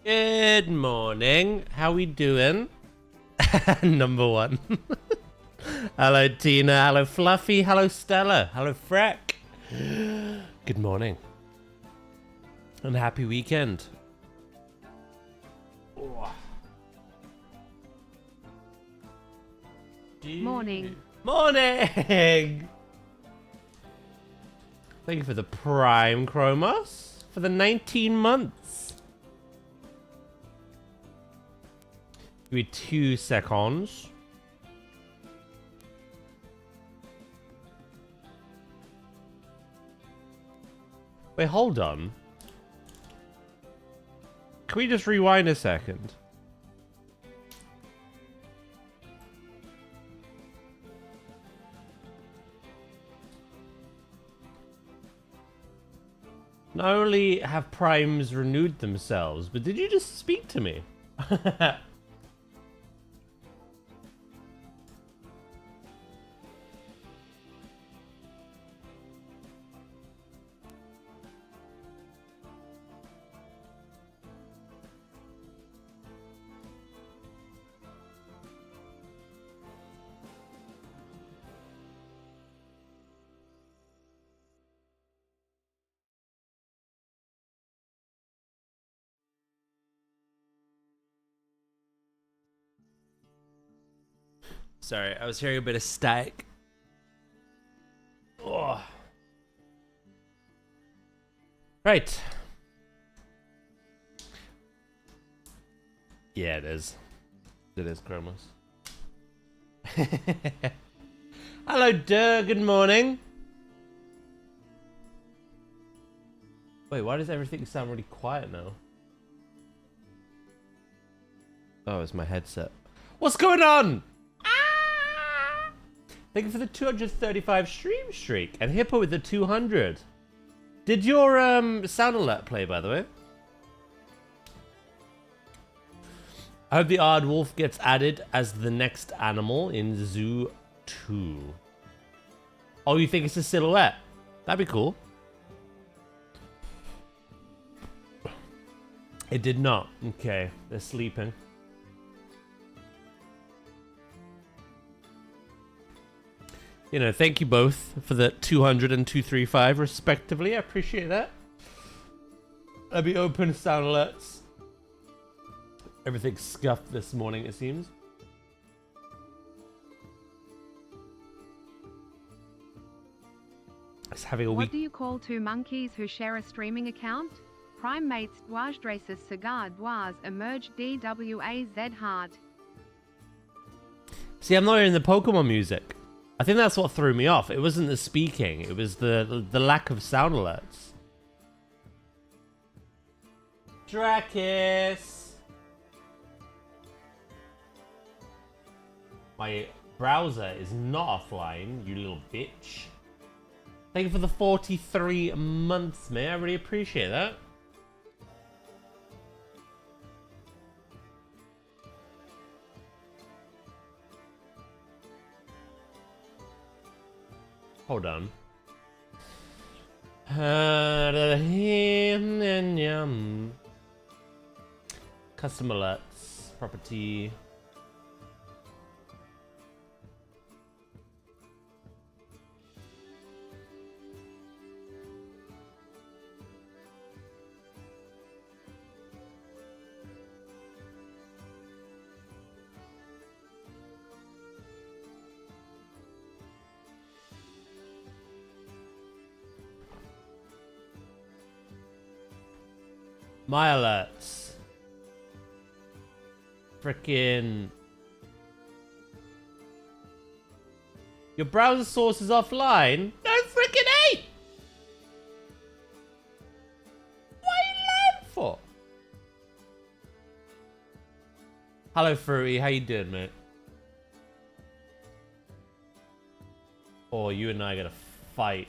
Good morning. How we doing? Number one. Hello, Tina. Hello, Fluffy. Hello, Stella. Hello, Freck. Good morning. And happy weekend. Oh. Morning. Morning. Thank you for the Prime Chromos for the 19 months. Give me 2 seconds. Wait, hold on. Can we just rewind a second? Not only have primes renewed themselves, but did you just speak to me? Sorry, I was hearing a bit of static. Oh. Right. Yeah, it is. It is Chromos. Hello, Durr. Good morning. Wait, why does everything sound really quiet now? Oh, it's my headset. What's going on? Thank you for the 235 stream streak and Hippo with the 200. Did your sound alert play, by the way? I hope the Odd Wolf gets added as the next animal in Zoo 2. Oh, you think it's a silhouette? That'd be cool. It did not. Okay, they're sleeping. You know, thank you both for the 200 and 235 respectively. I appreciate that. Let me open sound alerts. Everything's scuffed this morning, it seems. It's having a week. What do you call two monkeys who share a streaming account? Prime mates Dwazdresis Cigar Dwaz emerged DWAZ hard. See, I'm not hearing the Pokemon music. I think that's what threw me off. It wasn't the speaking. It was the lack of sound alerts. Drakis! My browser is not offline, you little bitch. Thank you for the 43 months, man. I really appreciate that. Hold on. Custom alerts, property. My alerts. Frickin'. Your browser source is offline? No frickin' eight! What are you lying for? Hello, Fruity. How you doing, mate? Oh, you and I gotta fight.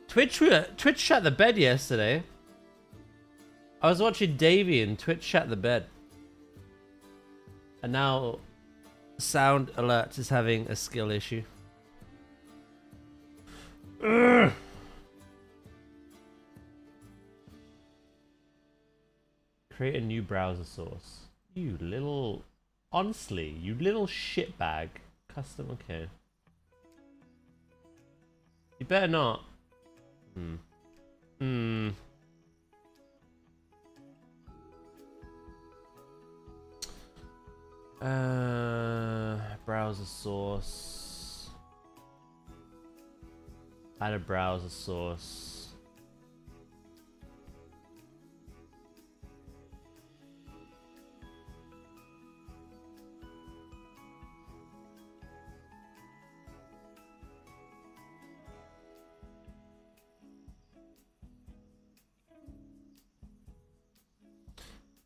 Twitch shut the bed yesterday. I was watching Davey and Twitch shut the bed. And now Sound Alert is having a skill issue. Ugh. Create a new browser source. You little... Honestly, you little shitbag. Custom, okay. You better not. Browser source. Add a browser source.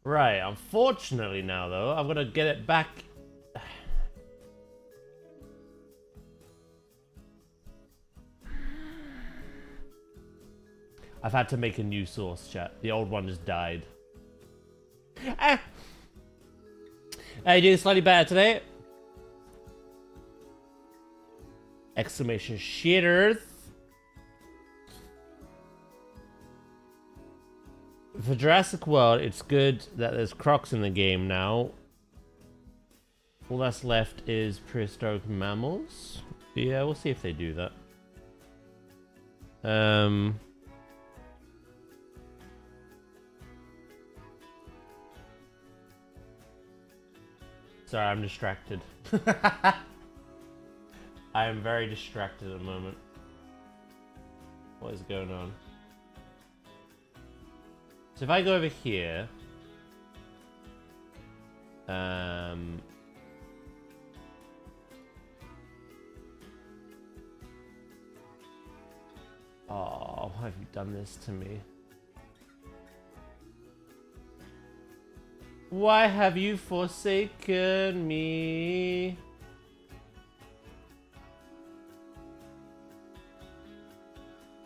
Right, unfortunately now though, I'm gonna get it back. I've had to make a new source, chat. The old one just died. Ah! How you doing slightly better today? Exclamation shitters. For Jurassic World, it's good that there's crocs in the game now. All that's left is prehistoric mammals. Yeah, we'll see if they do that. Sorry, I'm distracted. I am very distracted at the moment. What is going on? So if I go over here, oh, why have you done this to me? Why have you forsaken me?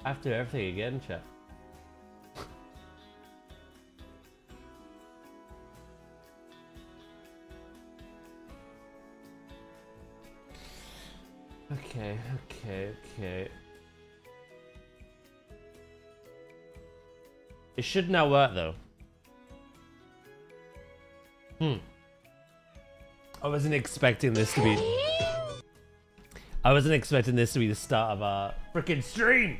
I have to do everything again, chat. Okay. It should now work though. I wasn't expecting this to be... I wasn't expecting this to be the start of our freaking stream!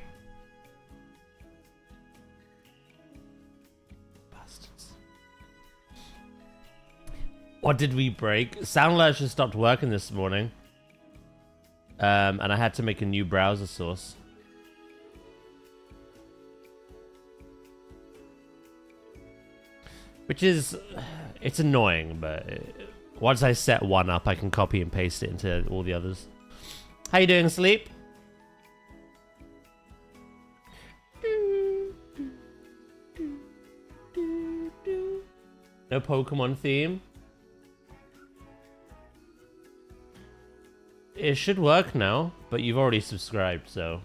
Bastards. What did we break? SoundLash just stopped working this morning. And I had to make a new browser source. Which is... It's annoying, but... Once I set one up, I can copy and paste it into all the others. How you doing, Sleep? No Pokemon theme? It should work now, but you've already subscribed, so...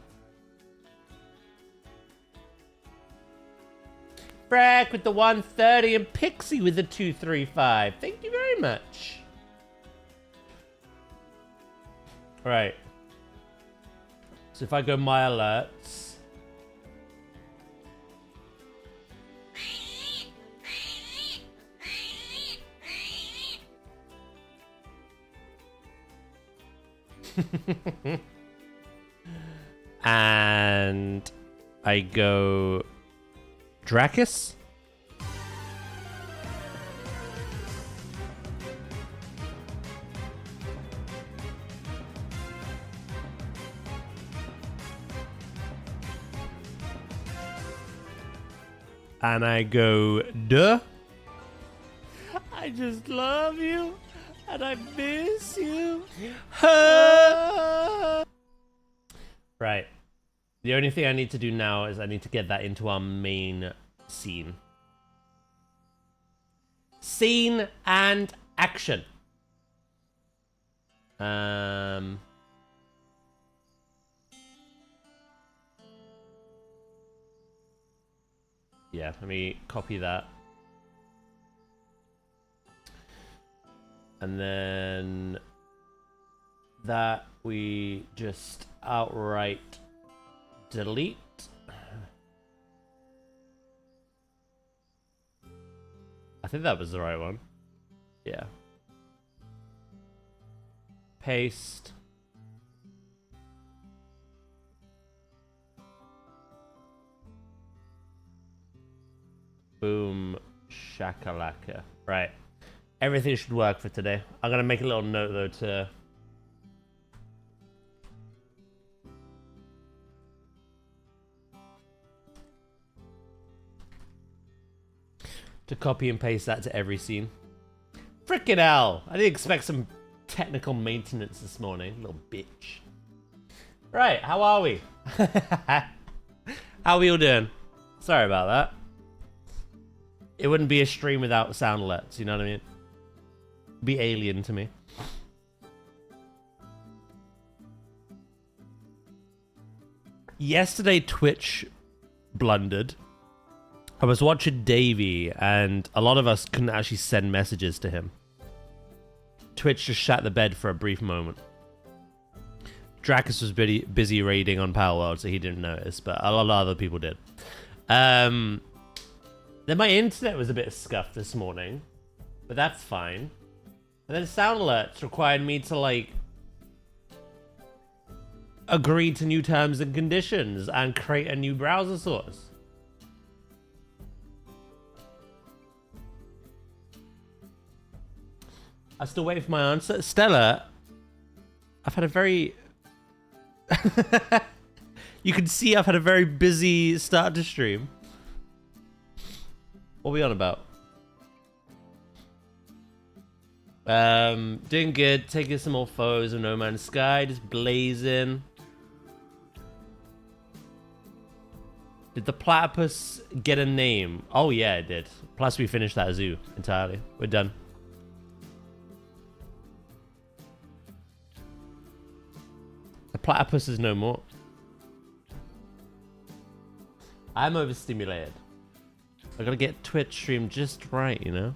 Brack with the 130 and Pixie with the 235. Thank you very much. Right. So if I go my alerts. And I go Dracus. And I go duh. I just love you and I miss you. Right. The only thing I need to do now is I need to get that into our main scene. Scene and action. Yeah, let me copy that. And then that we just outright delete. I think that was the right one. Yeah. Paste. Boom. Shakalaka. Right. Everything should work for today. I'm going to make a little note, though, to copy and paste that to every scene. Frickin' hell! I didn't expect some technical maintenance this morning. Little bitch. Right, how are we? How are we all doing? Sorry about that. It wouldn't be a stream without sound alerts, you know what I mean? It'd be alien to me. Yesterday, Twitch blundered. I was watching Davey, and a lot of us couldn't actually send messages to him. Twitch just shat the bed for a brief moment. Dracus was busy raiding on Power World, so he didn't notice, but a lot of other people did. Then my internet was a bit scuffed this morning, but that's fine. And then sound alerts required me to, like, agree to new terms and conditions and create a new browser source. I still wait for my answer. Stella, I've had a very... You can see I've had a very busy start to stream. What are we on about? Doing good. Taking some more photos of No Man's Sky. Just blazing. Did the platypus get a name? Oh yeah, it did. Plus we finished that zoo entirely. We're done. The platypus is no more. I'm overstimulated. I gotta get Twitch stream just right, you know?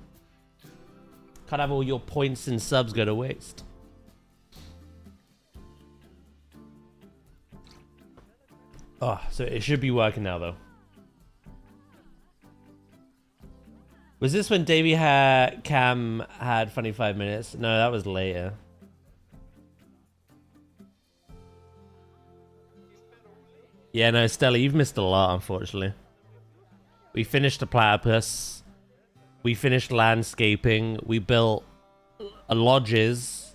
Can't have all your points and subs go to waste. Oh, so it should be working now, though. Was this when Davey Cam had funny 5 minutes? No, that was later. Yeah, no, Stella, you've missed a lot, unfortunately. We finished the platypus. We finished landscaping. We built lodges,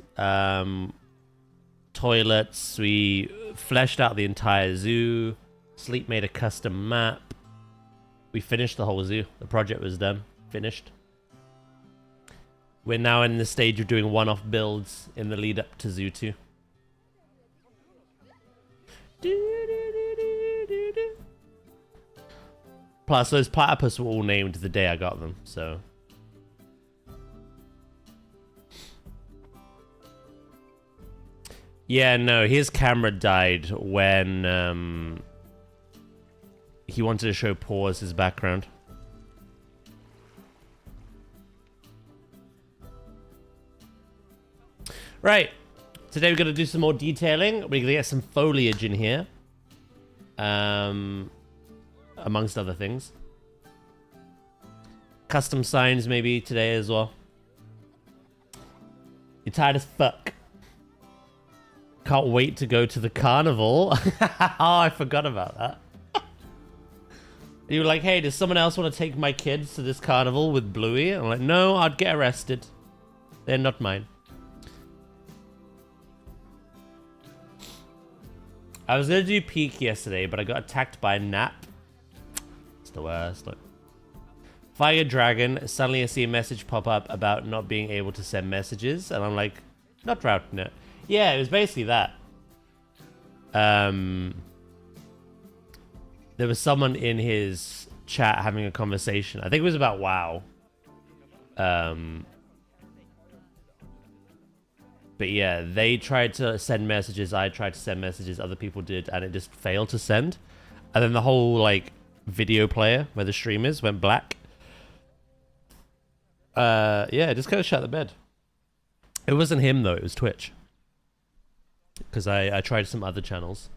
toilets. We fleshed out the entire zoo. Sleep made a custom map. We finished the whole zoo. The project was done. Finished. We're now in the stage of doing one-off builds in the lead up to Zoo 2. Plus, those platypus were all named the day I got them, so... Yeah, no, his camera died when he wanted to show Paw as his background. Right, today we're going to do some more detailing. We're going to get some foliage in here. Amongst other things. Custom signs maybe today as well. You're tired as fuck. Can't wait to go to the carnival. Oh, I forgot about that. You were like, hey, does someone else want to take my kids to this carnival with Bluey? I'm like, no, I'd get arrested. They're not mine. I was going to do peak yesterday, but I got attacked by a gnat. It's the worst. Look. Fire Dragon. Suddenly I see a message pop up about not being able to send messages. And I'm like, not routing it. Yeah, it was basically that. There was someone in his chat having a conversation. I think it was about WoW. But yeah, they tried to send messages. I tried to send messages. Other people did. And it just failed to send. And then the whole, like, video player where the stream is went black. Yeah, it just kind of shut the bed. It wasn't him, though. It was Twitch. Because I tried some other channels.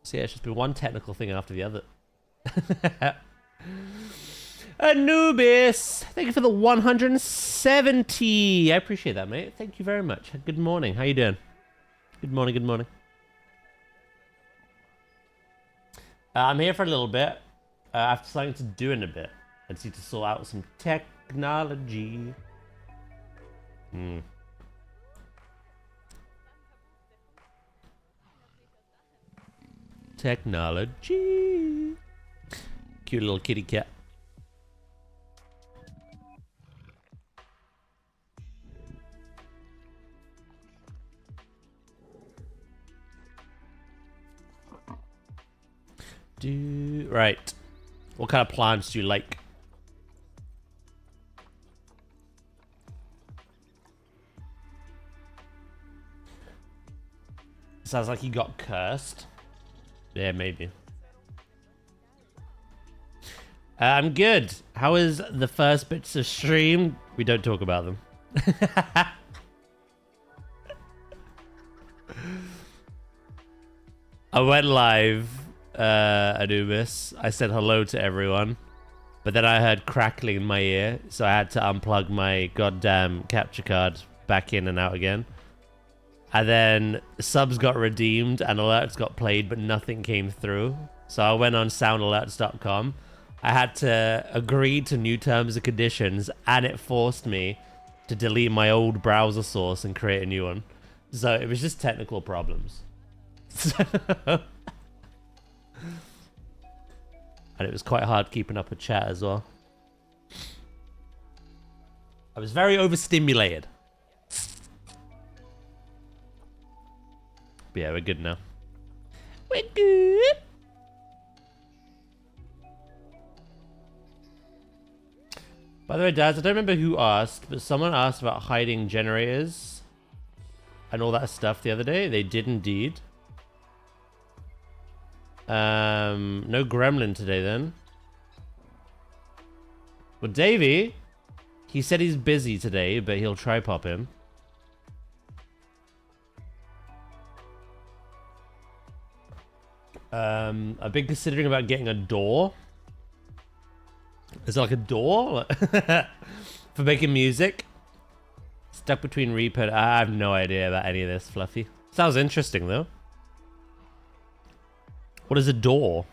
So yeah, it's just been one technical thing after the other. Anubis, thank you for the 170. I appreciate that, mate. Thank you very much. Good morning. How you doing? Good morning, good morning. I'm here for a little bit. I have something to do in a bit. I just need to sort out some technology. Technology. Cute little kitty cat. Right. What kind of plants do you like? Sounds like you got cursed. Yeah, maybe. I'm good. How is the first bits of stream? We don't talk about them. I went live, Anubis. I said hello to everyone. But then I heard crackling in my ear, so I had to unplug my goddamn capture card back in and out again. And then subs got redeemed and alerts got played, but nothing came through. So I went on soundalerts.com. I had to agree to new terms and conditions, and it forced me to delete my old browser source and create a new one. So it was just technical problems. And it was quite hard keeping up with chat as well. I was very overstimulated. But yeah, we're good now. We're good. By the way, Dads, I don't remember who asked, but someone asked about hiding generators and all that stuff the other day. They did indeed. No gremlin today then. Well, Davey, he said he's busy today, but he'll try pop in. I've been considering about getting a door. Is it like a door for making music? Stuck between Reaper. I have no idea about any of this, Fluffy. Sounds interesting though. What is a door?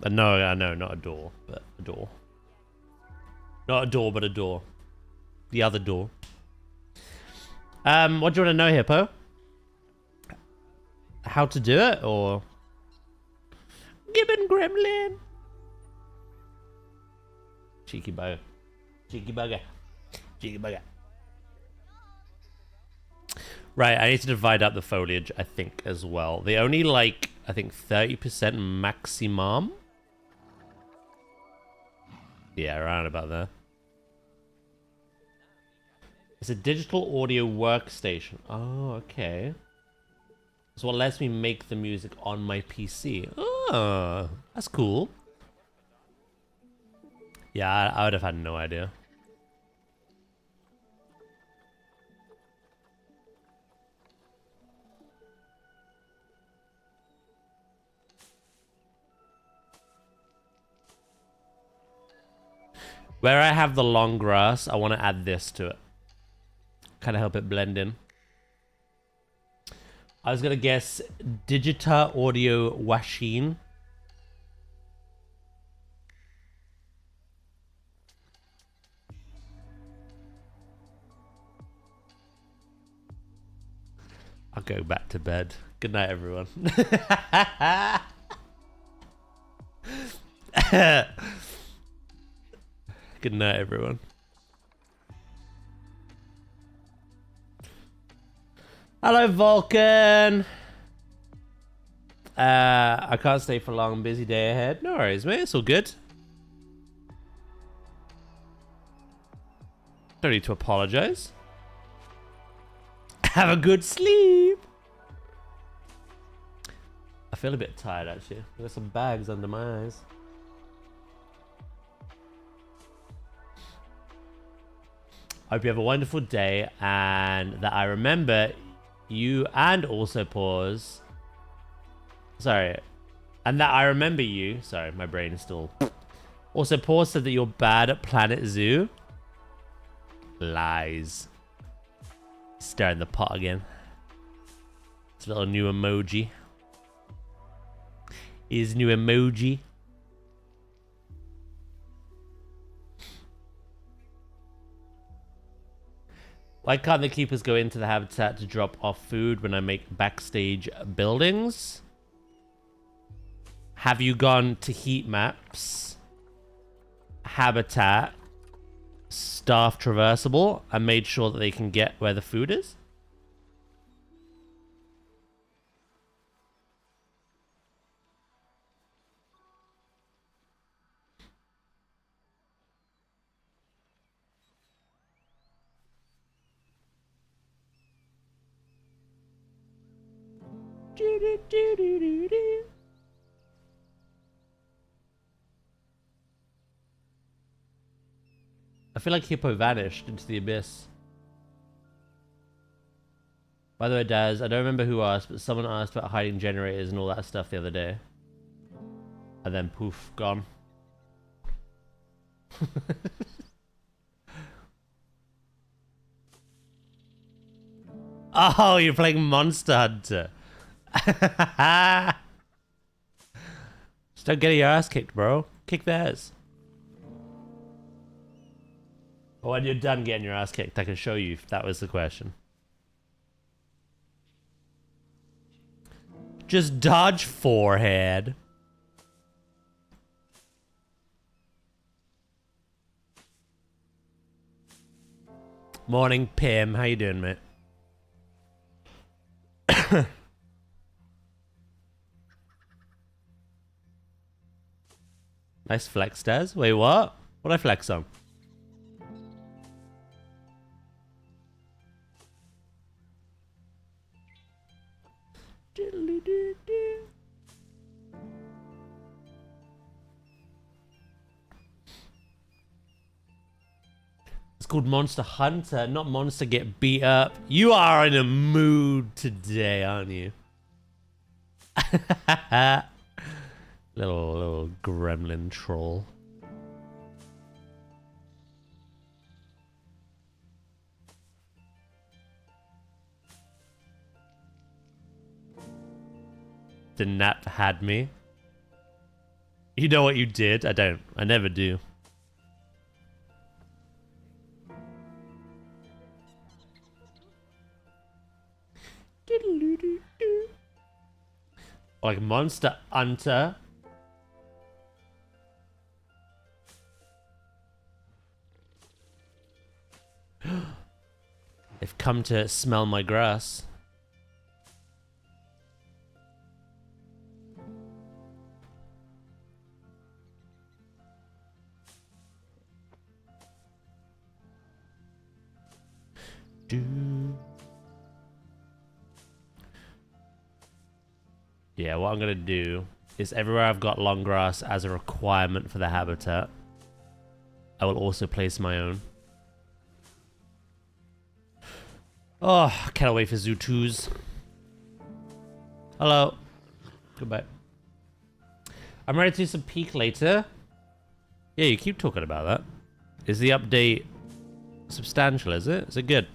No, not a door, but a door. Not a door, but a door. The other door. What do you want to know, Hippo? How to do it, or Gibbon Gremlin? Cheeky bugger. Cheeky bugger. Cheeky bugger. Right, I need to divide up the foliage, I think, as well. They only like, I think, 30% maximum. Yeah, around about there. It's a digital audio workstation. Oh, okay. So it lets me make the music on my PC. Oh, that's cool. Yeah, I would have had no idea. Where I have the long grass, I want to add this to it. Kind of help it blend in. I was going to guess Digita Audio Washine. I'll go back to bed. Good night, everyone. Good night, everyone. Hello, Vulcan. I can't stay for long. Busy day ahead. No worries, mate. It's all good. Don't need to apologize. Have a good sleep. I feel a bit tired, actually. There's some bags under my eyes. Hope you have a wonderful day and that I remember you and also pause. Sorry. And that I remember you. Sorry, my brain is still. Also, Paul said that you're bad at planetzoo. Lies. Stirring the pot again. It's a little new emoji. His new emoji. Why can't the keepers go into the habitat to drop off food when I make backstage buildings? Have you gone to heat maps, habitat, staff traversable, and made sure that they can get where the food is? I feel like Hippo vanished into the abyss. By the way, Daz, I don't remember who asked, but someone asked about hiding generators and all that stuff the other day. And then poof, gone. Oh, you're playing Monster Hunter. Just don't get your ass kicked, bro. Kick theirs. When you're done getting your ass kicked, I can show you if that was the question. Just dodge forehead. Morning, Pim. How you doing, mate? Nice flex, Daz. Wait, what? What'd I flex on? It's called Monster Hunter, not Monster Get Beat Up. You are in a mood today, aren't you? little gremlin troll. The nap had me. You know what you did? I don't. I never do. Like Monster Hunter. They've come to smell my grass. Yeah, what I'm gonna do is everywhere I've got long grass as a requirement for the habitat, I will also place my own. Oh, cannot wait for Zoo 2s. Hello. Goodbye. I'm ready to do some peek later. Yeah, you keep talking about that. Is the update substantial, is it? Is it good?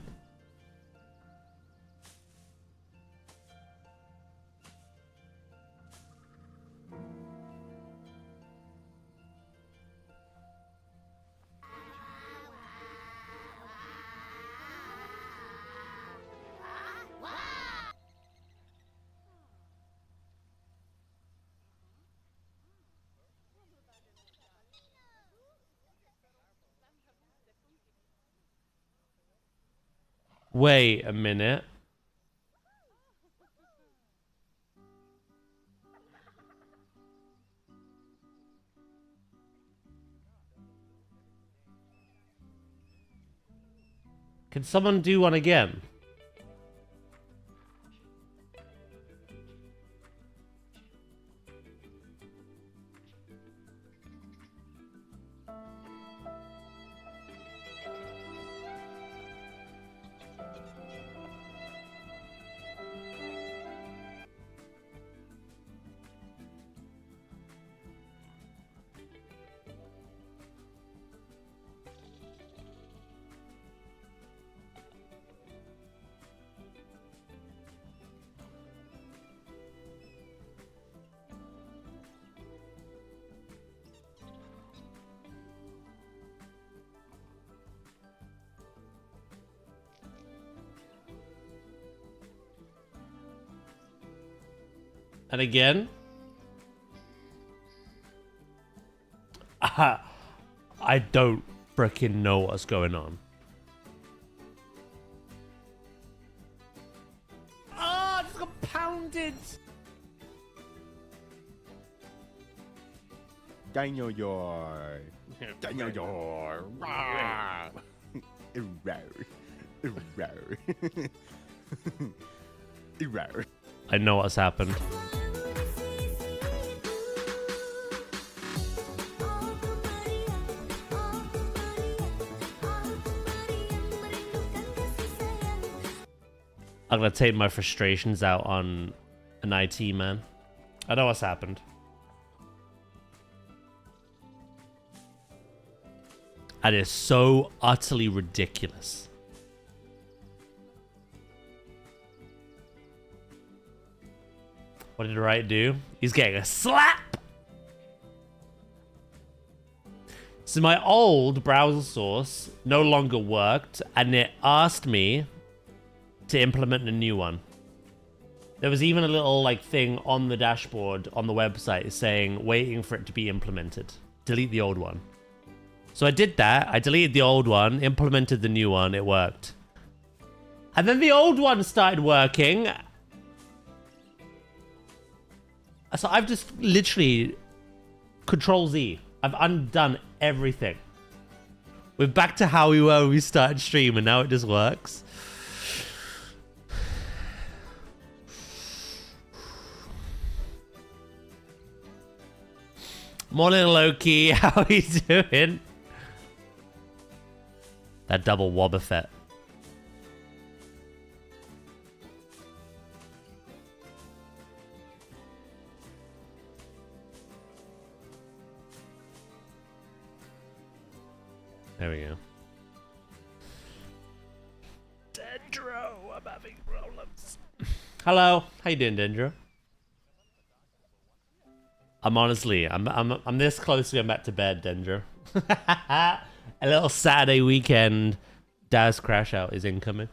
Wait a minute. Can someone do one again? And again. I don't freaking know what's going on. Ah, I just got pounded. Daniel Yor. Daniel Yor. I know what's happened. I'm gonna take my frustrations out on an IT man. I know what's happened. That is so utterly ridiculous. What did Wright do? He's getting a slap! So my old browser source no longer worked, and it asked me to implement a new one. There was even a little like thing on the dashboard on the website saying waiting for it to be implemented. Delete the old one. So I did that. I deleted the old one, implemented the new one. It worked. And then the old one started working. So I've just literally Control Z. I've undone everything. We're back to how we were when we started stream, and now it just works. Morning, Loki. How are you doing? That double Wobbuffet. There we go. Dendro, I'm having problems. Hello, how you doing, Dendro? I'm this close to going back to bed, Dendro. A little Saturday weekend Daz crash out is incoming.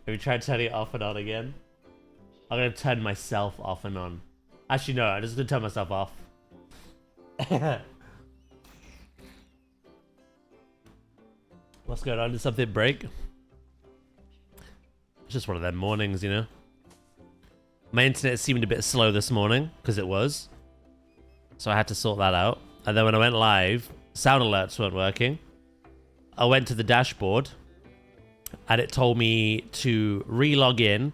Have you tried turning it off and on again? I'm gonna turn myself off and on. Actually, no, I'm just gonna turn myself off. What's going on? Did something break? It's just one of them mornings, you know? My internet seemed a bit slow this morning, because it was. So I had to sort that out. And then when I went live, sound alerts weren't working. I went to the dashboard, and it told me to re-log in,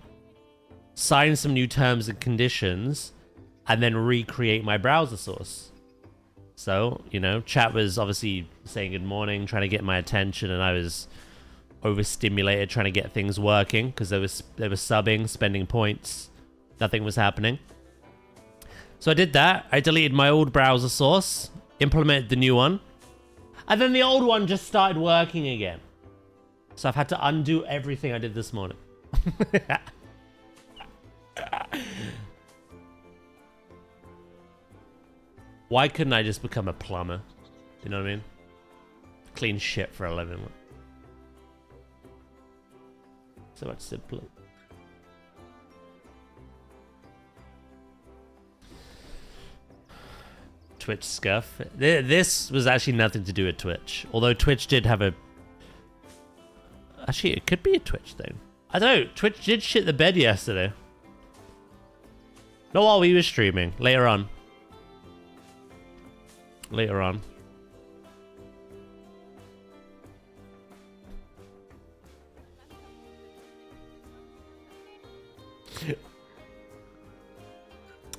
sign some new terms and conditions, and then recreate my browser source. So, you know, chat was obviously saying good morning, trying to get my attention, and I was overstimulated trying to get things working because they were subbing, spending points. Nothing was happening. So I did that. I deleted my old browser source, implemented the new one, and then the old one just started working again. So I've had to undo everything I did this morning. Why couldn't I just become a plumber? You know what I mean? Clean shit for a living. So much simpler. Twitch scuff. This was actually nothing to do with Twitch. Although Twitch did have a... Actually, it could be a Twitch thing. I don't know. Twitch did shit the bed yesterday. Not while we were streaming. Later on. Later on.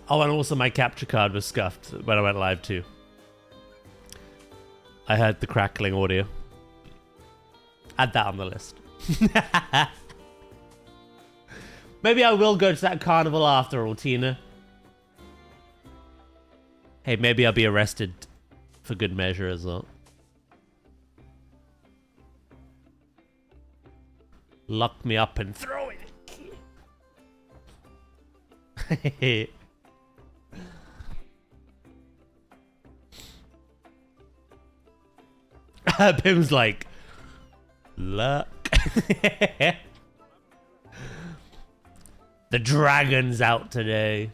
Oh, and also my capture card was scuffed when I went live too. I heard the crackling audio. Add that on the list. Maybe I will go to that carnival after all, Tina. Hey, maybe I'll be arrested for good measure as well. Lock me up and throw it. Pim's like, luck. The dragon's out today.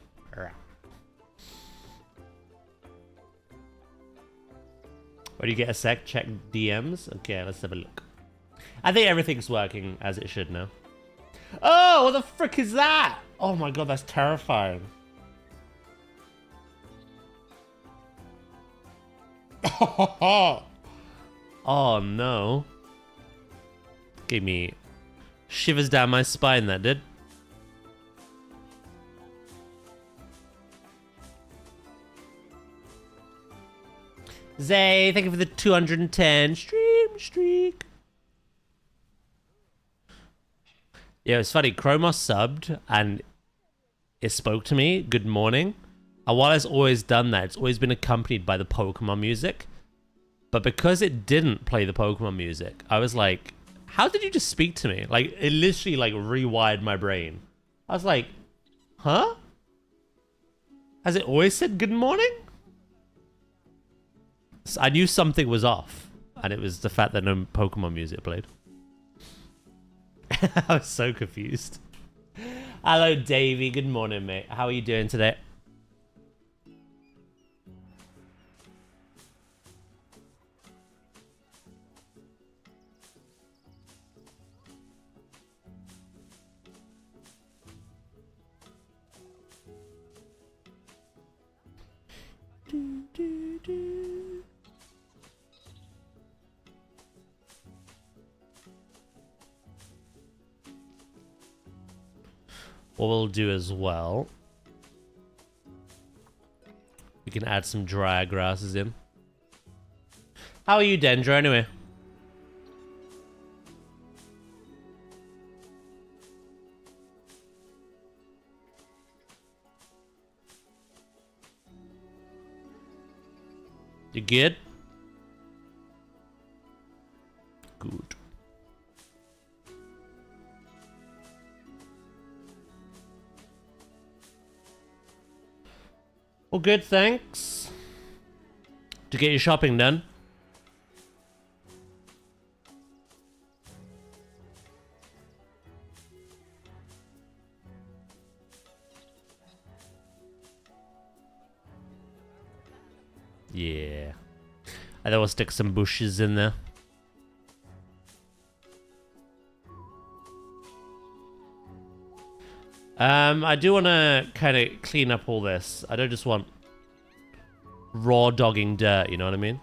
Where do you get a sec? Check DMs? Okay, let's have a look. I think everything's working as it should now. Oh, what the frick is that? Oh my god, that's terrifying. Oh no. Gave me shivers down my spine, that did. Zay, thank you for the 210 streak. Yeah, it's funny. Chromos subbed and it spoke to me. Good morning. And while it's always done that, it's always been accompanied by the Pokemon music. But because it didn't play the Pokemon music, I was like, how did you just speak to me? Like, it literally like rewired my brain. I was like, huh? Has it always said good morning? So I knew something was off. And it was the fact that no Pokemon music played. I was so confused. Hello, Davey. Good morning, mate. How are you doing today? What we'll do as well, we can add some dry grasses in. How are you, Dendro, anyway? You good? Good. Well, good, thanks. To get your shopping done. Yeah. I think we'll stick some bushes in there. I do want to kind of clean up all this. I don't just want raw dogging dirt, you know what I mean?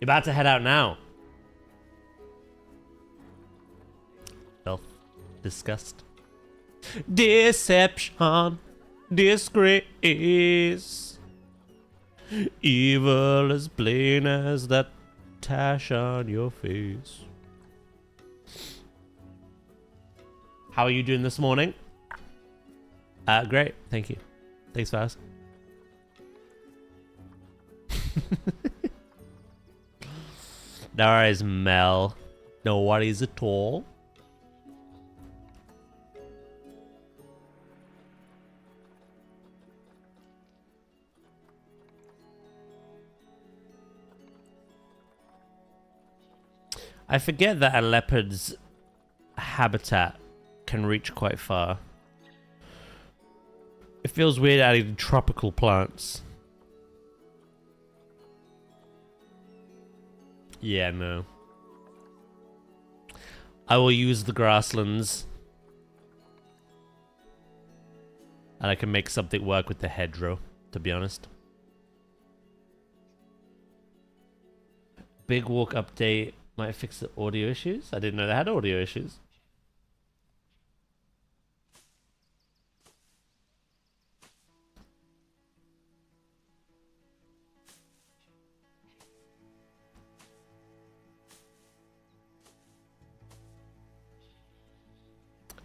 You're about to head out now. Filth. Disgust. Deception. Disgrace. Evil as plain as that tash on your face. How are you doing this morning? Great, thank you. Thanks for asking. No worries, Mel. No worries at all. I forget that a leopard's habitat can reach quite far. It feels weird adding tropical plants. Yeah, no. I will use the grasslands. And I can make something work with the hedgerow, to be honest. Big walk update might fix the audio issues. I didn't know they had audio issues.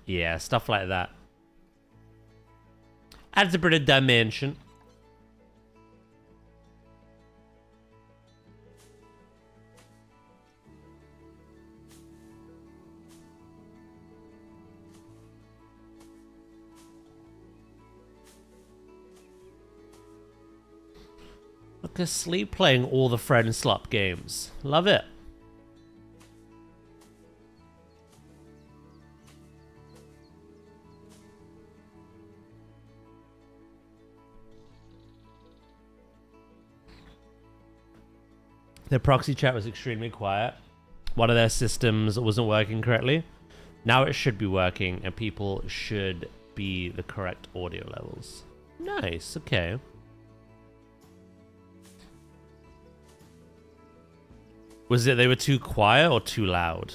Yeah, stuff like that. Adds a bit of dimension. asleep playing all the friend slop games. Love it. Their proxy chat was extremely quiet. One of their systems wasn't working correctly. Now it should be working, and people should be the correct audio levels. Nice, okay. Was it they were too quiet or too loud?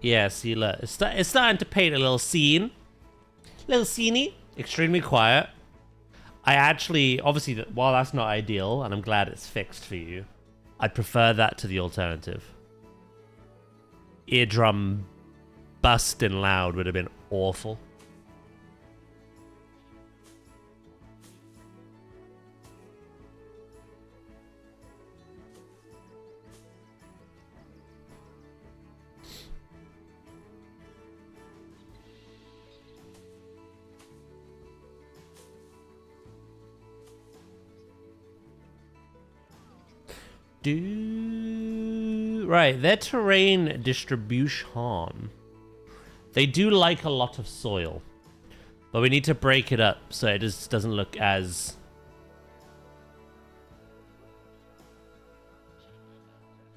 Yeah, see, look, it's starting to paint a little scene. Little sceney. Extremely quiet. I actually, obviously, while that's not ideal, and I'm glad it's fixed for you, I'd prefer that to the alternative. Eardrum busting loud would have been awful. Right, their terrain distribution. They do like a lot of soil, but we need to break it up so it just doesn't look as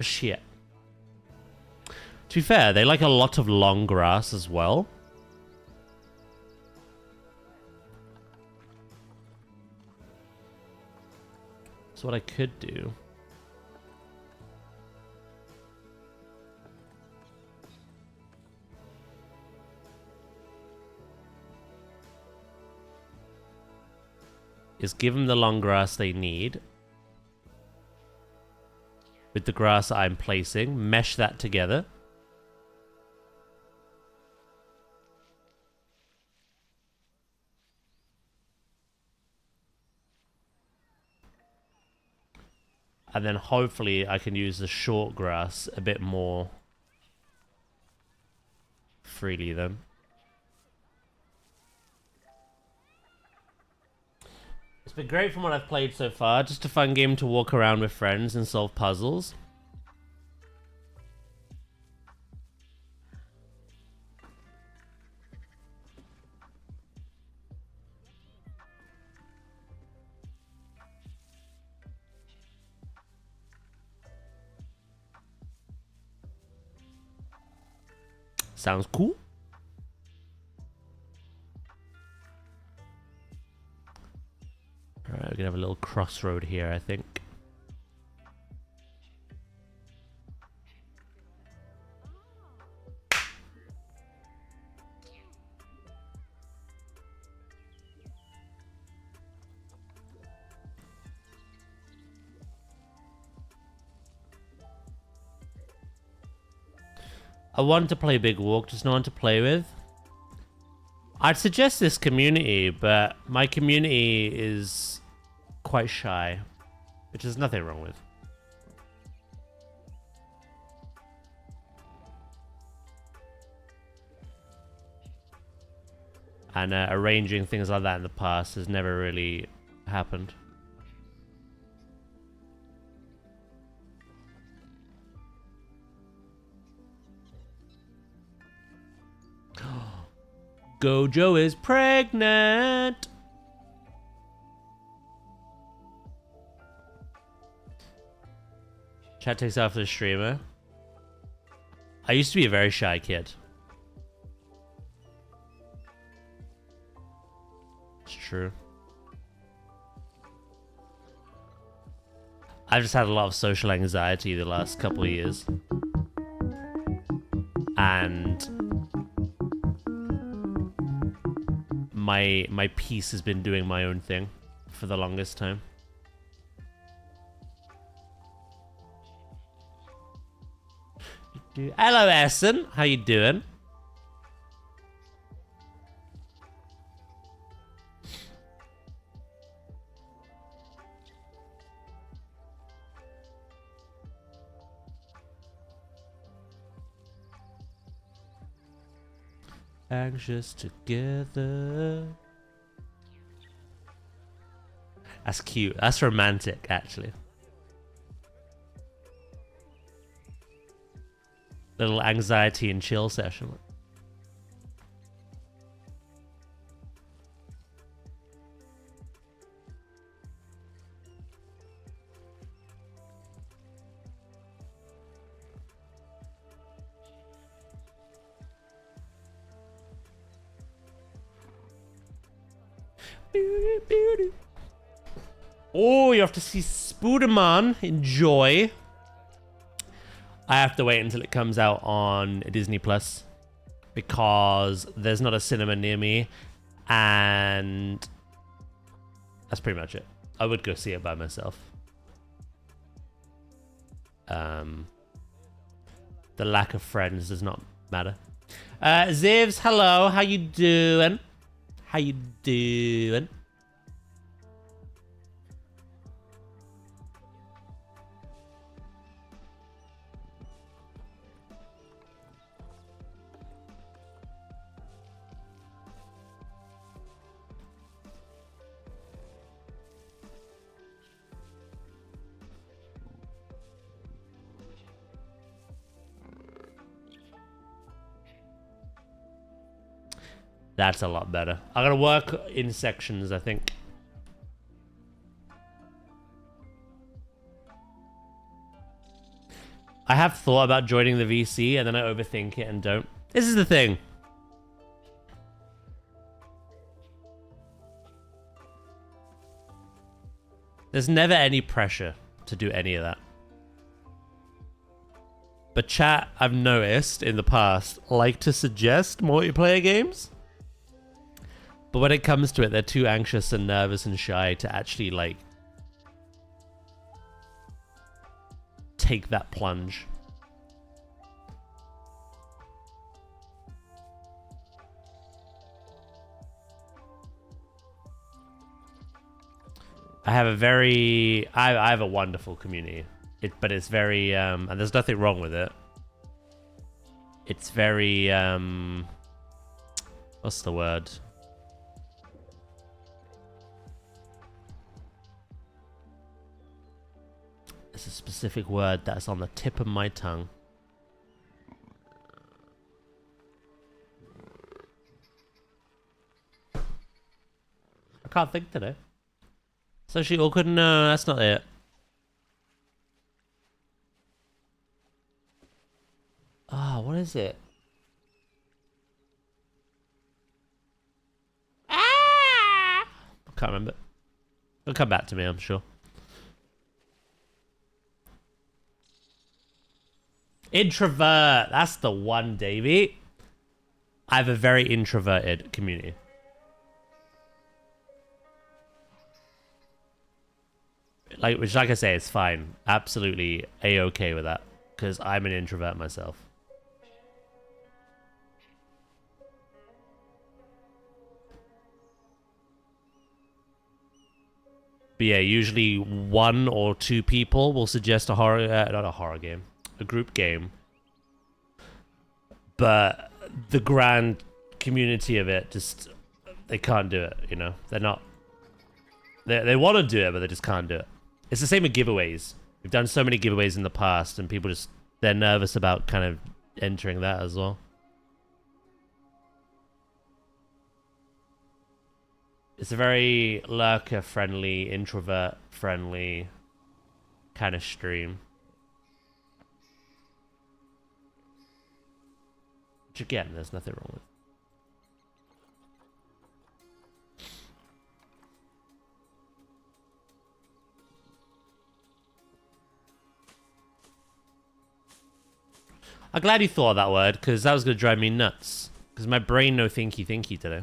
shit. To be fair, they like a lot of long grass as well. So what I could do is give them the long grass they need with the grass I'm placing, mesh that together. And then hopefully I can use the short grass a bit more freely then. It's been great from what I've played so far. Just a fun game to walk around with friends and solve puzzles. Sounds cool. Alright, we're gonna have a little crossroad here, I think. I want to play Big Walk, just no one to play with. I'd suggest this community, but my community is quite shy, which there's nothing wrong with. And arranging things like that in the past has never really happened. Gojo is pregnant. Chat takes after the streamer. I used to be a very shy kid. It's true. I've just had a lot of social anxiety the last couple of years. And my piece has been doing my own thing for the longest time. Hello, Essen. How you doing? anxious together. That's cute. That's romantic, actually. Little anxiety and chill session. Oh, you have to see Spooderman. Enjoy. I have to wait until it comes out on Disney Plus because there's not a cinema near me, and that's pretty much it. I would go see it by myself. The lack of friends does not matter. Zivs, hello. How you doing? How you doing? That's a lot better. I gotta work in sections, I think. I have thought about joining the VC and then I overthink it and don't. This is the thing. There's never any pressure to do any of that. But chat, I've noticed in the past, like to suggest multiplayer games. But when it comes to it, they're too anxious and nervous and shy to actually, like, take that plunge. I have a wonderful community. But it's very, and there's nothing wrong with it. It's very, what's the word? There's a specific word that's on the tip of my tongue. I can't think today. Socially awkward? No, that's not it. Ah, what is it? I can't remember. It'll come back to me, I'm sure. Introvert. That's the one, Davey. I have a very introverted community. Like I say, it's fine. Absolutely A-okay with that. Because I'm an introvert myself. But yeah, usually one or two people will suggest a horror... not a horror game. A group game. But the grand community of it just... They can't do it, you know? They're not... They want to do it, but they just can't do it. It's the same with giveaways. We've done so many giveaways in the past, and people just... They're nervous about kind of entering that as well. It's a very lurker-friendly, introvert-friendly kind of stream. Which again, there's nothing wrong with. I'm glad you thought of that word, because that was going to drive me nuts. Because my brain no thinky today.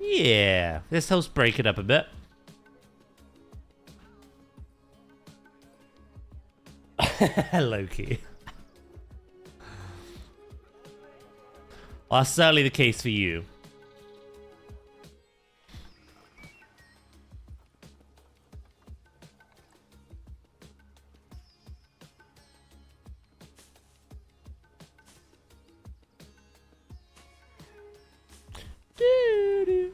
Yeah, this helps break it up a bit. Loki. Well, that's certainly the case for you. Doo-doo.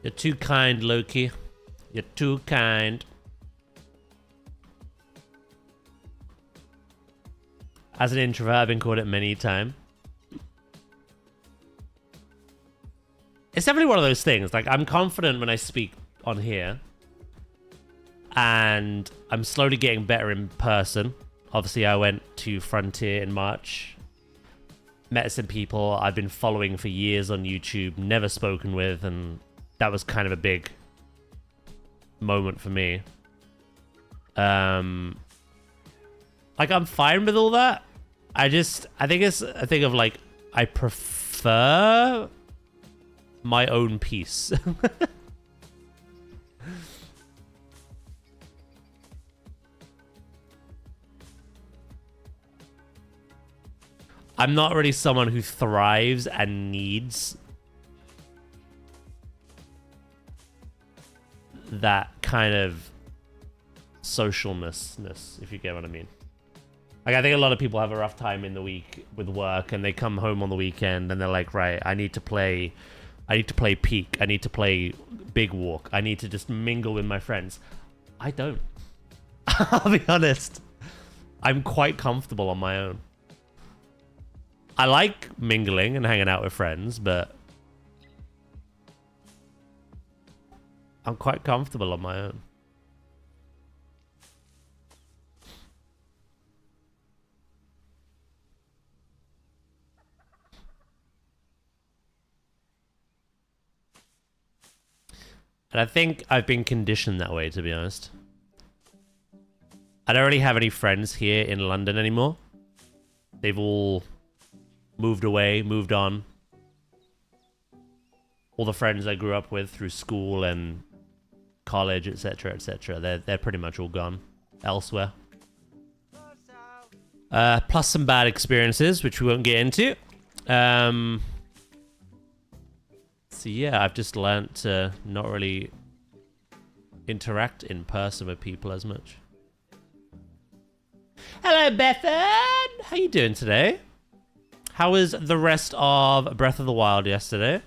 You're too kind, Loki. You're too kind. As an introvert, I've been called it many times. It's definitely one of those things. Like, I'm confident when I speak on here. And I'm slowly getting better in person. Obviously, I went to Frontier in March. Met some people I've been following for years on YouTube, never spoken with, and that was kind of a big moment for me. Like, I'm fine with all that. I think it's a thing of, like, I prefer my own peace. I'm not really someone who thrives and needs that kind of socialness, if you get what I mean. Like, I think a lot of people have a rough time in the week with work, and they come home on the weekend and they're like, right, I need to play Peak, I need to play Big Walk, I need to just mingle with my friends. I don't. I'll be honest. I'm quite comfortable on my own. I like mingling and hanging out with friends, but I'm quite comfortable on my own. And I think I've been conditioned that way, to be honest. I don't really have any friends here in London anymore. They've all moved away, moved on. All the friends I grew up with through school and college, etc., etc., they're pretty much all gone elsewhere. Plus some bad experiences, which we won't get into. So yeah, I've just learnt to not really interact in person with people as much. Hello, Bethan! How you doing today? How was the rest of Breath of the Wild yesterday?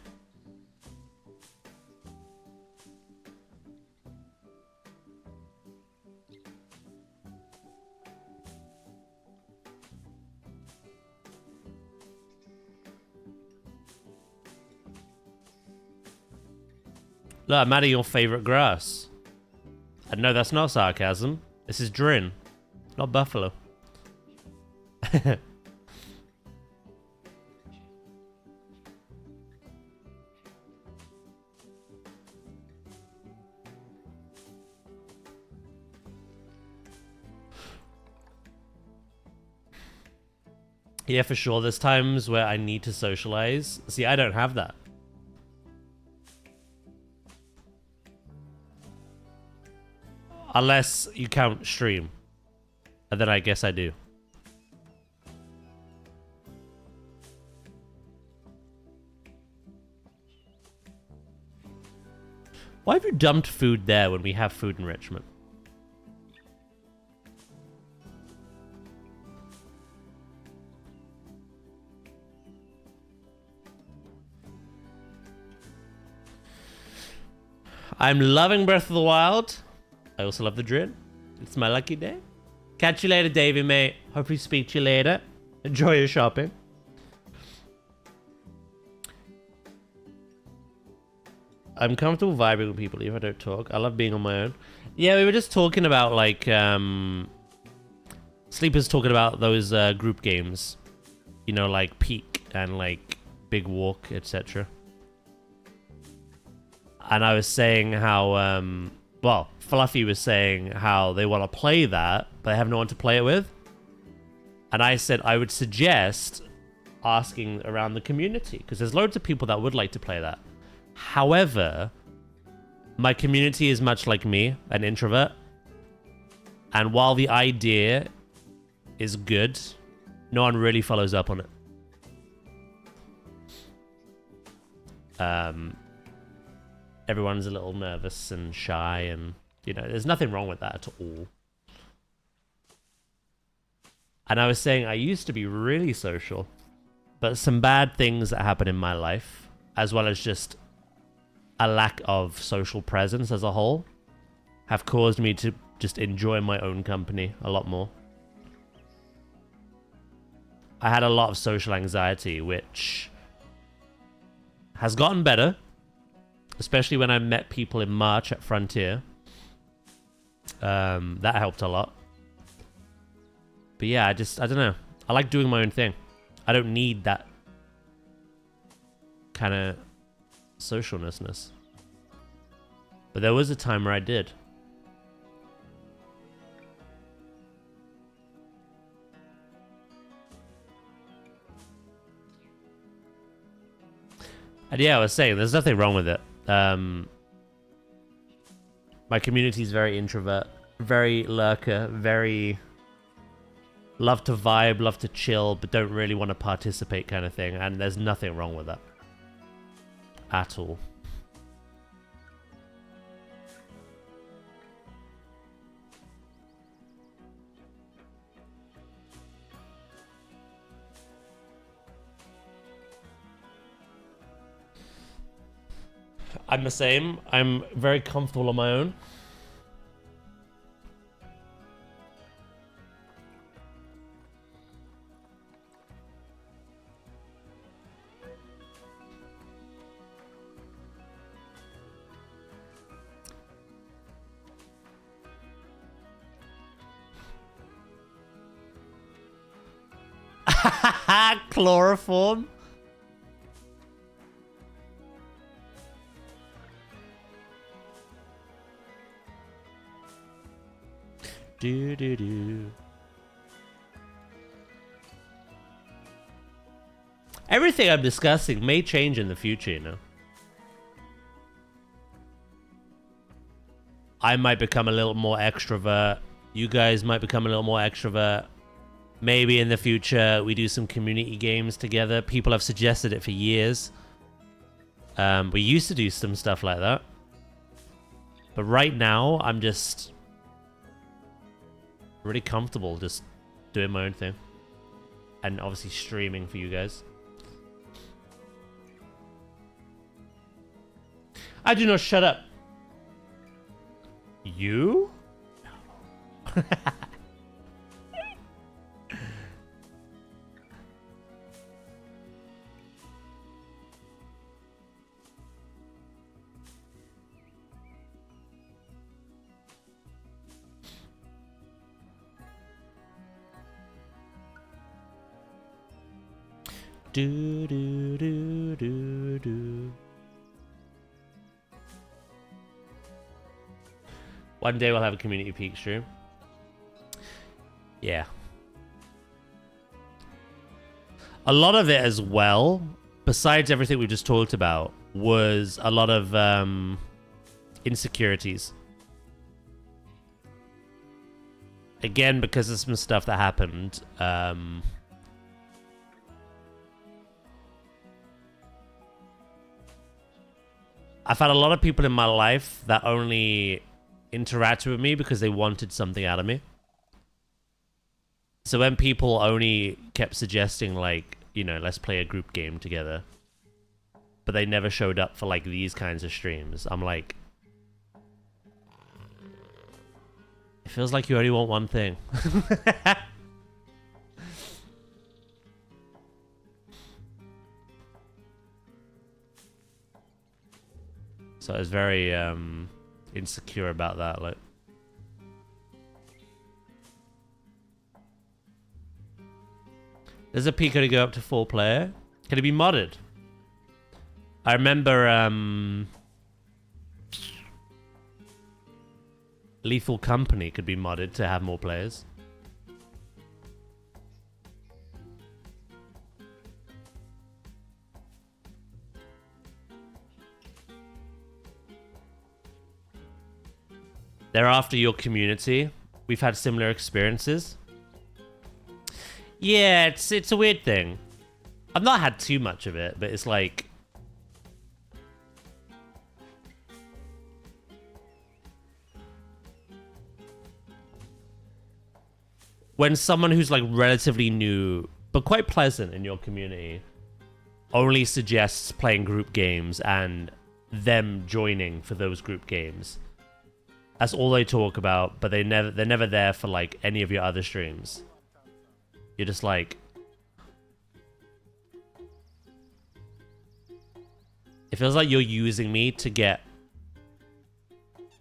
Look, I'm out of your favorite grass. And no, that's not sarcasm. This is Drin, not Buffalo. Yeah, for sure. There's times where I need to socialize. See, I don't have that. Unless you count stream. And then I guess I do. Why have you dumped food there when we have food enrichment? I'm loving Breath of the Wild. I also love the Drin. It's my lucky day. Catch you later, Davey, mate. Hopefully speak to you later. Enjoy your shopping. I'm comfortable vibing with people if I don't talk. I love being on my own. Yeah, we were just talking about, like, Sleeper's talking about those group games. You know, like Peak and, like, Big Walk, etc. And I was saying how, well, Fluffy was saying how they want to play that, but they have no one to play it with. And I said I would suggest asking around the community, because there's loads of people that would like to play that. However, my community is much like me, an introvert. And while the idea is good, no one really follows up on it. Everyone's a little nervous and shy, and, you know, there's nothing wrong with that at all. And I was saying I used to be really social, but some bad things that happened in my life, as well as just a lack of social presence as a whole, have caused me to just enjoy my own company a lot more. I had a lot of social anxiety, which has gotten better, especially when I met people in March at Frontier. That helped a lot. But yeah, I don't know. I like doing my own thing. I don't need that kind of socialness. But there was a time where I did. And yeah, I was saying, there's nothing wrong with it. My community is very introvert, very lurker, very love to vibe, love to chill, but don't really want to participate kind of thing. And there's nothing wrong with that. At all. I'm the same. I'm very comfortable on my own. Chloroform. Do. Everything I'm discussing may change in the future, you know. I might become a little more extrovert. You guys might become a little more extrovert. Maybe in the future we do some community games together. People have suggested it for years. We used to do some stuff like that. But right now, I'm just really comfortable just doing my own thing. And obviously streaming for you guys. I do not shut up. You? No. Do. One day we'll have a community peak stream. Yeah. A lot of it as well, besides everything we just talked about, was a lot of insecurities. Again, because of some stuff that happened. I've had a lot of people in my life that only interacted with me because they wanted something out of me. So when people only kept suggesting, like, you know, let's play a group game together, but they never showed up for, like, these kinds of streams, I'm like, It feels like you only want one thing. So I was very insecure about that. Like, does a Pico to go up to 4-player? Can it be modded? I remember Lethal Company could be modded to have more players. They're after your community. We've had similar experiences. Yeah, it's a weird thing. I've not had too much of it, but it's like... when someone who's like relatively new, but quite pleasant in your community, only suggests playing group games and them joining for those group games. That's all they talk about, but they're never there for like any of your other streams. You're just like, it feels like you're using me to get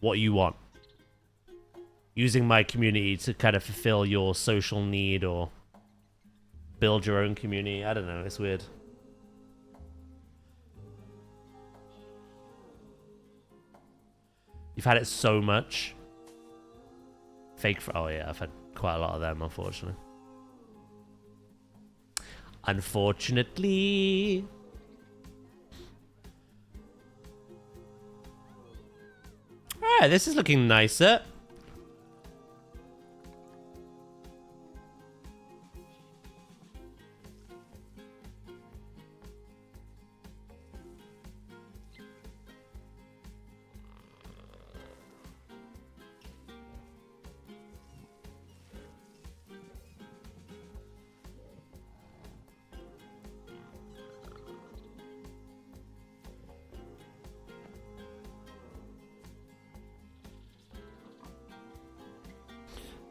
what you want. Using my community to kind of fulfill your social need or build your own community. I don't know, it's weird. You've had it so much. Oh yeah, I've had quite a lot of them, unfortunately. Unfortunately. Alright, this is looking nicer.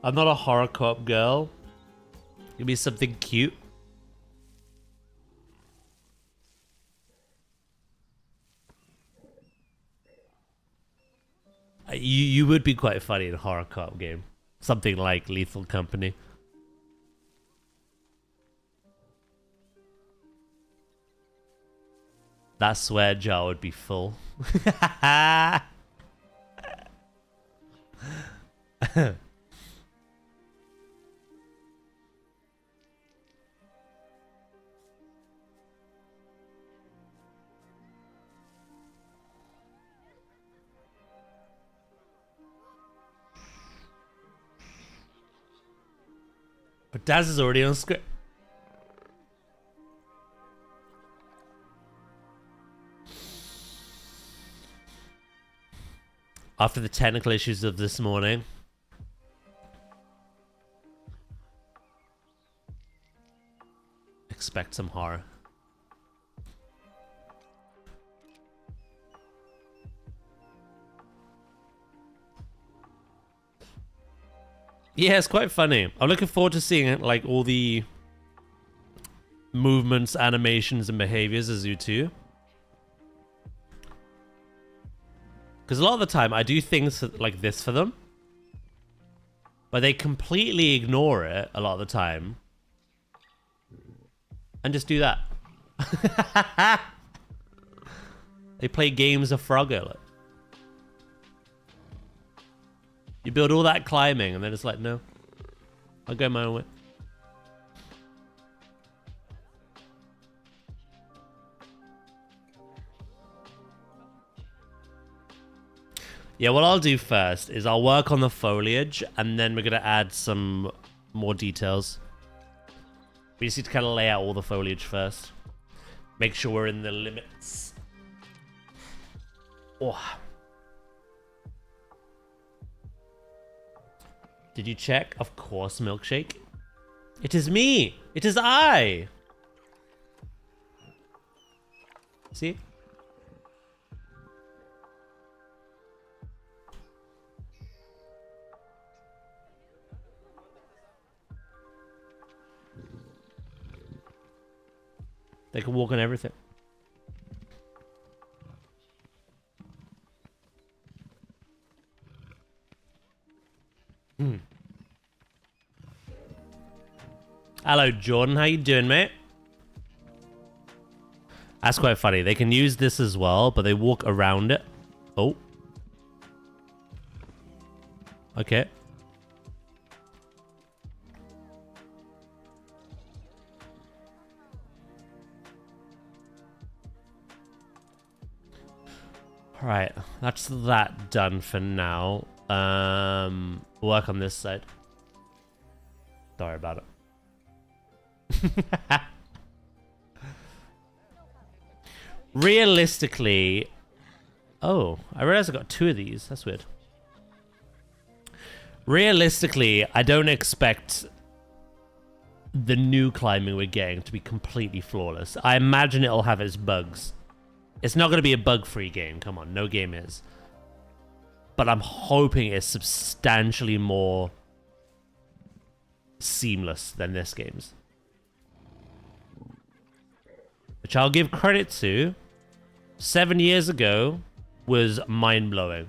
I'm not a horror co-op girl. Give me something cute. You would be quite funny in a horror co-op game. Something like Lethal Company. That swear jar would be full. But Daz is already on script. After the technical issues of this morning. Expect some horror. Yeah, it's quite funny. I'm looking forward to seeing like all the movements, animations, and behaviors as you too. Because a lot of the time I do things like this for them, but they completely ignore it a lot of the time and just do that. They play games of Frogger. Like. You build all that climbing and then it's like, no, I'll go my own way. Yeah, what I'll do first is I'll work on the foliage and then we're going to add some more details. We just need to kind of lay out all the foliage first. Make sure we're in the limits. Oh. Did you check? Of course, milkshake. It is me. It is I. See? They can walk on everything. Hello, Jordan. How you doing, mate? That's quite funny. They can use this as well, but they walk around it. Oh. Okay. Alright, that's that done for now. Work on this side. Sorry about it. Realistically... Oh, I realized I got 2 of these. That's weird. Realistically, I don't expect the new climbing we're getting to be completely flawless. I imagine it'll have its bugs. It's not going to be a bug-free game. Come on, no game is. But I'm hoping it's substantially more seamless than this game's. Which I'll give credit to. 7 years ago was mind-blowing.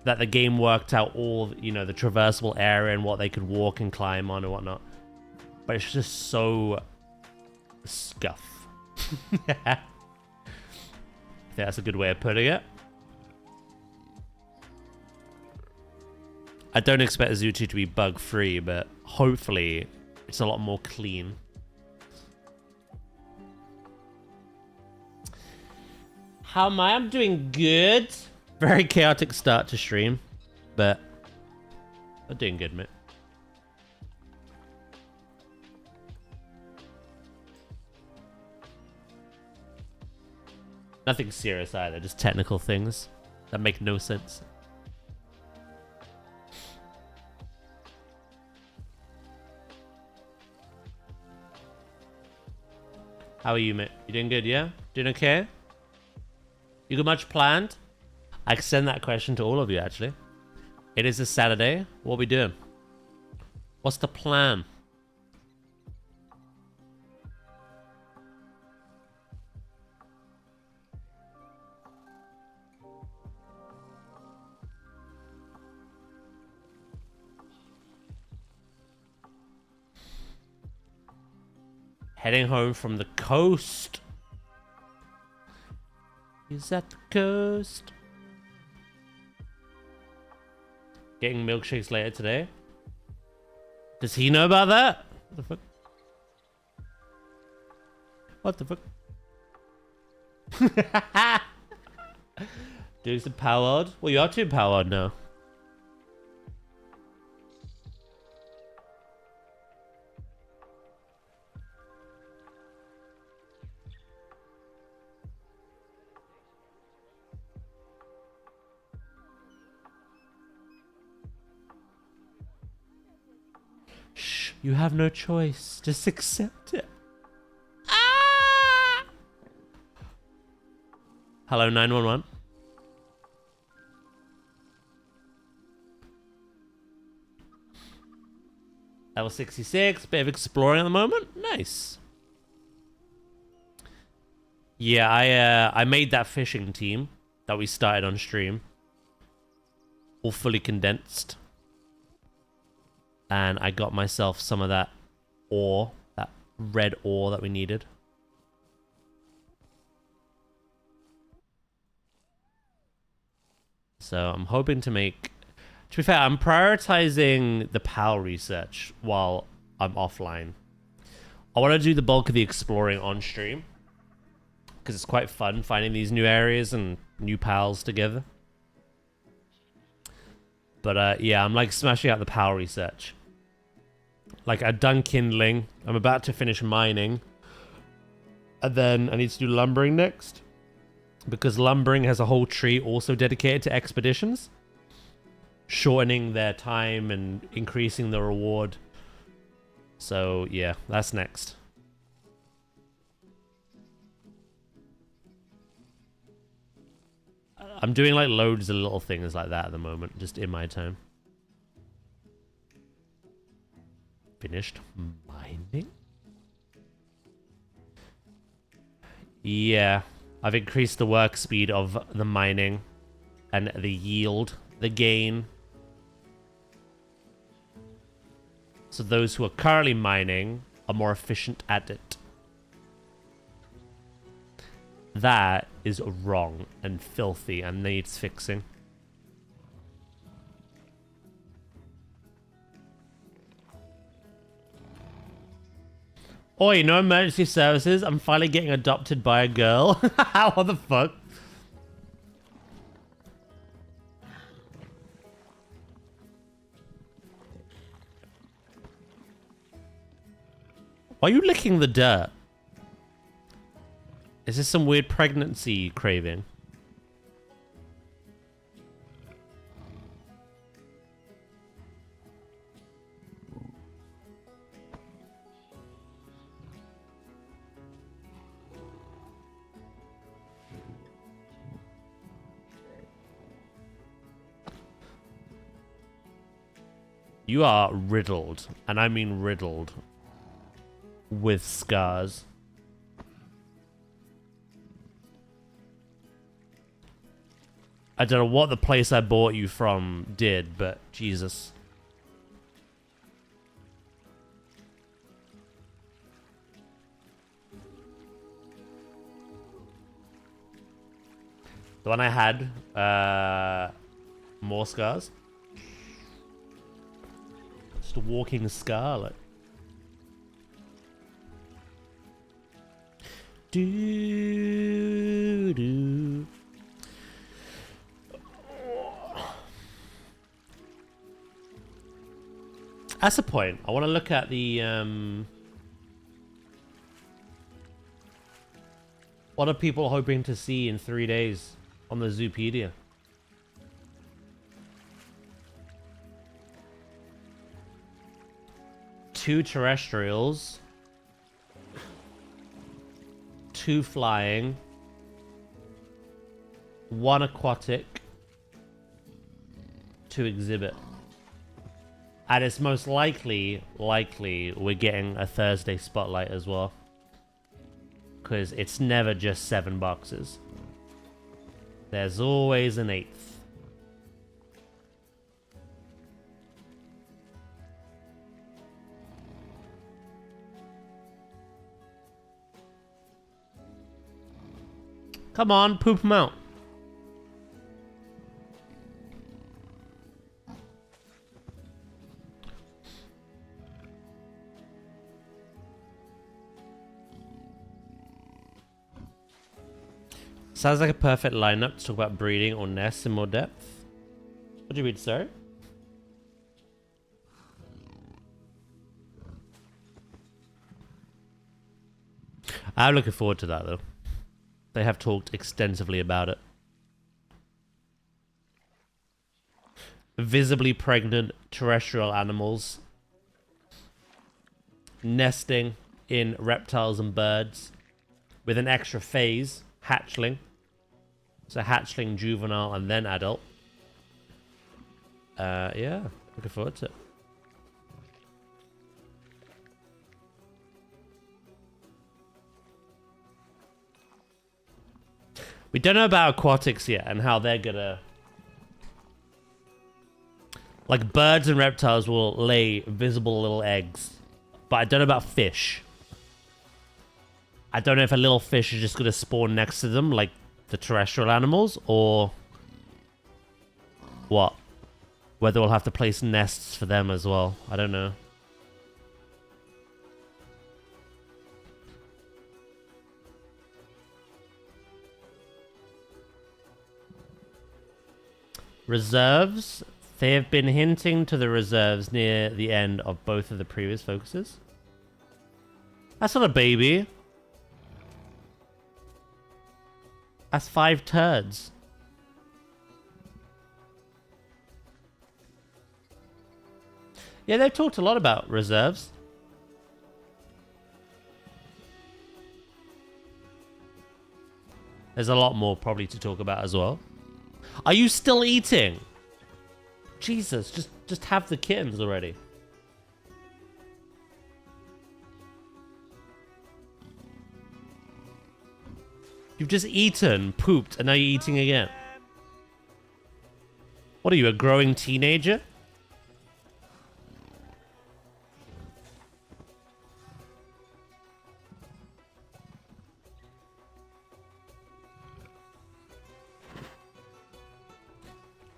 That the game worked out all, you know, the traversable area and what they could walk and climb on and whatnot. But it's just so scuff. I think that's a good way of putting it. I don't expect Zoo 2 to be bug-free, but hopefully it's a lot more clean. How am I? I'm doing good. Very chaotic start to stream, but I'm doing good, mate. Nothing serious either, just technical things that make no sense. How are you, mate? You doing good, yeah? Doing okay? You got much planned? I extend that question to all of you, actually. It is a Saturday. What are we doing? What's the plan? Heading home from the coast. Is that the coast? Getting milkshakes later today. Does he know about that? What the fuck? What the fuck? Doing some powered. Well, you are too powered now. Shh, you have no choice. Just accept it. Ah! Hello, 911. Level 66, bit of exploring at the moment. Nice. Yeah, I made that fishing team that we started on stream. All fully condensed. And I got myself some of that ore, that red ore that we needed. So I'm hoping to make... To be fair, I'm prioritizing the PAL research while I'm offline. I want to do the bulk of the exploring on stream. Because it's quite fun finding these new areas and new PALs together. But yeah, I'm like smashing out the PAL research. Like I've done kindling. I'm about to finish mining. And then I need to do lumbering next. Because lumbering has a whole tree also dedicated to expeditions. Shortening their time and increasing the reward. So yeah, that's next. I'm doing like loads of little things like that at the moment, just in my time. Finished mining? Yeah. I've increased the work speed of the mining and the yield, the gain. So those who are currently mining are more efficient at it. That is wrong and filthy and needs fixing. Oi, no emergency services. I'm finally getting adopted by a girl. What the fuck? Why are you licking the dirt? Is this some weird pregnancy craving? You are riddled, and I mean riddled, with scars. I don't know what the place I bought you from did, but Jesus. The one I had, more scars. Just a walking scarlet. Do do. That's the point. I want to look at the what are people hoping to see in 3 days on the Zoopedia? Two terrestrials, 2 flying, 1 aquatic, 2 exhibit. And it's most likely we're getting a Thursday spotlight as well. Because it's never just 7 boxes. There's always an 8th. Come on, poop them out. Sounds like a perfect lineup to talk about breeding or nests in more depth. What do you read, sir? I'm looking forward to that, though. They have talked extensively about it. Visibly pregnant terrestrial animals. Nesting in reptiles and birds. With an extra phase. Hatchling. So hatchling, juvenile, and then adult. Yeah, looking forward to it. We don't know about aquatics yet and how they're gonna... Like, birds and reptiles will lay visible little eggs. But I don't know about fish. I don't know if a little fish is just gonna spawn next to them, like the terrestrial animals, or... what? Whether we'll have to place nests for them as well. I don't know. Reserves. They have been hinting to the reserves near the end of both of the previous focuses. That's not a baby. That's 5 turds. Yeah, they've talked a lot about reserves. There's a lot more probably to talk about as well. Are you still eating? Jesus, just have the kittens already. You've just eaten, pooped, and now you're eating again. What are you, a growing teenager?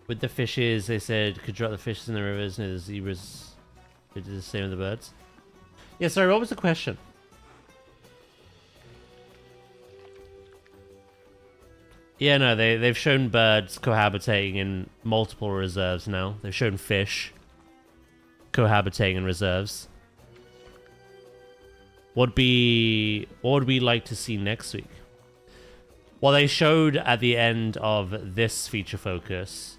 With the fishes, they said could drop the fishes in the rivers near the zebras. They did the same with the birds. Yeah, sorry, what was the question? Yeah, no, they've shown birds cohabitating in multiple reserves now. They've shown fish cohabitating in reserves. What would we like to see next week? Well, they showed at the end of this feature focus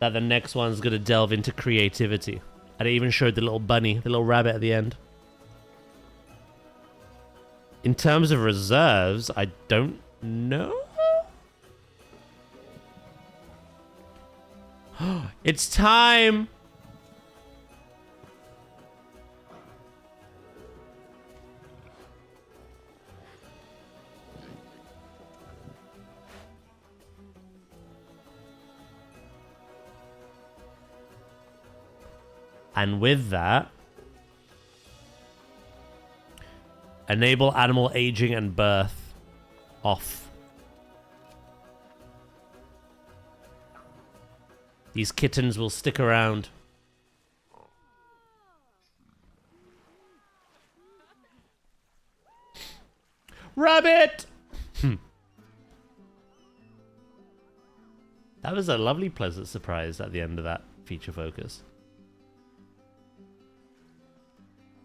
that the next one's going to delve into creativity. And it even showed the little bunny, the little rabbit at the end. In terms of reserves, I don't know. It's time! And with that, enable animal aging and birth off. These kittens will stick around. Rabbit! That was a lovely, pleasant surprise at the end of that feature focus.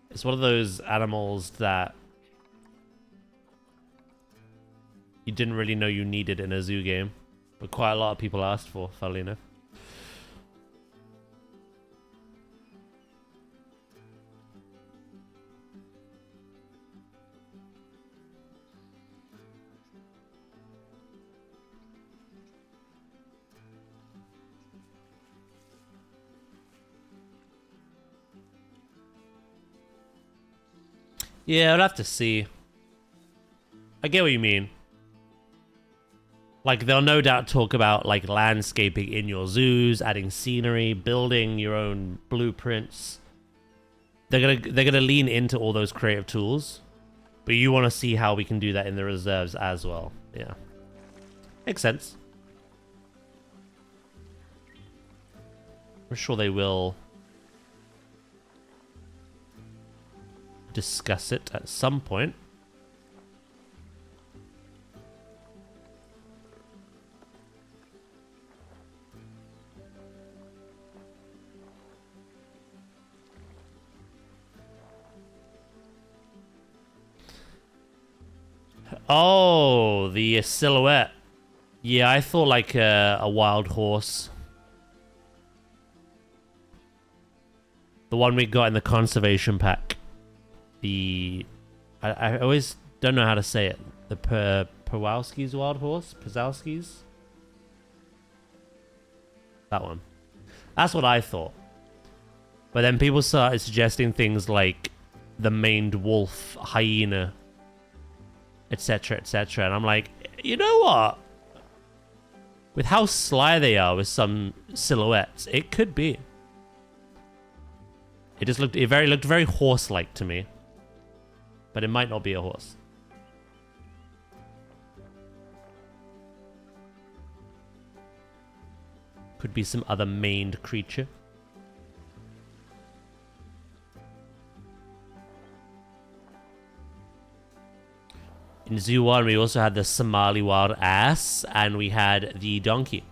It's one of those animals that you didn't really know you needed in a zoo game, but quite a lot of people asked for, funnily enough. Yeah, I'd have to see. I get what you mean. Like, they'll no doubt talk about, like, landscaping in your zoos, adding scenery, building your own blueprints. They're gonna lean into all those creative tools. But you want to see how we can do that in the reserves as well. Yeah. Makes sense. I'm sure they will discuss it at some point. Oh, the silhouette. Yeah, I thought like a wild horse. The one we got in the conservation pack. I always don't know how to say it. The Pawowski's wild horse? Pazowski's? That one. That's what I thought. But then people started suggesting things like the maned wolf, hyena, etc., etc. And I'm like, you know what? With how sly they are with some silhouettes, it could be. It just looked very horse-like to me. But it might not be a horse. Could be some other maned creature. In Zoo 1, we also had the Somali wild ass, and we had the donkey.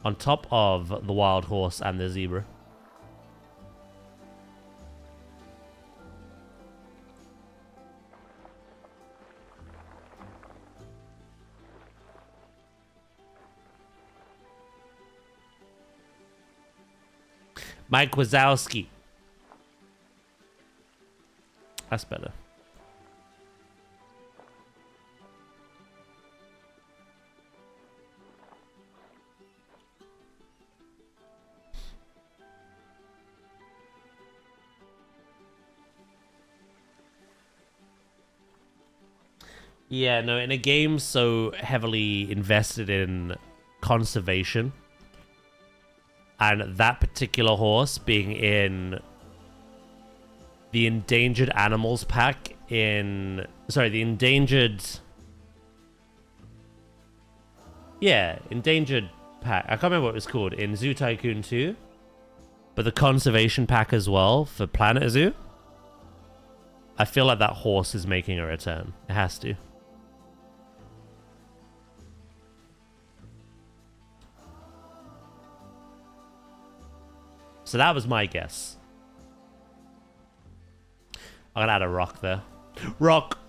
On top of the wild horse and the zebra. Mike Wazowski. That's better. Yeah, no, in a game so heavily invested in conservation, and that particular horse being in the endangered animals pack in... Sorry, the endangered... Yeah, endangered pack. I can't remember what it was called in Zoo Tycoon 2. But the conservation pack as well for planetzoo. I feel like that horse is making a return. It has to. So that was my guess. I'm gonna add a rock there. Rock!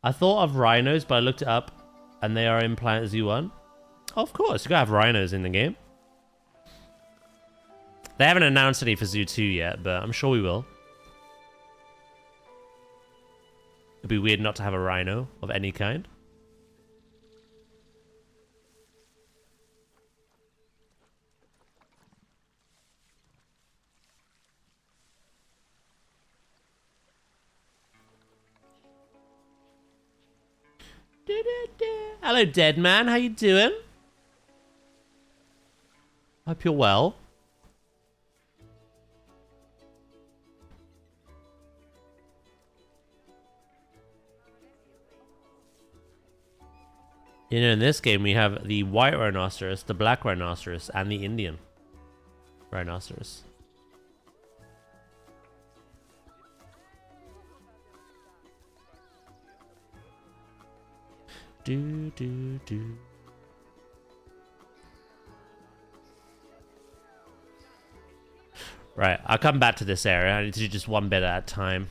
I thought of rhinos, but I looked it up, and they are in planetzoo 1. Oh, of course, you gotta have rhinos in the game. They haven't announced any for Zoo 2 yet, but I'm sure we will. It'd be weird not to have a rhino of any kind. Hello, dead man. How you doing? Hope you're well. You know, in this game, we have the white rhinoceros, the black rhinoceros, and the Indian rhinoceros. Do, do, do. Right, I'll come back to this area. I need to do just one bit at a time.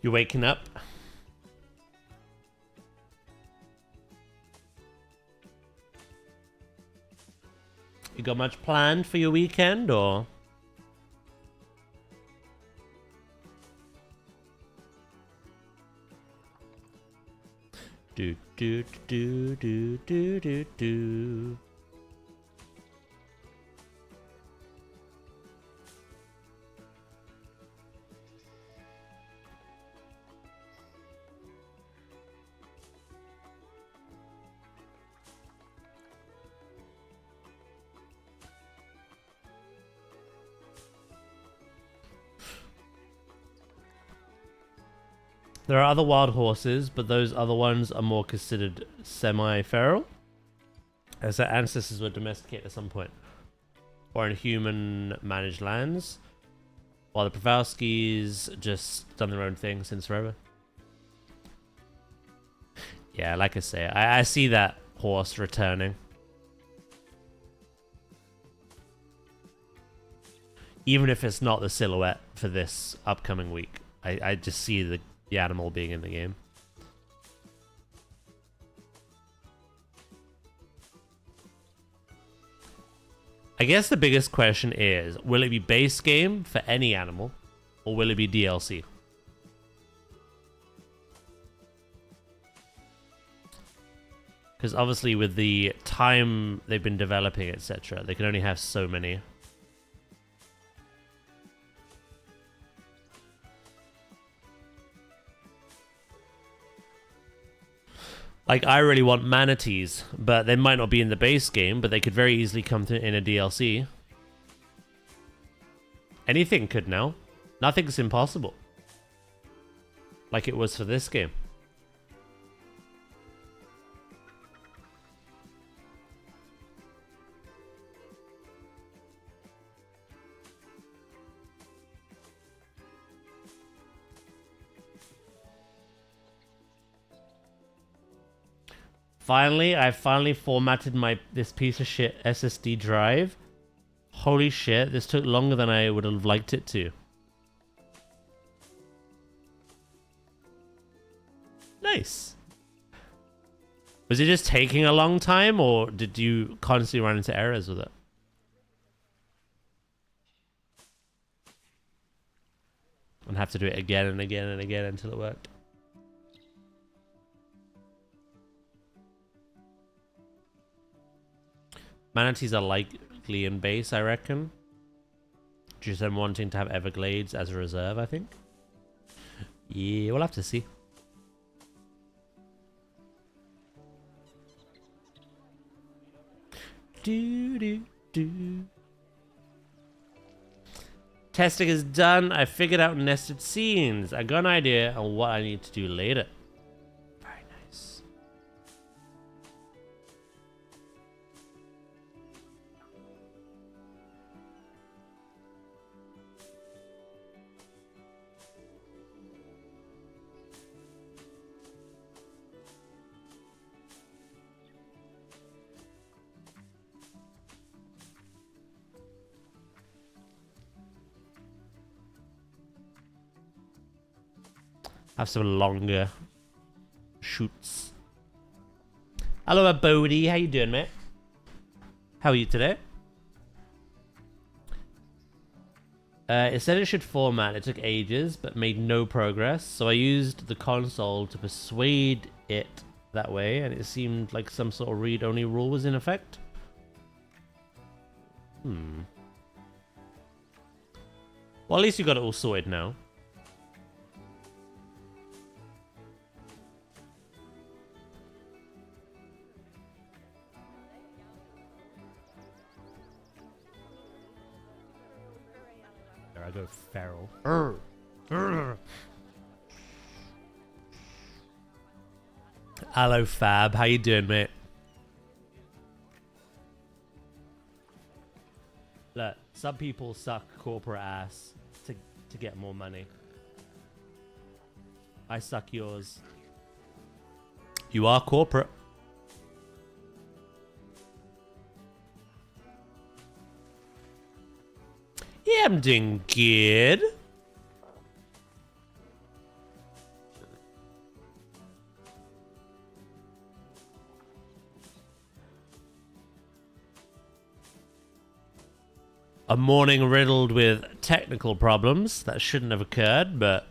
You waking up? You got much planned for your weekend, or? Do do do do do do do. There are other wild horses, but those other ones are more considered semi-feral, as their ancestors were domesticated at some point, or in human-managed lands, while the Prowalskis just done their own thing since forever. Yeah, like I say, I see that horse returning. Even if it's not the silhouette for this upcoming week, I just see the animal being in the game. I guess the biggest question is, will it be base game for any animal, or will it be DLC? Because obviously with the time they've been developing, etc., they can only have so many. Like, I really want manatees, but they might not be in the base game, but they could very easily come in a DLC. Anything could now. Nothing's impossible. Like it was for this game. Finally, I finally formatted this piece of shit SSD drive. Holy shit, this took longer than I would have liked it to. Nice. Was it just taking a long time, or did you constantly run into errors with it? and have to do it again and again and again until it worked. Manatees are likely in base, I reckon. Due to them wanting to have Everglades as a reserve, I think. Yeah, we'll have to see. Do. Testing is done. I figured out nested scenes. I got an idea on what I need to do later. Very nice. Have some longer shoots. Hello, Bodie. How you doing, mate? How are you today? It said it should format. It took ages, but made no progress. So I used the console to persuade it that way, and it seemed like some sort of read-only rule was in effect. Well, at least you got it all sorted now. I go feral. Hello, Fab. How you doing, mate? Look, some people suck corporate ass to get more money. I suck yours. You are corporate. Yeah, I'm doing good. A morning riddled with technical problems that shouldn't have occurred, but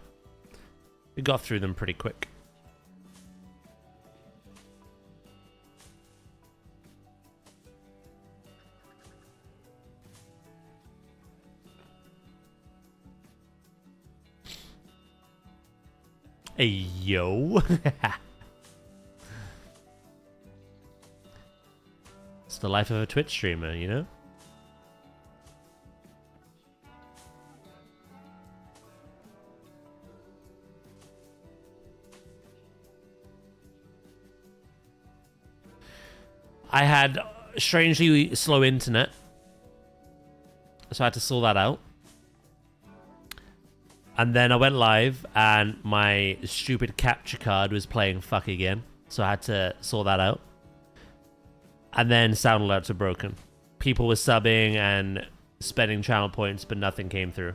we got through them pretty quick. Hey, yo. It's the life of a Twitch streamer, you know? I had strangely slow internet, so I had to sort that out. And then I went live, and my stupid capture card was playing fuck again, so I had to sort that out. And then sound alerts were broken. People were subbing and spending channel points, but nothing came through.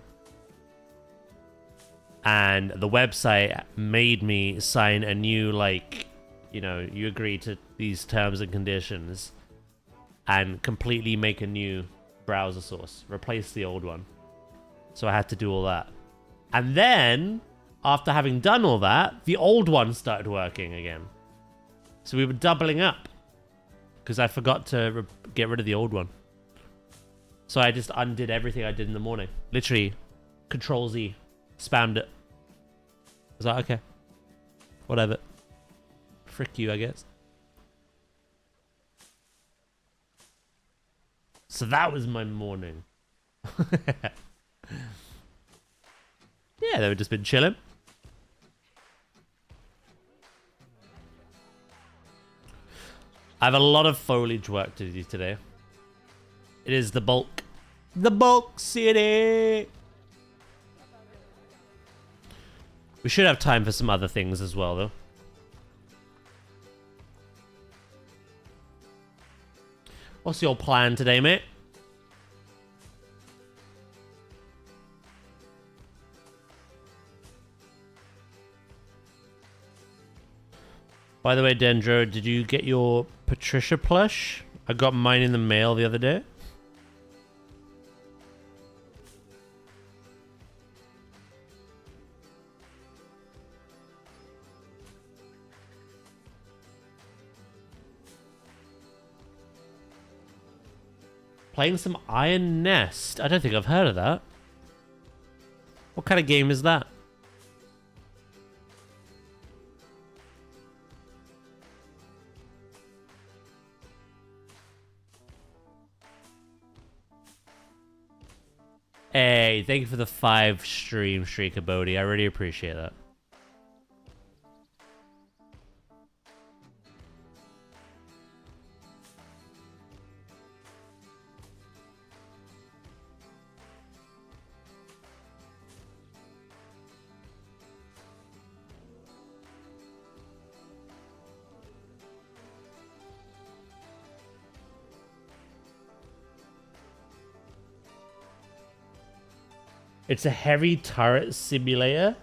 And the website made me sign a new, like, you know, you agree to these terms and conditions, and completely make a new browser source, replace the old one. So I had to do all that. And then, after having done all that, the old one started working again. So we were doubling up, because I forgot to get rid of the old one. So I just undid everything I did in the morning. Literally, Control-Z, spammed it. I was like, okay, whatever. Frick you, I guess. So that was my morning. Yeah, they've just been chilling. I have a lot of foliage work to do today. It is the bulk. The bulk city! We should have time for some other things as well, though. What's your plan today, mate? By the way, Dendro, did you get your Patricia plush? I got mine in the mail the other day. Playing some Iron Nest. I don't think I've heard of that. What kind of game is that? Hey, thank you for the 5 stream streak, Bodhi. I really appreciate that. It's a heavy turret simulator.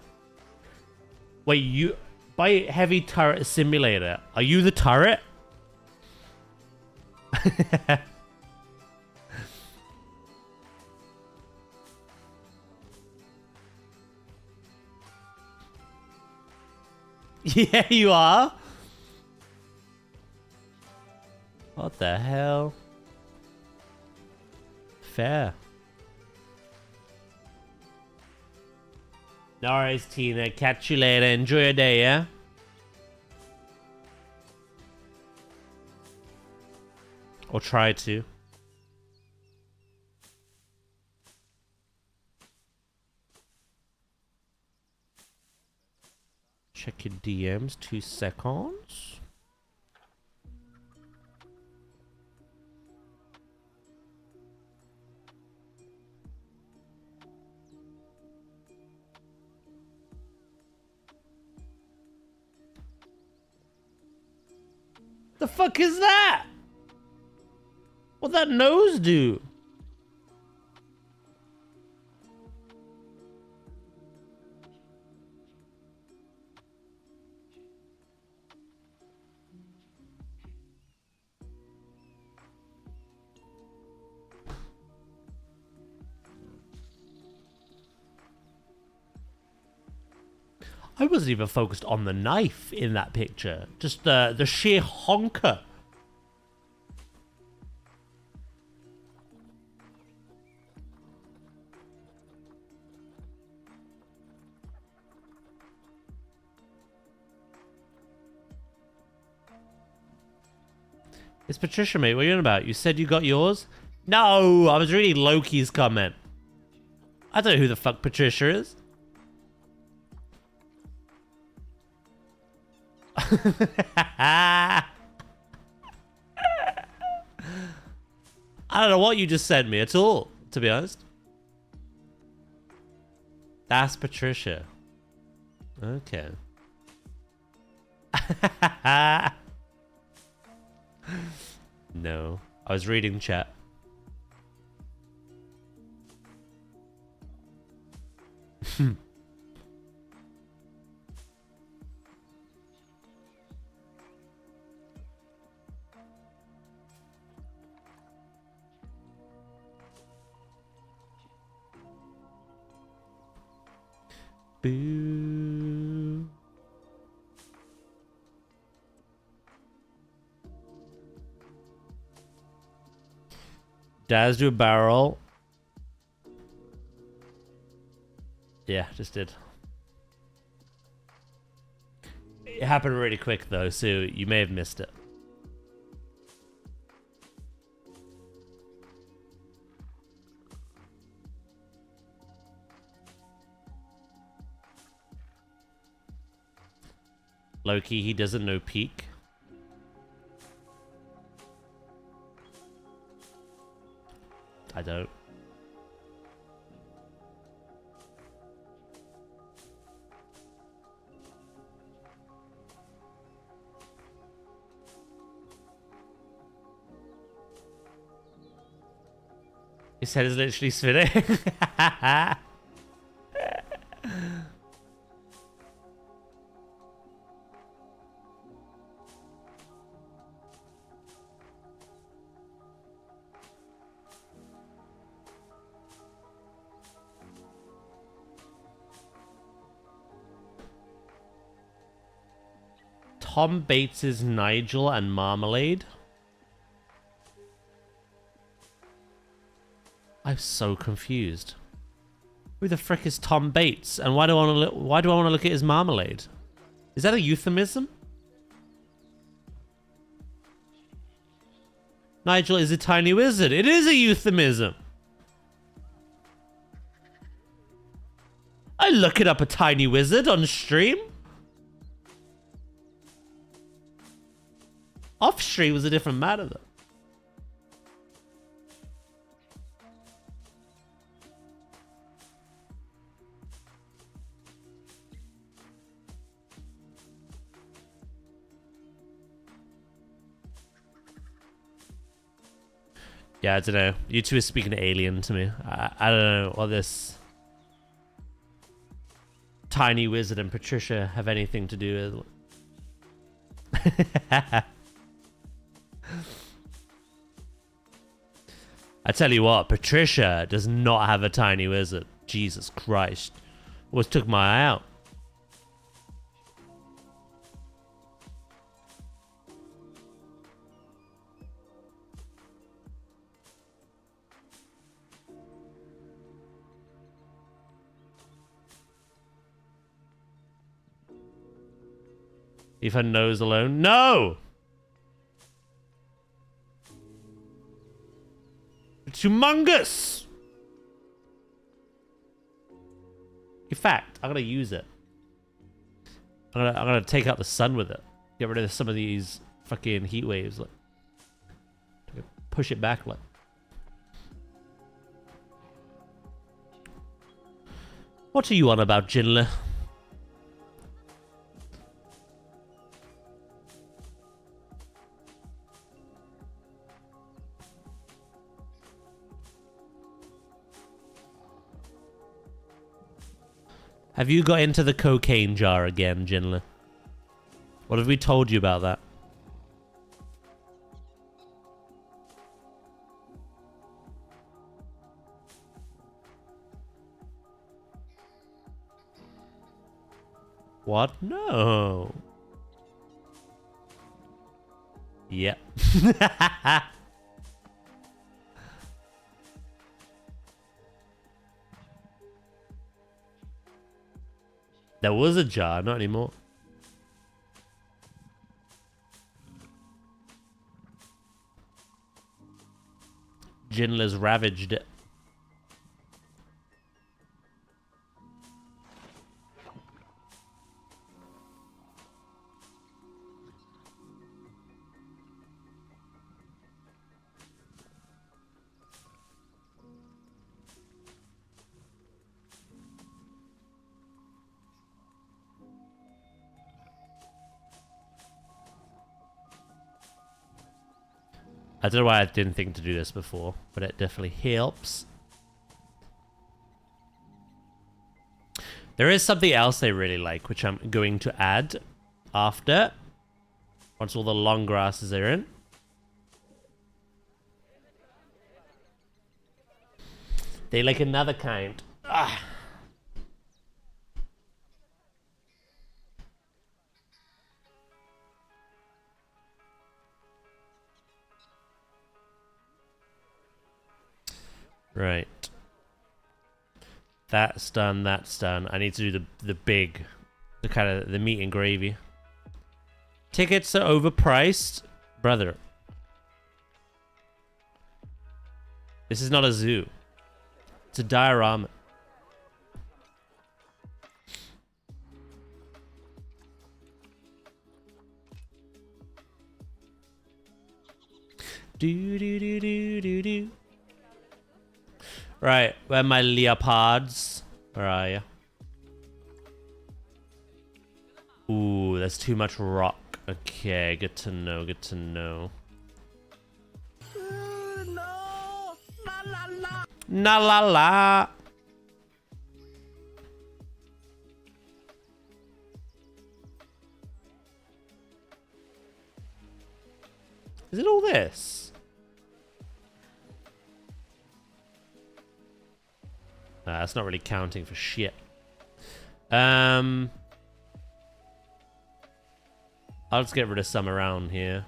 Wait, you by heavy turret simulator? Are you the turret? Yeah, you are. What the hell? Fair. No worries, Tina. Catch you later. Enjoy your day, yeah? Or try to. Check your DMs. 2 seconds. The fuck is that? What'd that nose do? I wasn't even focused on the knife in that picture. Just the sheer honker. It's Patricia, mate. What are you on about? You said you got yours? No, I was reading Loki's comment. I don't know who the fuck Patricia is. I don't know what you just sent me at all, to be honest. That's Patricia. Okay. No, I was reading chat. Boo. Daz do a barrel. Yeah, just did. It happened really quick though, so you may have missed it. Loki, he doesn't know peak. I don't. His head is literally spinning. Tom Bates's Nigel and Marmalade. I'm so confused. Who the frick is Tom Bates? And why do I want to look at his marmalade? Is that a euphemism? Nigel is a tiny wizard. It is a euphemism. I look it up a tiny wizard on stream. Off stream was a different matter though. Yeah, I don't know. You two are speaking alien to me. I don't know what this tiny wizard and Patricia have anything to do with. I tell you what, Patricia does not have a tiny wizard. Jesus Christ. Almost took my eye out. Leave her nose alone. No! It's humongous! In fact, I'm gonna use it. I'm gonna take out the sun with it. Get rid of some of these fucking heat waves. Like, push it back. Like, what are you on about, Jinler? Have you got into the cocaine jar again, Jinler? What have we told you about that? What? No. Yep. There was a jar, not anymore. Jinler's ravaged it. I don't know why I didn't think to do this before, but it definitely helps. There is something else they really like, which I'm going to add after, once all the long grasses are in. They like another kind. Ah. Right. That's done, that's done. I need to do the big, the kind of the meat and gravy. Tickets are overpriced. Brother. This is not a zoo. It's a diorama. Do do do do do do. Right, where are my leopards? Where are you? Ooh, there's too much rock. Okay, good to know, good to know. No! La la la! Na la la! Is it all this? That's not really counting for shit. I'll just get rid of some around here.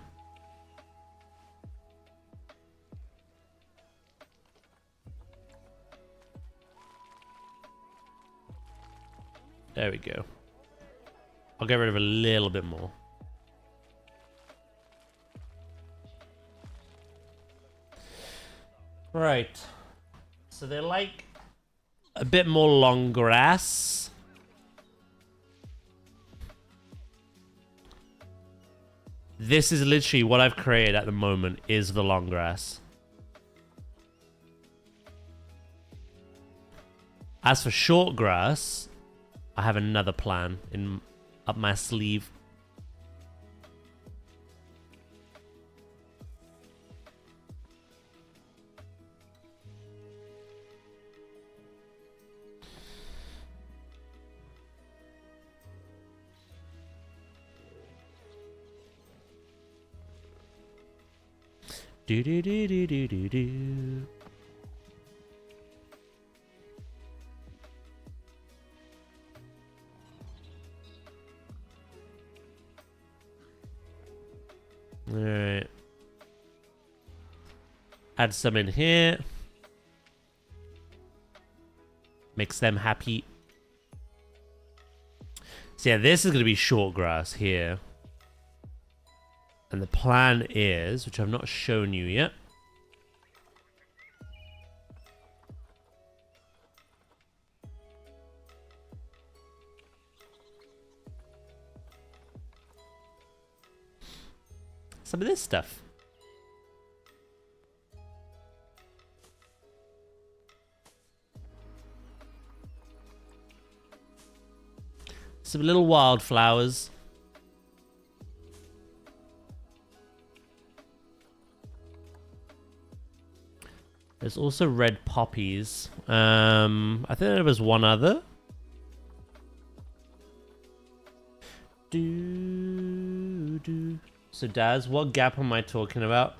There we go. I'll get rid of a little bit more. Right. So they're like a bit more long grass. This is literally what I've created at the moment is the long grass. As for short grass, I have another plan up my sleeve. Do do do do do do do. All right. Add some in here. Makes them happy. So yeah, this is going to be short grass here. And the plan is, which I've not shown you yet. Some of this stuff. Some little wildflowers. There's also red poppies. I think there was one other. So Daz, what gap am I talking about?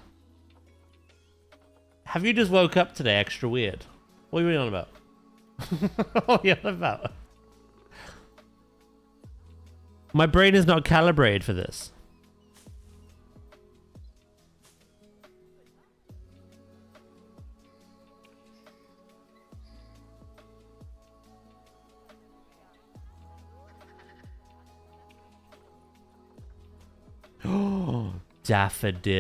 Have you just woke up today extra weird? What are you really on about? What are you on about? My brain is not calibrated for this. Oh, daffodils.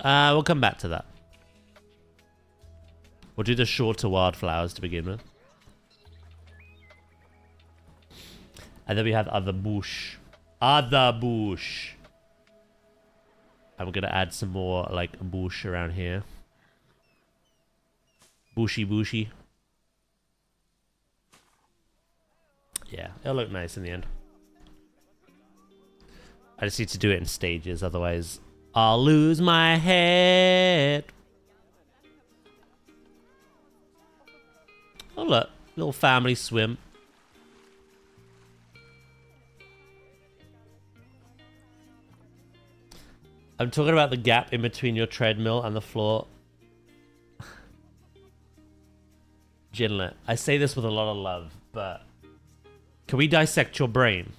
We'll come back to that. We'll do the shorter wildflowers to begin with. And then we have other bush. Other bush. And we're going to add some more like bush around here. Bushy bushy. Yeah, it'll look nice in the end. I just need to do it in stages, otherwise I'll lose my head. Oh look, little family swim. I'm talking about the gap in between your treadmill and the floor. Jinlet, I say this with a lot of love, but can we dissect your brain?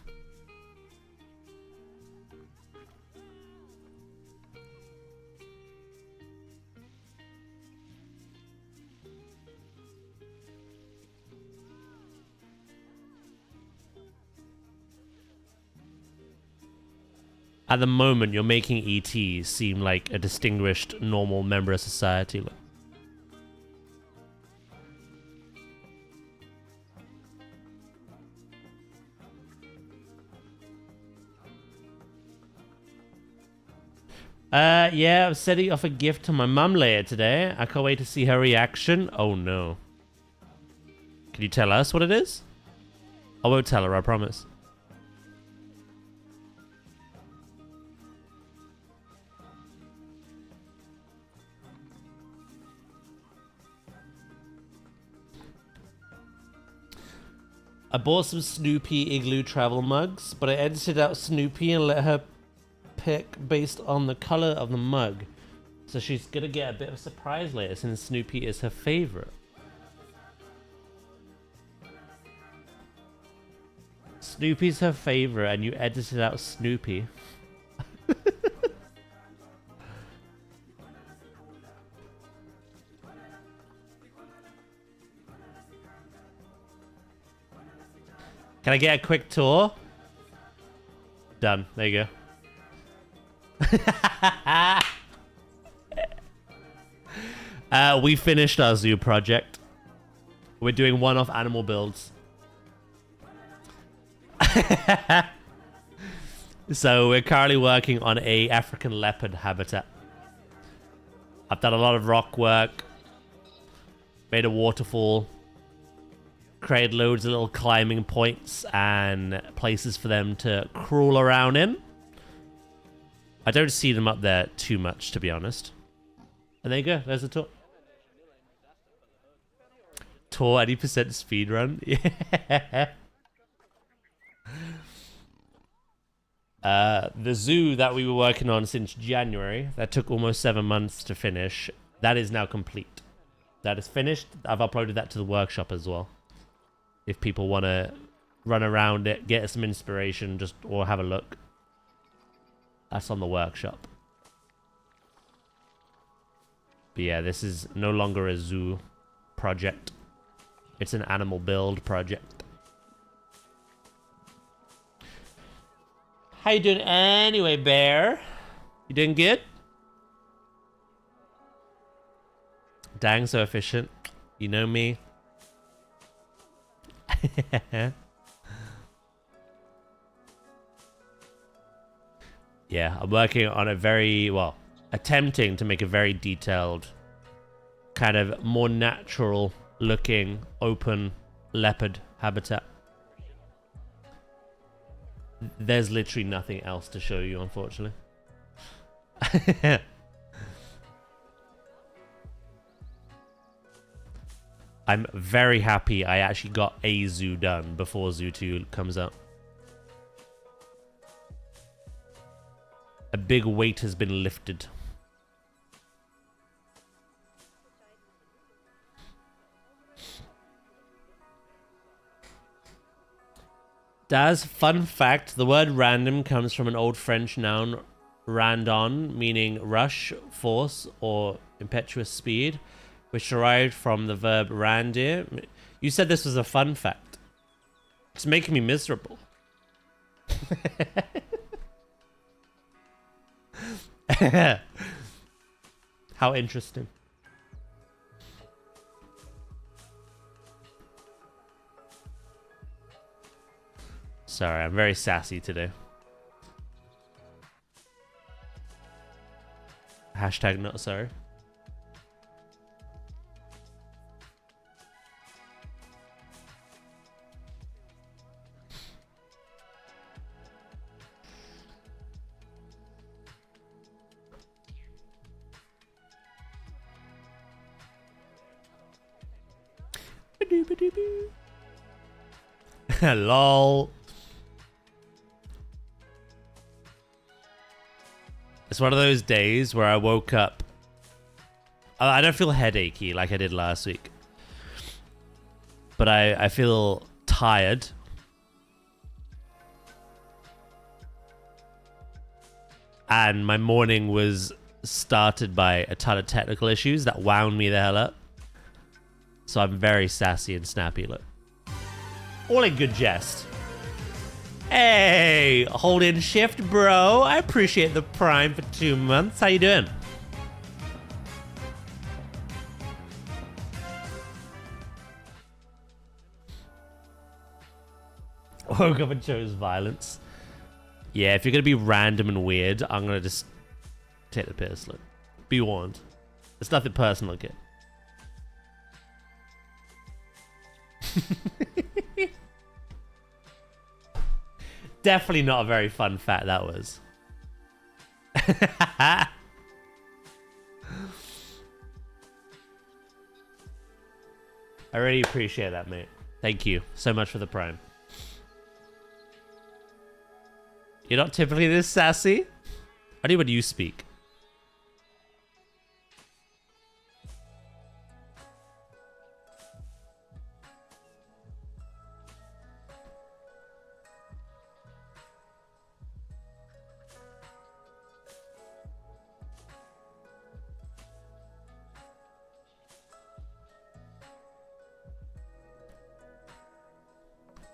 At the moment, you're making ET seem like a distinguished, normal member of society. Yeah, I'm setting off a gift to my mum later today. I can't wait to see her reaction. Oh no. Can you tell us what it is? I won't tell her, I promise. I bought some Snoopy Igloo travel mugs, but I edited out Snoopy and let her pick based on the color of the mug. So she's gonna get a bit of a surprise later since Snoopy is her favorite. Snoopy's her favorite and you edited out Snoopy. Can I get a quick tour? Done. There you go. We finished our zoo project. We're doing one-off animal builds. So we're currently working on a African leopard habitat. I've done a lot of rock work. Made a waterfall. Created loads of little climbing points and places for them to crawl around in. I don't see them up there too much, to be honest. And there you go. There's the tour. Tour 80% speed run. Yeah. The zoo that we were working on since January, that took almost 7 months to finish, that is now complete. That is finished. I've uploaded that to the workshop as well. If people want to run around it, get some inspiration, just or have a look. That's on the workshop. But yeah, this is no longer a zoo project. It's an animal build project. How you doing anyway, Bear? You doing good? Dang, so efficient. You know me. Yeah, I'm working on a very, well, attempting to make a very detailed, kind of more natural looking, open leopard habitat. There's literally nothing else to show you, unfortunately. I'm very happy I actually got a zoo done before Zoo 2 comes out. A big weight has been lifted. Daz, fun fact, the word random comes from an old French noun, randon, meaning rush, force, or impetuous speed, which derived from the verb randir. You said this was a fun fact. It's making me miserable. How interesting. Sorry, I'm very sassy today. Hashtag not sorry. Lol. It's one of those days where I woke up. I don't feel headachy like I did last week. But I feel tired. And my morning was started by a ton of technical issues that wound me the hell up. So I'm very sassy and snappy. Look. All in good jest. Hey, hold in shift, bro. I appreciate the prime for 2 months. How you doing? Woke up and chose violence. Yeah, if you're gonna be random and weird, I'm gonna just take the piss. Look, be warned. It's nothing personal, kid. Definitely not a very fun fact, that was. I really appreciate that, mate. Thank you so much for the prime. You're not typically this sassy? Only when you speak.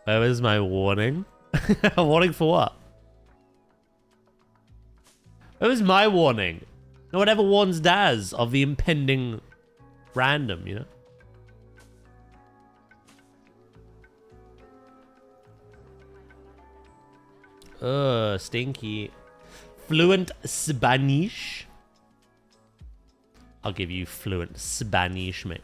Where was my warning? A warning for what? Where was my warning? No one ever warns Daz of the impending random, you know? Stinky. Fluent Spanish. I'll give you fluent Spanish, mate.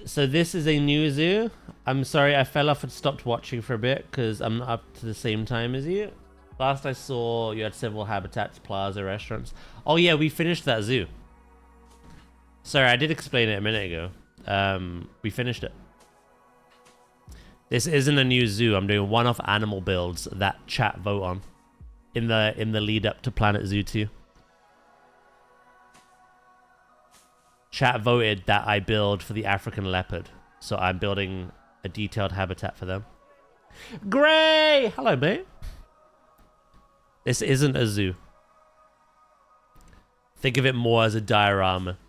So this is a new zoo. I'm sorry, I fell off and stopped watching for a bit because I'm not up to the same time as you. Last I saw, you had several habitats, plaza, restaurants. Oh yeah, we finished that zoo. Sorry, I did explain it a minute ago. We finished it. This isn't a new zoo. I'm doing one-off animal builds that chat vote on in the lead up to Planet Zoo 2. Chat voted that I build for the African leopard, so I'm building a detailed habitat for them. Gray! Hello, mate. This isn't a zoo. Think of it more as a diorama.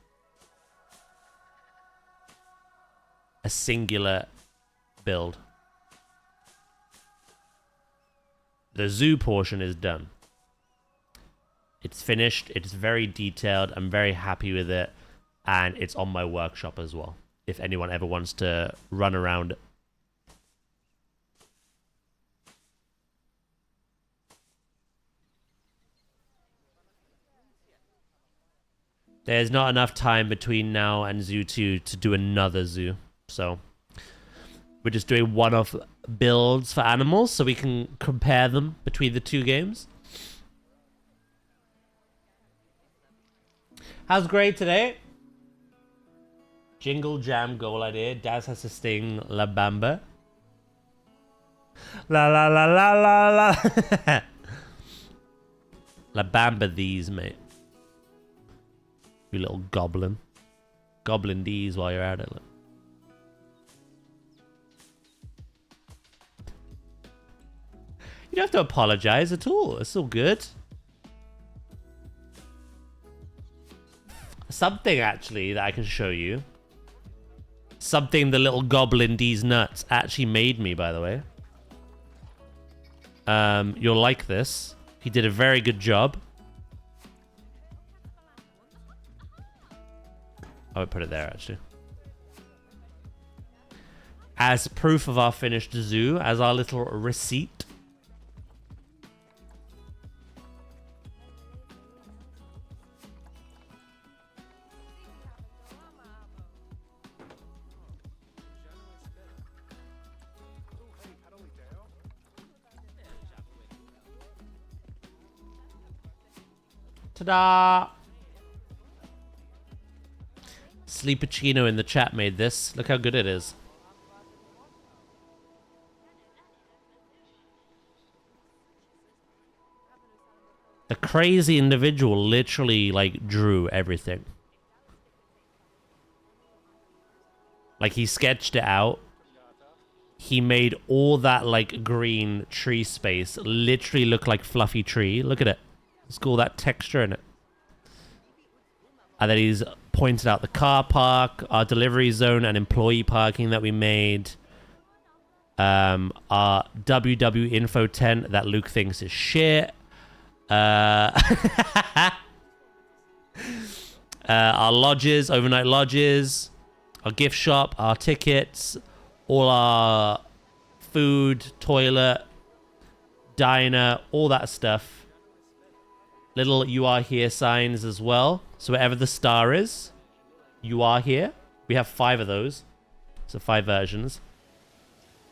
A singular build. The zoo portion is done. It's finished. It's very detailed. I'm very happy with it. And it's on my workshop as well, if anyone ever wants to run around it. There's not enough time between now and Zoo 2 to do another zoo. So we're just doing one-off builds for animals so we can compare them between the two games. How's Gray today? Jingle jam goal idea. Daz has to sting La Bamba. La la la la la la. La Bamba these, mate. You little goblin. Goblin these while you're at it. Look. You don't have to apologize at all. It's all good. Something actually that I can show you. Something the little goblin D's nuts actually made me, by the way. You'll like this. He did a very good job. I would put it there, actually. As proof of our finished zoo, as our little receipt. Ta-da! Sleepachino in the chat made this. Look how good it is. The crazy individual literally, like, drew everything. Like, he sketched it out. He made all that, like, green tree space literally look like fluffy tree. Look at it. It's got all that texture in it. And then he's pointed out the car park, our delivery zone and employee parking that we made. Our WW info tent that Luke thinks is shit. Our lodges, overnight lodges, our gift shop, our tickets, all our food, toilet, diner, all that stuff. Little "you are here" signs as well. So wherever the star is, you are here. We have 5 of those. So 5 versions.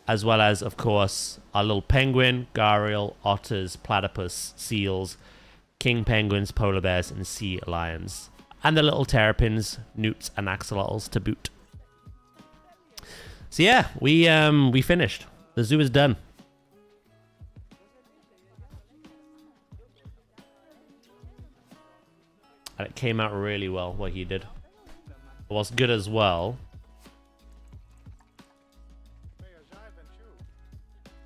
As well as, of course, our little penguin, gharial, otters, platypus, seals, king penguins, polar bears, and sea lions. And the little terrapins, newts, and axolotls to boot. So yeah, we finished. The zoo is done. And it came out really well, what he did. What's good as well.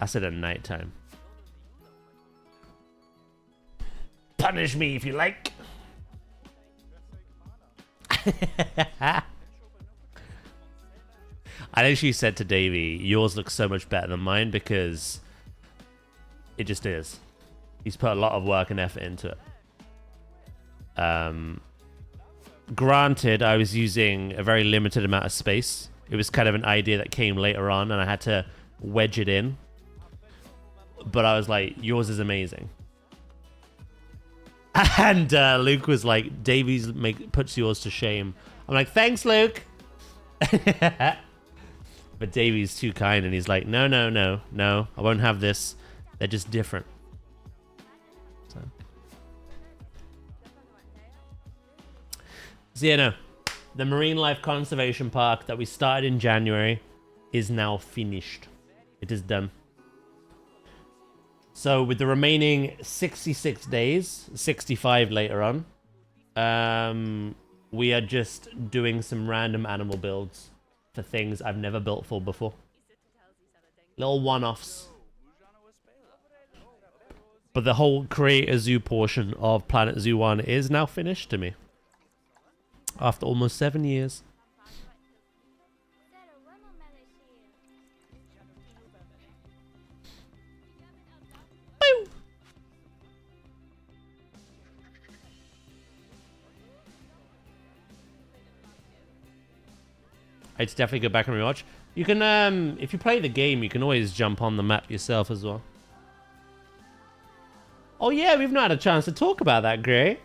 I said at nighttime. Punish me if you like. I actually said to Davey, yours looks so much better than mine because it just is. He's put a lot of work and effort into it. Granted, I was using a very limited amount of space. It was kind of an idea that came later on, and I had to wedge it in. But I was like, yours is amazing. And Luke was like, Davies puts yours to shame. I'm like, thanks, Luke. But Davies too kind, and he's like, no, I won't have this. They're just different. So yeah, no. The Marine Life Conservation Park that we started in January is now finished. It is done. So with the remaining 66 days, 65 later on, we are just doing some random animal builds for things I've never built for before. Little one-offs. But the whole create a zoo portion of Planet Zoo 1 is now finished to me. After almost 7 years. Boo! I'd definitely go back and rewatch. You can, if you play the game, you can always jump on the map yourself as well. Oh yeah, we've not had a chance to talk about that, Gray.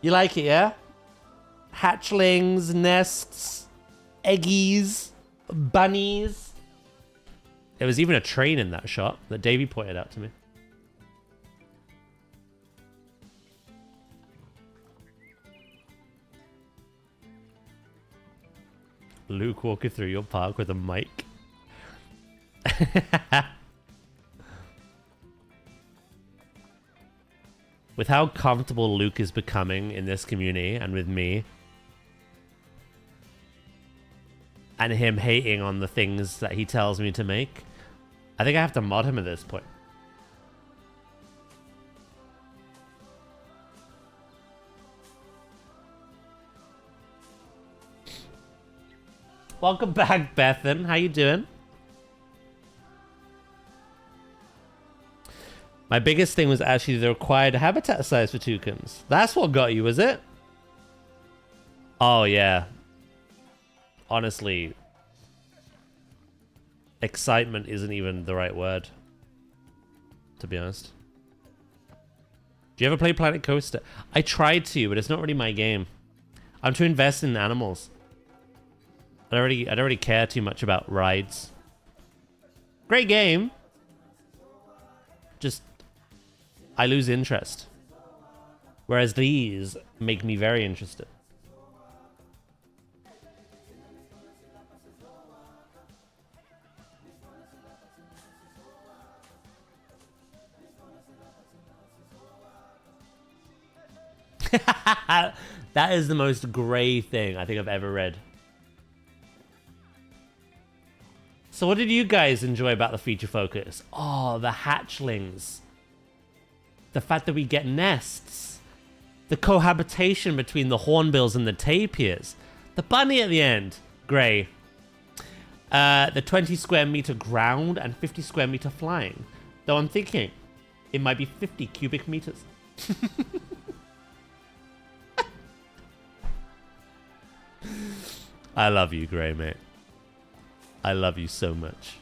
You like it, yeah? Hatchlings, nests, eggies, bunnies. There was even a train in that shot that Davey pointed out to me. Luke walking through your park with a mic. With how comfortable Luke is becoming in this community and with me, and him hating on the things that he tells me to make, I think I have to mod him at this point. Welcome back, Bethan. How you doing? My biggest thing was actually the required habitat size for toucans. That's what got you, was it? Oh, yeah. Honestly, excitement isn't even the right word, to be honest. Do you ever play Planet Coaster? I tried to, but it's not really my game. I'm too invested in animals. I don't really care too much about rides. Great game. Just, I lose interest. Whereas these make me very interested. That is the most grey thing I think I've ever read. So what did you guys enjoy about the feature focus? Oh, the hatchlings. The fact that we get nests. The cohabitation between the hornbills and the tapirs. The bunny at the end. Grey. The 20 square meter ground and 50 square meter flying. Though I'm thinking it might be 50 cubic meters. I love you, Grey, mate. I love you so much.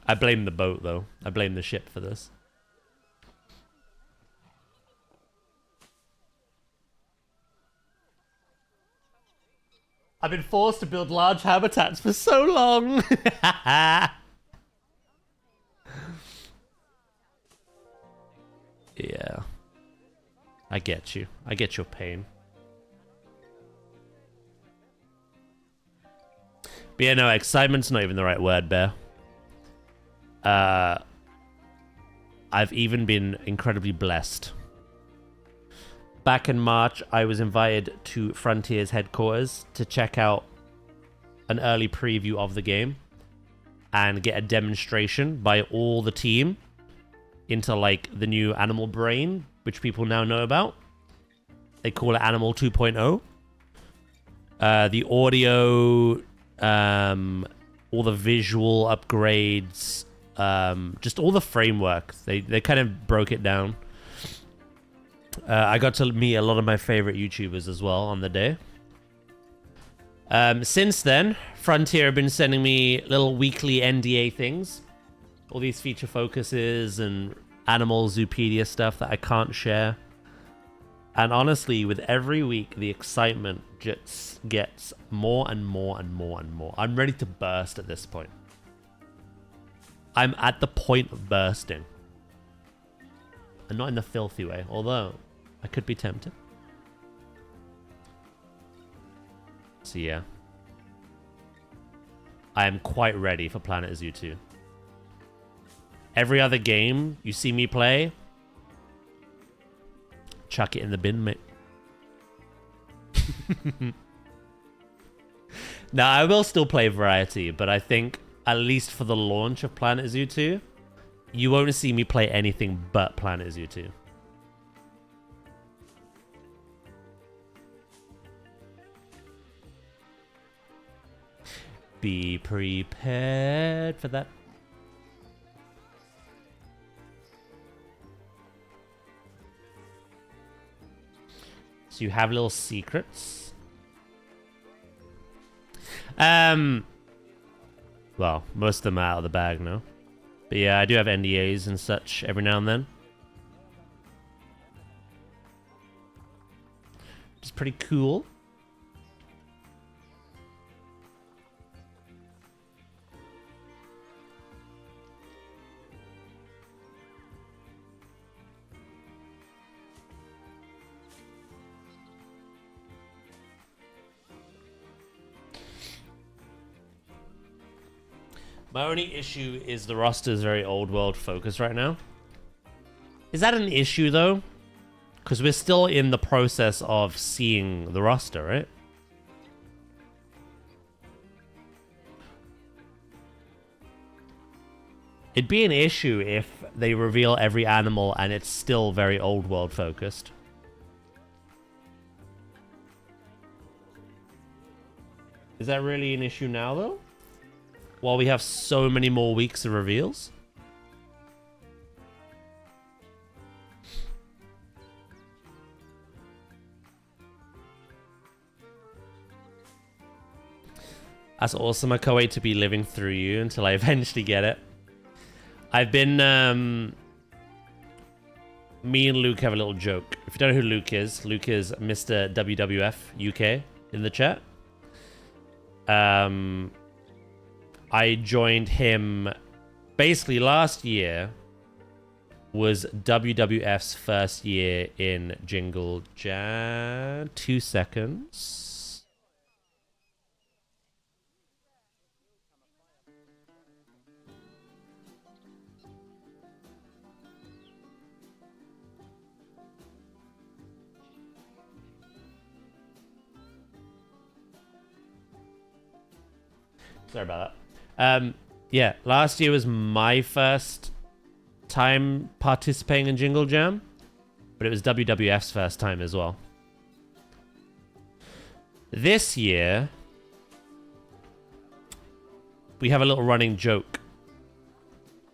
I blame the boat, though. I blame the ship for this. I've been forced to build large habitats for so long. Yeah. I get you. I get your pain. But yeah, no, excitement's not even the right word, Bear. I've even been incredibly blessed. Back in March, I was invited to Frontier's headquarters to check out an early preview of the game and get a demonstration by all the team into like the new animal brain, which people now know about. They call it Animal 2.0. The audio, all the visual upgrades, just all the framework. They kind of broke it down. I got to meet a lot of my favorite YouTubers as well on the day. Since then, Frontier have been sending me little weekly NDA things. All these feature focuses and Animal Zoopedia stuff that I can't share. And honestly, with every week, the excitement just gets more and more and more and more. I'm ready to burst at this point. I'm at the point of bursting. And not in the filthy way, although I could be tempted. So yeah. I am quite ready for planetzoo 2. Every other game you see me play, chuck it in the bin, mate. Now, I will still play variety, but I think, at least for the launch of planetzoo 2, you won't see me play anything but planetzoo 2. Be prepared for that. So you have little secrets. Well, most of them are out of the bag now. But yeah, I do have NDAs and such every now and then. Which is pretty cool. My only issue is the roster is very old world focused right now. Is that an issue though? Because we're still in the process of seeing the roster, right? It'd be an issue if they reveal every animal and it's still very old world focused. Is that really an issue now though? While we have so many more weeks of reveals? That's awesome. I can't wait to be living through you until I eventually get it. I've been... me and Luke have a little joke. If you don't know who Luke is Mr. WWF UK in the chat. I joined him basically last year was WWF's first year in Jingle Jam. 2 seconds. Sorry about that. Yeah, last year was my first time participating in Jingle Jam, but it was WWF's first time as well. This year, we have a little running joke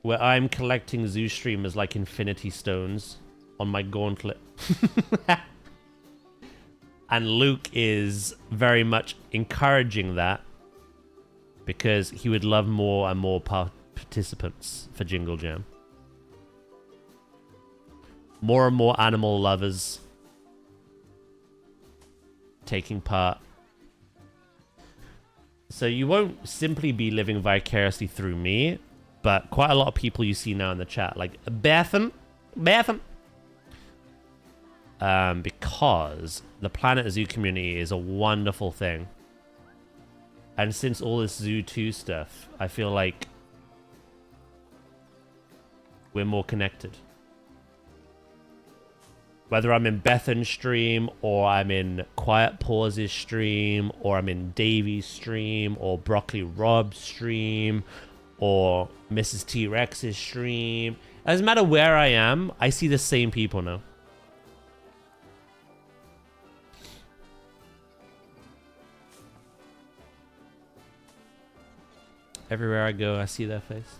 where I'm collecting zoo streamers like infinity stones on my gauntlet. And Luke is very much encouraging that, because he would love more and more participants for Jingle Jam. More and more animal lovers taking part. So you won't simply be living vicariously through me, but quite a lot of people you see now in the chat, like Bethan, because the planetzoo community is a wonderful thing. And since all this Zoo 2 stuff, I feel like we're more connected. Whether I'm in Bethan's stream, or I'm in Quiet Pause's stream, or I'm in Davy's stream, or Broccoli Rob's stream, or Mrs. T-Rex's stream. It doesn't matter where I am, I see the same people now. Everywhere I go, I see their face.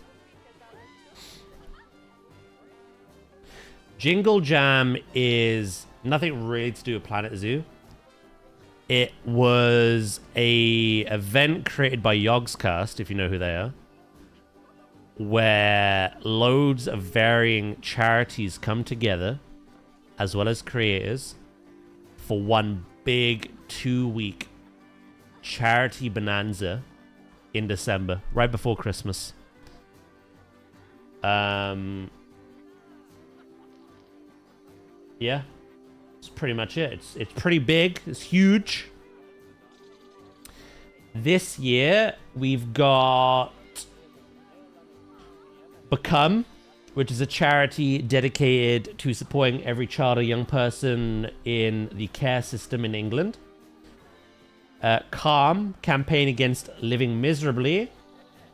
Jingle Jam is nothing really to do with Planet Zoo. It was a event created by Yogscast, if you know who they are, where loads of varying charities come together, as well as creators, for one big 2-week charity bonanza in December, right before Christmas. Yeah, that's pretty much it. It's pretty big. It's huge. This year we've got Become, which is a charity dedicated to supporting every child or young person in the care system in England. Calm, campaign against living miserably,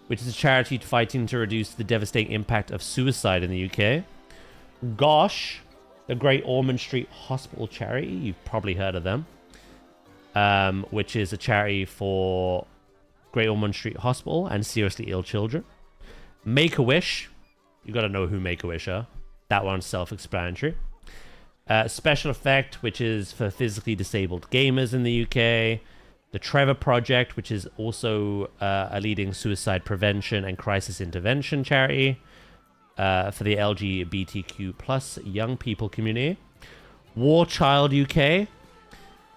which is a charity fighting to reduce the devastating impact of suicide in the UK. Gosh, the Great Ormond Street Hospital charity, you've probably heard of them, which is a charity for Great Ormond Street Hospital and seriously ill children. Make-A-Wish, you gotta know who Make-A-Wish are. That one's self-explanatory. Special Effect, which is for physically disabled gamers in the UK. The Trevor Project, which is also a leading suicide prevention and crisis intervention charity for the LGBTQ plus young people community. War Child UK,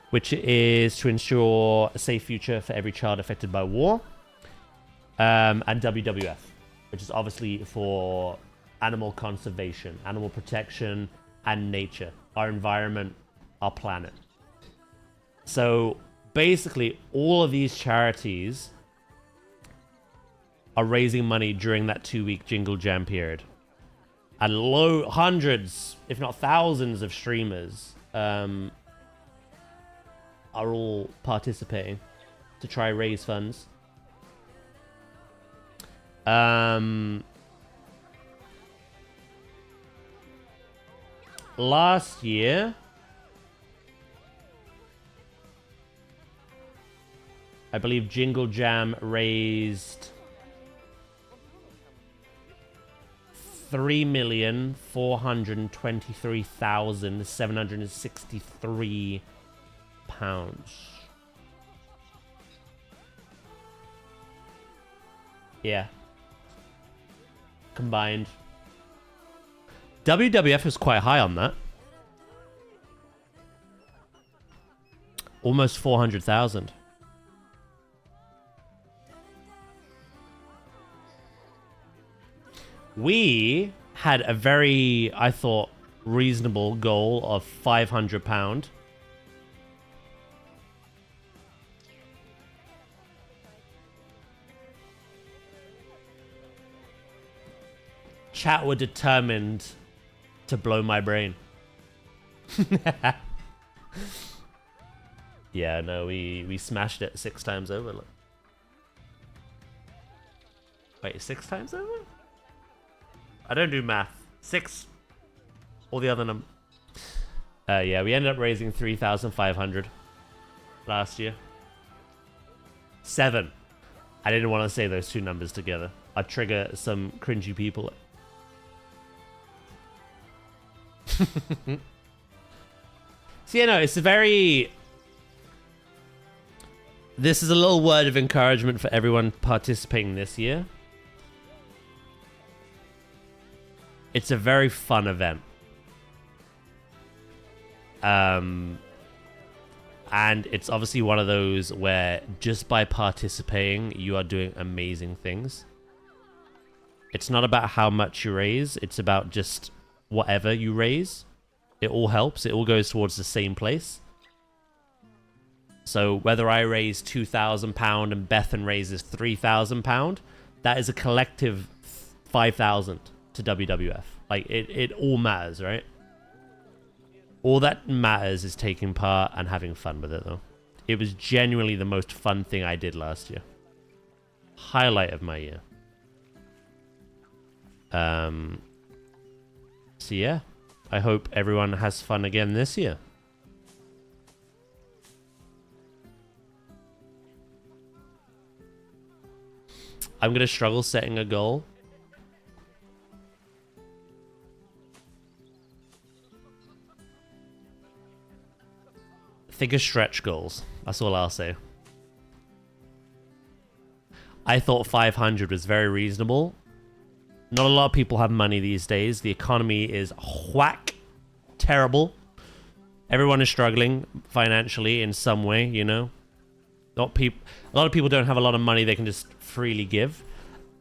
which is to ensure a safe future for every child affected by war. And WWF, which is obviously for animal conservation, animal protection, and nature, our environment, our planet. So basically, all of these charities are raising money during that 2-week Jingle Jam period. And hundreds, if not thousands of streamers are all participating to try raise funds. Last year, I believe Jingle Jam raised £3,423,763. Yeah. Combined. WWF was quite high on that. Almost 400,000. We had a very, I thought, reasonable goal of £500. Chat were determined to blow my brain. Yeah, no, we smashed it 6 times over. Look. Wait, 6 times over? I don't do math. 6. All the other numbers. Yeah, we ended up raising 3,500 last year. 7. I didn't want to say those two numbers together. I'd trigger some cringy people. So, yeah, no, it's a very... This is a little word of encouragement for everyone participating this year. It's a very fun event. And it's obviously one of those where just by participating, you are doing amazing things. It's not about how much you raise. It's about just whatever you raise. It all helps. It all goes towards the same place. So whether I raise £2,000 and Bethan raises £3,000, that is a collective 5,000 to WWF. Like, it all matters, right? All that matters is taking part and having fun with it, though. It was genuinely the most fun thing I did last year. Highlight of my year. So yeah, I hope everyone has fun again this year. I'm gonna struggle setting a goal. Think of stretch goals. That's all I'll say. I thought 500 was very reasonable. Not a lot of people have money these days. The economy is whack. Terrible. Everyone is struggling financially in some way, you know. A lot of people don't have a lot of money they can just freely give.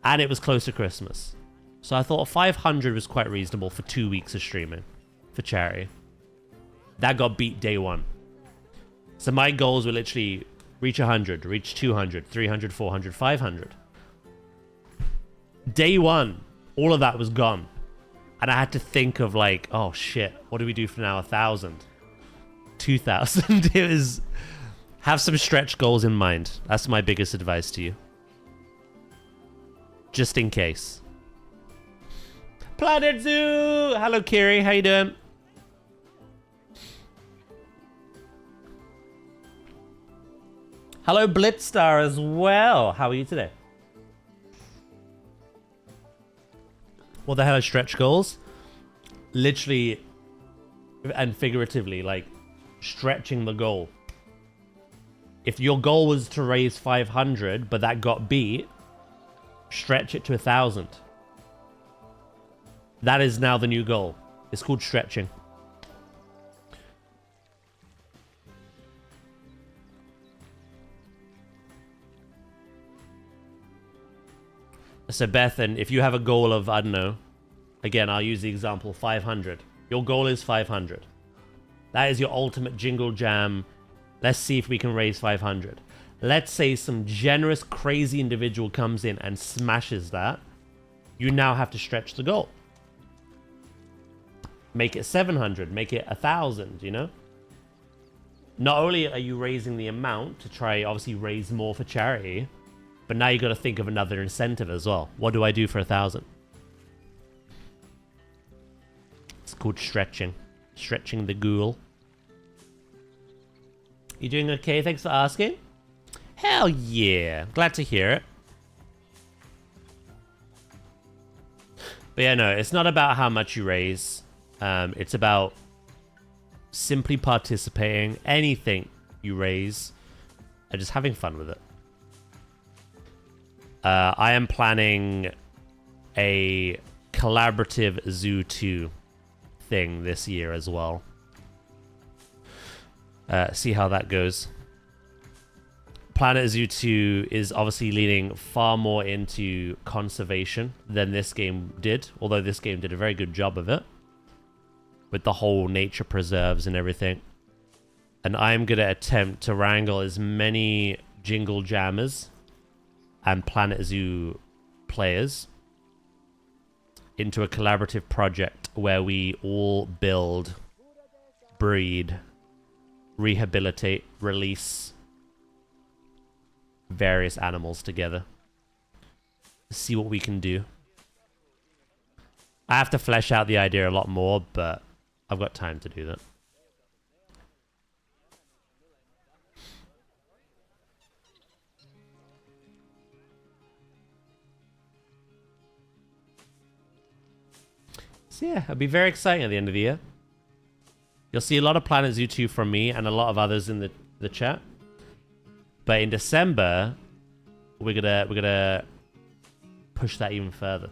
And it was close to Christmas. So I thought 500 was quite reasonable for 2 weeks of streaming for charity. That got beat day one. So my goals were literally reach 100, reach 200, 300, 400, 500. Day one, all of that was gone. And I had to think of like, oh shit, what do we do for now? 1,000, 2,000. It was, have some stretch goals in mind. That's my biggest advice to you. Just in case. planetzoo! Hello, Kiri. How you doing? Hello, Blitzstar as well. How are you today? What the hell are stretch goals? Literally and figuratively, like stretching the goal. If your goal was to raise 500, but that got beat, stretch it to 1,000. That is now the new goal. It's called stretching. So Bethan, if you have a goal of, I don't know, again, I'll use the example 500. Your goal is 500. That is your ultimate jingle jam. Let's see if we can raise 500. Let's say some generous, crazy individual comes in and smashes that. You now have to stretch the goal. Make it 700, make it 1,000, you know? Not only are you raising the amount to try, obviously, raise more for charity, but now you got to think of another incentive as well. What do I do for 1,000? It's called stretching. Stretching the ghoul. You doing okay? Thanks for asking. Hell yeah. Glad to hear it. But yeah, no, it's not about how much you raise. It's about simply participating. Anything you raise and just having fun with it. I am planning a collaborative Zoo 2 thing this year as well. See how that goes. planetzoo 2 is obviously leaning far more into conservation than this game did, although this game did a very good job of it with the whole nature preserves and everything. And I'm going to attempt to wrangle as many Jingle Jammers and planetzoo players into a collaborative project where we all build, breed, rehabilitate, release various animals together. See what we can do. I have to flesh out the idea a lot more, but I've got time to do that. So yeah, it'll be very exciting at the end of the year. You'll see a lot of planetzoo 2 from me and a lot of others in the chat. But in December, we're gonna push that even further.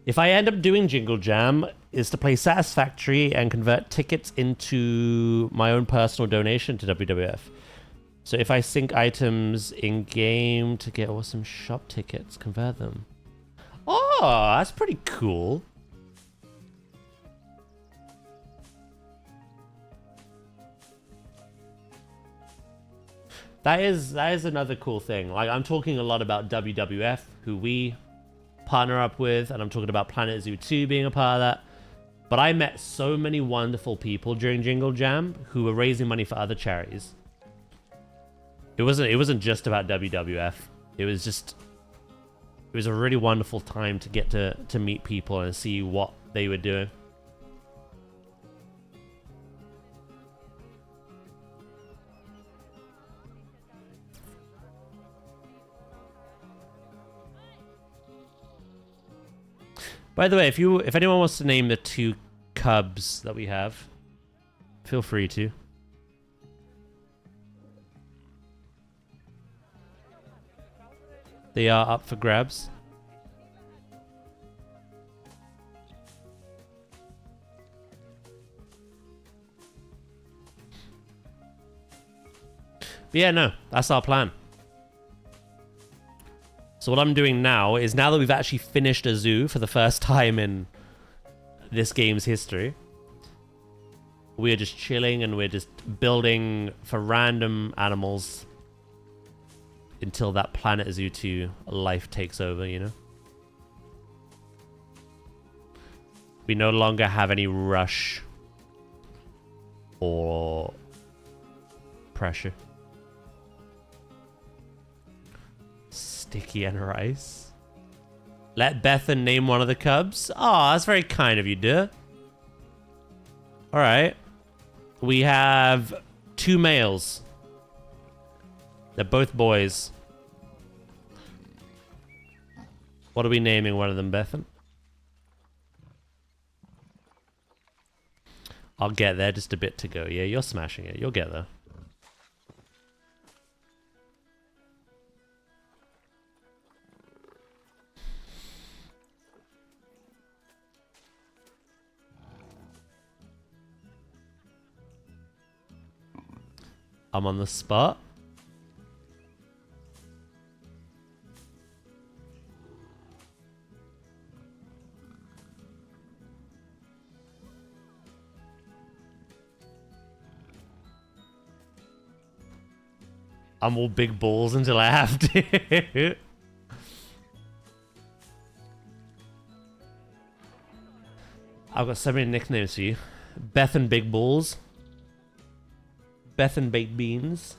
If I end up doing Jingle Jam, is to play Satisfactory and convert tickets into my own personal donation to WWF. So if I sync items in-game to get awesome shop tickets, convert them. Oh, that's pretty cool. That is another cool thing. Like, I'm talking a lot about WWF, who we partner up with, and I'm talking about planetzoo 2 being a part of that. But I met so many wonderful people during Jingle Jam who were raising money for other charities. It wasn't just about WWF. It was a really wonderful time to get to meet people and see what they were doing. By the way, if anyone wants to name the 2 cubs that we have, feel free to. They are up for grabs. But yeah, no, that's our plan. So what I'm doing now is, now that we've actually finished a zoo for the first time in this game's history, we're just chilling and we're just building for random animals until that planetzoo 2 life takes over, you know? We no longer have any rush or pressure. Sticky and rice. Let Bethan name one of the cubs. Oh, that's very kind of you, dear. Alright. We have 2 males. They're both boys. What are we naming one of them, Bethan? I'll get there, just a bit to go. Yeah, you're smashing it. You'll get there. I'm on the spot. I'm all big balls until I have to. I've got so many nicknames for you. Bethan Big Balls. Bethan Baked Beans.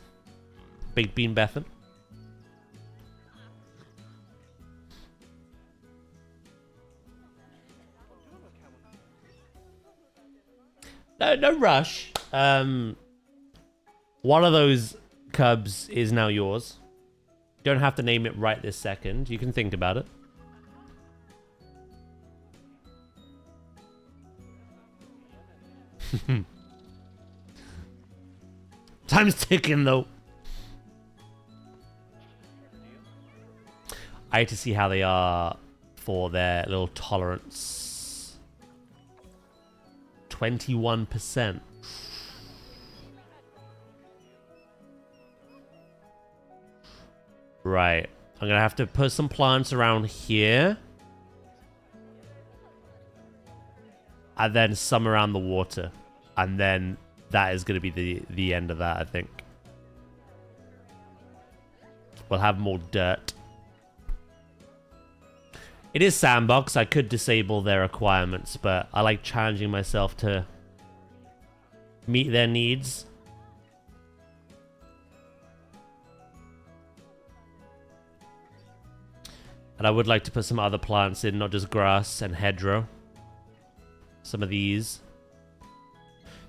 Baked Bean Bethan. No rush. One of those cubs is now yours. You don't have to name it right this second. You can think about it. Time's ticking, though. I hate to see how they are for their little tolerance. 21%. Right. I'm gonna have to put some plants around here. And then some around the water. And then that is gonna be the end of that, I think. We'll have more dirt. It is sandbox. I could disable their requirements, but I like challenging myself to meet their needs. And I would like to put some other plants in, not just grass and hedgerow. Some of these.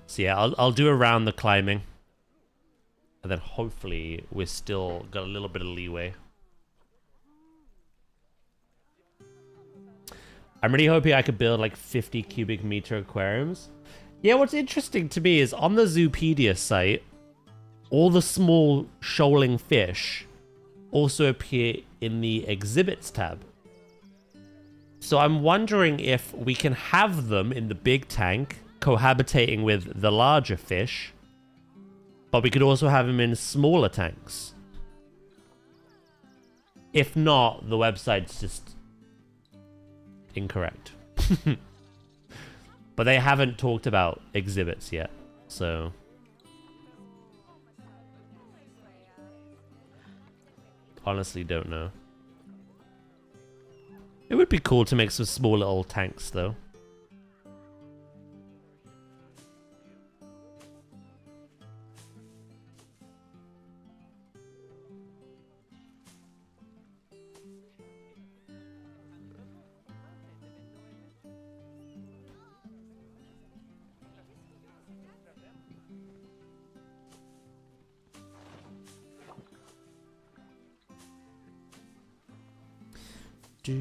So yeah, I'll do around the climbing. And then hopefully we're still got a little bit of leeway. I'm really hoping I could build like 50 cubic meter aquariums. Yeah, what's interesting to me is on the Zoopedia site, all the small shoaling fish also appear in the exhibits tab. So I'm wondering if we can have them in the big tank, cohabitating with the larger fish, but we could also have them in smaller tanks. If not, the website's just incorrect. But they haven't talked about exhibits yet, so honestly don't know. It would be cool to make some small little tanks though. Do,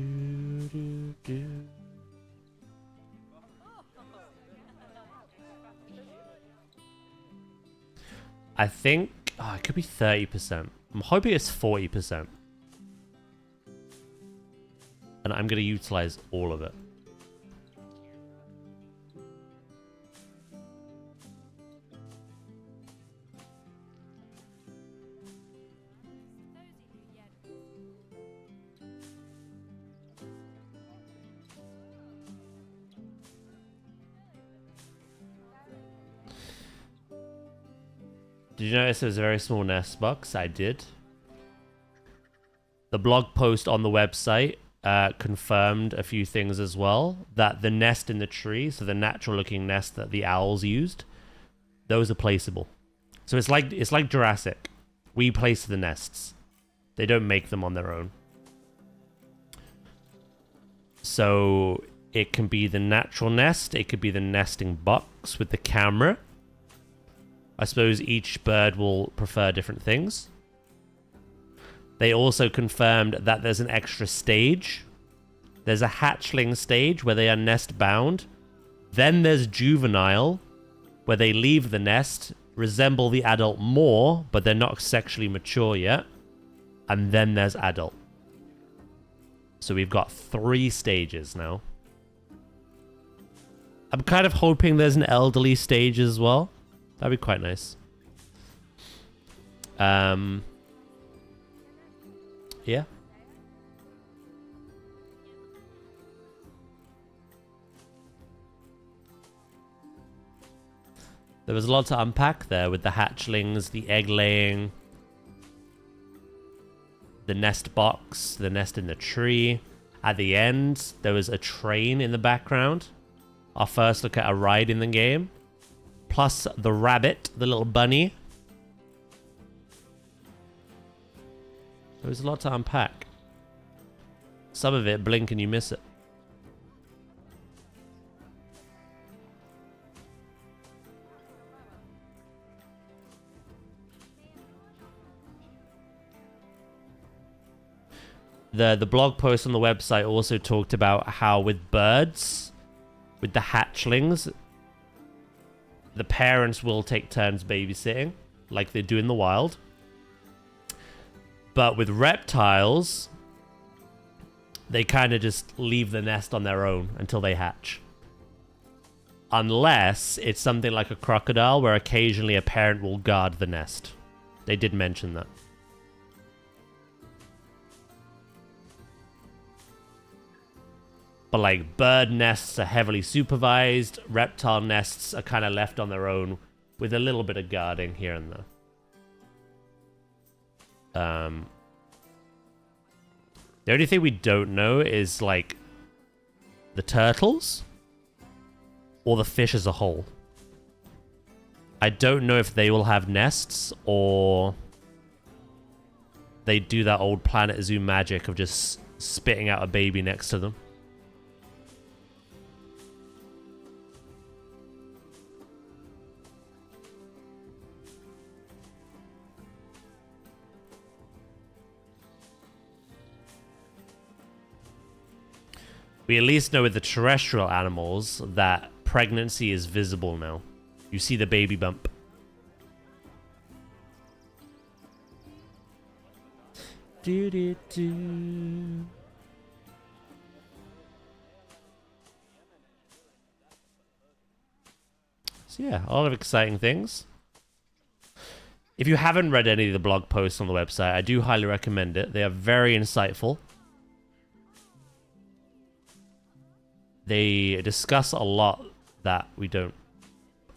do, do. I think it could be 30%. I'm hoping it's 40%. And I'm going to utilize all of it. Did you notice it was a very small nest box? I did. The blog post on the website confirmed a few things as well. That the nest in the tree, so the natural looking nest that the owls used, those are placeable. So it's like Jurassic. We place the nests. They don't make them on their own. So it can be the natural nest. It could be the nesting box with the camera. I suppose each bird will prefer different things. They also confirmed that there's an extra stage. There's a hatchling stage where they are nest bound. Then there's juvenile, where they leave the nest, resemble the adult more, but they're not sexually mature yet. And then there's adult. So we've got 3 stages now. I'm kind of hoping there's an elderly stage as well. That'd be quite nice. Yeah. There was a lot to unpack there with the hatchlings, the egg laying, the nest box, the nest in the tree. At the end, there was a train in the background. Our first look at a ride in the game. Plus the rabbit, the little bunny. There was a lot to unpack. Some of it, blink and you miss it. The blog post on the website also talked about how with birds, with the hatchlings, the parents will take turns babysitting, like they do in the wild. But with reptiles, they kind of just leave the nest on their own until they hatch. Unless it's something like a crocodile, where occasionally a parent will guard the nest. They did mention that. But like bird nests are heavily supervised, reptile nests are kind of left on their own with a little bit of guarding here and there. The only thing we don't know is like the turtles or the fish as a whole. I don't know if they will have nests or they do that old planetzoo magic of just spitting out a baby next to them. We at least know with the terrestrial animals that pregnancy is visible now. You see the baby bump. Do, do, do. So yeah, a lot of exciting things. If you haven't read any of the blog posts on the website, I do highly recommend it. They are very insightful. They discuss a lot that we don't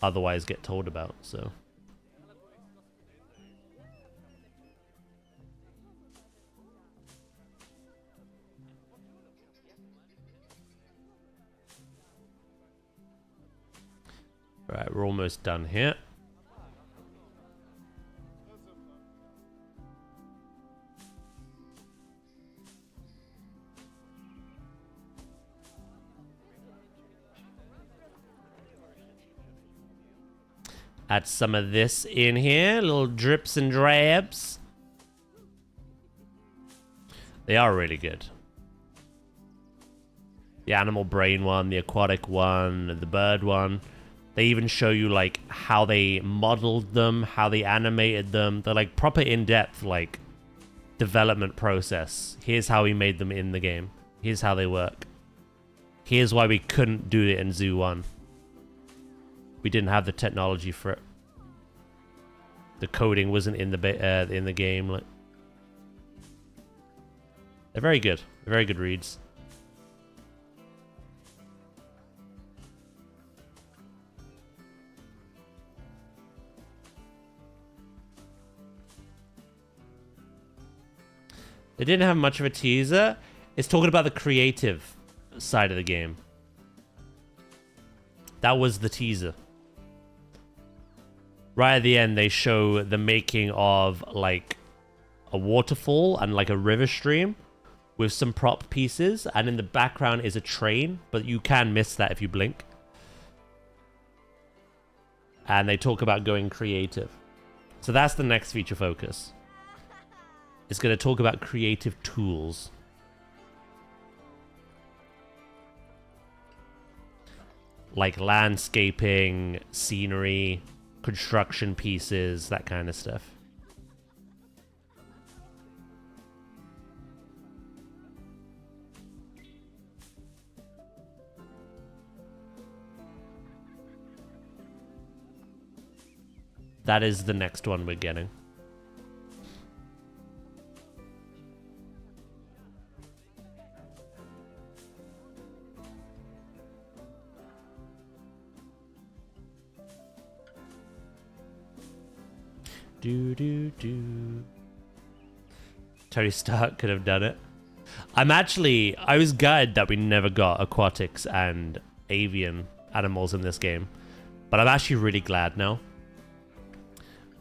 otherwise get told about, so. Alright, we're almost done here. Add some of this in here, little drips and drabs. They are really good. The animal brain one, the aquatic one, the bird one. They even show you like how they modeled them, how they animated them. They're like proper in-depth like development process. Here's how we made them in the game. Here's how they work. Here's why we couldn't do it in Zoo 1. We didn't have the technology for it. The coding wasn't in the game. Like, they're very good. They're very good reads. They didn't have much of a teaser. It's talking about the creative side of the game. That was the teaser. Right at the end, they show the making of like a waterfall and like a river stream with some prop pieces, and in the background is a train, but you can miss that if you blink. And they talk about going creative. So that's the next feature focus. It's going to talk about creative tools. Like landscaping, scenery, construction pieces, that kind of stuff. That is the next one we're getting. Tony Stark could have done it. I was gutted that we never got aquatics and avian animals in this game. But I'm actually really glad now.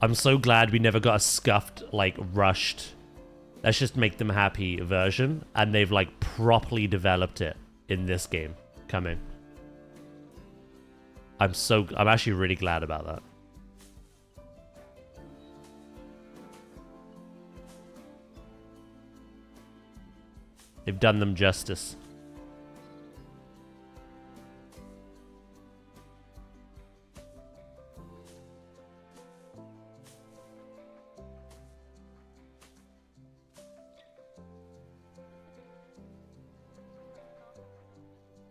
I'm so glad we never got a scuffed, like, rushed, let's just make them happy version. And they've, like, properly developed it in this game coming. I'm actually really glad about that. They've done them justice.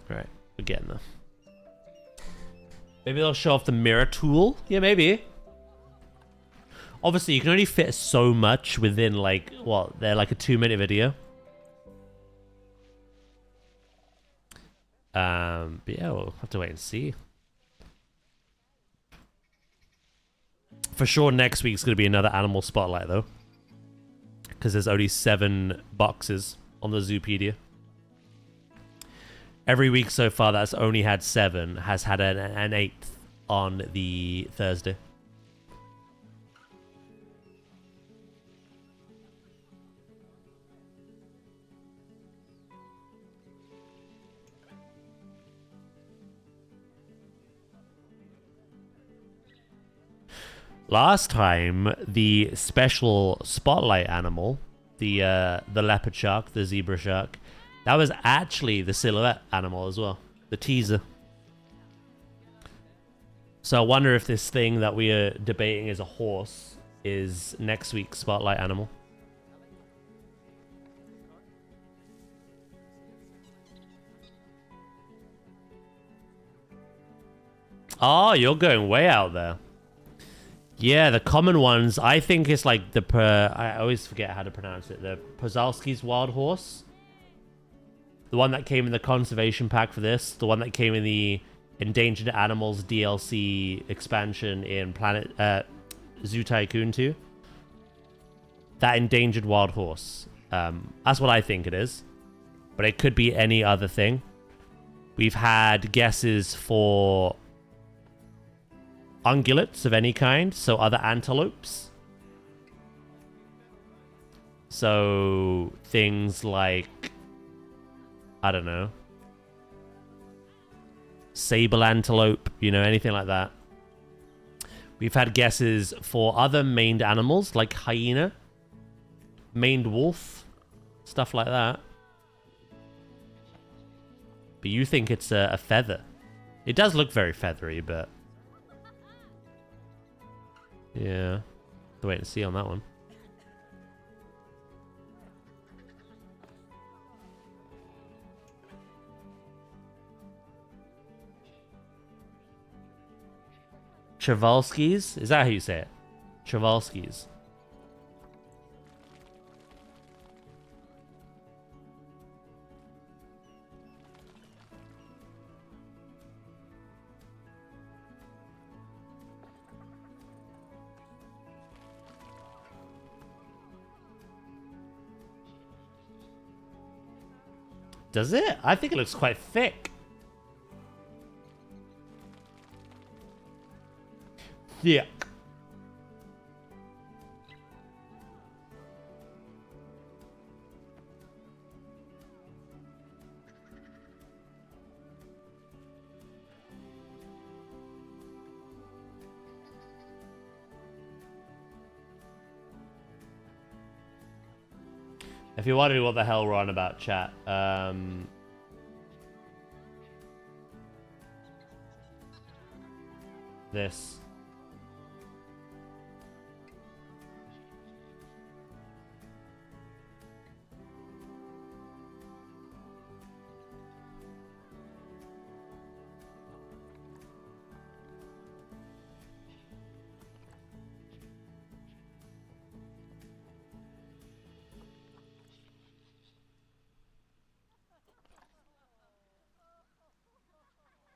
Right, we're getting there. Maybe they'll show off the mirror tool? Yeah, maybe. Obviously, you can only fit so much within, like, what, they're like a 2-minute video. But yeah, we'll have to wait and see. For sure, next week's going to be another animal spotlight, though. Because there's only 7 boxes on the Zoopedia. Every week so far that's only had 7 has had an 8th on the Thursday. Last time, the special spotlight animal, the leopard shark, the zebra shark, that was actually the silhouette animal as well, the teaser. So I wonder if this thing that we are debating is a horse is next week's spotlight animal. Oh, you're going way out there. Yeah, the common ones, I think it's like I always forget how to pronounce it. The Pozalski's wild horse. The one that came in the conservation pack for this. The one that came in the Endangered Animals DLC expansion in Zoo Tycoon 2. That endangered wild horse. That's what I think it is. But it could be any other thing. We've had guesses for ungulates of any kind, so other antelopes. So things like, I don't know, sable antelope, you know, anything like that. We've had guesses for other maned animals like hyena, maned wolf, stuff like that. But you think it's a feather. It does look very feathery, but Yeah. Wait and see on that one. Chavalskis? Is that how you say it? Chavalskis. Does it? I think it looks quite thick. Thick. If you're wondering what the hell we're on about, chat, this.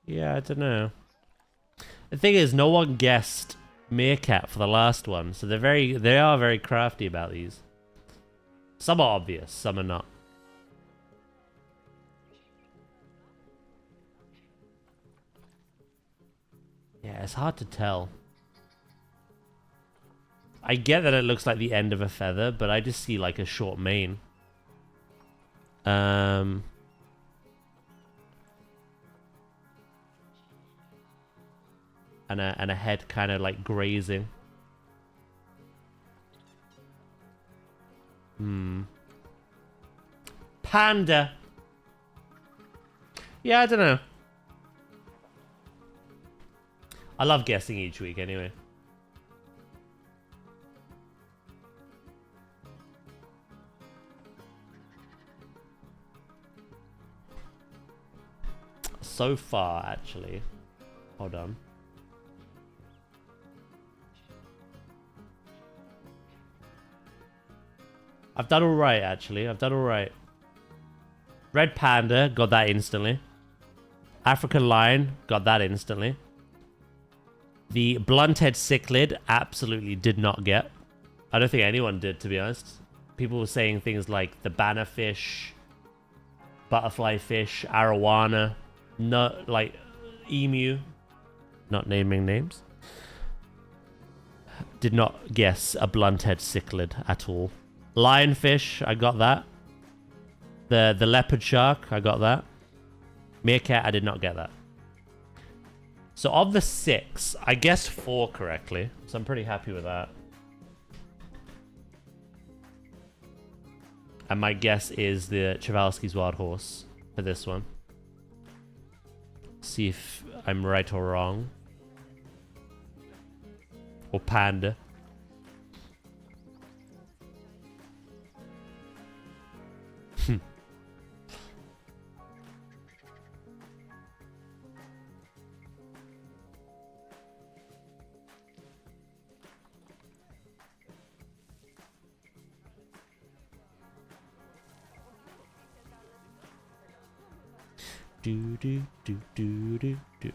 Yeah, I don't know. The thing is, no one guessed meerkat for the last one, so they are very crafty about these. Some are obvious, some are not. Yeah, it's hard to tell. I get that it looks like the end of a feather, but I just see like a short mane. And a head kind of like grazing. Panda. Yeah, I don't know. I love guessing each week anyway. So far, actually. Hold on. I've done alright, actually. I've done alright. Red Panda, got that instantly. African Lion, got that instantly. The Blunt-head Cichlid, absolutely did not get. I don't think anyone did, to be honest. People were saying things like the bannerfish, butterfly fish, arowana, no, like emu. Not naming names. Did not guess a Blunt-head Cichlid at all. Lionfish, I got that. The leopard shark, I got that. Meerkat, I did not get that. So of the 6, I guessed 4 correctly. So I'm pretty happy with that. And my guess is the Chavalsky's Wild Horse for this one. See if I'm right or wrong. Or panda. Do do do do do do.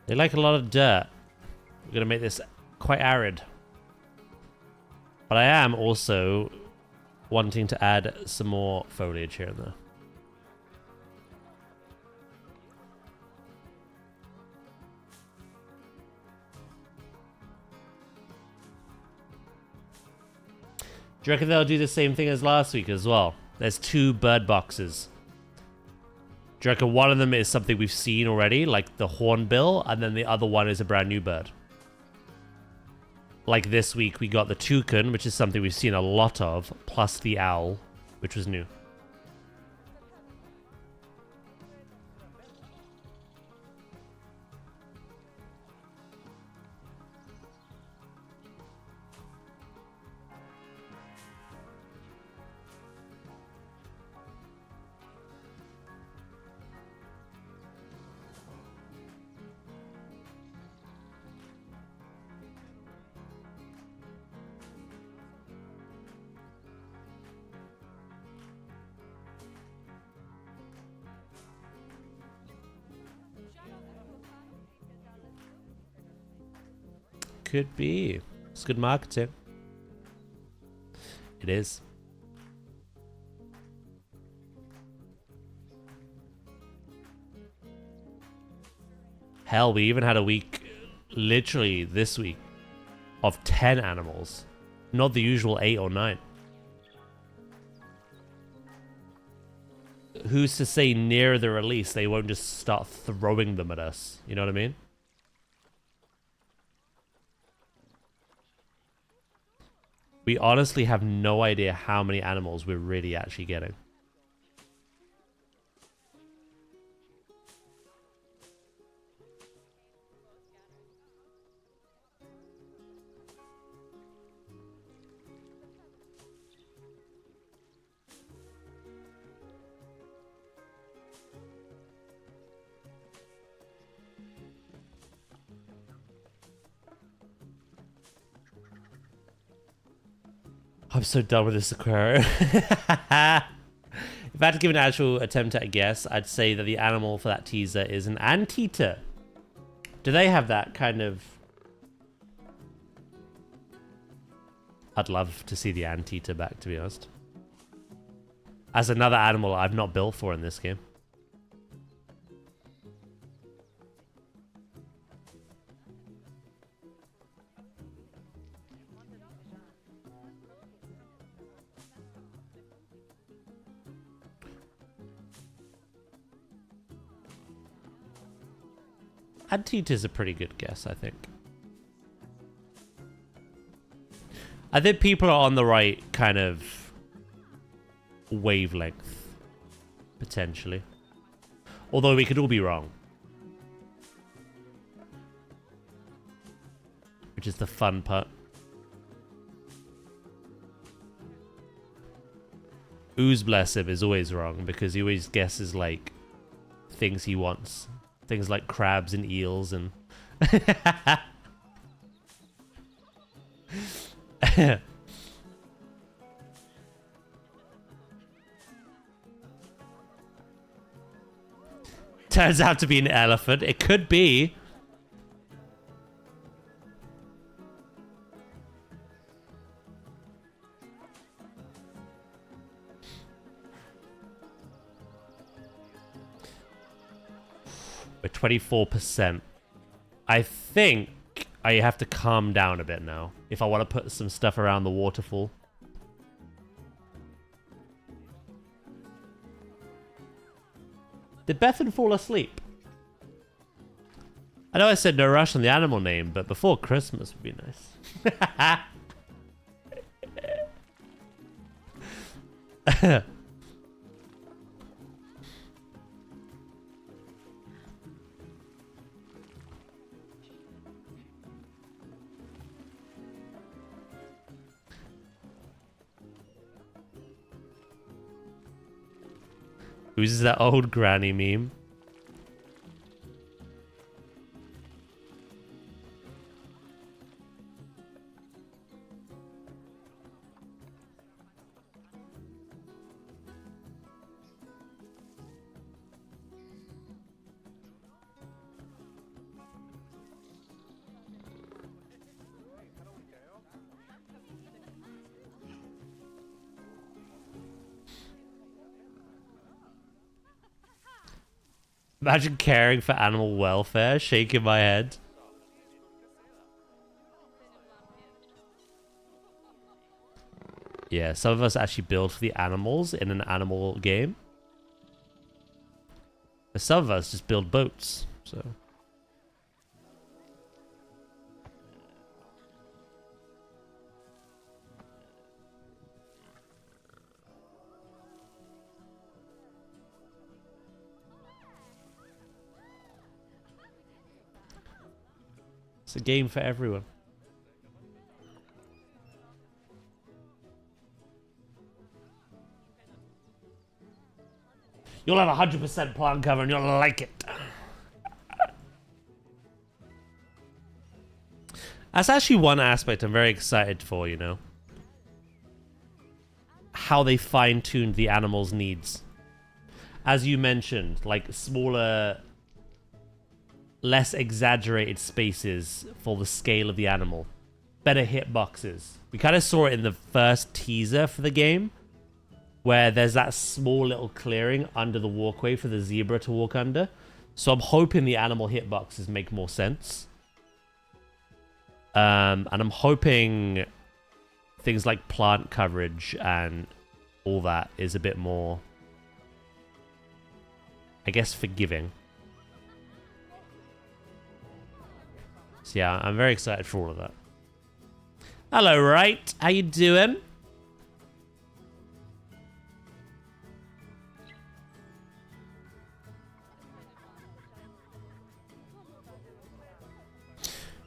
They like a lot of dirt. We're gonna make this quite arid. But I am also wanting to add some more foliage here and there. Do you reckon they'll do the same thing as last week as well? There's 2 bird boxes. Do you reckon one of them is something we've seen already, like the hornbill, and then the other one is a brand new bird? Like this week, we got the toucan, which is something we've seen a lot of, plus the owl, which was new. Could be. It's good marketing. It is. Hell, we even had a week, literally this week, of 10 animals. Not the usual 8 or 9. Who's to say near the release they won't just start throwing them at us? You know what I mean? We honestly have no idea how many animals we're really actually getting. I'm so done with this aquarium. If I had to give an actual attempt at a guess, I'd say that the animal for that teaser is an anteater. Do they have that kind of... I'd love to see the anteater back, to be honest. As another animal I've not built for in this game. Anteater's a pretty good guess, I think. I think people are on the right kind of wavelength, potentially. Although we could all be wrong. Which is the fun part. Ooze bless him is always wrong because he always guesses like things he wants. Things like crabs and eels and... Turns out to be an elephant. It could be. We're 24%. I think I have to calm down a bit now if I want to put some stuff around the waterfall. Did Bethan fall asleep? I know I said no rush on the animal name, but before Christmas would be nice. Who's that old granny meme? Imagine caring for animal welfare, shaking my head. Yeah, some of us actually build for the animals in an animal game. But some of us just build boats, so... It's a game for everyone. You'll have 100% plant cover and you'll like it. That's actually one aspect I'm very excited for, you know. How they fine-tuned the animal's needs. As you mentioned, like smaller, less exaggerated spaces for the scale of the animal. Better hitboxes. We kind of saw it in the first teaser for the game, where there's that small little clearing under the walkway for the zebra to walk under. So I'm hoping the animal hitboxes make more sense. And I'm hoping things like plant coverage and all that is a bit more, I guess, forgiving. So yeah, I'm very excited for all of that. Hello, right? How you doing?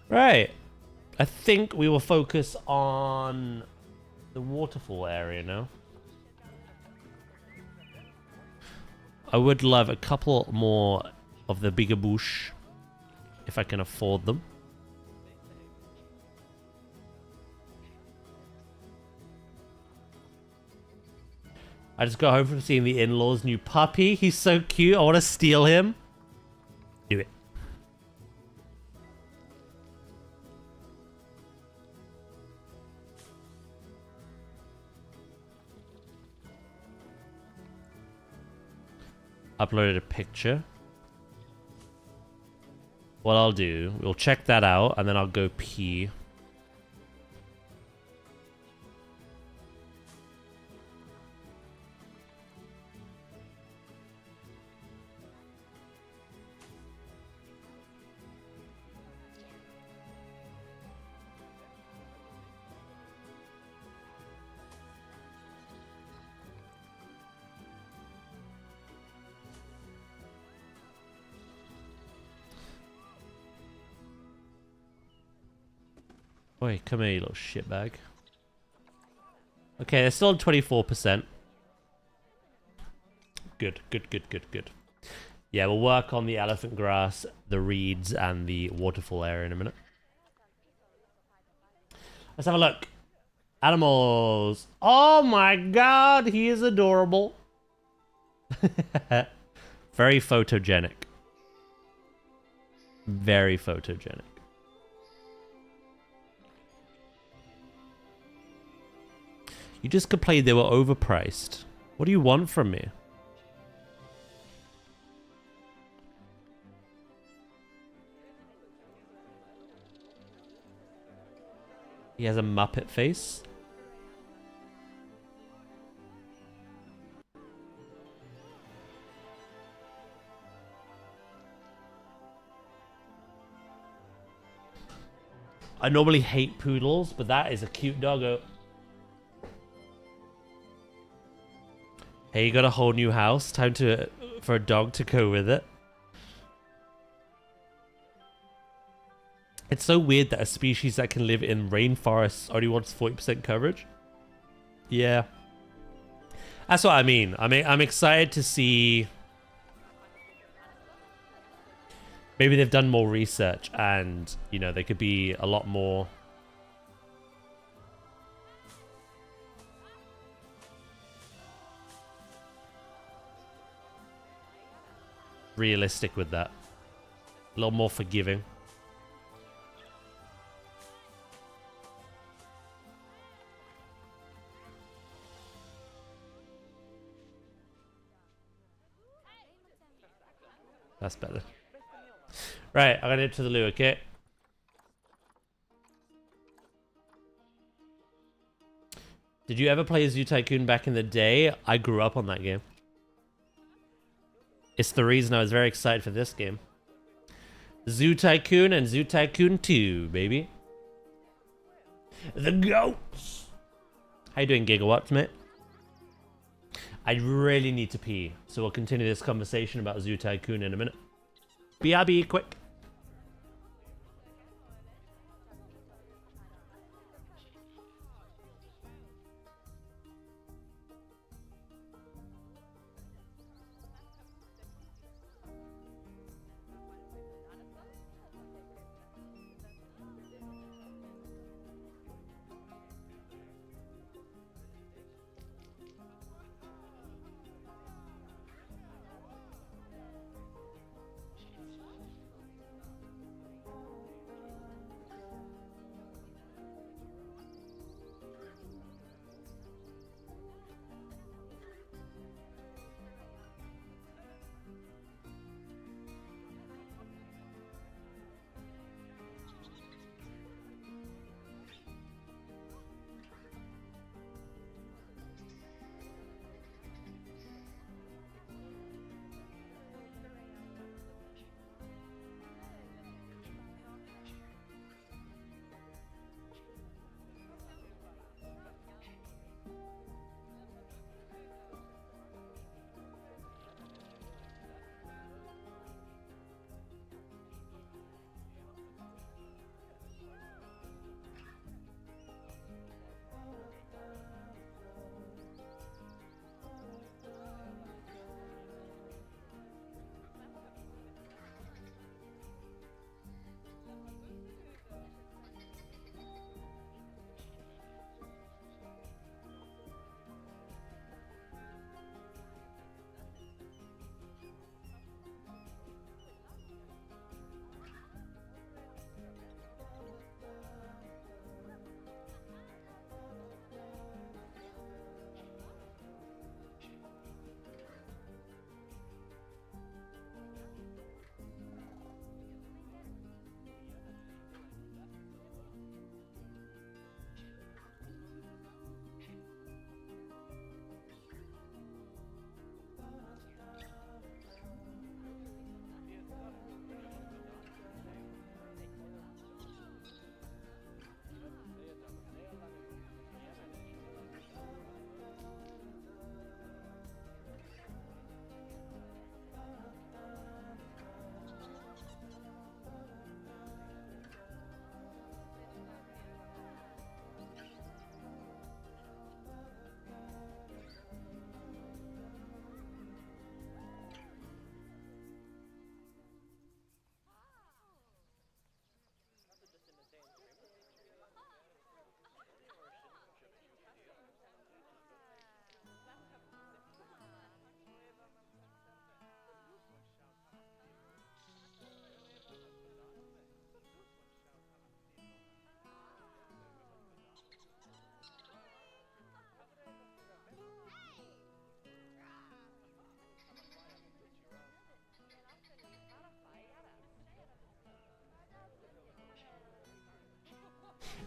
Right. I think we will focus on the waterfall area now. I would love a couple more of the bigger bush if I can afford them. I just got home from seeing the in-laws' new puppy. He's so cute. I want to steal him. Do it. Uploaded a picture. What I'll do, we'll check that out, and then I'll go pee. Oi, come here, you little shitbag. Okay, they're still on 24%. Good, good, good, good, good. Yeah, we'll work on the elephant grass, the reeds, and the waterfall area in a minute. Let's have a look. Animals. Oh my god, he is adorable. Very photogenic. Very photogenic. You just complained they were overpriced. What do you want from me? He has a Muppet face. I normally hate poodles, but that is a cute doggo. Hey, you got a whole new house. Time for a dog to go with it. It's so weird that a species that can live in rainforests only wants 40% coverage. Yeah. That's what I mean. I'm excited to see. Maybe they've done more research and, you know, they could be a lot more realistic with that. A little more forgiving. That's better. Right, I'm gonna head to the loo, okay? Did you ever play Zoo Tycoon back in the day? I grew up on that game. It's the reason I was very excited for this game. Zoo Tycoon and Zoo Tycoon 2, baby. The goats! How you doing, Gigawatts, mate? I really need to pee, so we'll continue this conversation about Zoo Tycoon in a minute. BRB, quick.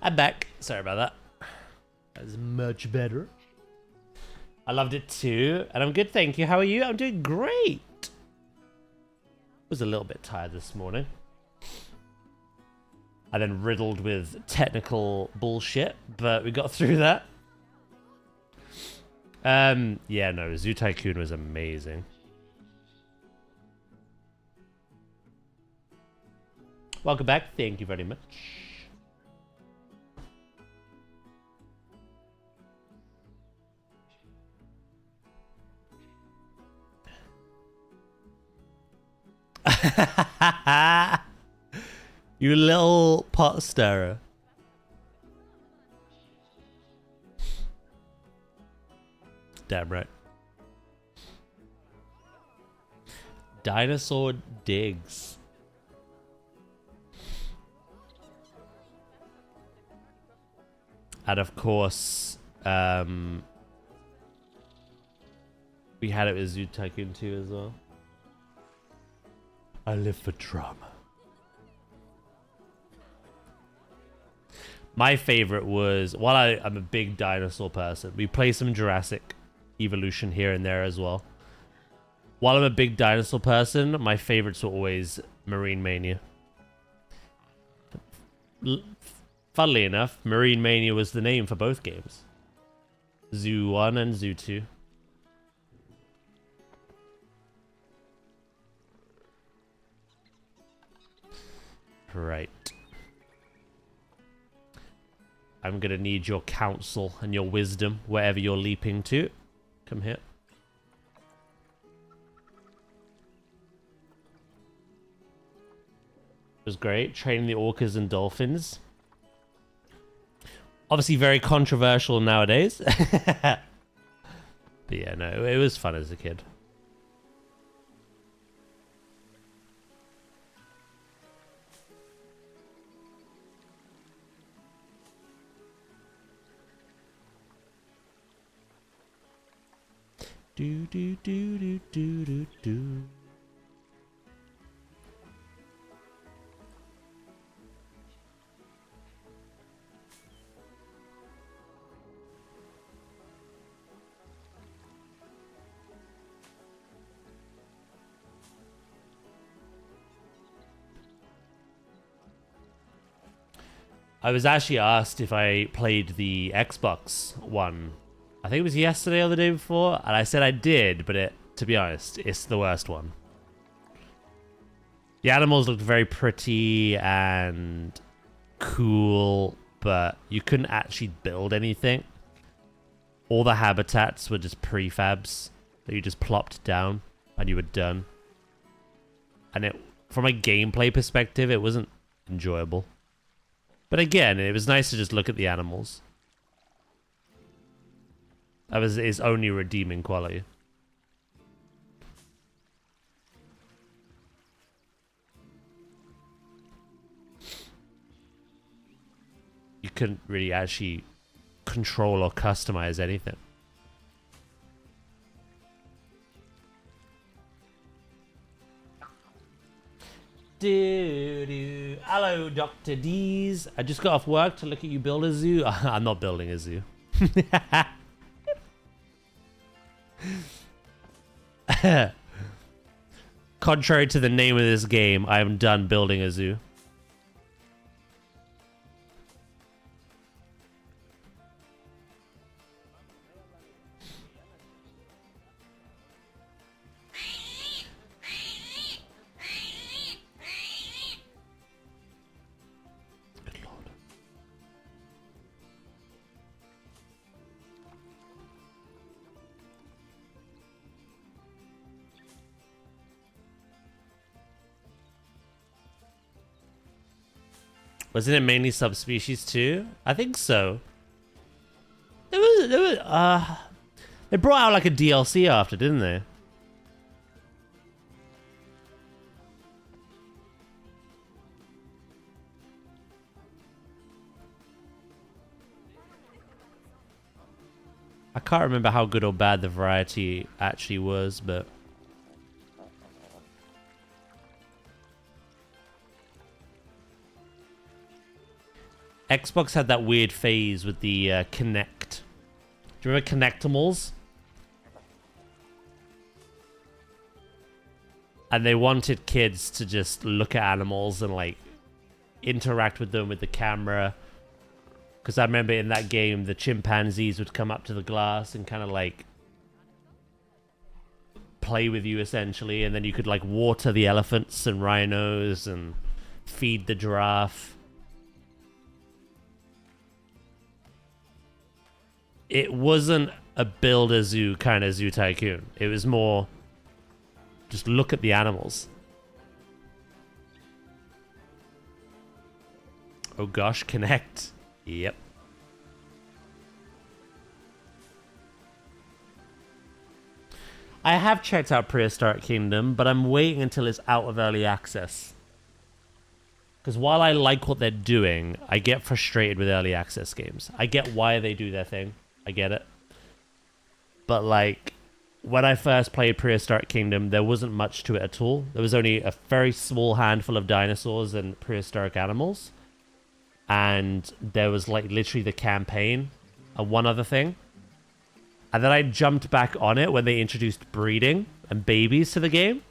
I'm back. Sorry about that. That was much better. I loved it too. And I'm good, thank you. How are you? I'm doing great. Was a little bit tired this morning. And then riddled with technical bullshit, but we got through that. Yeah, no, Zoo Tycoon was amazing. Welcome back. Thank you very much. You little pot stirrer. Damn right. Dinosaur digs. And of course, we had it with Zoo Tycoon 2 as well. I live for drama. My favorite was, while I'm a big dinosaur person, we play some Jurassic Evolution here and there as well. While I'm a big dinosaur person, my favorites were always Marine Mania. Funnily enough, Marine Mania was the name for both games. Zoo 1 and Zoo 2. Right. I'm gonna need your counsel and your wisdom wherever you're leaping to. Come here. It was great. Training the orcas and dolphins. Obviously very controversial nowadays. But yeah, no, it was fun as a kid. Do do do do do do do. I was actually asked if I played the Xbox one. I think it was yesterday or the day before, and I said I did, but to be honest, it's the worst one. The animals looked very pretty and cool, but you couldn't actually build anything. All the habitats were just prefabs that you just plopped down and you were done. And from a gameplay perspective, it wasn't enjoyable. But again, it was nice to just look at the animals. That was his only redeeming quality. You couldn't really actually control or customize anything. Hello, Dr. D's. I just got off work to look at you build a zoo. I'm not building a zoo. Contrary to the name of this game, I am done building a zoo. Wasn't it mainly subspecies too? I think so. They brought out like a DLC after, didn't they? I can't remember how good or bad the variety actually was, but Xbox had that weird phase with the Kinect. Do you remember Kinectimals? And they wanted kids to just look at animals and like interact with them with the camera. Because I remember in that game, the chimpanzees would come up to the glass and kind of like play with you essentially. And then you could like water the elephants and rhinos and feed the giraffe. It wasn't a build a zoo kind of Zoo Tycoon. It was more just look at the animals. Oh gosh, Connect. Yep. I have checked out Prehistoric Kingdom, but I'm waiting until it's out of early access. Because while I like what they're doing, I get frustrated with early access games. I get why they do their thing. I get it. But like, when I first played Prehistoric Kingdom, there wasn't much to it at all. There was only a very small handful of dinosaurs and prehistoric animals. And there was like literally the campaign and one other thing. And then I jumped back on it when they introduced breeding and babies to the game.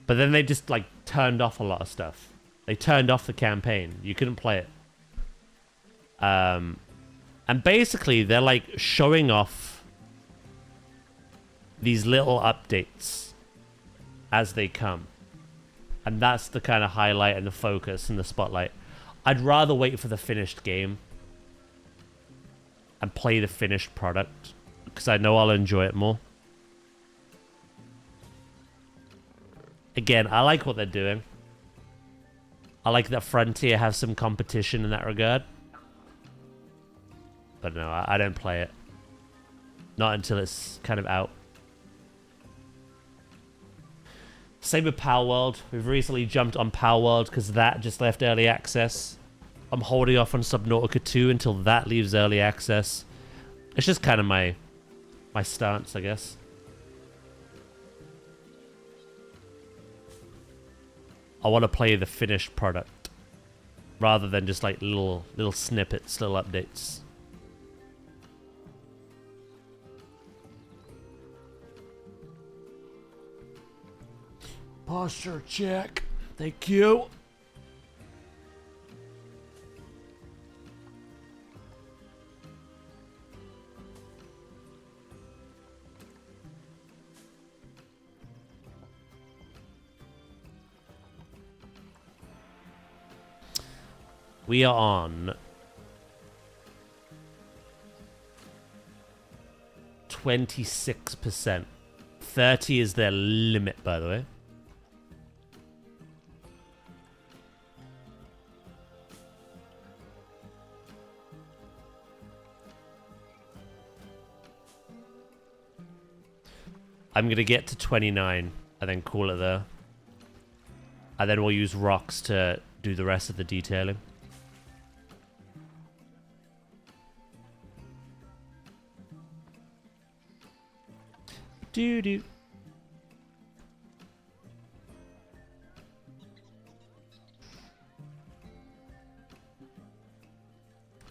But then they just like turned off a lot of stuff. They turned off the campaign. You couldn't play it. And basically they're like showing off these little updates as they come. And that's the kind of highlight and the focus and the spotlight. I'd rather wait for the finished game and play the finished product because I know I'll enjoy it more. Again, I like what they're doing. I like that Frontier has some competition in that regard. But no, I don't play it. Not until it's kind of out. Same with Power World. We've recently jumped on Power World because that just left early access. I'm holding off on Subnautica 2 until that leaves early access. It's just kind of my stance, I guess. I want to play the finished product rather than just like little snippets, little updates. Posture check. Thank you. We are on 26%. 30 is their limit, by the way. I'm going to get to 29 and then call it there. And then we'll use rocks to do the rest of the detailing. Doo-doo.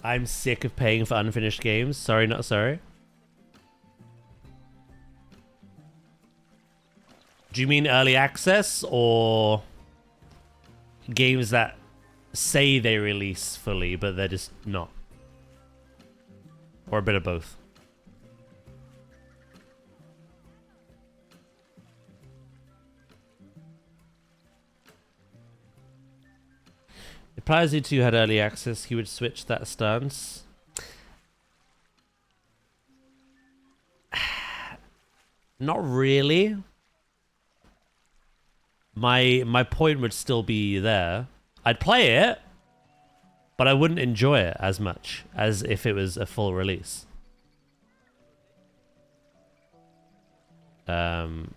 I'm sick of paying for unfinished games. Sorry, not sorry. Do you mean early access or games that say they release fully, but they're just not? Or a bit of both? If planetzoo 2 had early access, he would switch that stance. Not really. My point would still be there. I'd play it, but I wouldn't enjoy it as much as if it was a full release. No.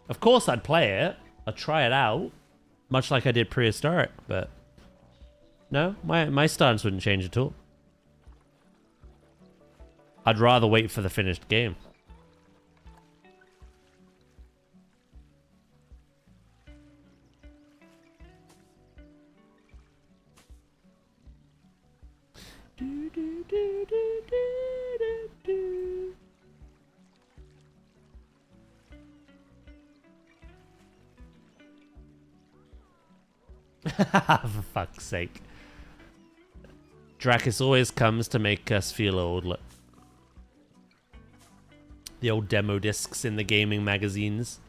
Of course I'd play it. I'd try it out, much like I did Prehistoric, but no, my stance wouldn't change at all. I'd rather wait for the finished game. Do, do, do, do, do, do, do. For fuck's sake. Dracus always comes to make us feel old. Look. The old demo discs in the gaming magazines.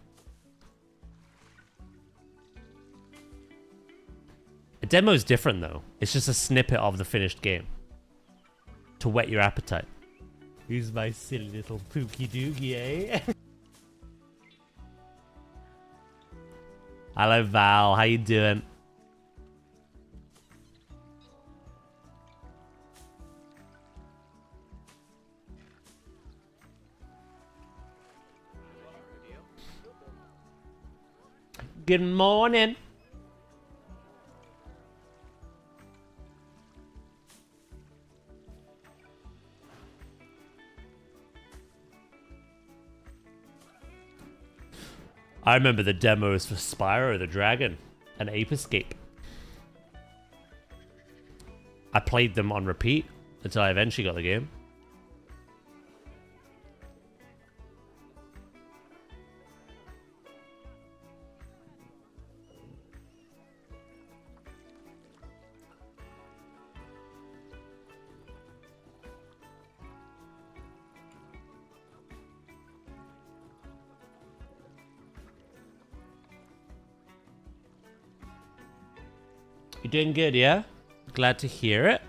A demo is different though. It's just a snippet of the finished game. To whet your appetite. Who's my silly little pookie doogie, eh? Hello Val, how you doing? Good morning. I remember the demos for Spyro the Dragon and Ape Escape. I played them on repeat until I eventually got the game. You're doing good, yeah? Glad to hear it.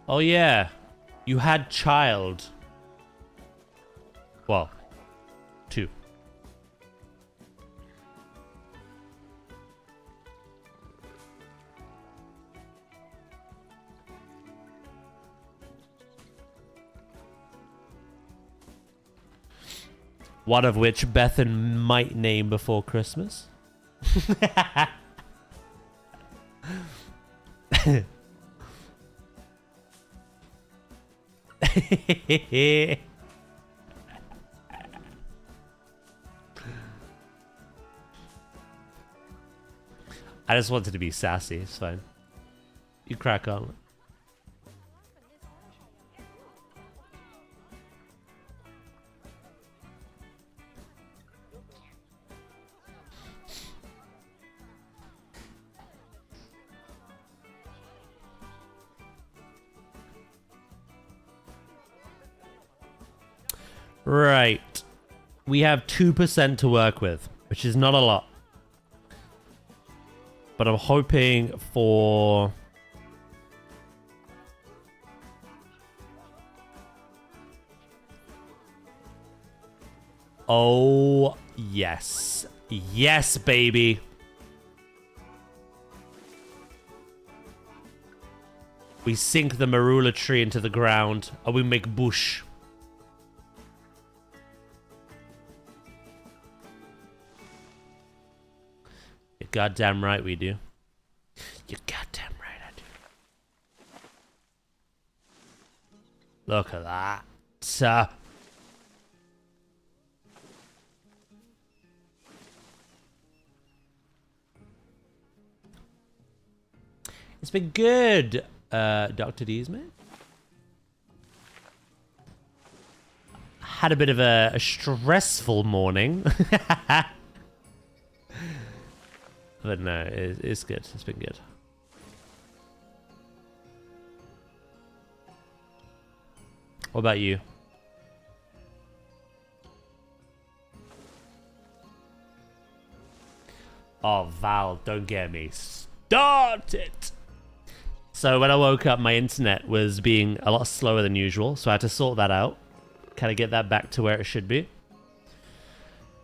Oh yeah, you had child. Well, 2. One of which Bethan might name before Christmas. I just wanted to be sassy, it's fine. You crack on. Right. We have 2% to work with, which is not a lot. But I'm hoping for... Oh, yes. Yes, baby. We sink the marula tree into the ground, and we make bush. You're goddamn right we do. You're goddamn right I do. Look at that. It's been good, Dr. D's, mate. Had a bit of a stressful morning. But no, it's good. It's been good. What about you? Oh, Val, don't get me started. So when I woke up, my internet was being a lot slower than usual, so I had to sort that out. Kind of get that back to where it should be.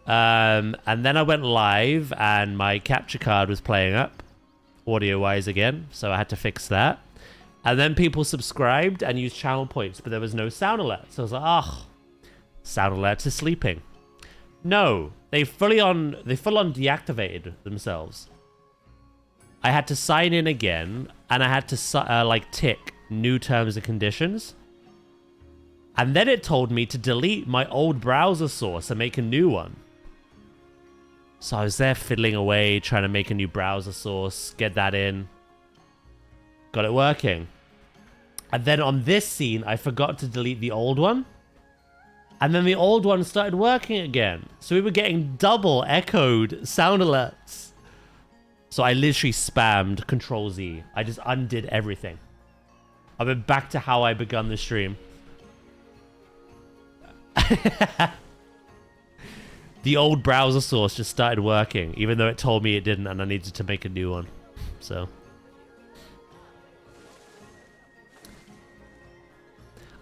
And then I went live and my capture card was playing up audio-wise again, so I had to fix that. And then people subscribed and used channel points, but there was no sound alert. So I was like, oh, sound alerts are sleeping. No, they full on deactivated themselves. I had to sign in again, and I had to like tick new terms and conditions. And then it told me to delete my old browser source and make a new one. So I was there fiddling away, trying to make a new browser source, get that in. Got it working. And then on this scene, I forgot to delete the old one. And then the old one started working again. So we were getting double echoed sound alerts. So I literally spammed Control Z. I just undid everything. I went back to how I begun the stream. The old browser source just started working, even though it told me it didn't and I needed to make a new one. So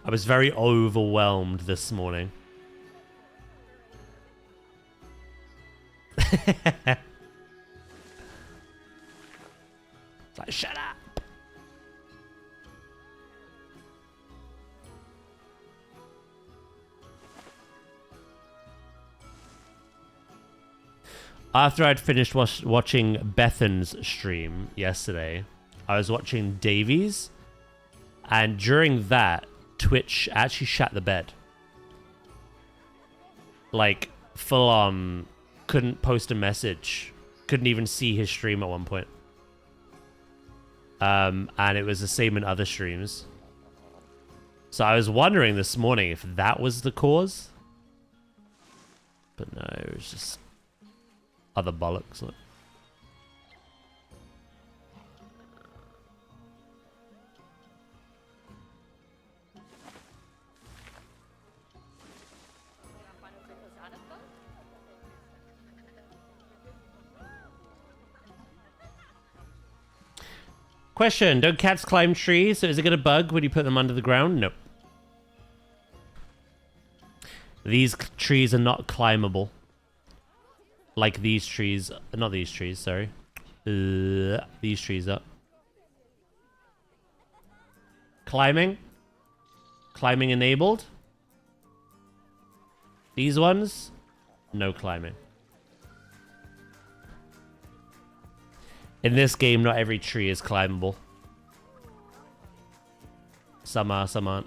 I was very overwhelmed this morning. It's like, shut up. After I'd finished watching Bethan's stream yesterday, I was watching Davies, and during that, Twitch actually shut the bed. Like, full on, couldn't post a message, couldn't even see his stream at one point. And it was the same in other streams. So I was wondering this morning if that was the cause. But no, it was just other bollocks. Like. Question, don't cats climb trees? So is it going to bug when you put them under the ground? Nope. These trees are not climbable. Like these trees. Not these trees, sorry. These trees are. Climbing. Climbing enabled. These ones. No climbing. In this game, not every tree is climbable. Some are, some aren't.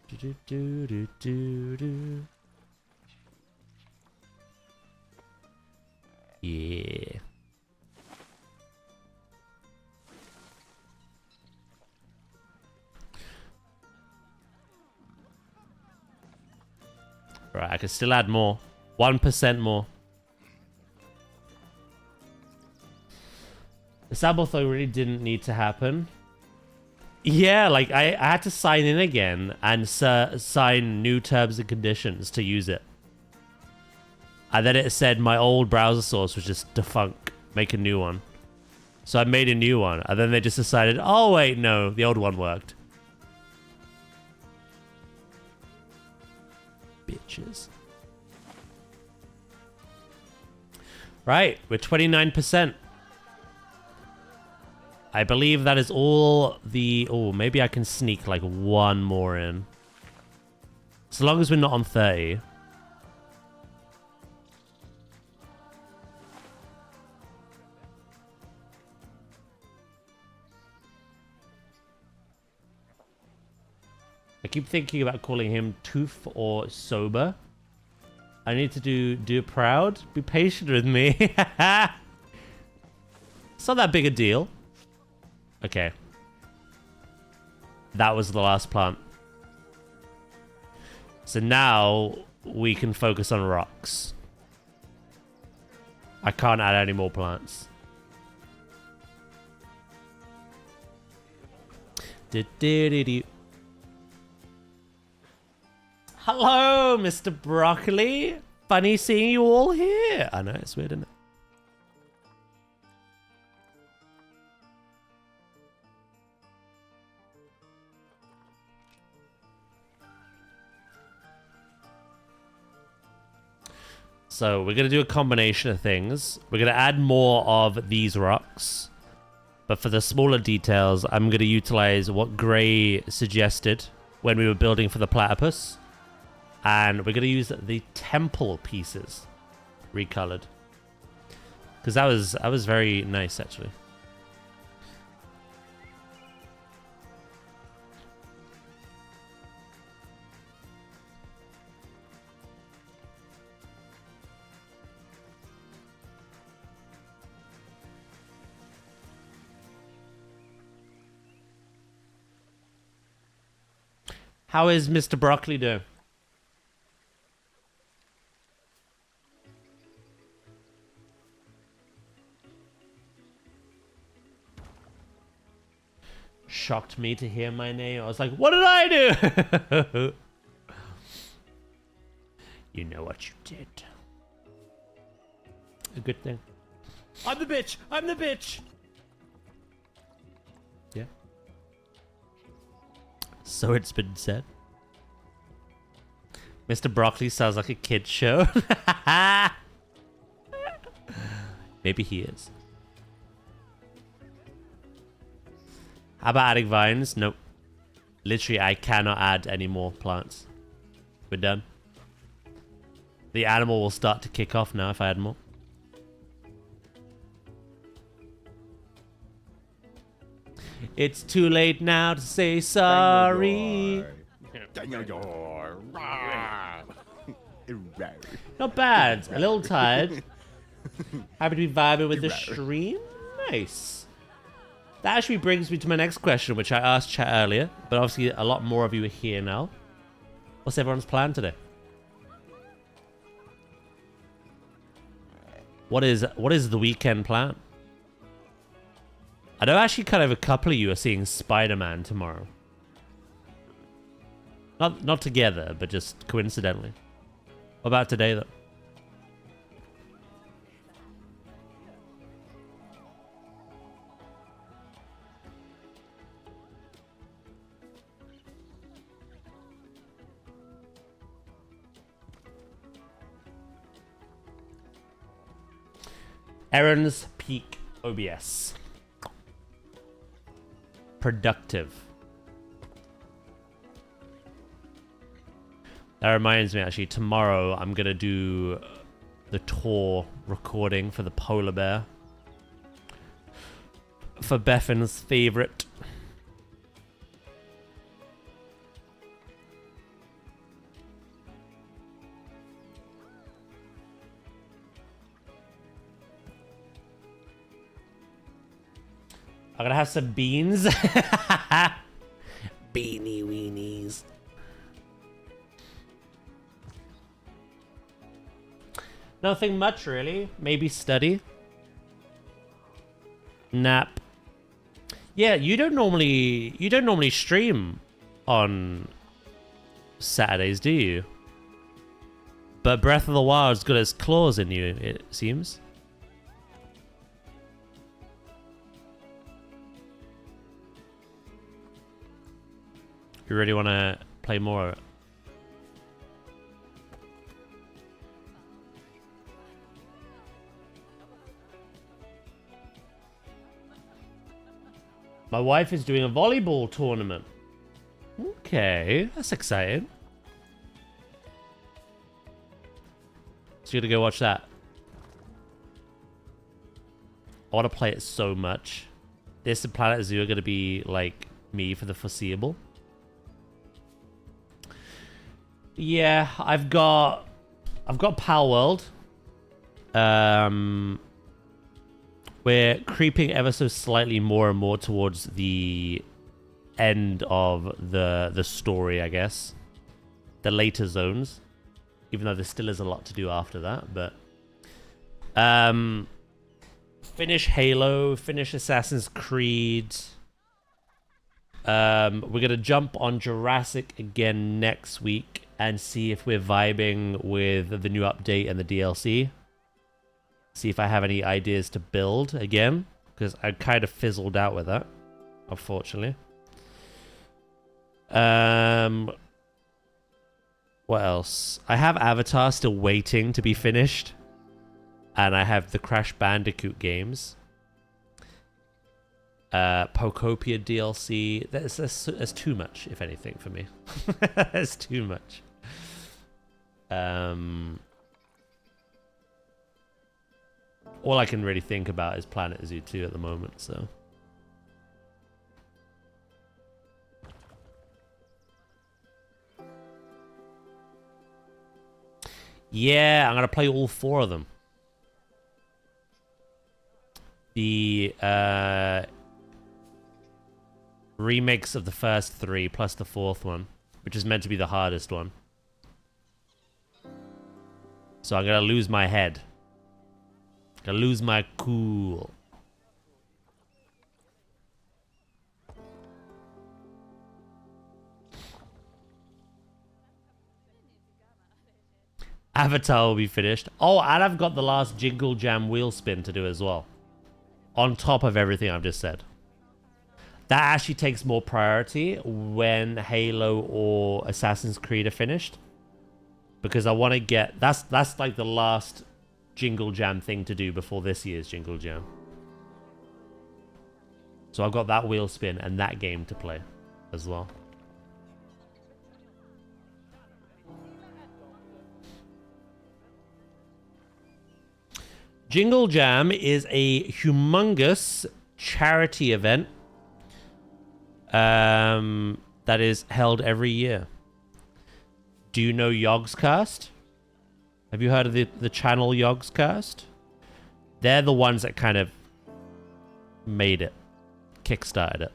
Do, do, do, do, do. Yeah. Right, I can still add more. 1% more. The Sabbath though really didn't need to happen. Yeah, like I had to sign in again and sign new terms and conditions to use it. And then it said my old browser source was just defunct. Make a new one. So I made a new one. And then they just decided, oh wait, no, the old one worked. Bitches. Right, we're 29%. I believe that is all the... Oh, maybe I can sneak like one more in. So long as we're not on 30. I keep thinking about calling him Tooth or Sober. I need to do proud. Be patient with me. It's not that big a deal. Okay. That was the last plant. So now we can focus on rocks. I can't add any more plants. Hello, Mr. Broccoli. Funny seeing you all here. I know, it's weird, isn't it? So we're going to do a combination of things. We're going to add more of these rocks. But for the smaller details, I'm going to utilize what Gray suggested when we were building for the platypus. And we're going to use the temple pieces recolored. Because that was very nice, actually. How is Mr. Broccoli doing? Shocked me to hear my name. I was like, what did I do? You know what you did. A good thing. I'm the bitch! I'm the bitch! Yeah. So it's been said. Mr. Broccoli sounds like a kid's show. Maybe he is. How about adding vines? Nope. Literally, I cannot add any more plants. We're done. The animal will start to kick off now if I add more. It's too late now to say sorry. Not bad. A little tired. Happy to be vibing with the stream. Nice. That actually brings me to my next question, which I asked chat earlier, but obviously a lot more of you are here now. What's everyone's plan today? What is the weekend plan? I know actually kind of a couple of you are seeing Spider-Man tomorrow. Not together, but just coincidentally. What about today, though? Aaron's Peak OBS. Productive. That reminds me, actually, tomorrow I'm going to do the tour recording for the polar bear. For Bethan's favorite. I'm gonna have some beans. Beanie weenies. Nothing much really. Maybe study. Nap. Yeah, you don't normally stream on Saturdays, do you? But Breath of the Wild's got its claws in you, it seems. You really want to play more of it? My wife is doing a volleyball tournament. Okay, that's exciting. So you're gonna go watch that. I want to play it so much. This and planetzoo are gonna be like me for the foreseeable. Yeah, I've got Pal World. We're creeping ever so slightly more and more towards the end of the story, I guess. The later zones. Even though there still is a lot to do after that, but finish Halo, finish Assassin's Creed. We're gonna jump on Jurassic again next week and see if we're vibing with the new update and the DLC. See if I have any ideas to build again, because I kind of fizzled out with that, unfortunately. What else? I have Avatar still waiting to be finished, and I have the Crash Bandicoot games. Pokopia DLC. That's too much, if anything, for me. That's too much. All I can really think about is planetzoo 2 at the moment, so. Yeah, I'm gonna play all 4 of them. The remakes of the first 3 plus the 4th one. which is meant to be the hardest one. So I'm gonna lose my head. Gonna lose my cool. Avatar will be finished. Oh, and I've got the last Jingle Jam wheel spin to do as well. On top of everything I've just said. That actually takes more priority when Halo or Assassin's Creed are finished. Because I want to get... That's like the last Jingle Jam thing to do before this year's Jingle Jam. So I've got that wheel spin and that game to play as well. Jingle Jam is a humongous charity event that is held every year. Do you know Yogscast? Have you heard of the channel Yogscast? They're the ones that kind of made it, kickstarted it.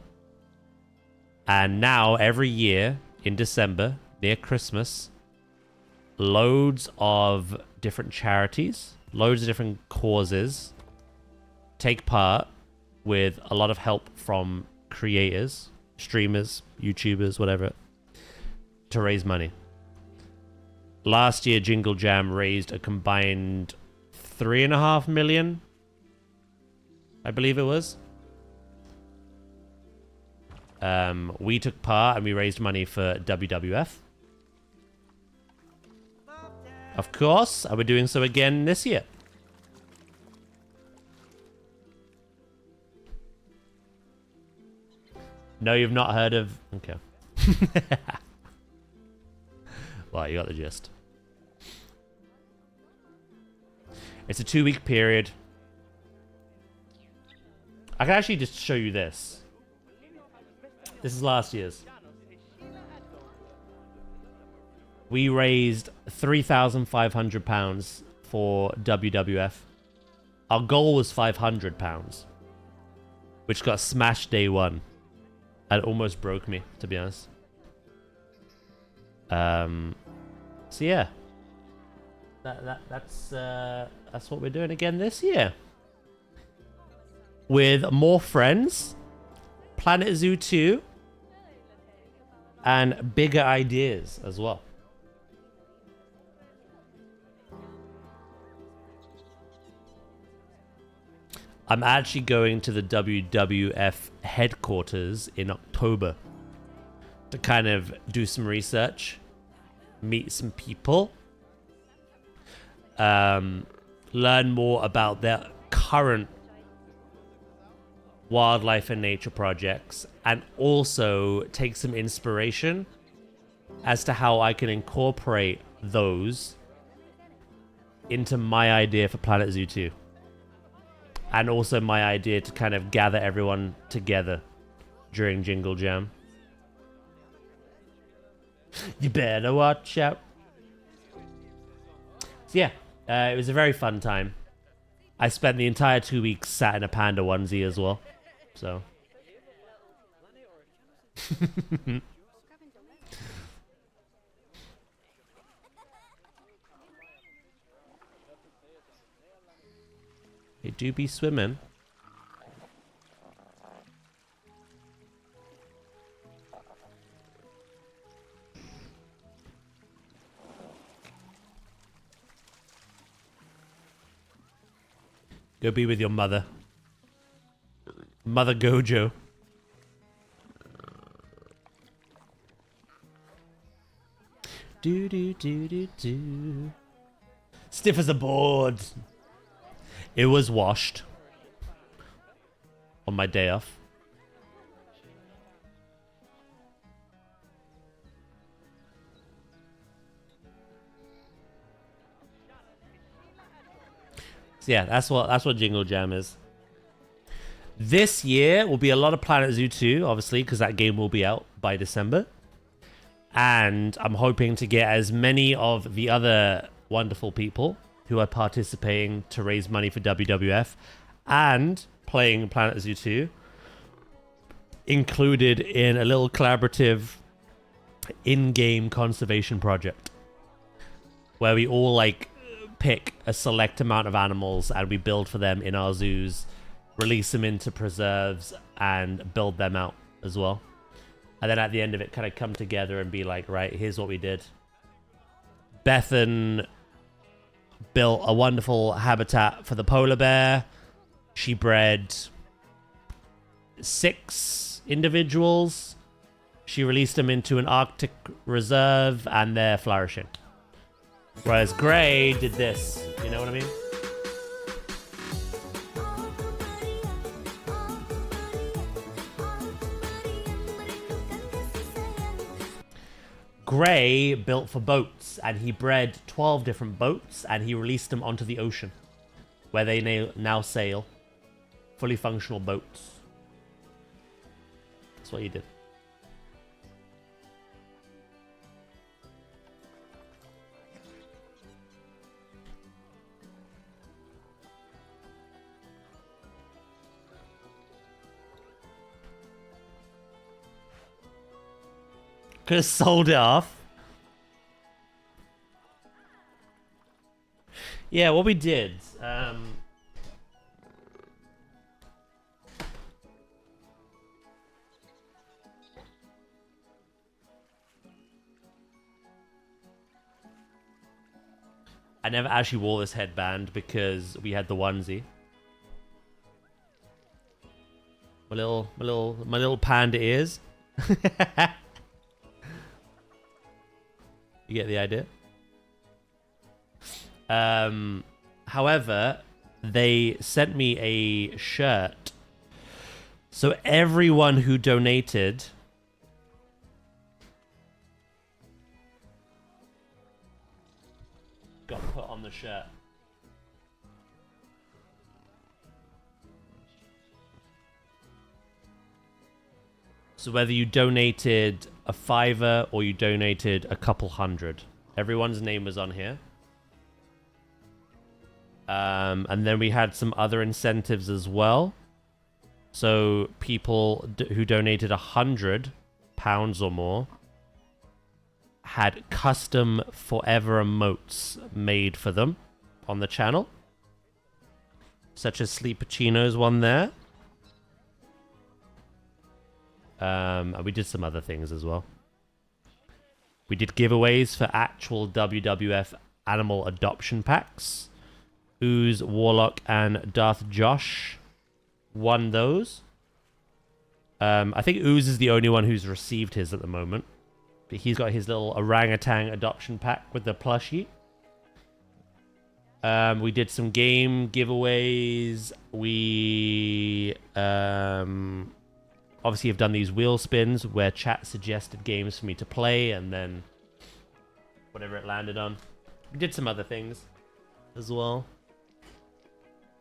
And now every year in December, near Christmas, loads of different charities, loads of different causes take part with a lot of help from creators, streamers, YouTubers, whatever, to raise money. Last year, Jingle Jam raised a combined 3.5 million, I believe it was. We took part and we raised money for WWF. Of course, and we're doing so again this year. No, you've not heard of... Okay. Well, you got the gist. It's a 2-week period. I can actually just show you this. This is last year's. We raised £3,500 for WWF. Our goal was £500, which got smashed day one. And it almost broke me, to be honest. So yeah, that's what we're doing again this year. With more friends, PlanetZoo 2, and bigger ideas as well. I'm actually going to the WWF headquarters in October to kind of do some research, meet some people, learn more about their current wildlife and nature projects, and also take some inspiration as to how I can incorporate those into my idea for PlanetZoo 2. And also my idea to kind of gather everyone together during Jingle Jam. You better watch out. So yeah, it was a very fun time. I spent the entire 2 weeks sat in a panda onesie as well. So. They do be swimming. Go be with your mother. Mother Gojo. Do do do do do. Stiff as a board. It was washed on my day off. So yeah, that's what Jingle Jam is. This year will be a lot of PlanetZoo 2, obviously, because that game will be out by December. And I'm hoping to get as many of the other wonderful people who are participating to raise money for WWF and playing PlanetZoo 2 included in a little collaborative in-game conservation project where we all like pick a select amount of animals and we build for them in our zoos, release them into preserves, and build them out as well. And then at the end of it, kind of come together and be like, right, here's what we did. Bethan built a wonderful habitat for the polar bear. She bred 6 individuals. She released them into an Arctic reserve, and they're flourishing. Whereas Gray did this. You know what I mean? Gray built for boats, and he bred 12 different boats, and he released them onto the ocean, where they now sail. Fully functional boats. That's what he did. Could have sold it off. Yeah, what we did. I never actually wore this headband because we had the onesie. My little panda ears. You get the idea? However, they sent me a shirt. So everyone who donated got put on the shirt. So whether you donated a $5 or you donated a couple hundred, everyone's name was on here. And then we had some other incentives as well. So people who donated £100 or more had custom forever emotes made for them on the channel, such as Sleepachino's one there. And we did some other things as well. We did giveaways for actual WWF animal adoption packs. Ooze, Warlock, and Darth Josh won those. I think Ooze is the only one who's received his at the moment. But he's got his little orangutan adoption pack with the plushie. We did some game giveaways. We obviously have done these wheel spins where chat suggested games for me to play, and then whatever it landed on. We did some other things as well.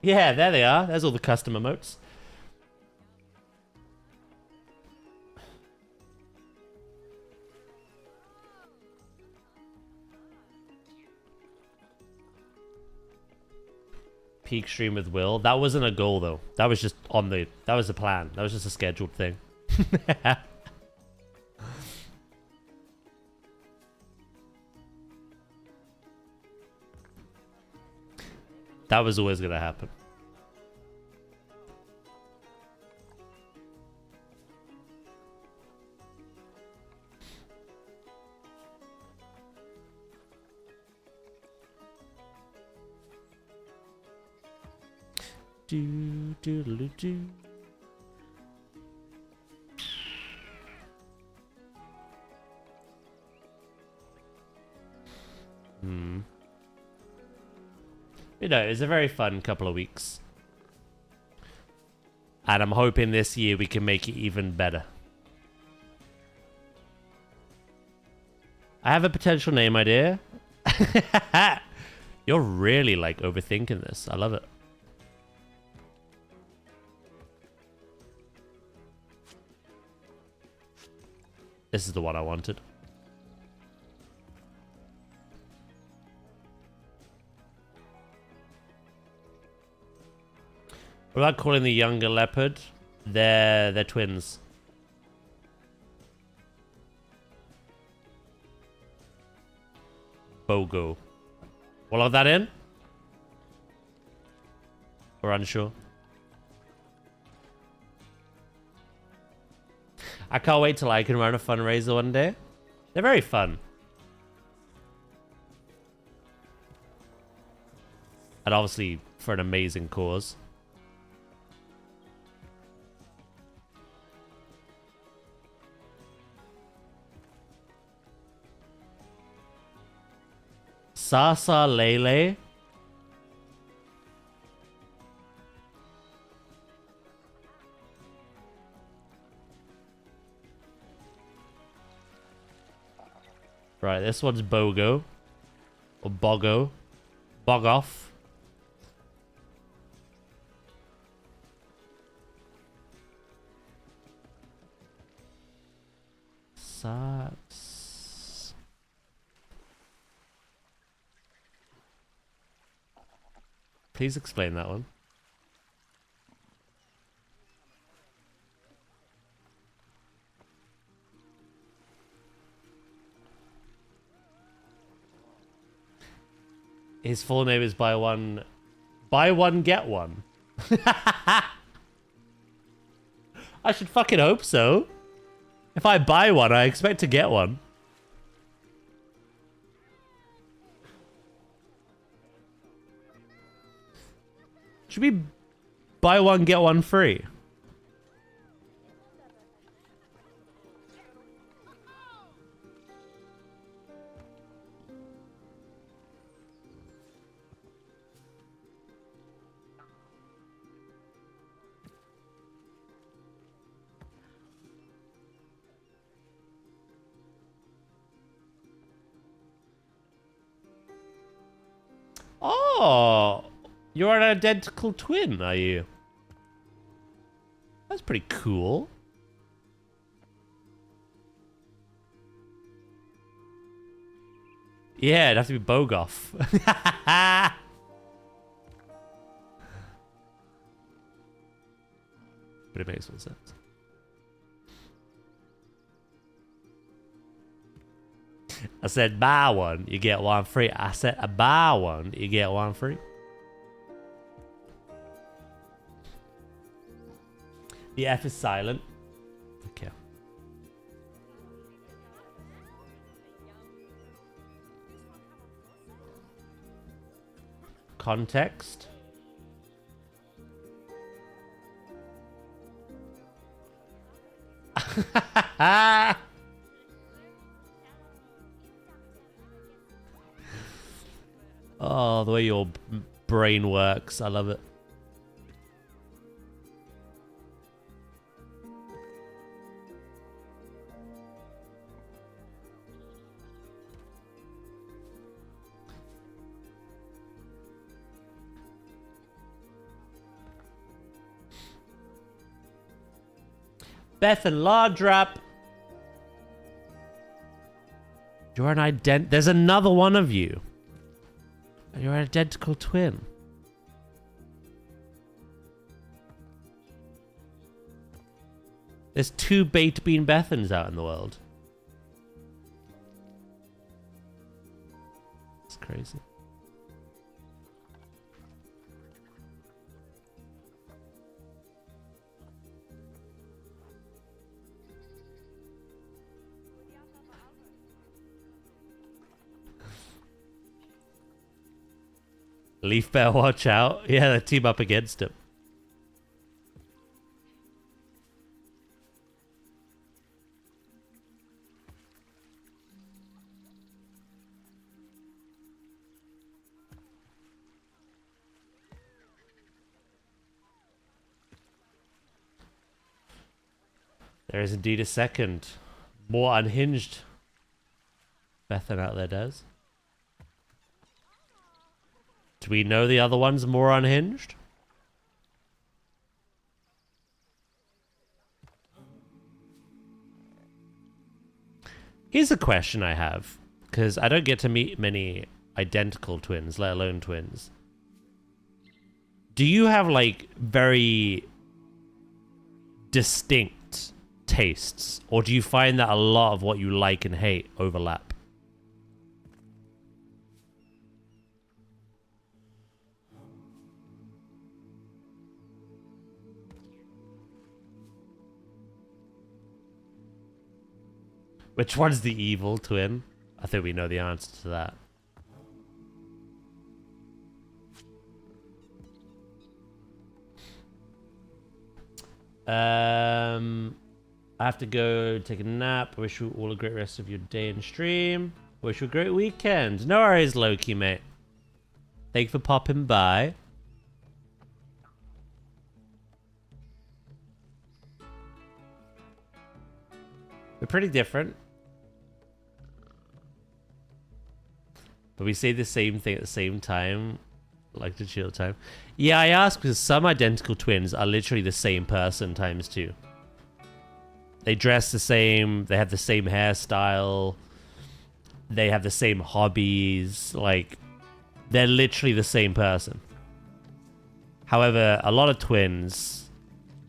Yeah, there they are. There's all the custom emotes. Peak stream with Will. That wasn't a goal though. That was just on the... That was a plan. That was just a scheduled thing. That was always going to happen. Do do do do. You know, it's a very fun couple of weeks. And I'm hoping this year we can make it even better. I have a potential name idea. You're really like overthinking this. I love it. This is the one I wanted. What about calling the younger leopard? They're twins. BOGO. We'll log that in? We're unsure. I can't wait till I can run a fundraiser one day. They're very fun. And obviously for an amazing cause. Sasa Lele. Right, this one's BOGO. Or BOGO. Bogoff. Sucks. Please explain that one. His full name is buy one get one. I should fucking hope so. If I buy one, I expect to get one. Should we buy one, get one free? Oh, you're an identical twin, are you? That's pretty cool. Yeah, it'd have to be Bogoff. But it makes more sense. I said buy one, you get one free. I said I buy one, you get one free. The F is silent. Okay. Context. Oh, the way your brain works. I love it. Beth and Lardrap. You're an There's another one of you. You're an identical twin. There's 2 Baked Bean Bethans out in the world. It's crazy. Leaf better watch out. Yeah, they team up against him. There is indeed a second, more unhinged Bethan out there, does. Do we know the other one's more unhinged? Here's a question I have, because I don't get to meet many identical twins, let alone twins. Do you have, like, very distinct tastes, or do you find that a lot of what you like and hate overlap? Which one's the evil twin? I think we know the answer to that. I have to go take a nap. I wish you all a great rest of your day and stream. Wish you a great weekend. No worries, Loki, mate. Thank you for popping by. We're pretty different. But we say the same thing at the same time. Like to chill time. Yeah, I ask because some identical twins are literally the same person times two. They dress the same. They have the same hairstyle. They have the same hobbies. Like, they're literally the same person. However, a lot of twins,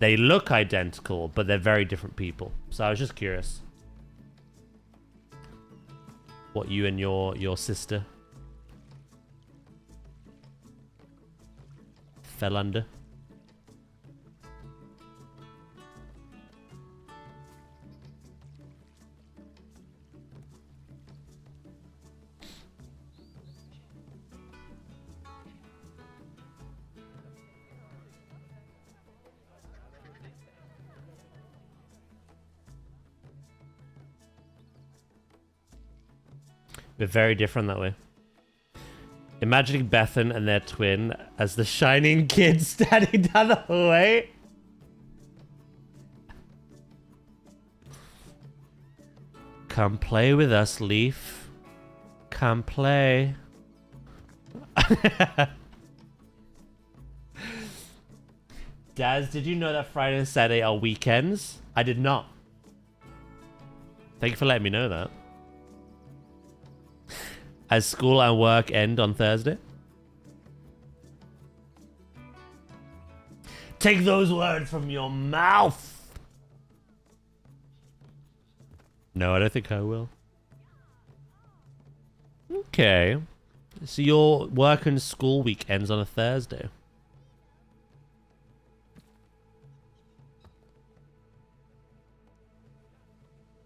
they look identical, but they're very different people. So I was just curious. What you and your sister fell under. We're very different that way. Imagining Bethan and their twin as the shining kids standing down the hallway. Come play with us, Leaf. Come play. Daz, did you know that Friday and Saturday are weekends? I did not. Thank you for letting me know that. As school and work end on Thursday? Take those words from your mouth! No, I don't think I will. Okay. So your work and school week ends on a Thursday.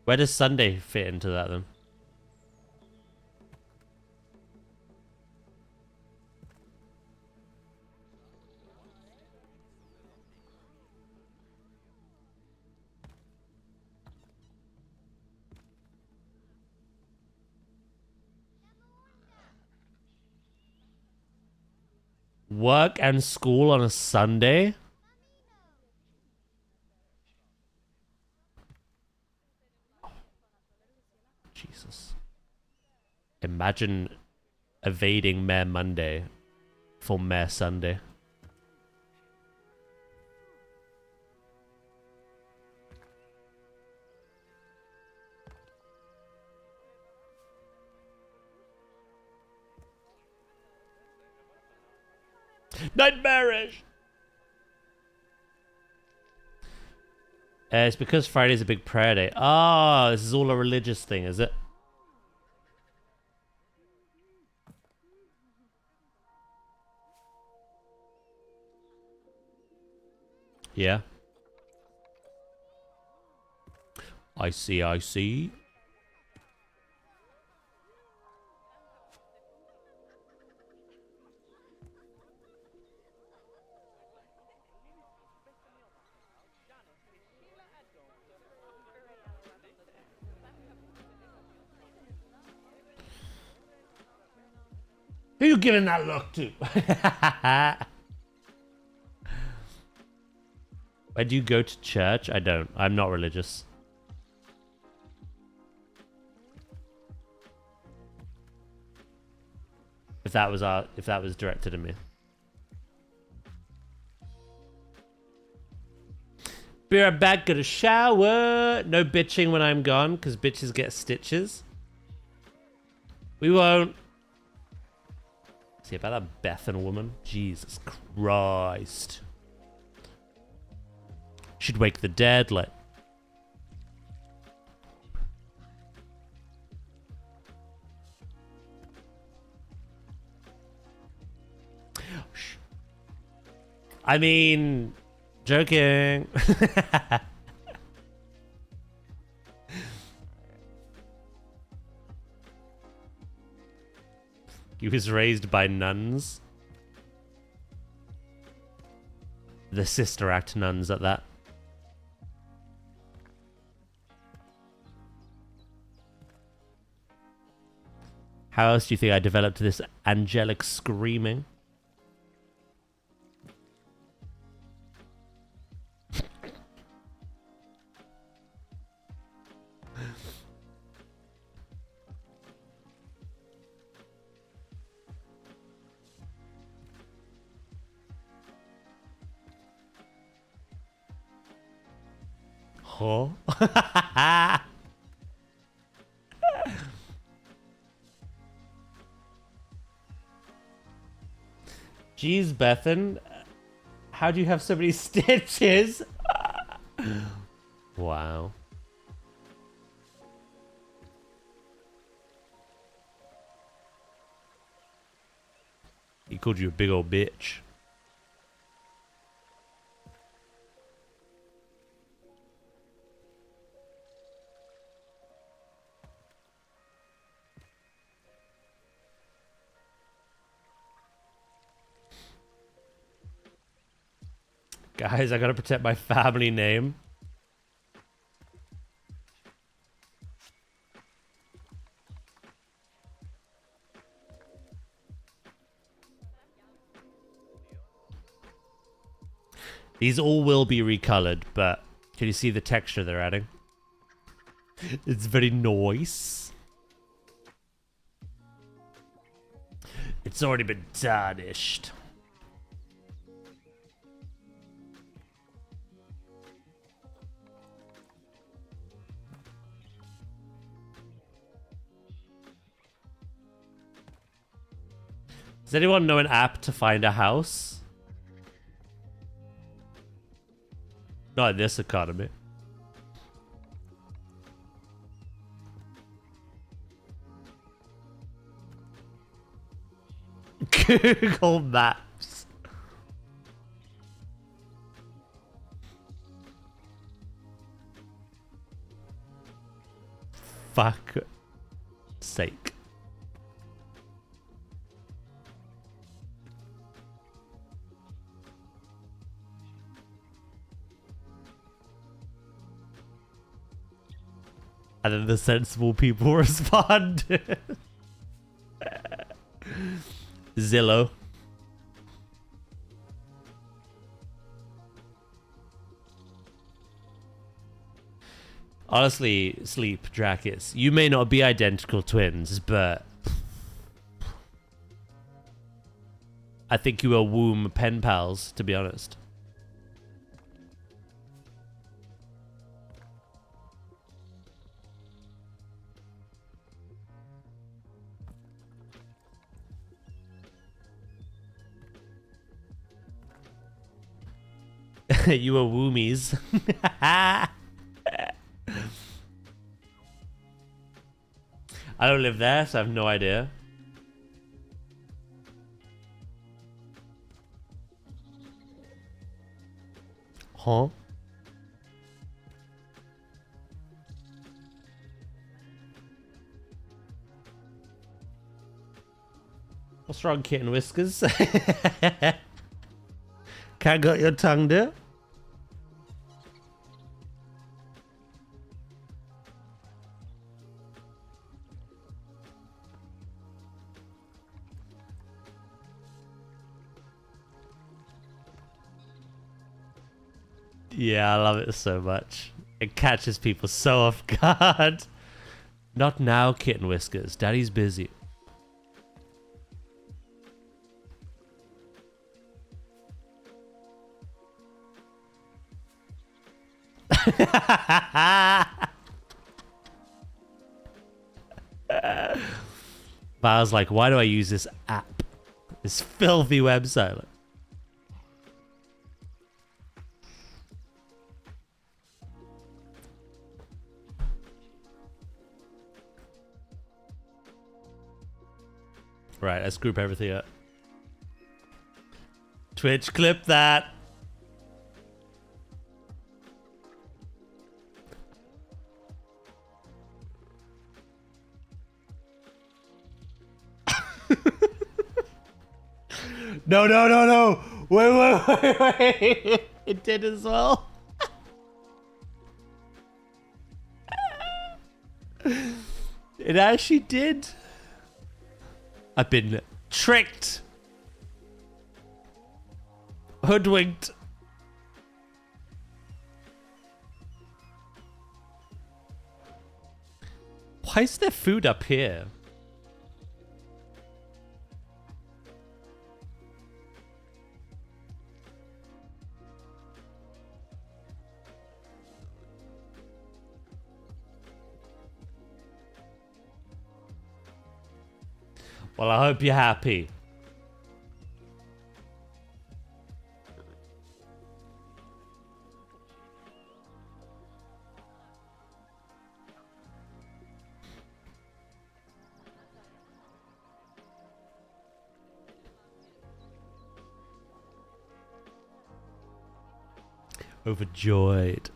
Where does Sunday fit into that then? Work and school on a Sunday? Jesus. Imagine evading Mayor Monday for Mayor Sunday. Nightmarish! It's because Friday's a big prayer day. Oh, this is all a religious thing, is it? Yeah. I see, I see. Who you giving that look to? Where do you go to church? I don't. I'm not religious. If that was directed at me. Be right back, got a shower. No bitching when I'm gone, because bitches get stitches. We won't. See about that Bethan woman? Jesus Christ. She'd wake the dead, like. I mean, joking. He was raised by nuns. The Sister Act nuns at that. How else do you think I developed this angelic screaming? Huh? Jeez, Bethan. How do you have so many stitches? Wow. He called you a big old bitch. Guys, I gotta protect my family name. These all will be recolored, but can you see the texture they're adding? It's very nice. It's already been tarnished. Does anyone know an app to find a house? Not in this economy. Google Maps. Fuck sake. And then the sensible people respond. Zillow. Honestly, Sleep, Drakis, you may not be identical twins, but I think you are womb pen pals, to be honest. You are woomies. I don't live there, so I have no idea. Huh? What's wrong, Kitten Whiskers? Can't got your tongue there? Yeah, I love it so much. It catches people so off guard. Not now, Kitten Whiskers. Daddy's busy. But I was like, why do I use this app? This filthy website. Right, let's group everything up. Twitch, clip that. No, no, no, no. Wait. It did as well. It actually did. I've been tricked. Hoodwinked. Why is there food up here? Well, I hope you're happy. Overjoyed.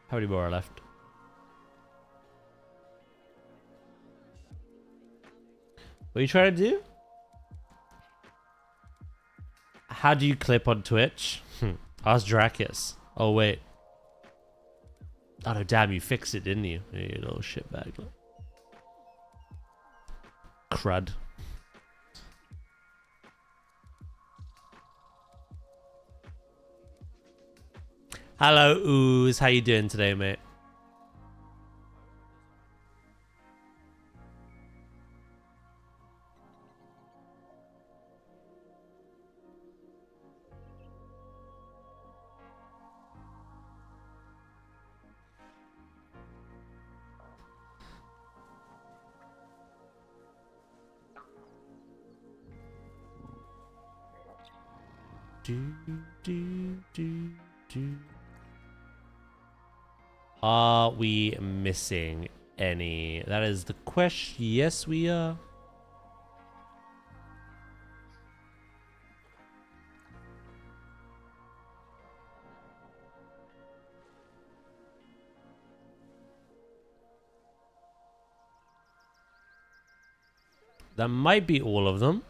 How many more are left? What are you trying to do? How do you clip on Twitch? Ask Dracus. Oh, wait. Oh, no, damn, you fixed it, didn't you? You little shitbag. Crud. Hello, Ooze. How you doing today, mate? Are we missing any? That is the question. Yes, we are. That might be all of them.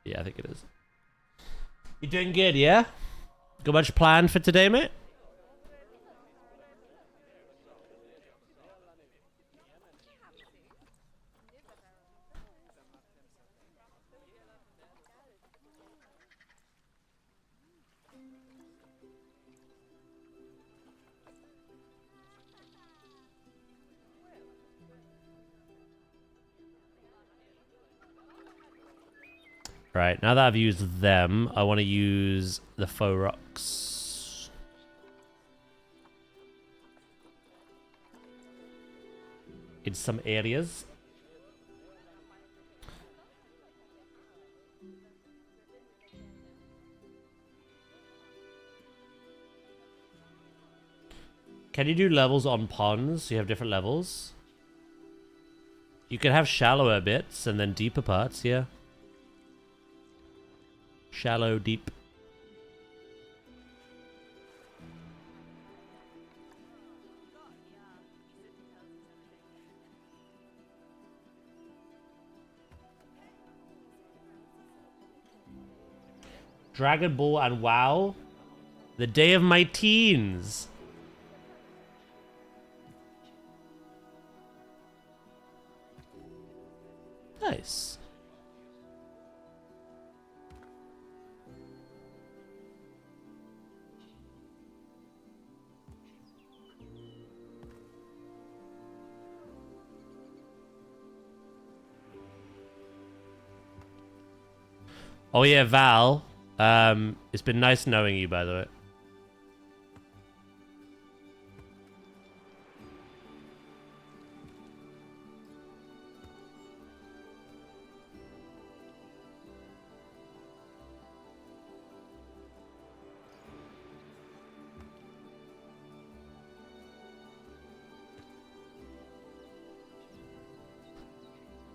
Yeah, I think it is. You doing good, yeah? Got much planned for today, mate? Right, now that I've used them, I want to use the faux rocks. In some areas. Can you do levels on ponds? So you have different levels? You can have shallower bits and then deeper parts, yeah. Shallow, deep. Dragon Ball and WoW. The day of my teens. Nice. Oh yeah, Val. It's been nice knowing you, by the way.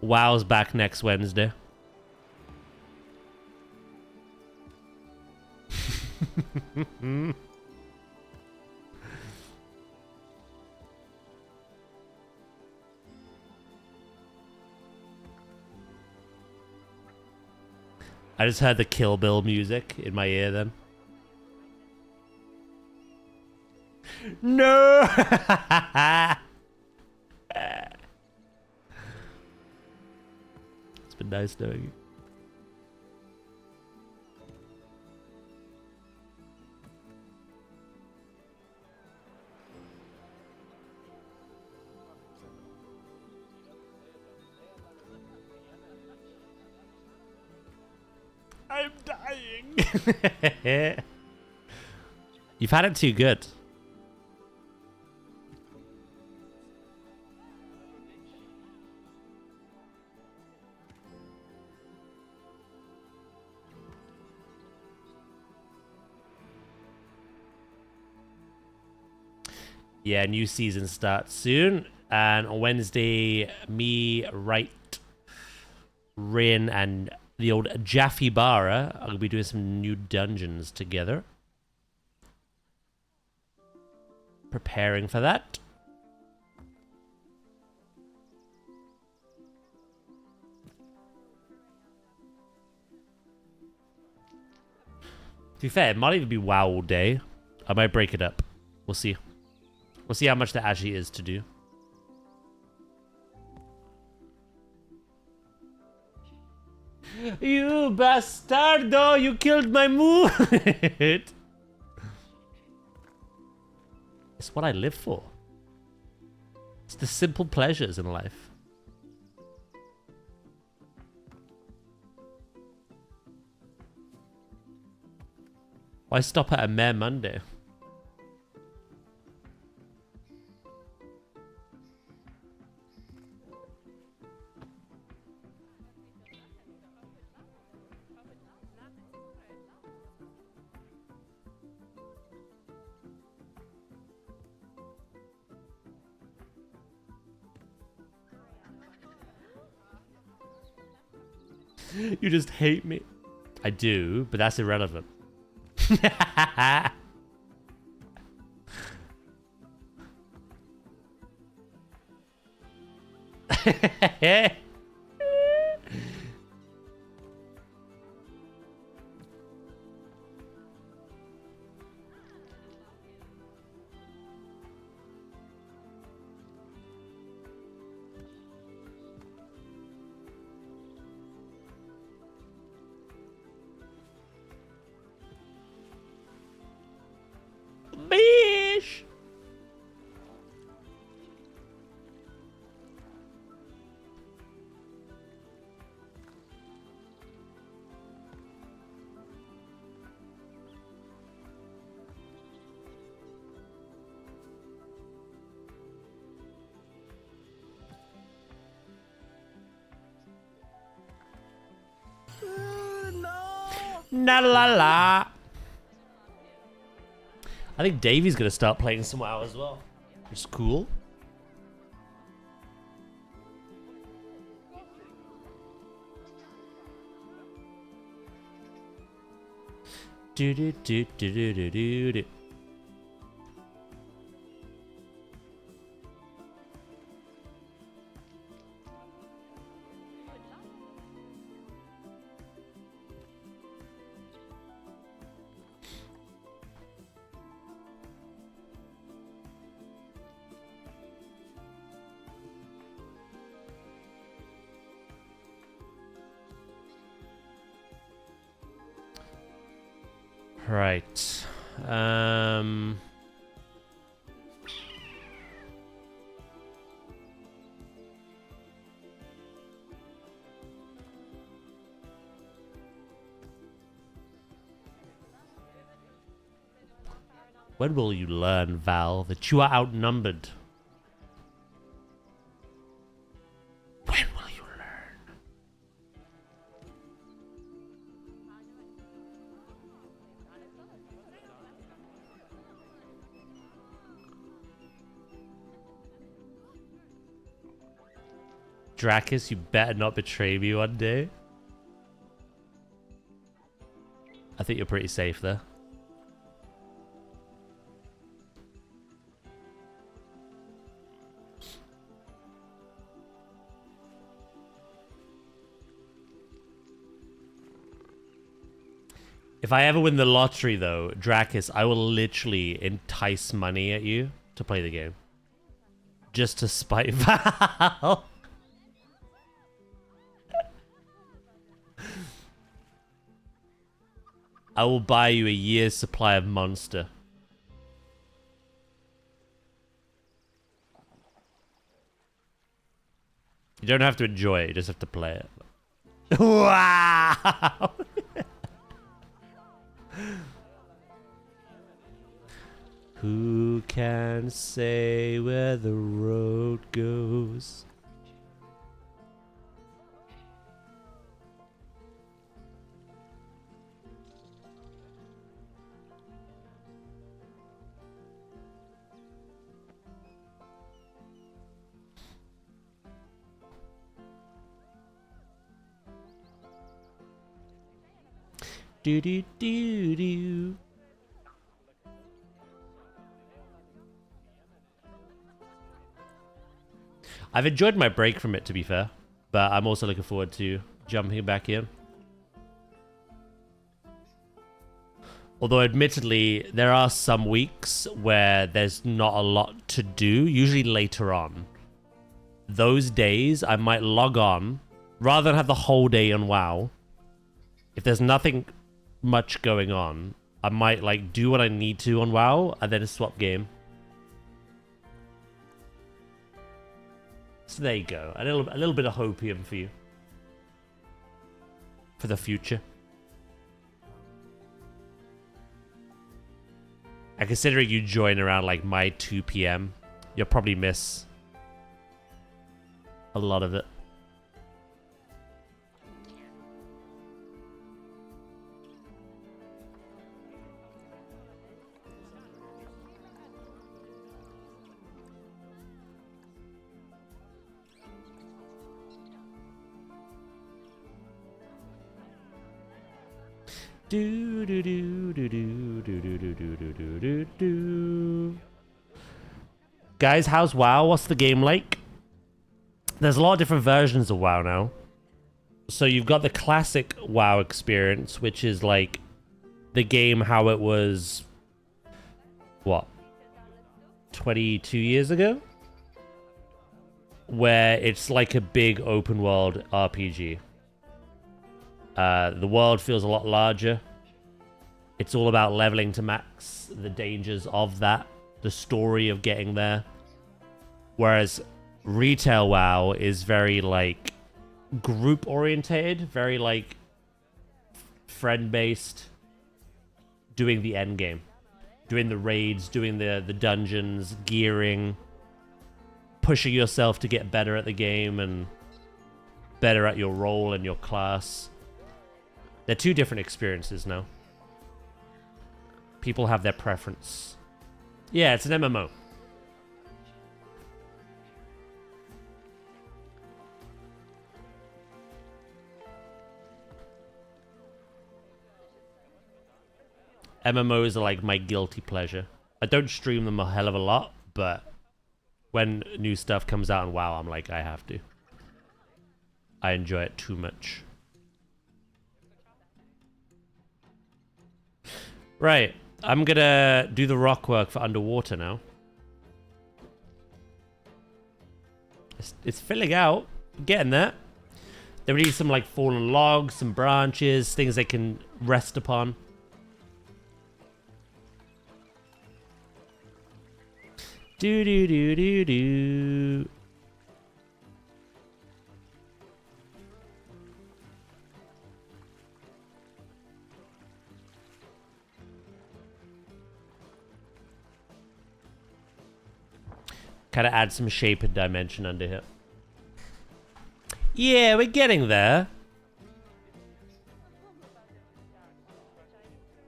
WoW's back next Wednesday. I just heard the Kill Bill music in my ear then. No! It's been nice knowing you. I'm dying. You've had it too good. Yeah, new season starts soon. And on Wednesday, me, Wright, Rin, and the old Jaffe Barra are going to be doing some new dungeons together. Preparing for that. To be fair, it might even be WoW all day. I might break it up. We'll see. We'll see how much there actually is to do. You bastardo! You killed my mood! It's what I live for. It's the simple pleasures in life. Why stop at a mere Monday? You just hate me. I do, but that's irrelevant. Bish! Na la la. I think Davey's gonna start playing some WoW as well, which is cool. Do do do do do do do do. Right. When will you learn, Val, that you are outnumbered? When will you learn? Dracus, you better not betray me one day. I think you're pretty safe there. If I ever win the lottery, though, Dracus, I will literally entice money at you to play the game. Just to spite Val. I will buy you a year's supply of Monster. You don't have to enjoy it, you just have to play it. Wow! Who can say where the road goes? Do do do do. I've enjoyed my break from it, to be fair, but I'm also looking forward to jumping back in. Although, admittedly, there are some weeks where there's not a lot to do, usually later on. Those days, I might log on, rather than have the whole day on WoW. If there's nothing much going on, I might like do what I need to on WoW and then swap game. So there you go. A little bit of hopium for you. For the future. And considering you join around like my 2 PM, you'll probably miss a lot of it. Do do do do do do do do do do do do. Guys, how's WoW? What's the game like? There's a lot of different versions of WoW now. So you've got the classic WoW experience, which is like the game how it was, what, 22 years ago? Where it's like a big open world RPG. The world feels a lot larger. It's all about leveling to max, the dangers of that, the story of getting there. Whereas retail WoW is very like group orientated, very like friend based, doing the end game, doing the raids, doing the dungeons, gearing, pushing yourself to get better at the game and better at your role and your class. They're two different experiences now. People have their preference. Yeah, it's an MMO. MMOs are like my guilty pleasure. I don't stream them a hell of a lot, but when new stuff comes out on WoW, I'm like, I have to. I enjoy it too much. Right, I'm gonna do the rock work for underwater now. It's filling out, getting there. Then we need some like fallen logs, some branches, things they can rest upon. Do do do do do. Kind of add some shape and dimension under here. Yeah, we're getting there.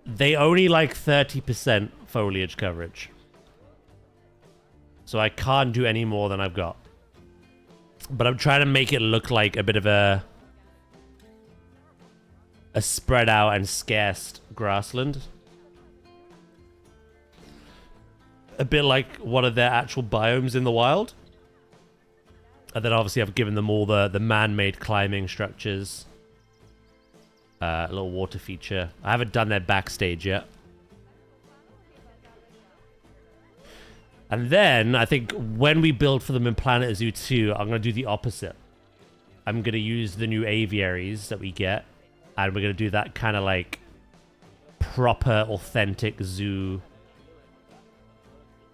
They only like 30% foliage coverage. So I can't do any more than I've got. But I'm trying to make it look like a bit of a spread out and scarce grassland. A bit like one of their actual biomes in the wild. And then obviously I've given them all the man-made climbing structures. A little water feature. I haven't done their backstage yet. And then I think when we build for them in planetzoo 2, I'm going to do the opposite. I'm going to use the new aviaries that we get. And we're going to do that kind of like proper, authentic zoo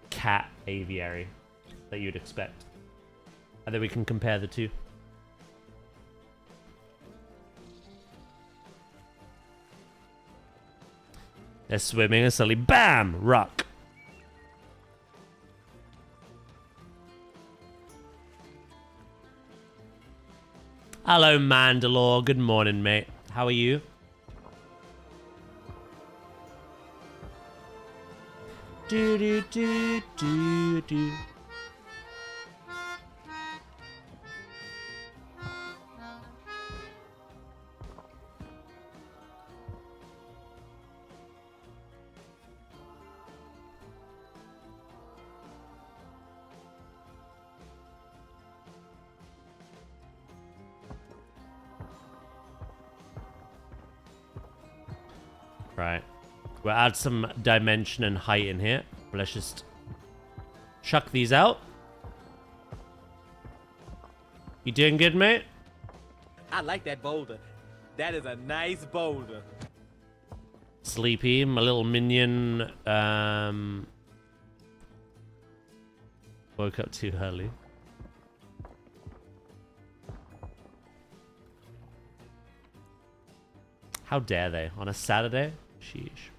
cat aviary that you'd expect. And then we can compare the two. They're swimming and suddenly, BAM! Rock. Hello, Mandalore. Good morning, mate. How are you? Do do do do do. Right. We'll add some dimension and height in here. Let's just chuck these out. You doing good, mate? I like that boulder. That is a nice boulder. Sleepy, my little minion, woke up too early. How dare they? On a Saturday? Sheesh.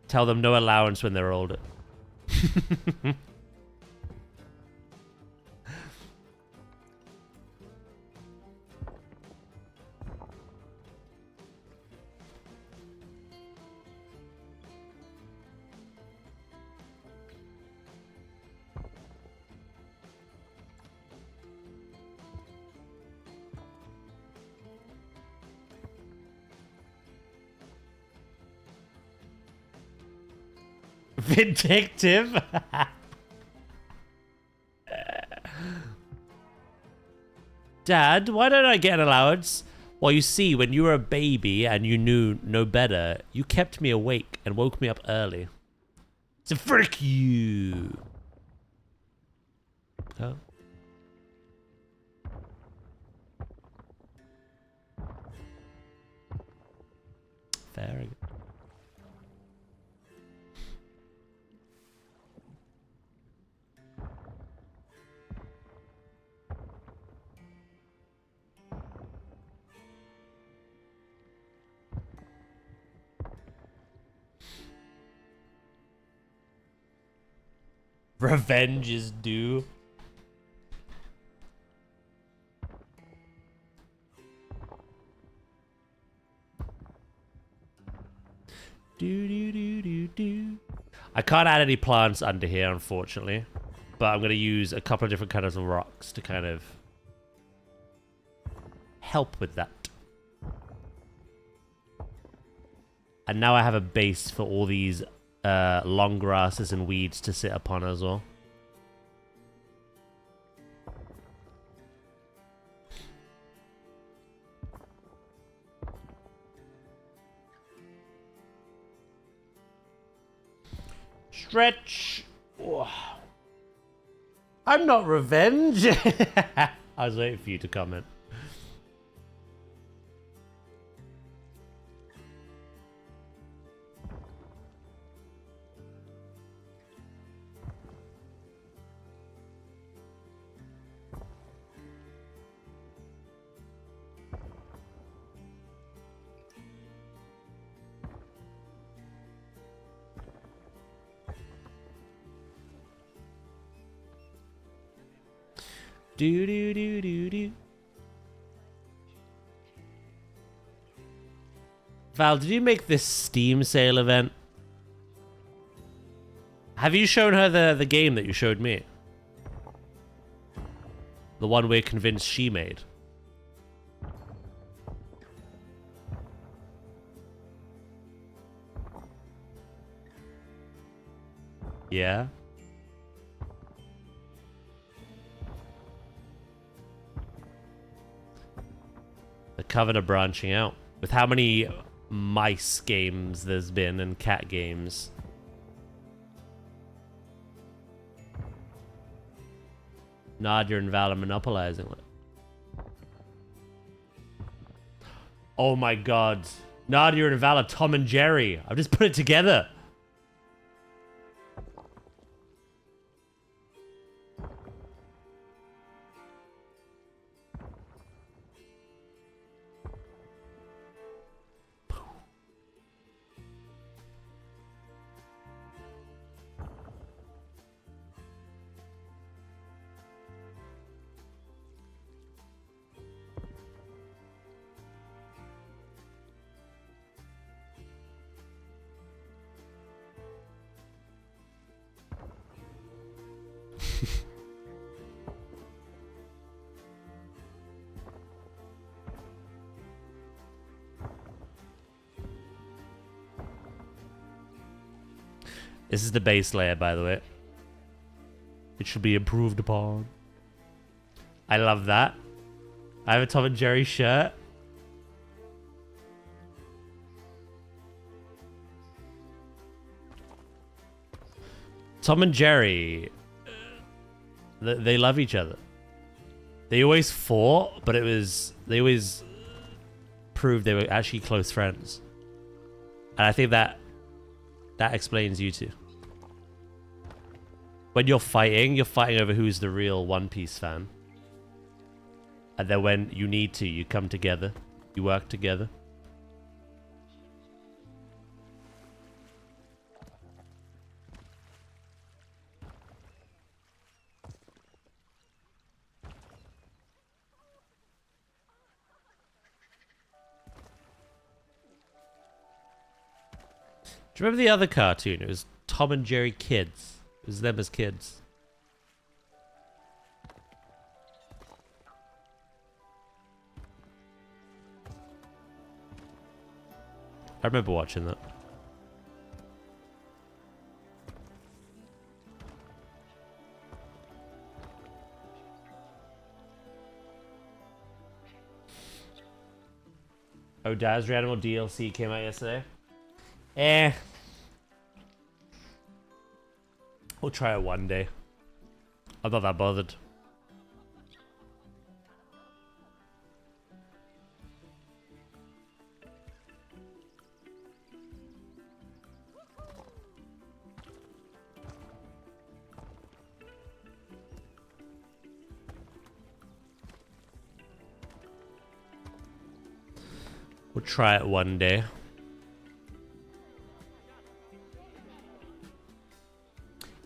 Tell them no allowance when they're older. Vindictive. Dad, why don't I get an allowance? Well, you see, when you were a baby and you knew no better, you kept me awake and woke me up early. So frick you. Oh. Very good. Revenge is due. Do do do do do. I can't add any plants under here, unfortunately, but I'm going to use a couple of different kinds of rocks to kind of help with that. And now I have a base for all these long grasses and weeds to sit upon as well. Stretch. Oh. I'm not revenge. I was waiting for you to comment. Do do do do do. Val, did you make this Steam sale event? Have you shown her the game that you showed me? The one we're convinced she made. Yeah? The Coven are branching out. With how many mice games there's been and cat games. Nadia and Val are monopolizing it. Oh my god. Nadia and Val are Tom and Jerry. I've just put it together. This is the base layer, by the way. It should be improved upon. I love that. I have a Tom and Jerry shirt. Tom and Jerry, they love each other. They always fought, but they always proved they were actually close friends. And I think that explains you two. When you're fighting over who's the real One Piece fan. And then when you need to, you come together. You work together. Do you remember the other cartoon? It was Tom and Jerry Kids. It was them as kids. I remember watching that. Oh, Daz Reanimal DLC came out yesterday. We'll try it one day. I'm not that bothered. We'll try it one day.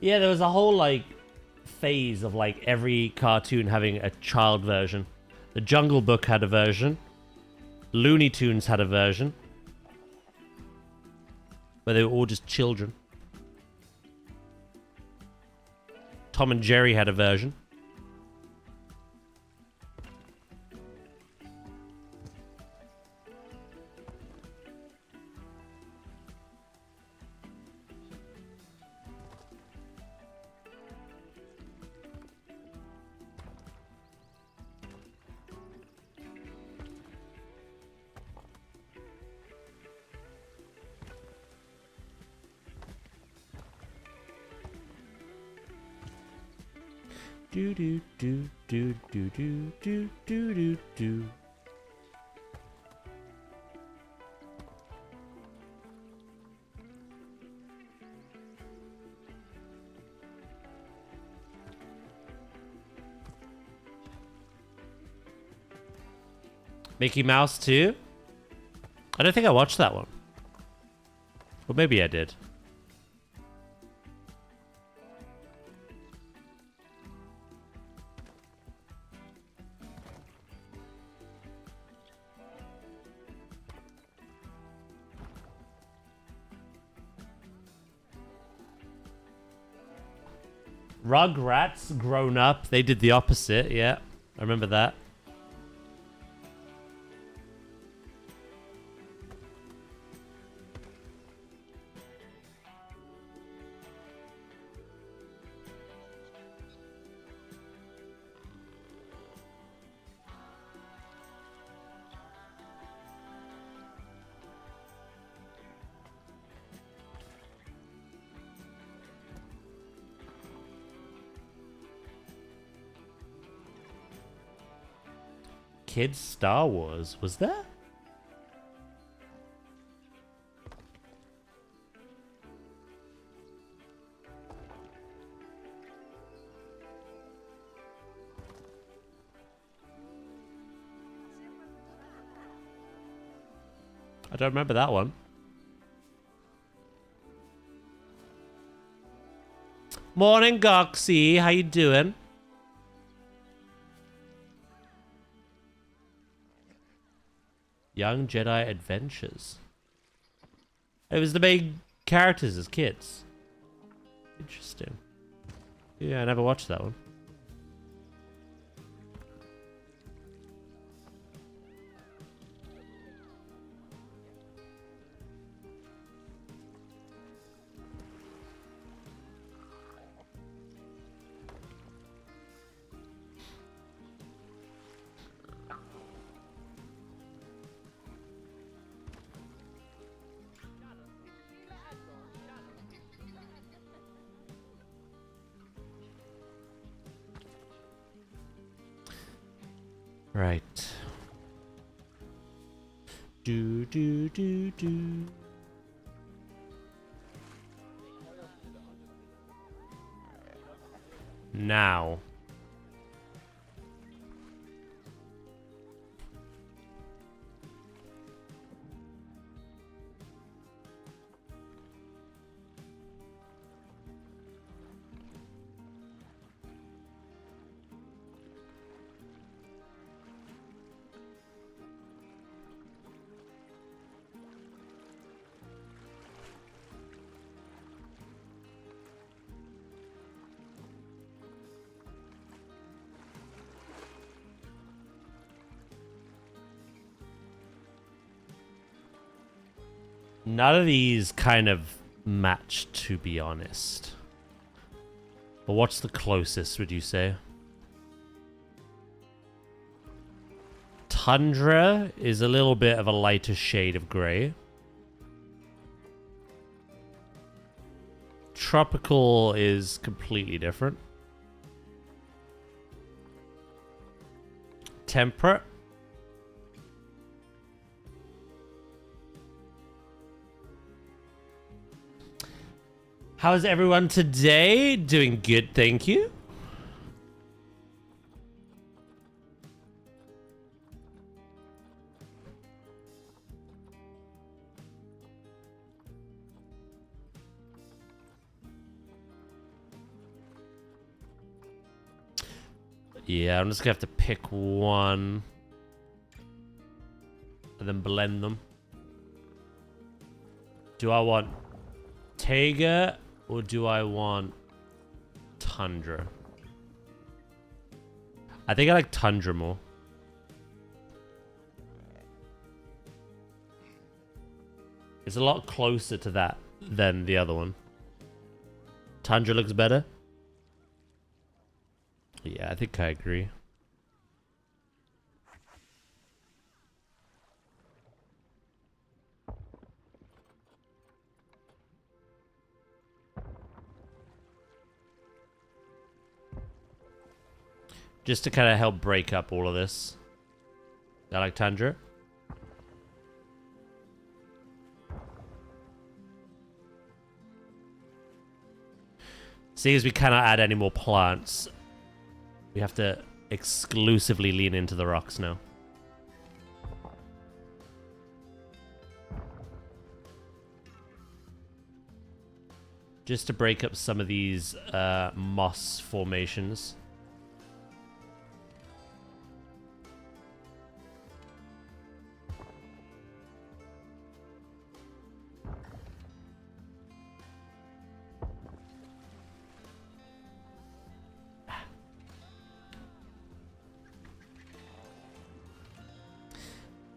Yeah, there was a whole, like, phase of, like, every cartoon having a child version. The Jungle Book had a version. Looney Tunes had a version. Where they were all just children. Tom and Jerry had a version. Do do do do do do do do do do. Mickey Mouse 2? I don't think I watched that one. Or maybe I did. Rugrats grown up. They did the opposite. Yeah, I remember that. Kids Star Wars, was there? I don't remember that one. Morning, Goxie. How you doing? Young Jedi Adventures. It was the main characters as kids. Interesting. Yeah, I never watched that one. Right. Do. Now. None of these kind of match, to be honest. But what's the closest, would you say? Tundra is a little bit of a lighter shade of grey. Tropical is completely different. Temperate. How's everyone today? Doing good, thank you. Yeah, I'm just gonna have to pick one and then blend them. Do I want Taiga or do I want Tundra? I think I like Tundra more. It's a lot closer to that than the other one. Tundra looks better. Yeah, I think I agree. Just to kind of help break up all of this. I like Tundra. See, as we cannot add any more plants, we have to exclusively lean into the rocks now. Just to break up some of these moss formations.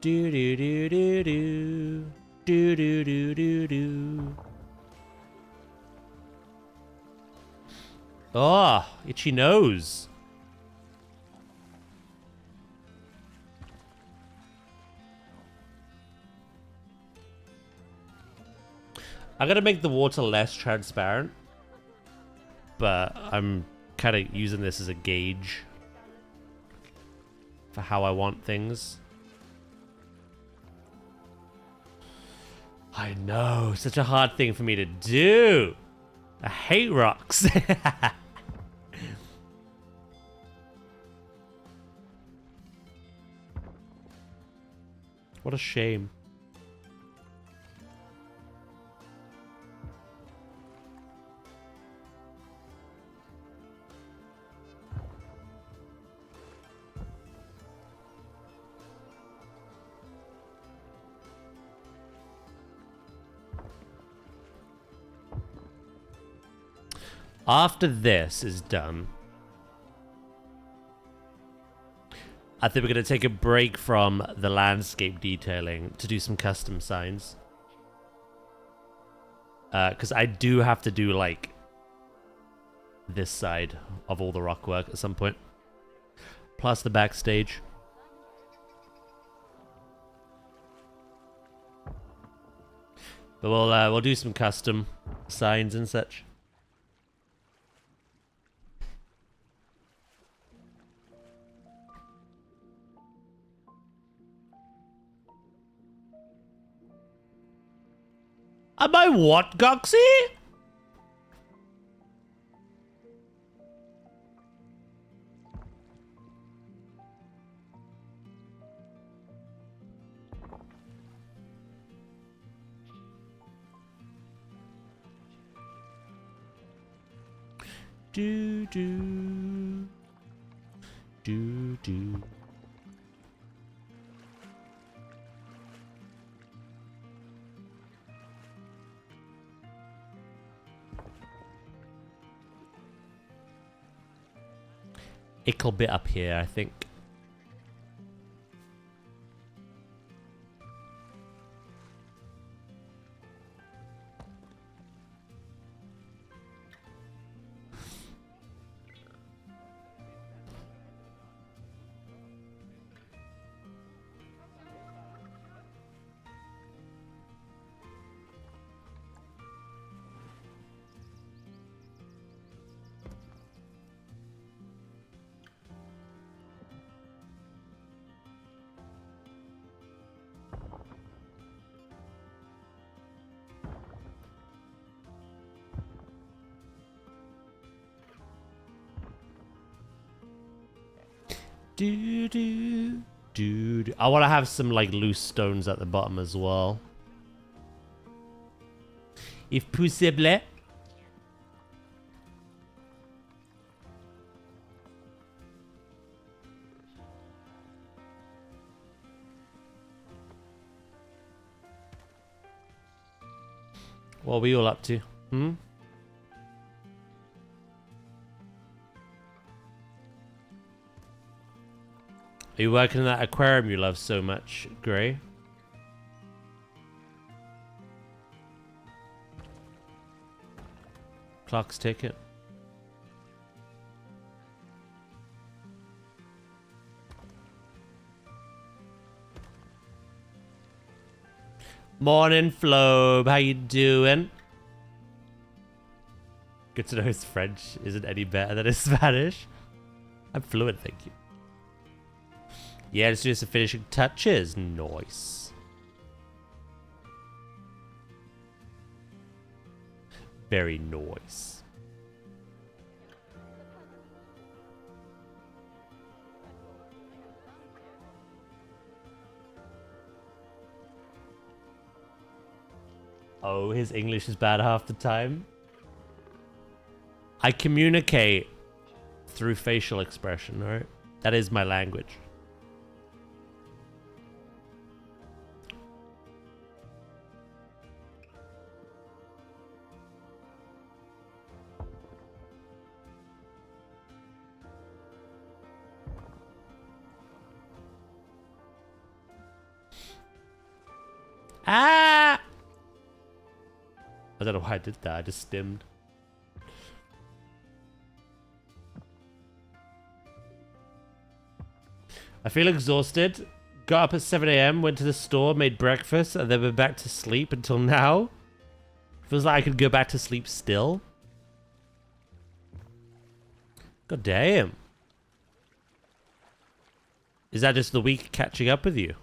Do do do do do. Do do do do do. Oh, itchy nose. I'm gonna make the water less transparent, but I'm kind of using this as a gauge for how I want things. I know, such a hard thing for me to do. I hate rocks. What a shame. After this is done, I think we're going to take a break from the landscape detailing to do some custom signs. Because I do have to do, like, this side of all the rock work at some point. Plus the backstage. But we'll do some custom signs and such. Am I what, Goxie? Do do do do. Ickle bit up here, I think. Do do do do. I want to have some like loose stones at the bottom as well, if possible. What are we all up to? Hmm? Are you working in that aquarium you love so much, Gray? Clock's ticking. Morning, Flobe. How you doing? Good to know his French isn't any better than his Spanish. I'm fluent, thank you. Yeah, let's do some finishing touches. Nice. Very nice. Oh, his English is bad half the time. I communicate through facial expression, alright? That is my language. Ah! I don't know why I did that. I just stimmed. I feel exhausted. Got up at 7 a.m., went to the store, made breakfast, and then went back to sleep until now. Feels like I could go back to sleep still. God damn. Is that just the week catching up with you?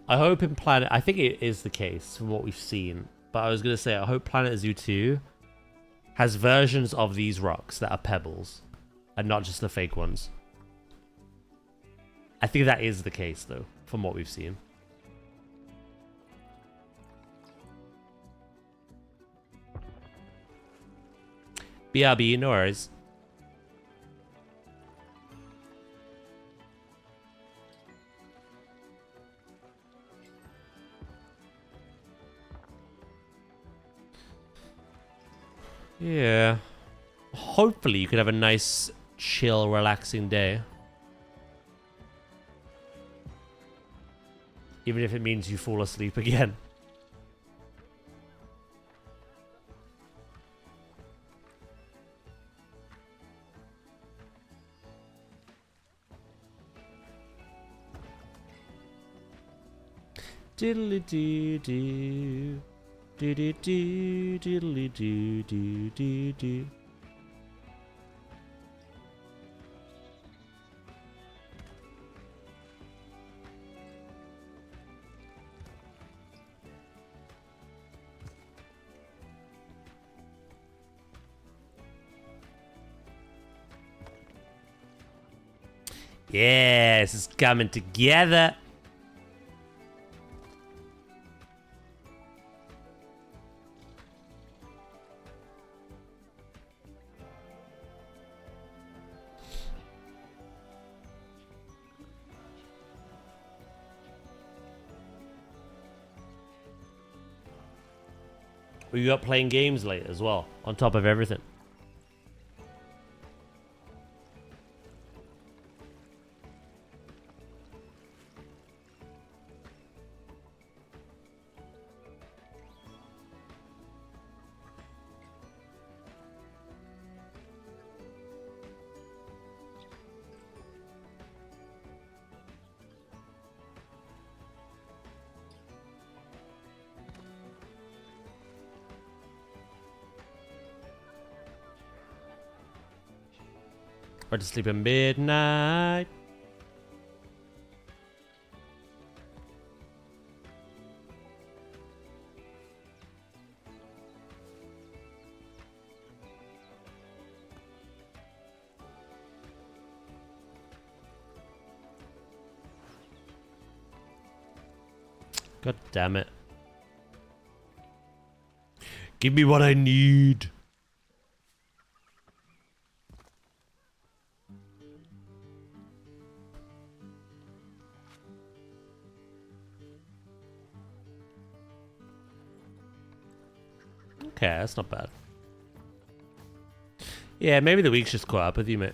I hope in Planet... I think it is the case from what we've seen. But I was going to say, I hope Planet Zoo 2 has versions of these rocks that are pebbles. And not just the fake ones. I think that is the case, though, from what we've seen. BRB, no worries. Yeah. Hopefully you could have a nice, chill, relaxing day. Even if it means you fall asleep again. Diddly doo doo. Do do do diddly do do do do. Yes, it's coming together. We got playing games late as well, on top of everything. Went to sleep at midnight. God damn it. Give me what I need. Okay, that's not bad. Yeah, maybe the week's just caught up with you, mate.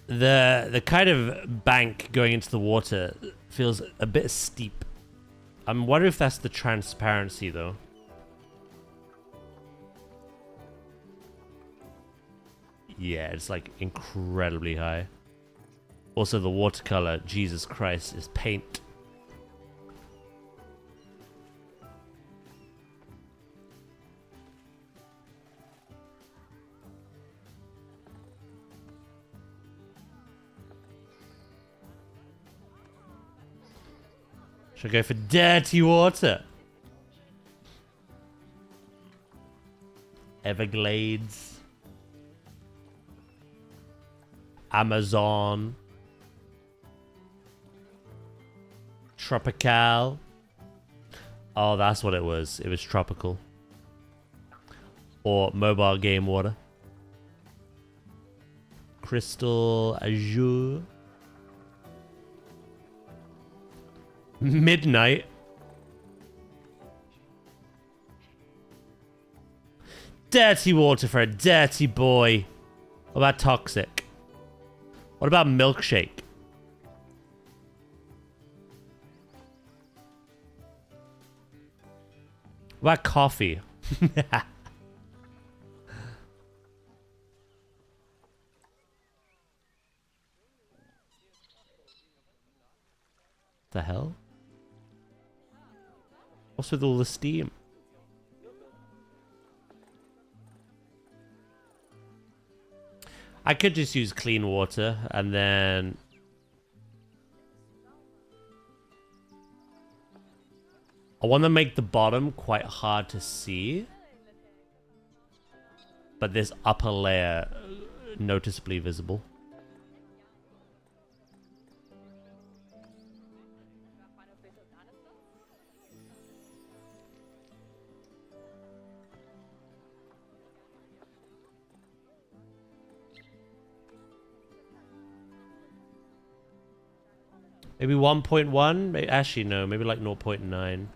The kind of bank going into the water feels a bit steep. I'm wondering if that's the transparency, though. Yeah, it's like incredibly high. Also, the watercolor, Jesus Christ, is paint. Should I go for dirty water? Everglades. Amazon. Tropical. Oh, that's what it was. It was tropical. Or mobile game water. Crystal Azure. Midnight. Dirty water for a dirty boy. What about toxic? What about milkshake? What about coffee? The hell? What's with all the steam? I could just use clean water and then... I want to make the bottom quite hard to see. But this upper layer noticeably visible. Maybe 1.1? Actually, no. Maybe like 0.9.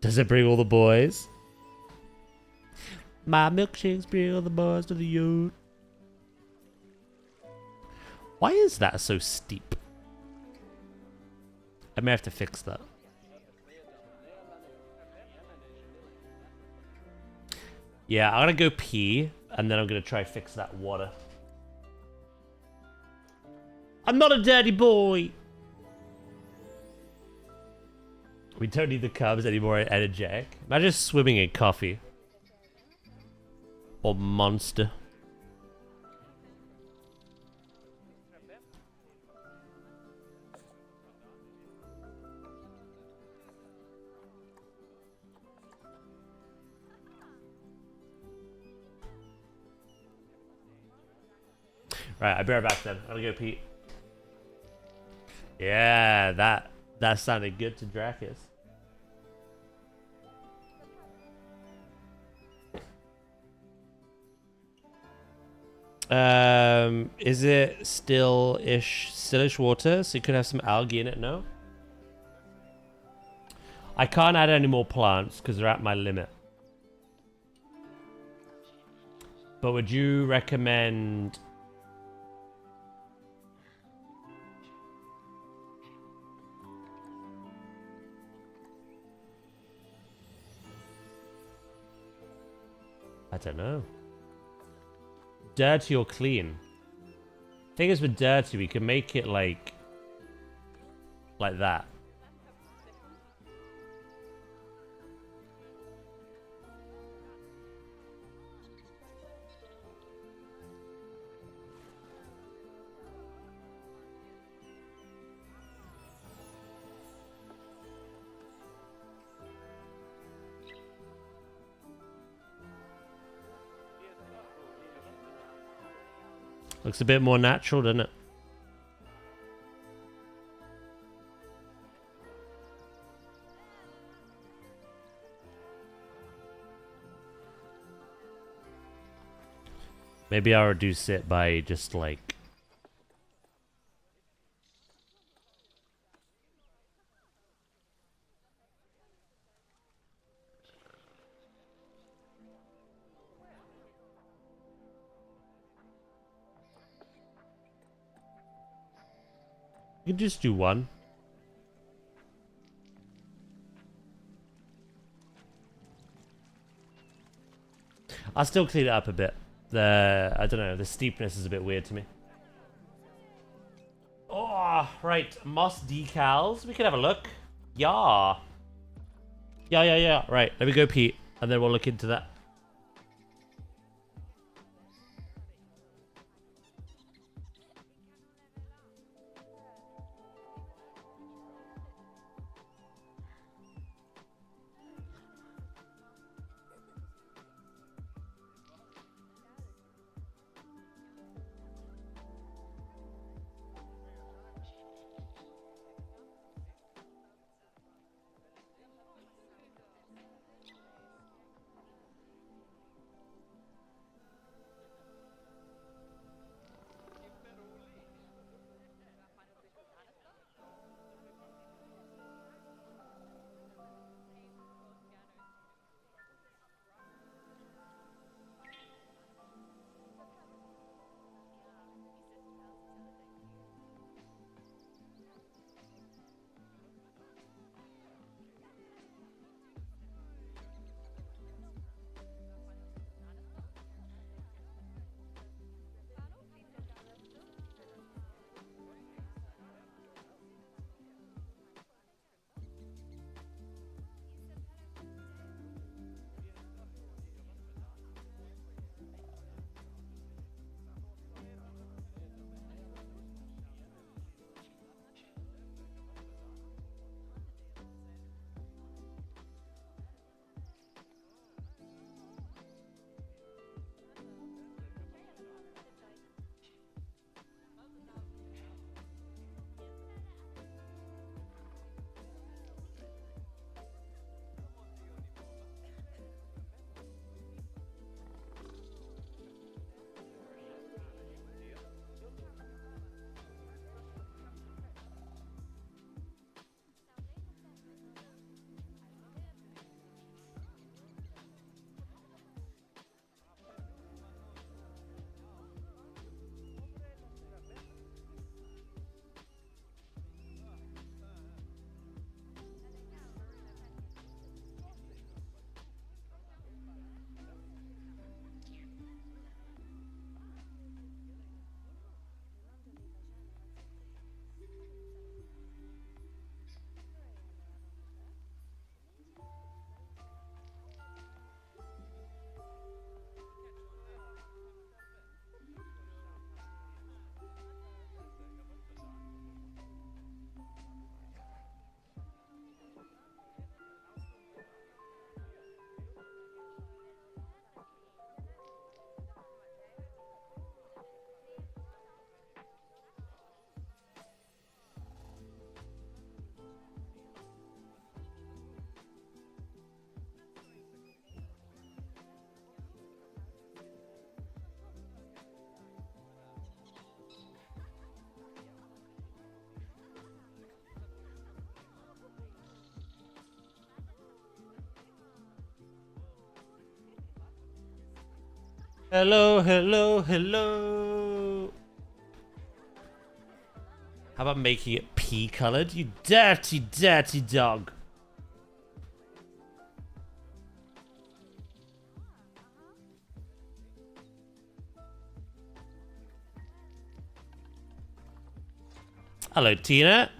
Does it bring all the boys? My milkshakes bring all the boys to the yard. Why is that so steep? I may have to fix that. Yeah, I'm gonna go pee, and then I'm gonna try fix that water. I'm not a dirty boy! We don't need the Cubs anymore energetic. Imagine swimming in coffee. Or Monster. Right, I'll be right back then. I'm gonna go pee. Yeah, that sounded good to Dracus. Is it stillish water? So you could have some algae in it, no? I can't add any more plants because they're at my limit. But would you recommend... I don't know. Dirty or clean? Thing is with dirty, we can make it like that. Looks a bit more natural, doesn't it? Maybe I'll reduce it by just like... You can just do one. I'll still clean it up a bit. I don't know, the steepness is a bit weird to me. Oh, right. Moss decals. We can have a look. Yeah. Yeah. Right, let me go pee, and then we'll look into that. Hello, hello, hello. How about making it pea colored? You dirty, dirty dog. Hello, Tina.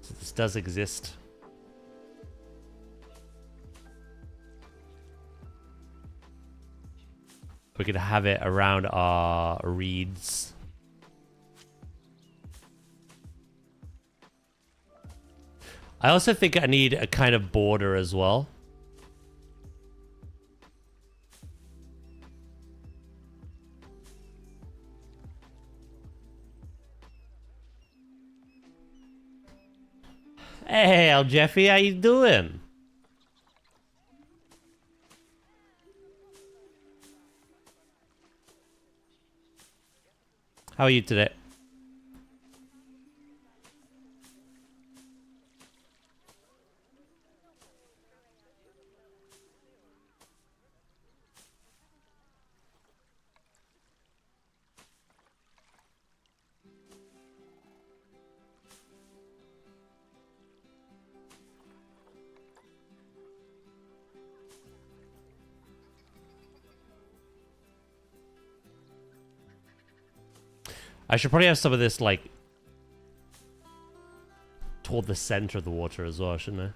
So this does exist. We could have it around our reeds. I also think I need a kind of border as well. Hey, El Jeffy, how you doing? How are you today? I should probably have some of this, like, toward the center of the water as well, shouldn't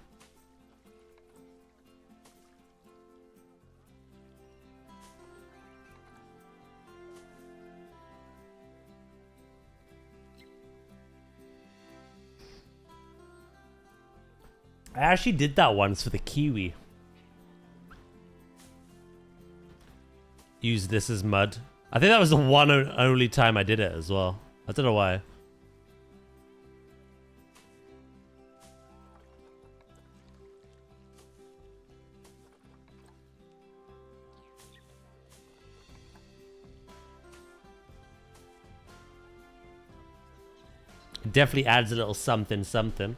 I? I actually did that once for the kiwi. Use this as mud. I think that was the one and only time I did it as well. I don't know why. It definitely adds a little something something.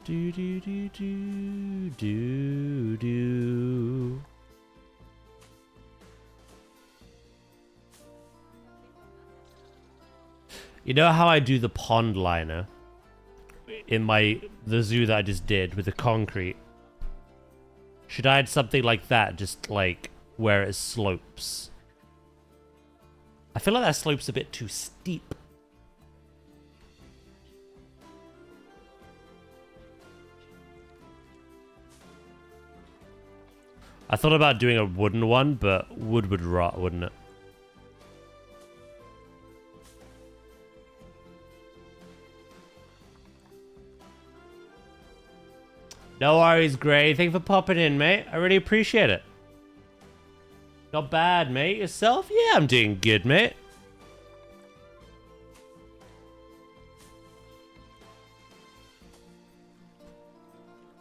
Do do do do do do. You know how I do the pond liner in the zoo that I just did with the concrete? Should I add something like that, just like where it slopes? I feel like that slope's a bit too steep. I thought about doing a wooden one, but wood would rot, wouldn't it? No worries, Gray. Thank you for popping in, mate. I really appreciate it. Not bad, mate. Yourself? Yeah, I'm doing good, mate.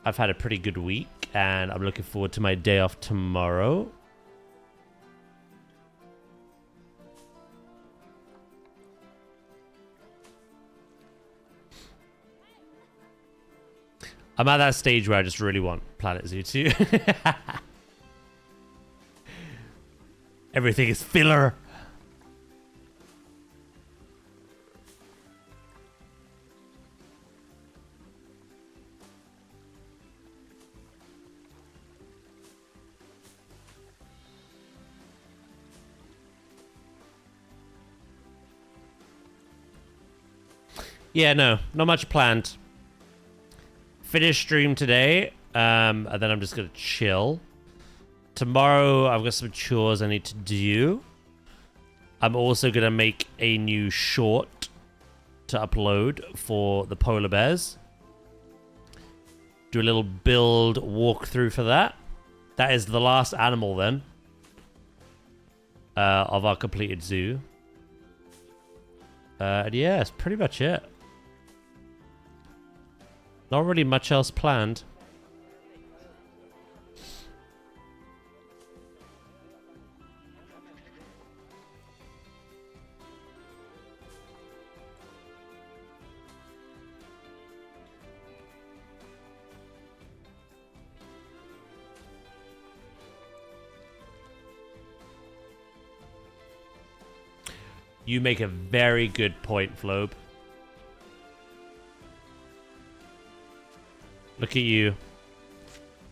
I've had a pretty good week, and I'm looking forward to my day off tomorrow. I'm at that stage where I just really want Planet Zoo 2. Everything is filler. Yeah, no, not much planned. Finish stream today, and then I'm just gonna chill. tomorrow I've got some chores I need to do. I'm also going to make a new short to upload for the polar bears. Do a little build walkthrough for that. That is the last animal then of our completed zoo. And yeah, that's pretty much it. Not really much else planned. You make a very good point, Flobe. Look at you.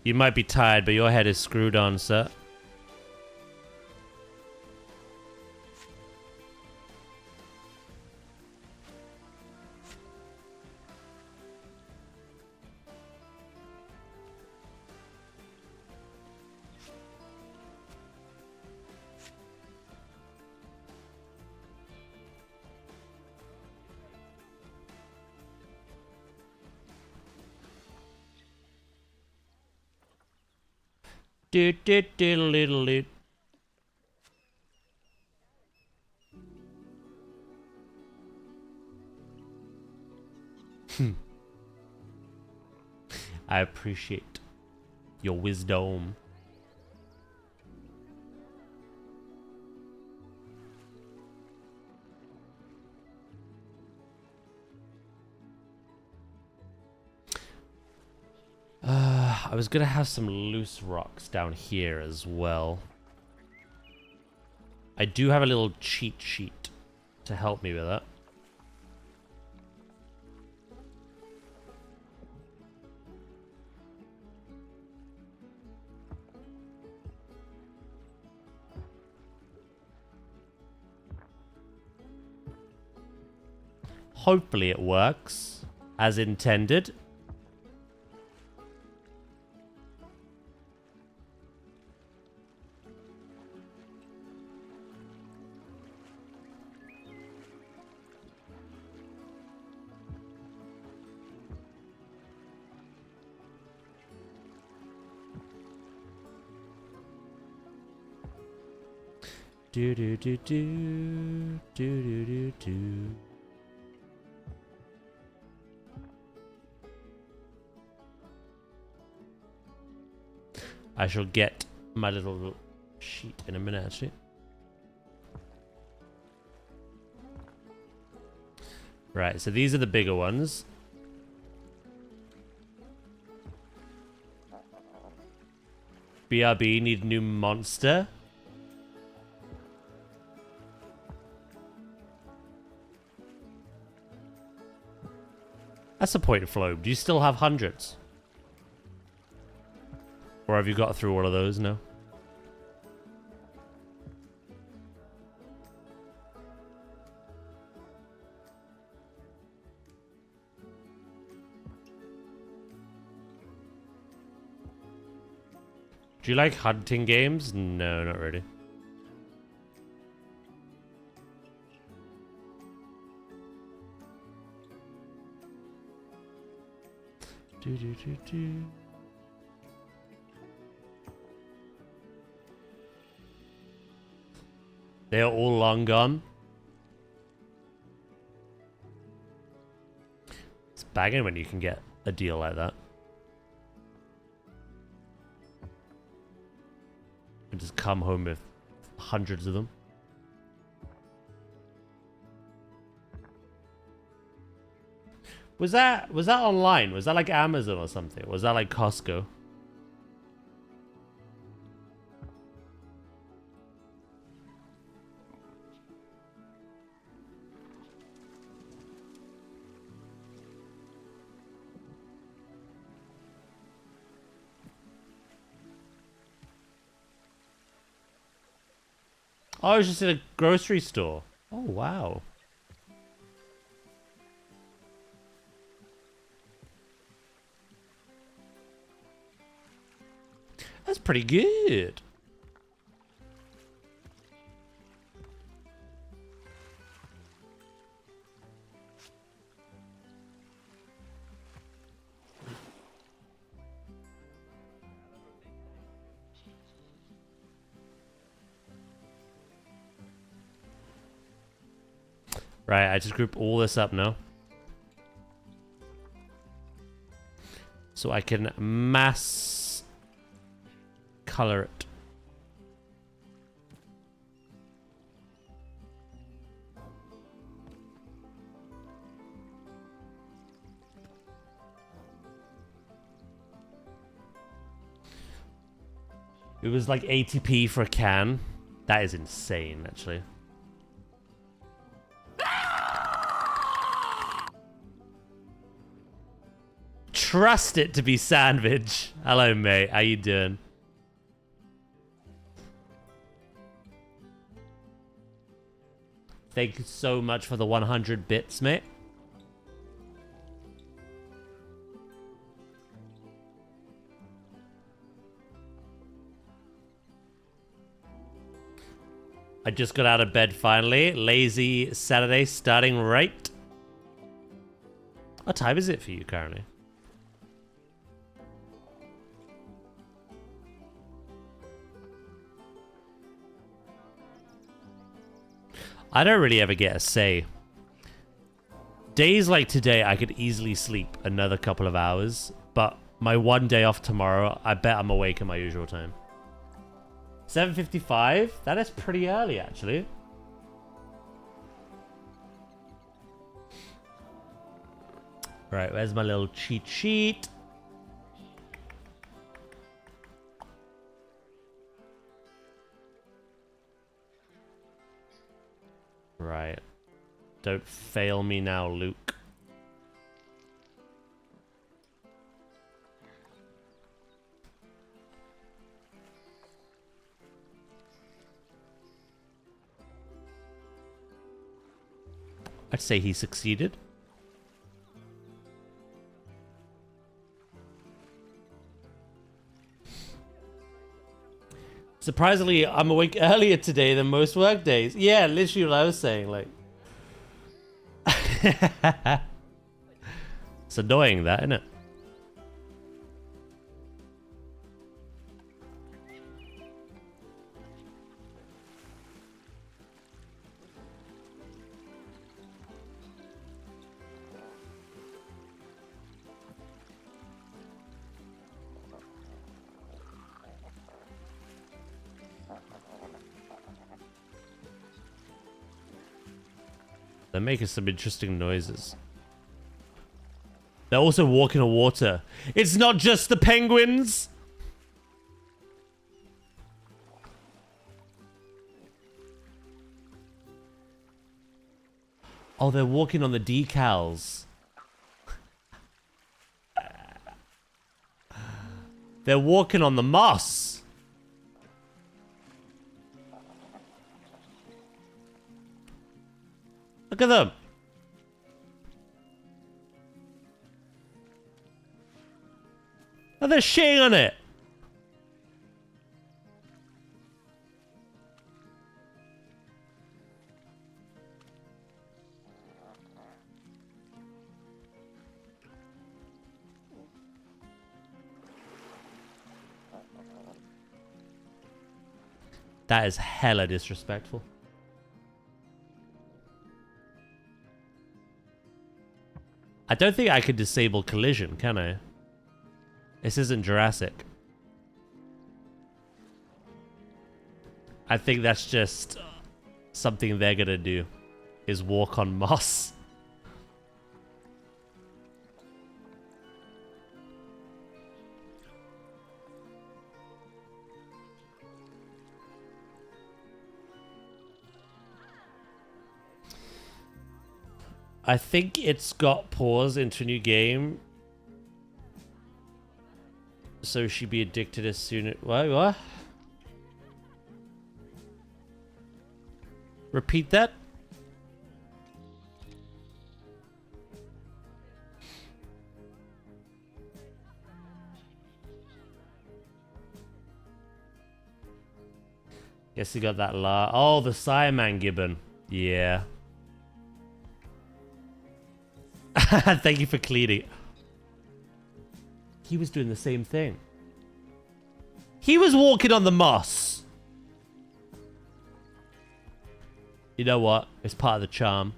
You might be tired, but your head is screwed on, sir. Doot doot doodle doodle doot. I appreciate your wisdom. I was gonna have some loose rocks down here as well. I do have a little cheat sheet to help me with that. Hopefully it works as intended. Do do do do do do do do. I shall get my little sheet in a minute, actually. Right, so these are the bigger ones. BRB need new monster. That's a point, Flo. Do you still have hundreds? Or have you got through all of those now? Do you like hunting games? No, not really. Do do do do. They're all long gone. It's bagging when you can get a deal like that. And just come home with hundreds of them. Was that online? Was that like Amazon or something? Was that like Costco? Oh, I was just in a grocery store. Oh, wow. That's pretty good. Right, I just group all this up now. So I can mass color it. It was like 80p for a can. That is insane, actually. Trust it to be sandwich. Hello, mate. How you doing? Thank you so much for the 100 bits, mate. I just got out of bed finally. Lazy Saturday starting right. What time is it for you currently? I don't really ever get a say. Days like today, I could easily sleep another couple of hours, but my one day off tomorrow, I bet I'm awake at my usual time. 7:55? That is pretty early, actually. Right, where's my little cheat sheet? Right. Don't fail me now, Luke. I'd say he succeeded. Surprisingly, I'm awake earlier today than most work days. Yeah, literally what I was saying, like. It's annoying, that, isn't it? They're making some interesting noises. They're also walking on water. It's not just the penguins! Oh, they're walking on the decals. They're walking on the moss. Look at them. Oh, they're shitting on it. That is hella disrespectful. I don't think I could disable collision, can I? This isn't Jurassic. I think that's just something they're gonna do, is walk on moss. I think it's got paused into a new game. So she'd be addicted as soon as... What? Repeat that? Guess you got that Oh, the Siaman Gibbon. Yeah. Thank you for cleaning. He was doing the same thing. He was walking on the moss. You know what? It's part of the charm.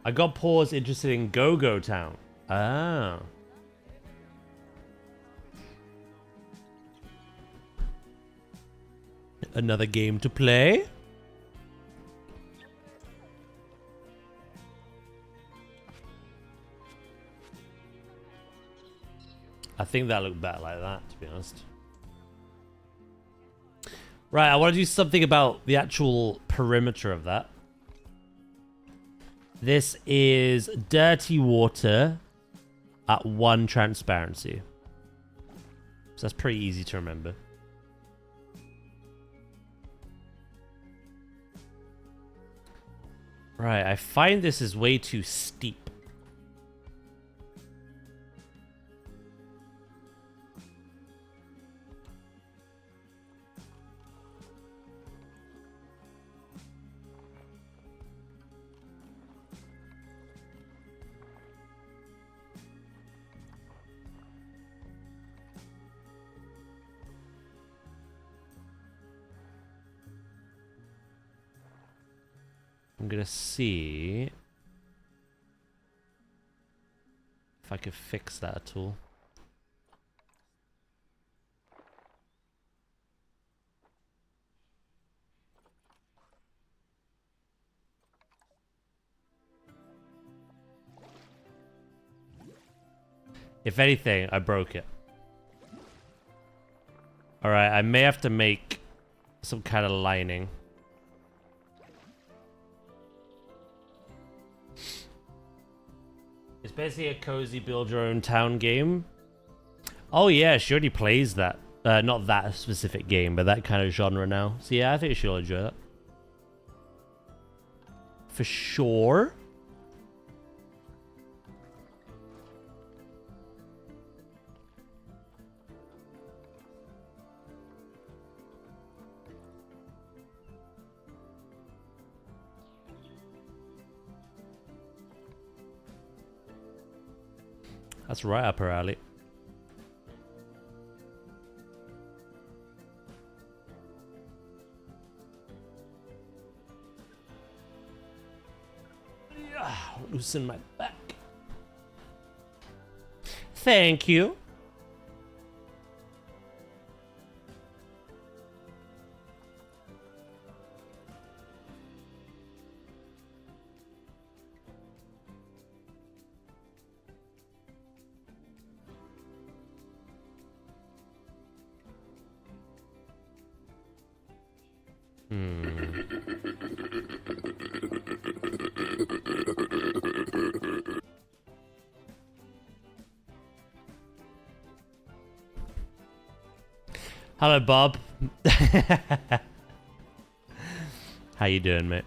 I got Paws interested in Go-Go Town. Ah. Another game to play. I think that looked better like that, to be honest. Right, I want to do something about the actual perimeter of that. This is dirty water at 1 transparency. So that's pretty easy to remember. Right, I find this is way too steep. I'm gonna see if I could fix that at all. If anything, I broke it. Alright, I may have to make some kind of lining. It's basically a cozy build your own town game. Oh yeah, she already plays that. Not that specific game, but that kind of genre now. So yeah, I think she'll enjoy that. For sure. That's right up her alley. Yeah, loosen my back. Thank you. Hello, Bob. How you doing, mate?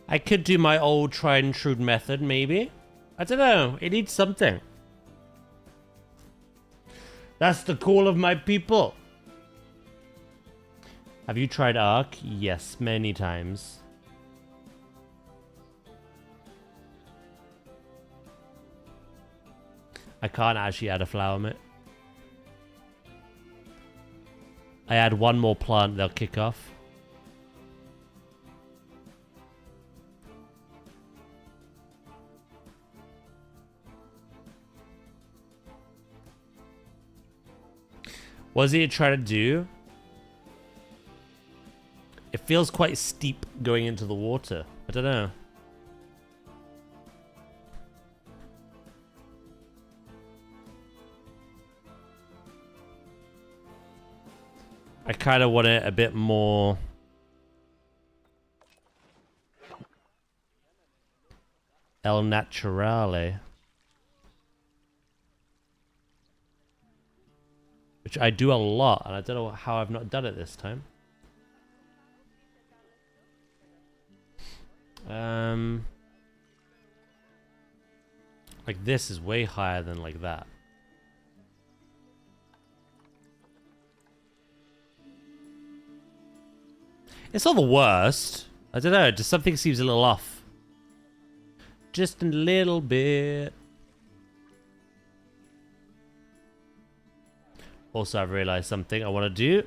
I could do my old tried and true method, maybe. I don't know. It needs something. That's the call of my people. Have you tried Ark? Yes, many times. I can't actually add a flower, mate. I add one more plant, they'll kick off. What is he trying to do? It feels quite steep going into the water. I don't know. I kind of want it a bit more... El Naturale. Which I do a lot, and I don't know how I've not done it this time. Like this is way higher than like that. It's not the worst. I don't know, just something seems a little off. Just a little bit. Also, I've realized something I want to do.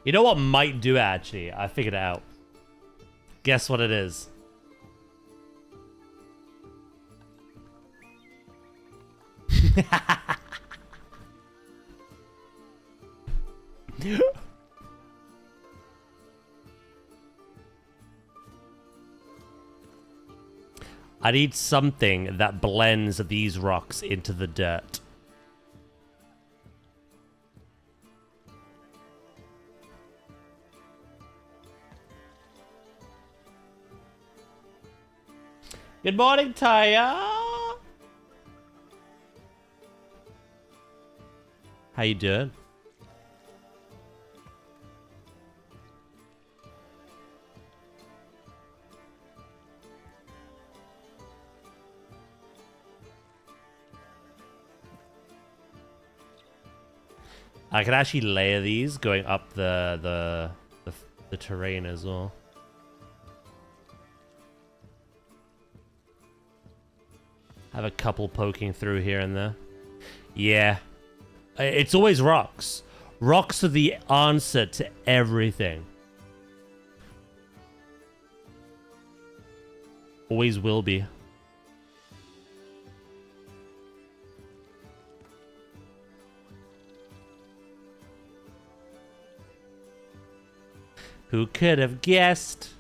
You know what might do it, actually? I figured it out. Guess what it is? I need something that blends these rocks into the dirt. Good morning, Taya. How you doing? I can actually layer these going up the terrain as well. Have a couple poking through here and there. Yeah. It's always rocks. Rocks are the answer to everything. Always will be. Who could have guessed?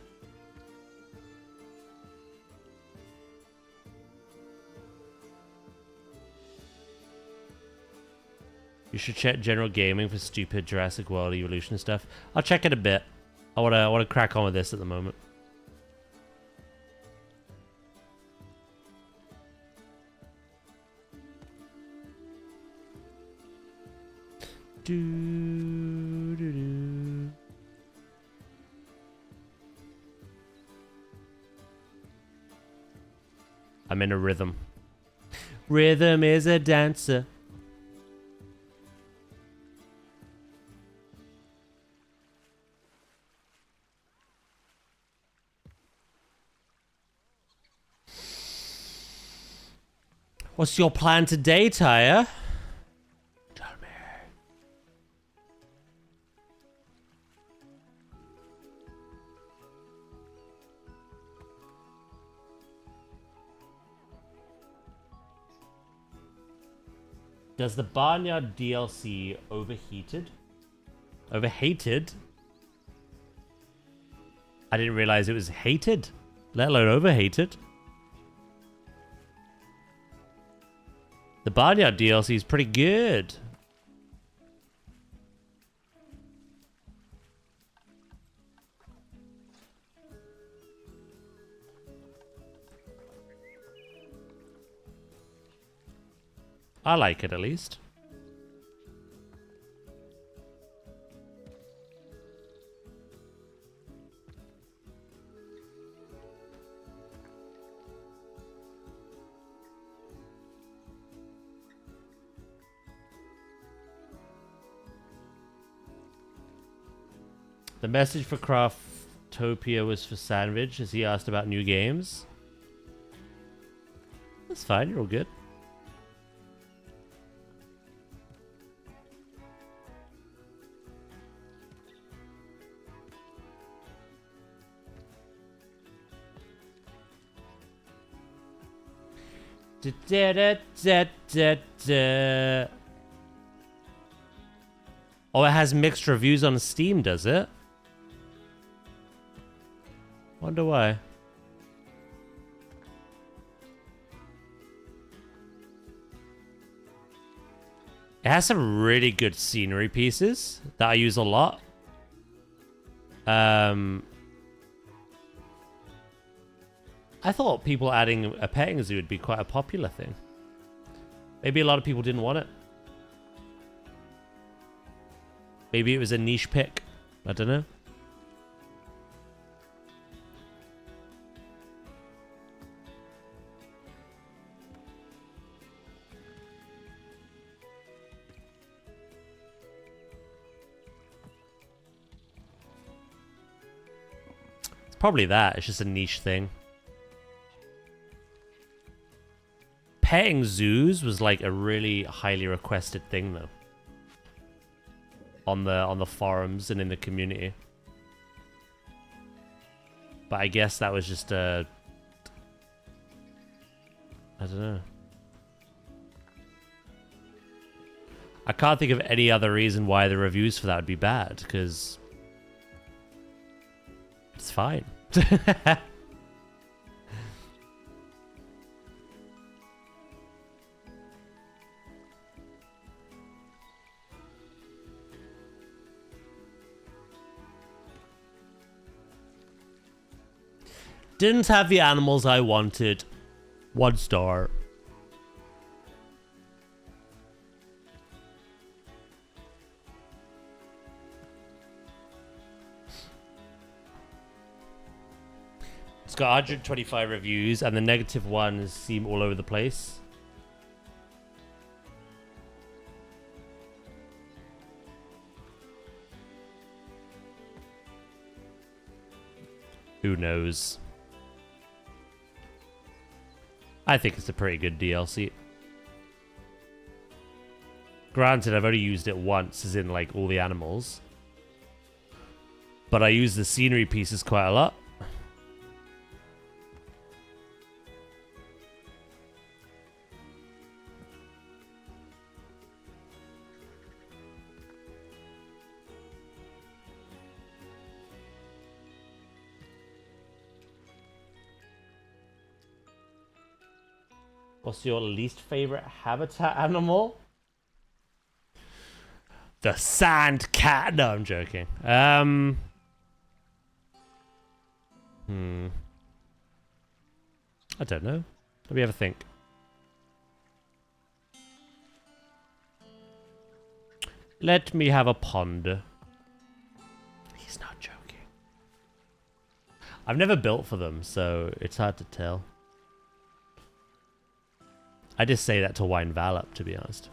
You should check general gaming for stupid Jurassic World evolution stuff. I'll check it a bit. I wanna crack on with this at the moment. Do. I'm in a rhythm. Rhythm is a dancer. What's your plan today, Taya? Tell me. Does the Barnyard DLC overheated? Overhated? I didn't realize it was hated, let alone overhated. The Barnyard DLC is pretty good. I like it at least. The message for Craftopia was for Sandwich as he asked about new games. That's fine, you're all good. Oh, it has mixed reviews on Steam, does it? Wonder why. It has some really good scenery pieces that I use a lot. I thought people adding a petting zoo would be quite a popular thing. Maybe a lot of people didn't want it. Maybe it was a niche pick. I don't know. It's probably that. It's just a niche thing. Petting zoos was like a really highly requested thing though. On the forums and in the community. But I guess that was just a... I don't know. I can't think of any other reason why the reviews for that would be bad, because it's fine. Didn't have the animals I wanted. 1 star. It's got 125 reviews and the negative ones seem all over the place. Who knows? I think it's a pretty good DLC. Granted, I've only used it once, as in like all the animals. But I use the scenery pieces quite a lot. What's your least favorite habitat animal? The sand cat. No, I'm joking. I don't know. Let me have a think. Let me have a ponder. He's not joking. I've never built for them, so it's hard to tell. I just say that to wind Val up, to be honest.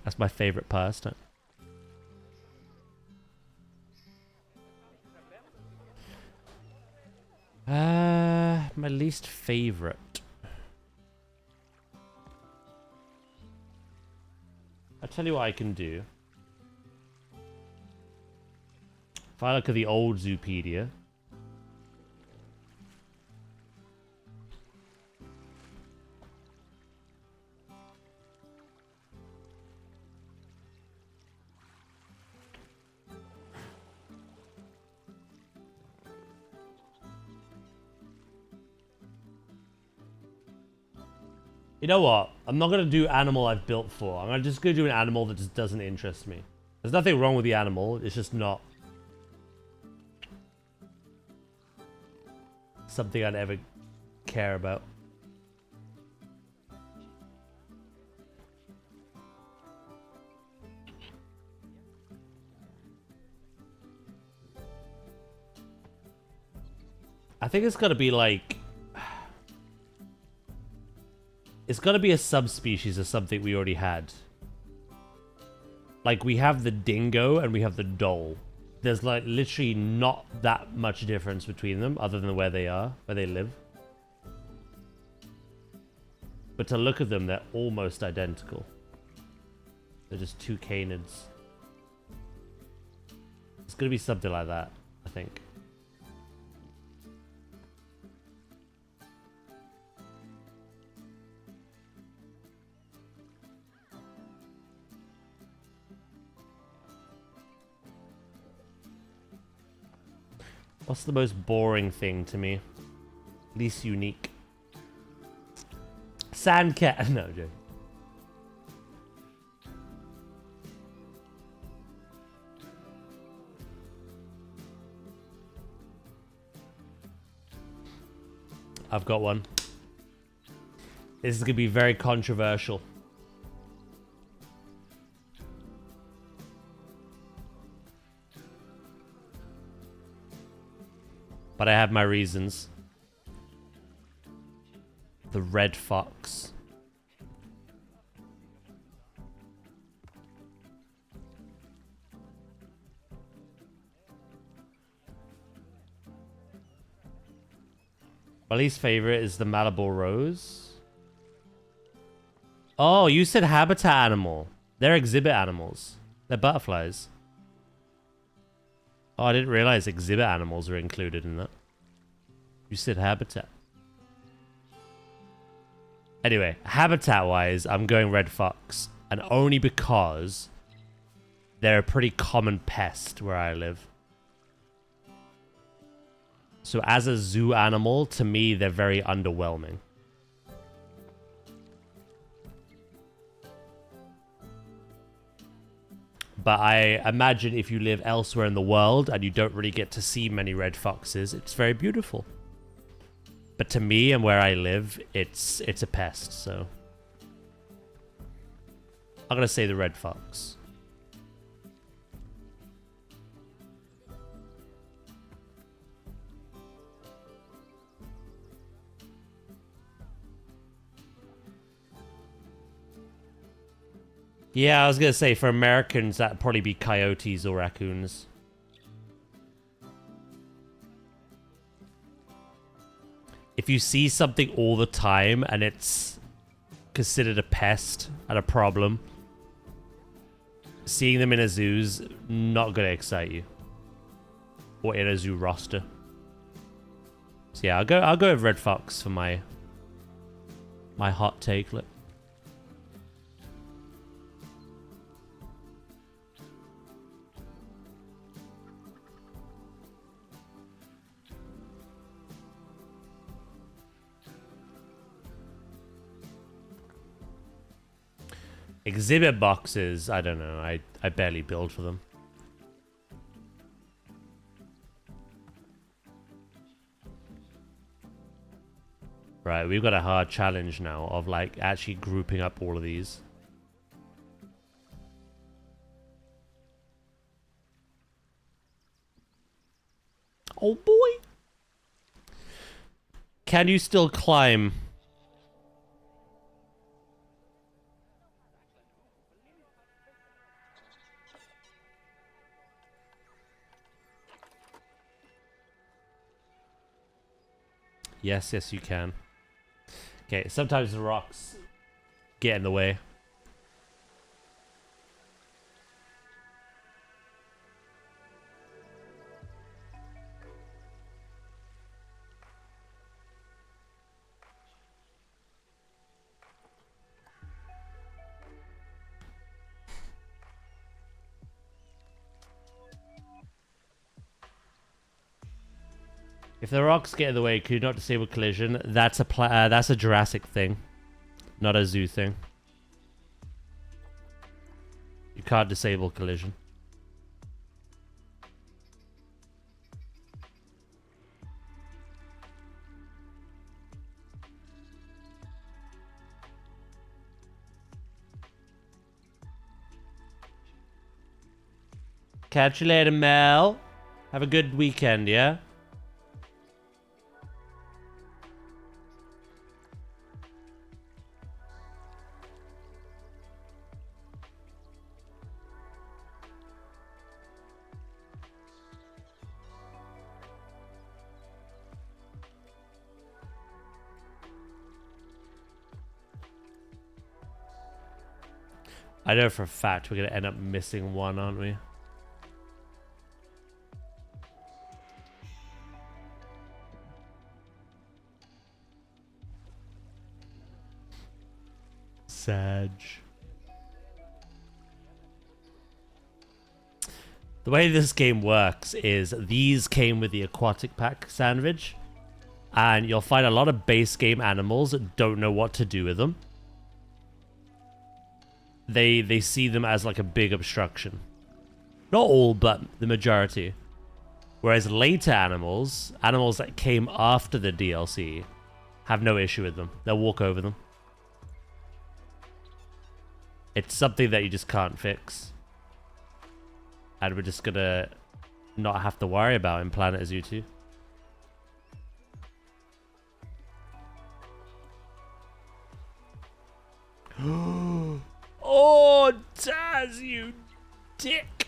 That's my favorite pastime. My least favorite. I'll tell you what I can do. If I look at the old Zoopedia. You know what? I'm not going to do animal I've built for. I'm just going to do an animal that just doesn't interest me. There's nothing wrong with the animal. It's just not something I'd ever care about. I think it's got to be like... It's got to be a subspecies of something we already had. Like, we have the dingo and we have the dhole. There's, like, literally not that much difference between them other than where they are, where they live. But to look at them, they're almost identical. They're just two canids. It's going to be something like that, I think. What's the most boring thing to me? Least unique. Sand cat. No, joke. I've got one. This is going to be very controversial. But I have my reasons. The red fox. My least favorite is the Malabor Rose. Oh, you said habitat animal. They're exhibit animals. They're butterflies. Oh, I didn't realize exhibit animals are included in that. You said habitat. Anyway, habitat-wise, I'm going red fox. And only because they're a pretty common pest where I live. So as a zoo animal, to me, they're very underwhelming. But I imagine if you live elsewhere in the world and you don't really get to see many red foxes, it's very beautiful. But to me and where I live, it's a pest, so I'm gonna say the red fox. Yeah, I was gonna say for Americans that'd probably be coyotes or raccoons. If you see something all the time and it's considered a pest and a problem, seeing them in a zoo's not gonna excite you. Or in a zoo roster. So yeah, I'll go with red fox for my hot take. Look. Exhibit boxes, I don't know. I barely build for them. Right, we've got a hard challenge now of like actually grouping up all of these. Oh boy. Can you still climb? Yes, yes, you can. Okay, sometimes the rocks get in the way. If the rocks get in the way, could you not disable collision? That's a Jurassic thing, not a zoo thing. You can't disable collision. Catch you later, Mel. Have a good weekend, yeah? I know for a fact we're going to end up missing one, aren't we? Sag. The way this game works is these came with the aquatic pack sandwich. And you'll find a lot of base game animals that don't know what to do with them. They see them as like a big obstruction. Not all, but the majority. Whereas later animals that came after the DLC, have no issue with them. They'll walk over them. It's something that you just can't fix. And we're just gonna not have to worry about in planetzoo 2. Oh, Taz, you dick.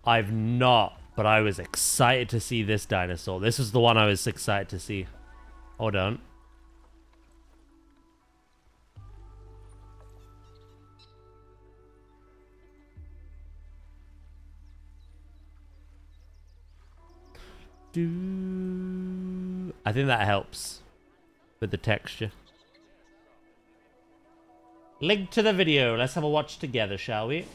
I've not, but I was excited to see this dinosaur. This is the one I was excited to see. Hold on. I think that helps with the texture. Link to the video. Let's have a watch together, shall we?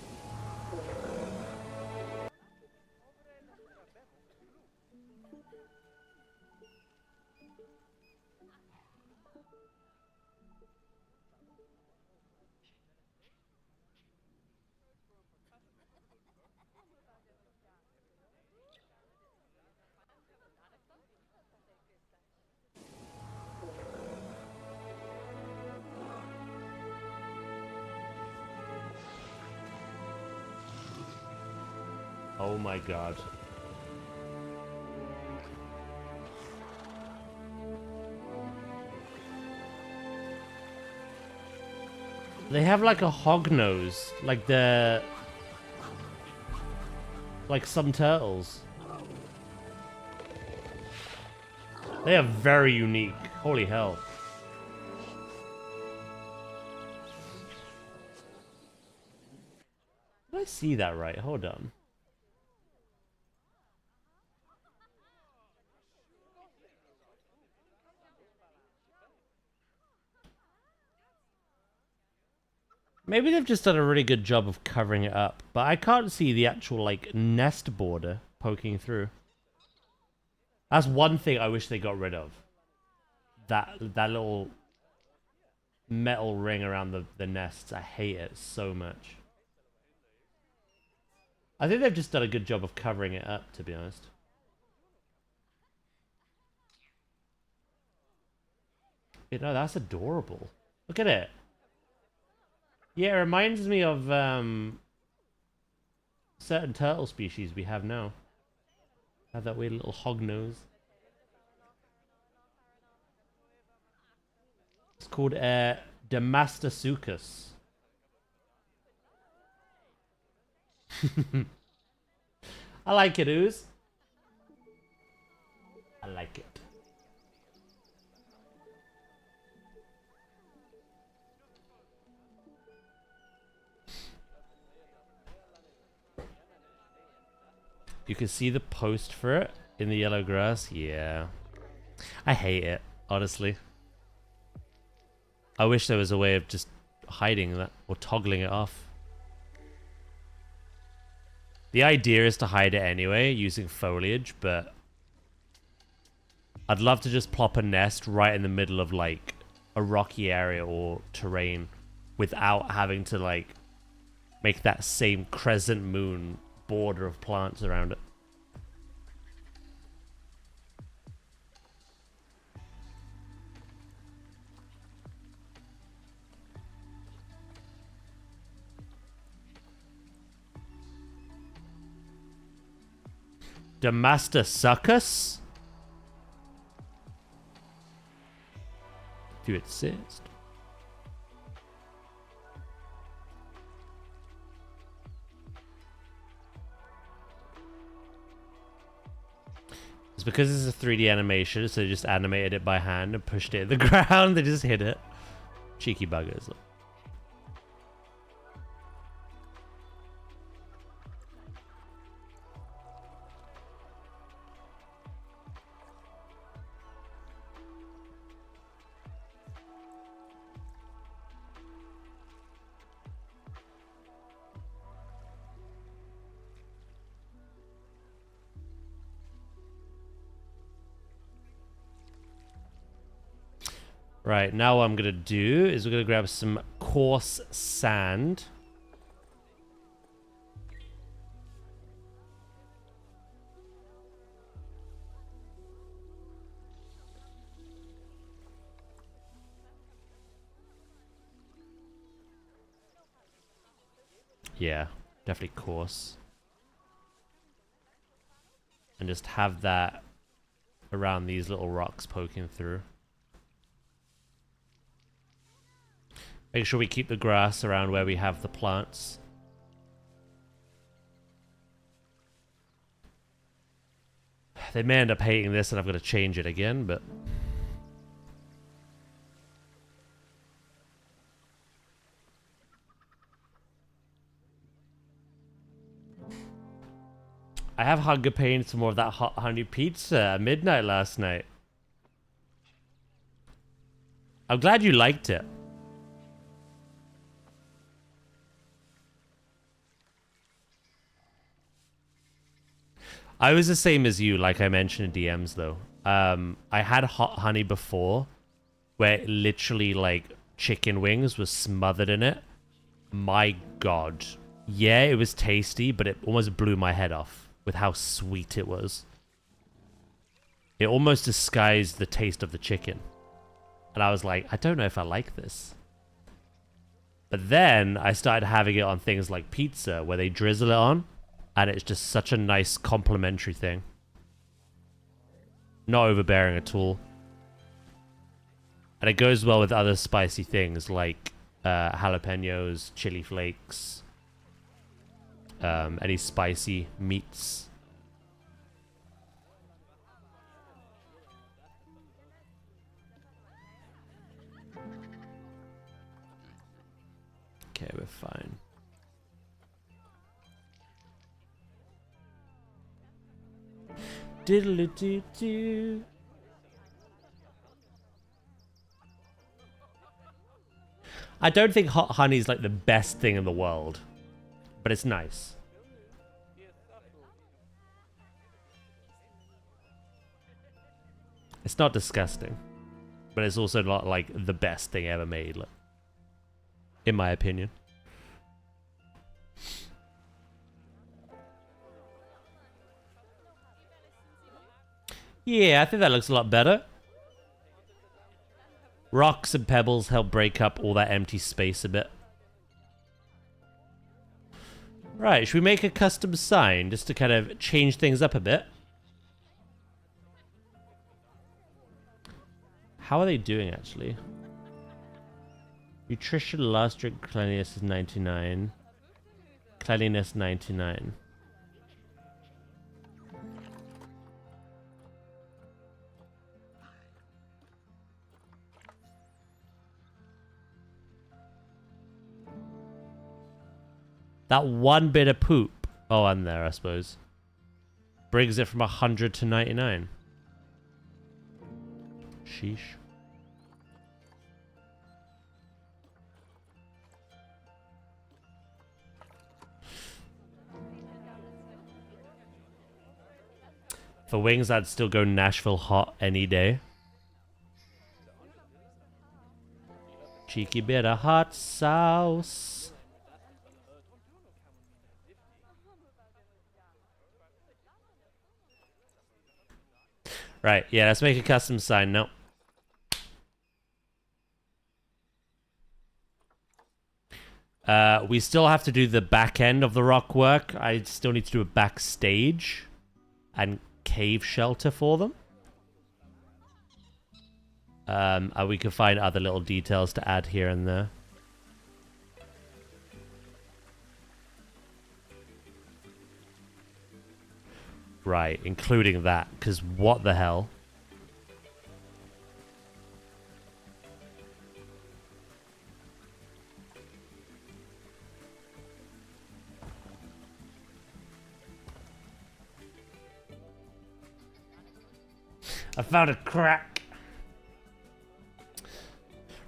Oh my god. They have like a hog nose, like some turtles. They are very unique. Holy hell. Did I see that right? Hold on. Maybe they've just done a really good job of covering it up, but I can't see the actual, like, nest border poking through. That's one thing I wish they got rid of. That little metal ring around the nests. I hate it so much. I think they've just done a good job of covering it up, to be honest. You know, that's adorable. Look at it. Yeah, it reminds me of certain turtle species we have now. Have that weird little hog nose. It's called Demastasuchus. I like it, Ooze. I like it. You can see the post for it in the yellow grass. Yeah. I hate it, honestly. I wish there was a way of just hiding that or toggling it off. The idea is to hide it anyway using foliage, but I'd love to just plop a nest right in the middle of like a rocky area or terrain without having to like make that same crescent moon border of plants around it. Demastasuchus? If you insist. It's because it's a 3D animation, so they just animated it by hand and pushed it in the ground. They just hit it. Cheeky buggers. Right, now what I'm going to do is we're going to grab some coarse sand. Yeah, definitely coarse. And just have that around these little rocks poking through. Make sure we keep the grass around where we have the plants. They may end up hating this and I've got to change it again, but... I have hunger pains for more of that hot honey pizza at midnight last night. I'm glad you liked it. I was the same as you, like I mentioned in DMs, though. I had hot honey before, where literally, like, chicken wings was smothered in it. My God. Yeah, it was tasty, but it almost blew my head off with how sweet it was. It almost disguised the taste of the chicken. And I was like, I don't know if I like this. But then I started having it on things like pizza, where they drizzle it on. And it's just such a nice complimentary thing. Not overbearing at all. And it goes well with other spicy things like jalapenos, chili flakes, any spicy meats. Okay, we're fine. Diddle-doo-doo. I don't think hot honey is like the best thing in the world, but it's nice. It's not disgusting, but it's also not like the best thing ever made, like, in my opinion. Yeah, I think that looks a lot better. Rocks and pebbles help break up all that empty space a bit. Right, should we make a custom sign just to kind of change things up a bit? How are they doing, actually? Nutrition, last drink, cleanliness is 99. Cleanliness 99. That one bit of poop. Oh, I'm there, I suppose. Brings it from 100 to 99. Sheesh. For wings, I'd still go Nashville hot any day. Cheeky bit of hot sauce. Right, yeah, let's make a custom sign now. We still have to do the back end of the rock work. I still need to do a backstage and cave shelter for them. And we can find other little details to add here and there. Right, including that, because what the hell? I found a crack.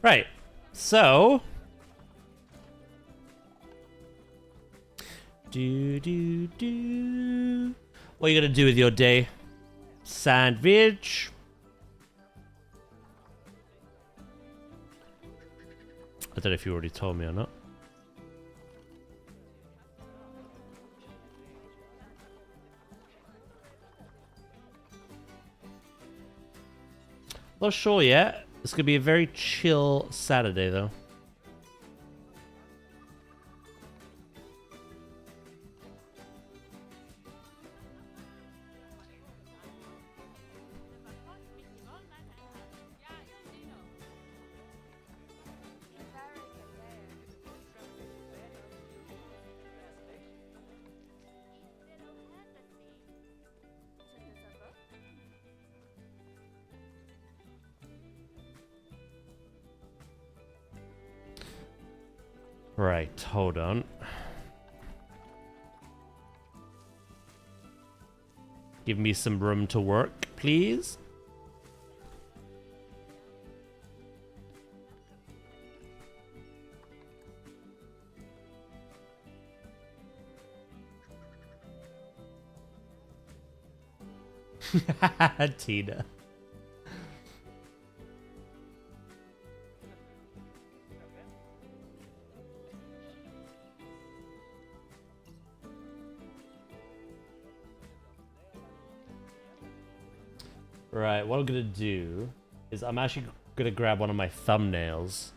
Right, so... What are you gonna do with your day? Sandwich. I don't know if you already told me or not. Not sure yet. It's gonna be a very chill Saturday though. Right, hold on. Give me some room to work, please. Tina. Right, what I'm gonna do is I'm actually gonna grab one of my thumbnails.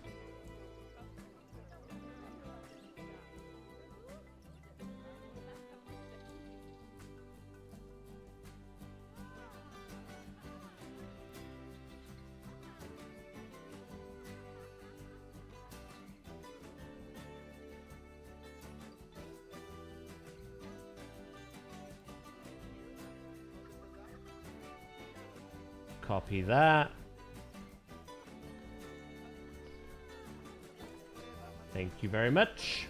Copy that. Thank you very much.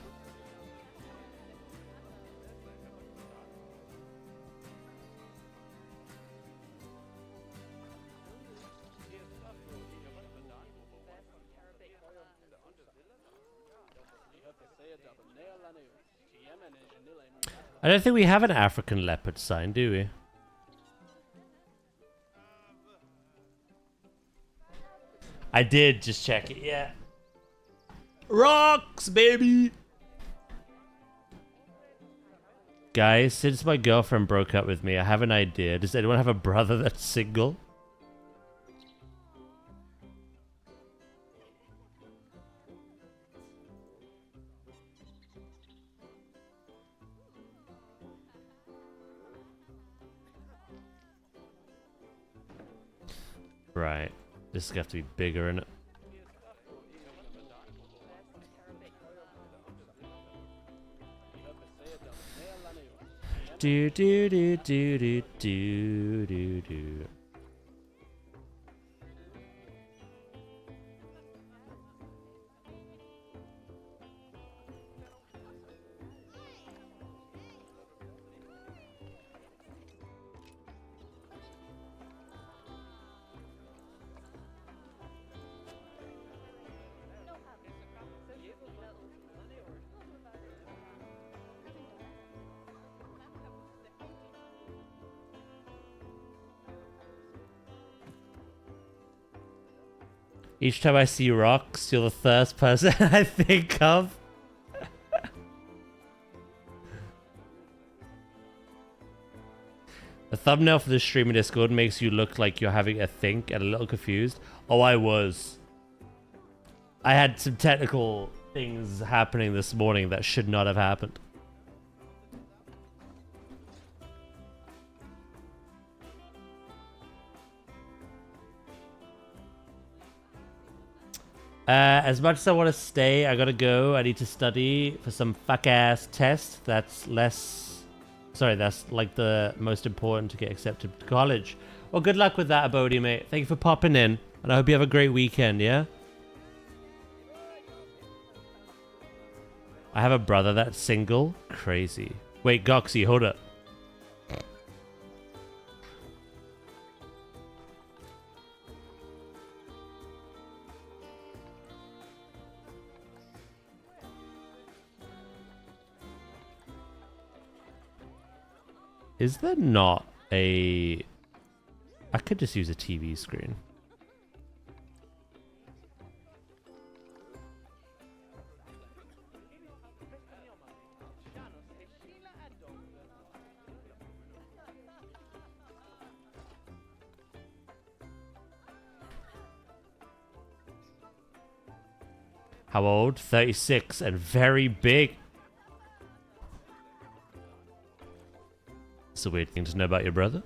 I don't think we have an African leopard sign, do we? I did just check it, yeah. Rocks, baby! Guys, since my girlfriend broke up with me, I have an idea. Does anyone have a brother that's single? Right. This is gonna have to be bigger, innit? Do do do do do do do do. Each time I see rocks, you're the first person I think of. The thumbnail for the stream in Discord makes you look like you're having a think and a little confused. Oh, I was. I had some technical things happening this morning that should not have happened. As much as I want to stay, I gotta go. I need to study for some fuck-ass test that's less... Sorry, that's like the most important to get accepted to college. Well, good luck with that, Abodi, mate. Thank you for popping in, and I hope you have a great weekend, yeah? I have a brother that's single. Crazy. Wait, Goxy, hold up. Is there not a... I could just use a TV screen. How old? 36 and very big. It's a weird thing to know about your brother.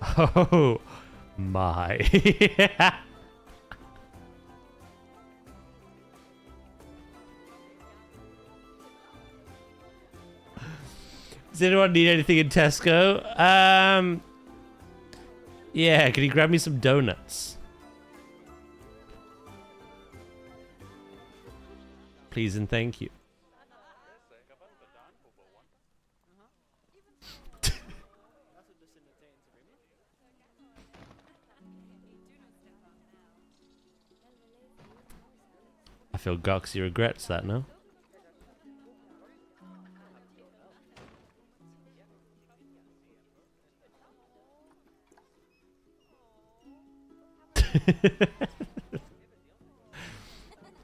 Oh my. Does anyone need anything in Tesco? Yeah, can you grab me some donuts? Please and thank you. I feel Goxy regrets that, no?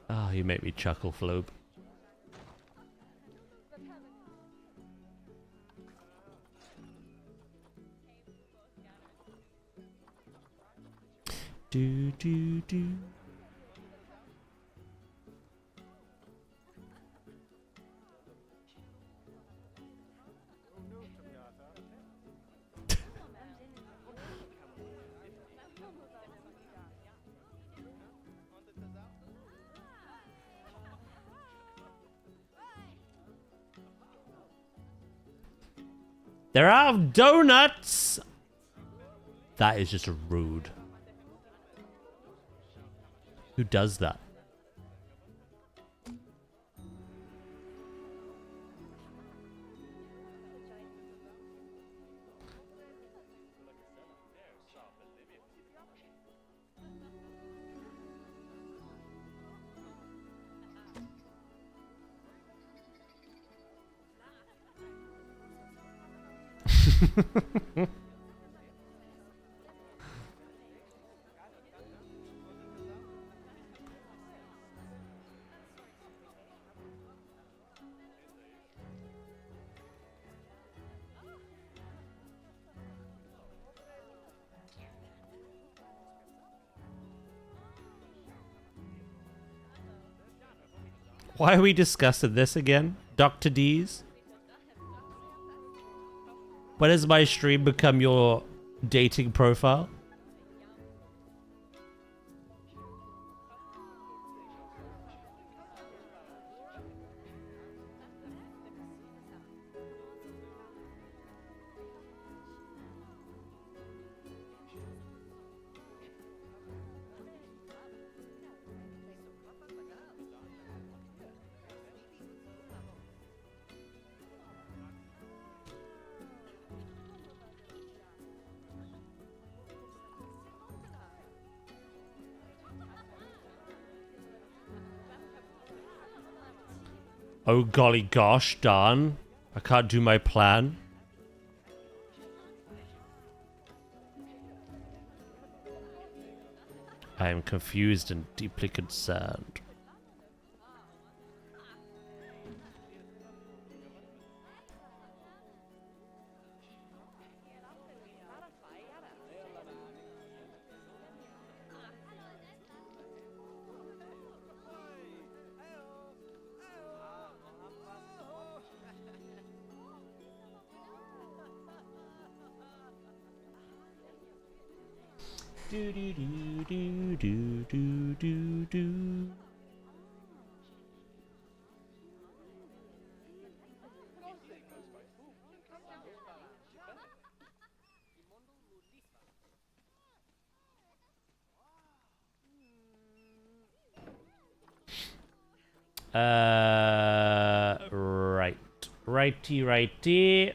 Oh, you make me chuckle, Flobe. Do do do. They're out of donuts! That is just rude. Who does that? Why are we discussing this again? Dr. D's? When has my stream become your dating profile? Oh golly gosh darn. I can't do my plan. I am confused and deeply concerned. Do do do do do do do do. Right. Righty.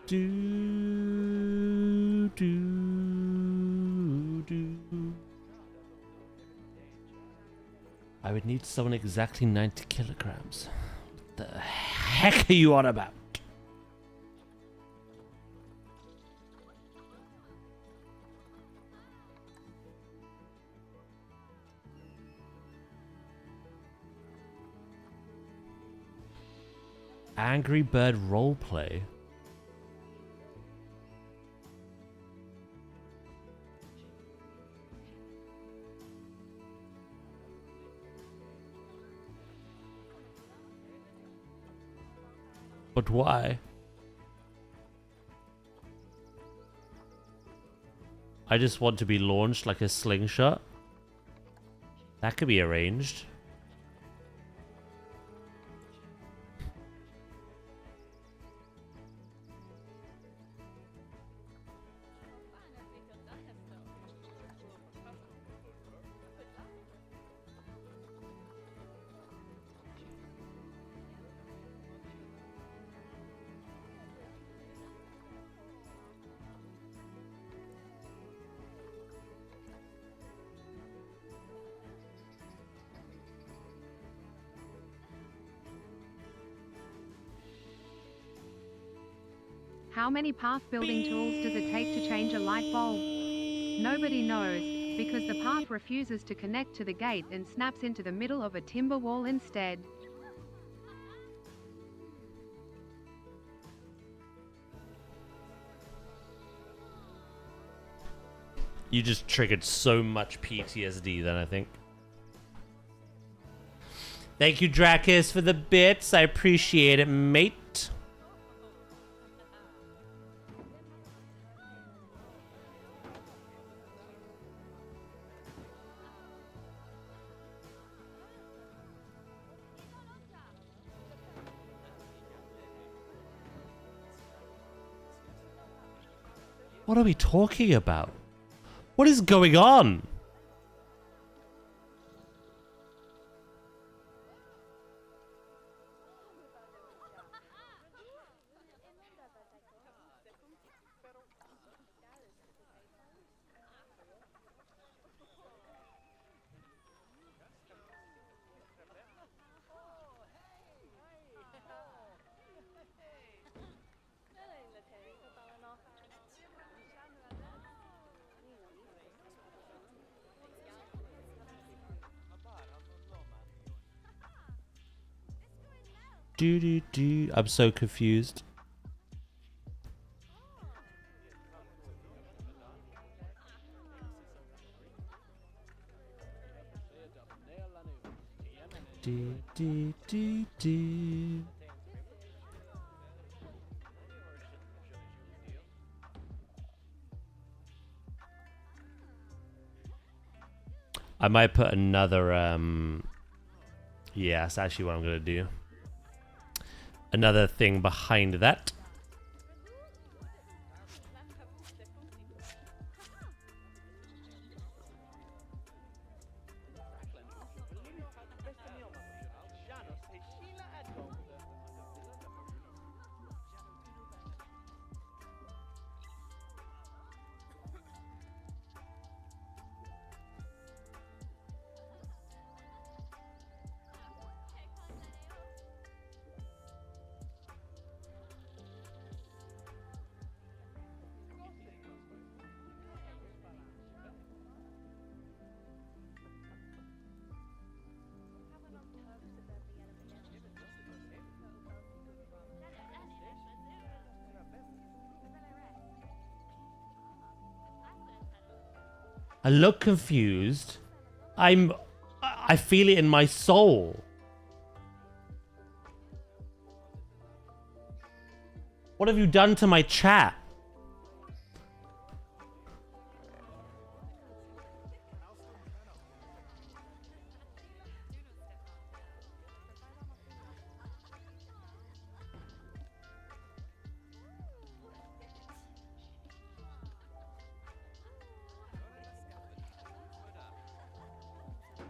Do do do. I would need someone exactly 90 kilograms. What the heck are you on about? Angry Bird roleplay. But why? I just want to be launched like a slingshot. That could be arranged. How many path building tools does it take to change a light bulb? Nobody knows, because the path refuses to connect to the gate and snaps into the middle of a timber wall instead. You just triggered so much PTSD then, I think. Thank you, Dracus, for the bits. I appreciate it, mate. What are we talking about? What is going on? I'm so confused. I might put another yeah, that's actually what I'm gonna do. Another thing behind that. I look confused. I feel it in my soul. What have you done to my chat?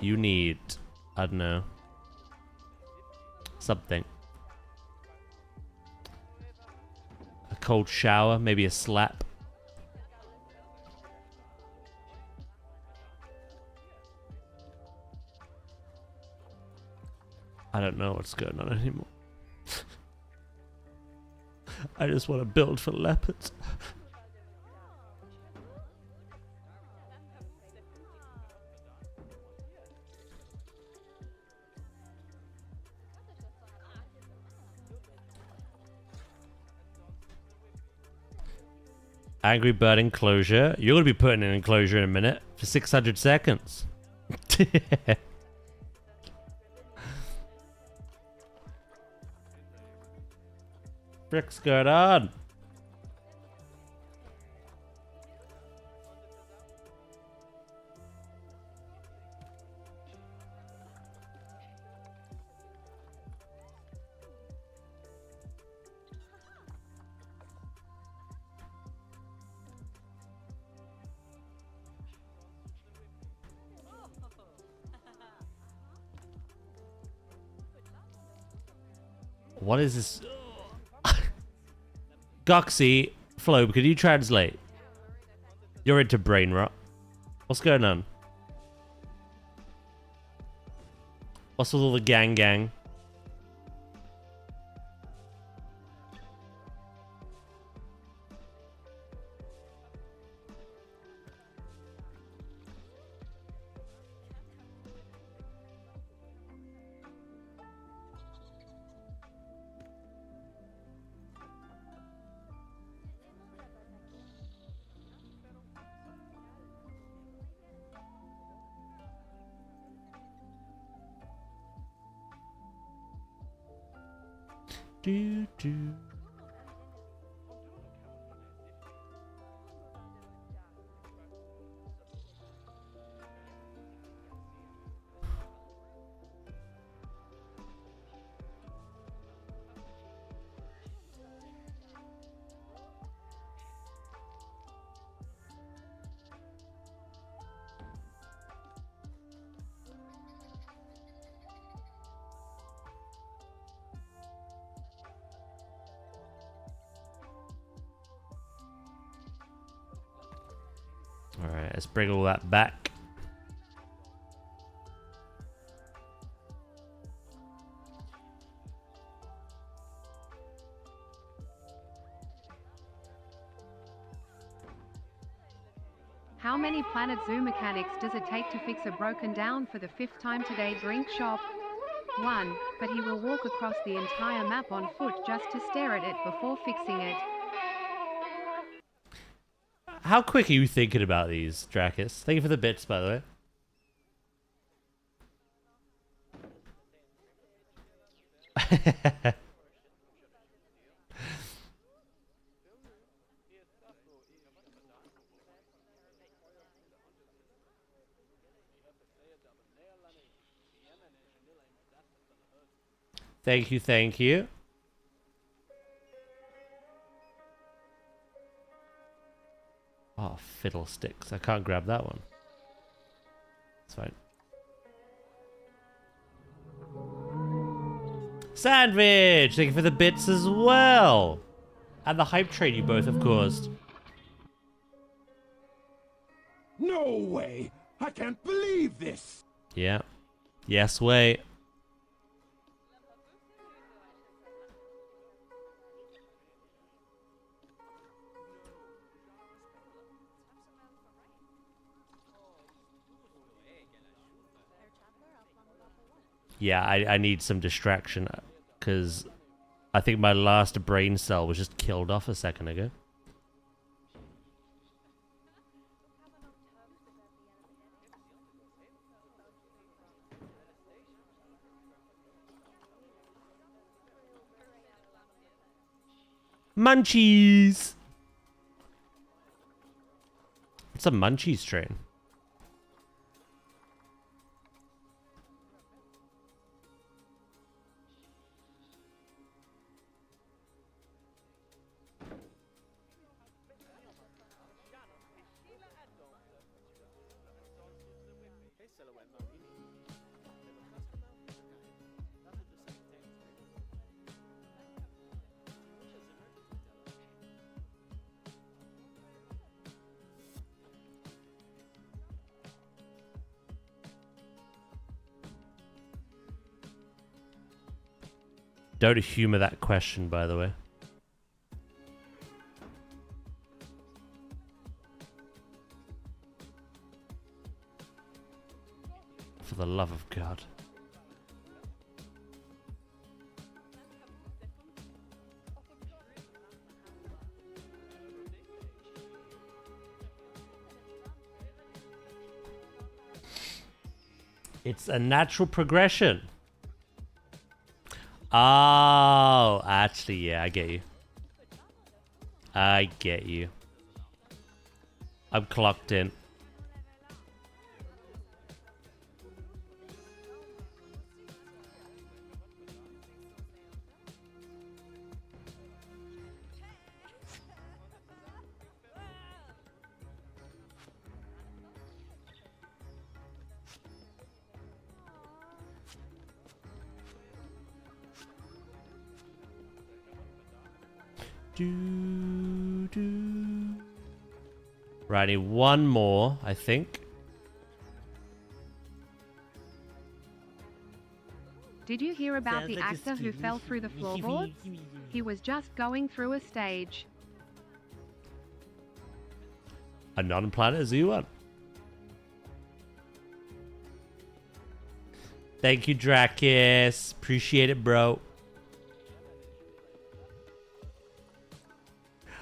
You need, I don't know, something. A cold shower, maybe a slap. I don't know what's going on anymore. I just want to build for leopards. Angry bird enclosure. You're going to be putting an enclosure in a minute for 600 seconds. Frick's going on? What is this? Goxie, Flobe, could you translate? You're into brain rot. What's going on? What's with all the gang? Do. Alright, let's bring all that back. How many planetzoo mechanics does it take to fix a broken down for the 5th time today drink shop? 1, but he will walk across the entire map on foot just to stare at it before fixing it. How quick are you thinking about these, Dracus? Thank you for the bits, by the way. Thank you. Oh, fiddlesticks. I can't grab that one. It's fine. Sandwich! Thank you for the bits as well. And the hype train you both have caused. No way! I can't believe this! Yeah. Yes, wait. Yeah, I need some distraction because I think my last brain cell was just killed off a second ago. Munchies! It's a munchies train. Don't humor that question, by the way. For the love of God. It's a natural progression. Oh, actually, yeah, I get you. I get you. I'm clocked in. Right, I need one more, I think. Did you hear about the actor who fell through the floorboards? He was just going through a stage. A non-planetzoo one. Thank you, Drakis. Appreciate it, bro.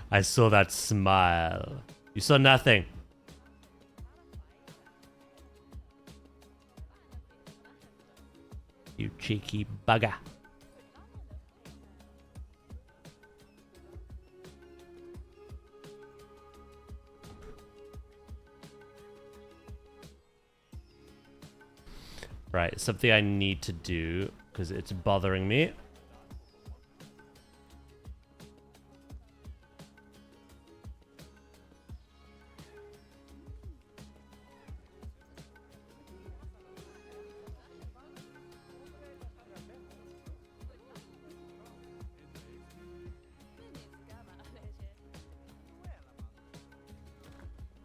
I saw that smile. You saw nothing. You cheeky bugger. Right, something I need to do because it's bothering me.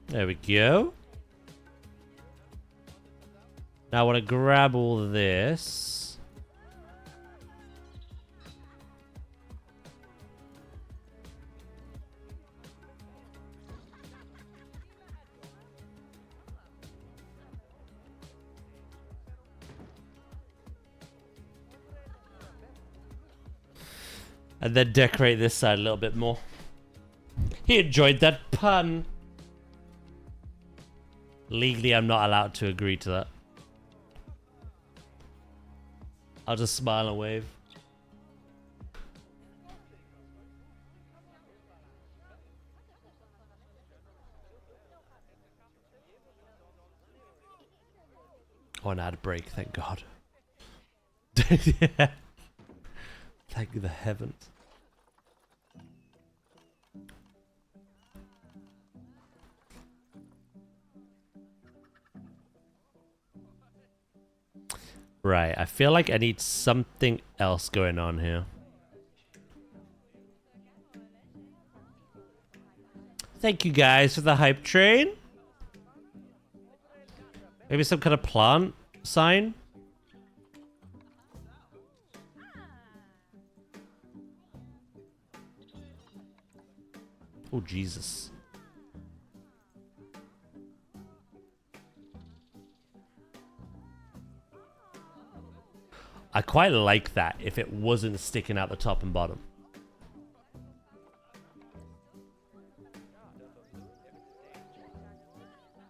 There we go. Now I want to grab all this. And then decorate this side a little bit more. He enjoyed that pun. Legally, I'm not allowed to agree to that. I'll just smile and wave. Oh, an ad break, thank God. Yeah. Thank the heavens. Right, I feel like I need something else going on here. Thank you guys for the hype train. Maybe some kind of plant sign? Oh, Jesus. I quite like that if it wasn't sticking out the top and bottom.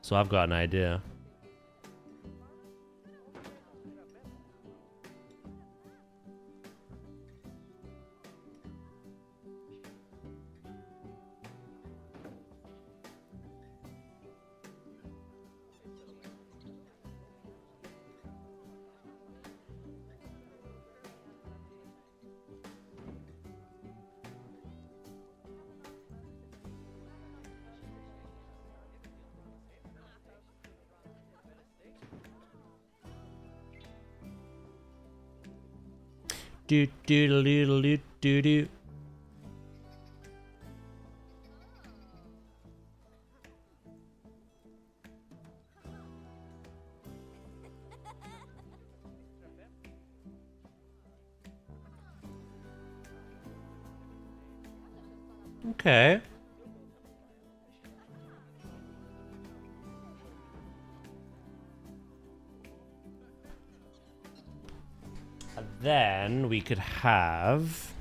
So I've got an idea. Do do do do do do. Okay. And then we could have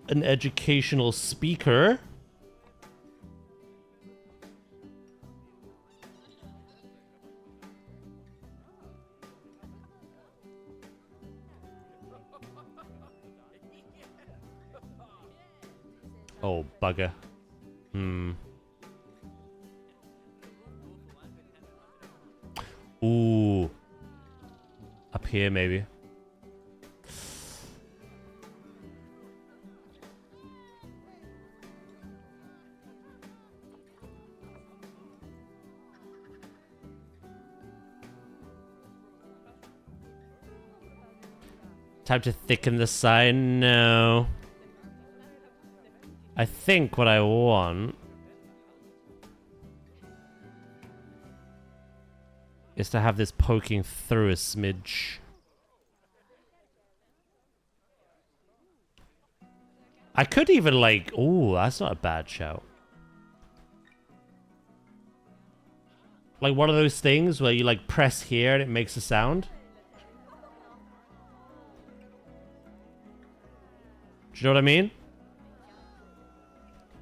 an educational speaker. Oh, bugger. Ooh. Up here, maybe. Time to thicken the sign? No. I think what I want is to have this poking through a smidge. I could even like... Ooh, that's not a bad shout. Like one of those things where you like press here and it makes a sound. Do you know what I mean?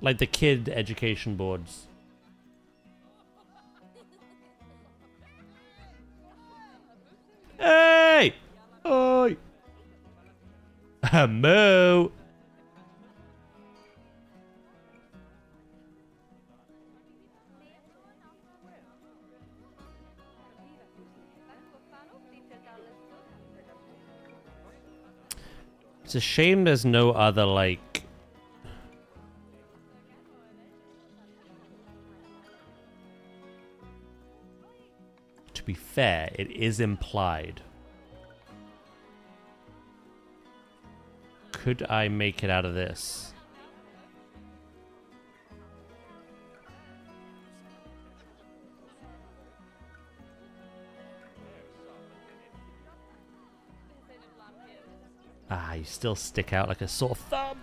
Like the kid education boards. Hey! Oi! Moo! It's a shame there's no other, like... To be fair, it is implied. Could I make it out of this? Ah, you still stick out like a sore thumb.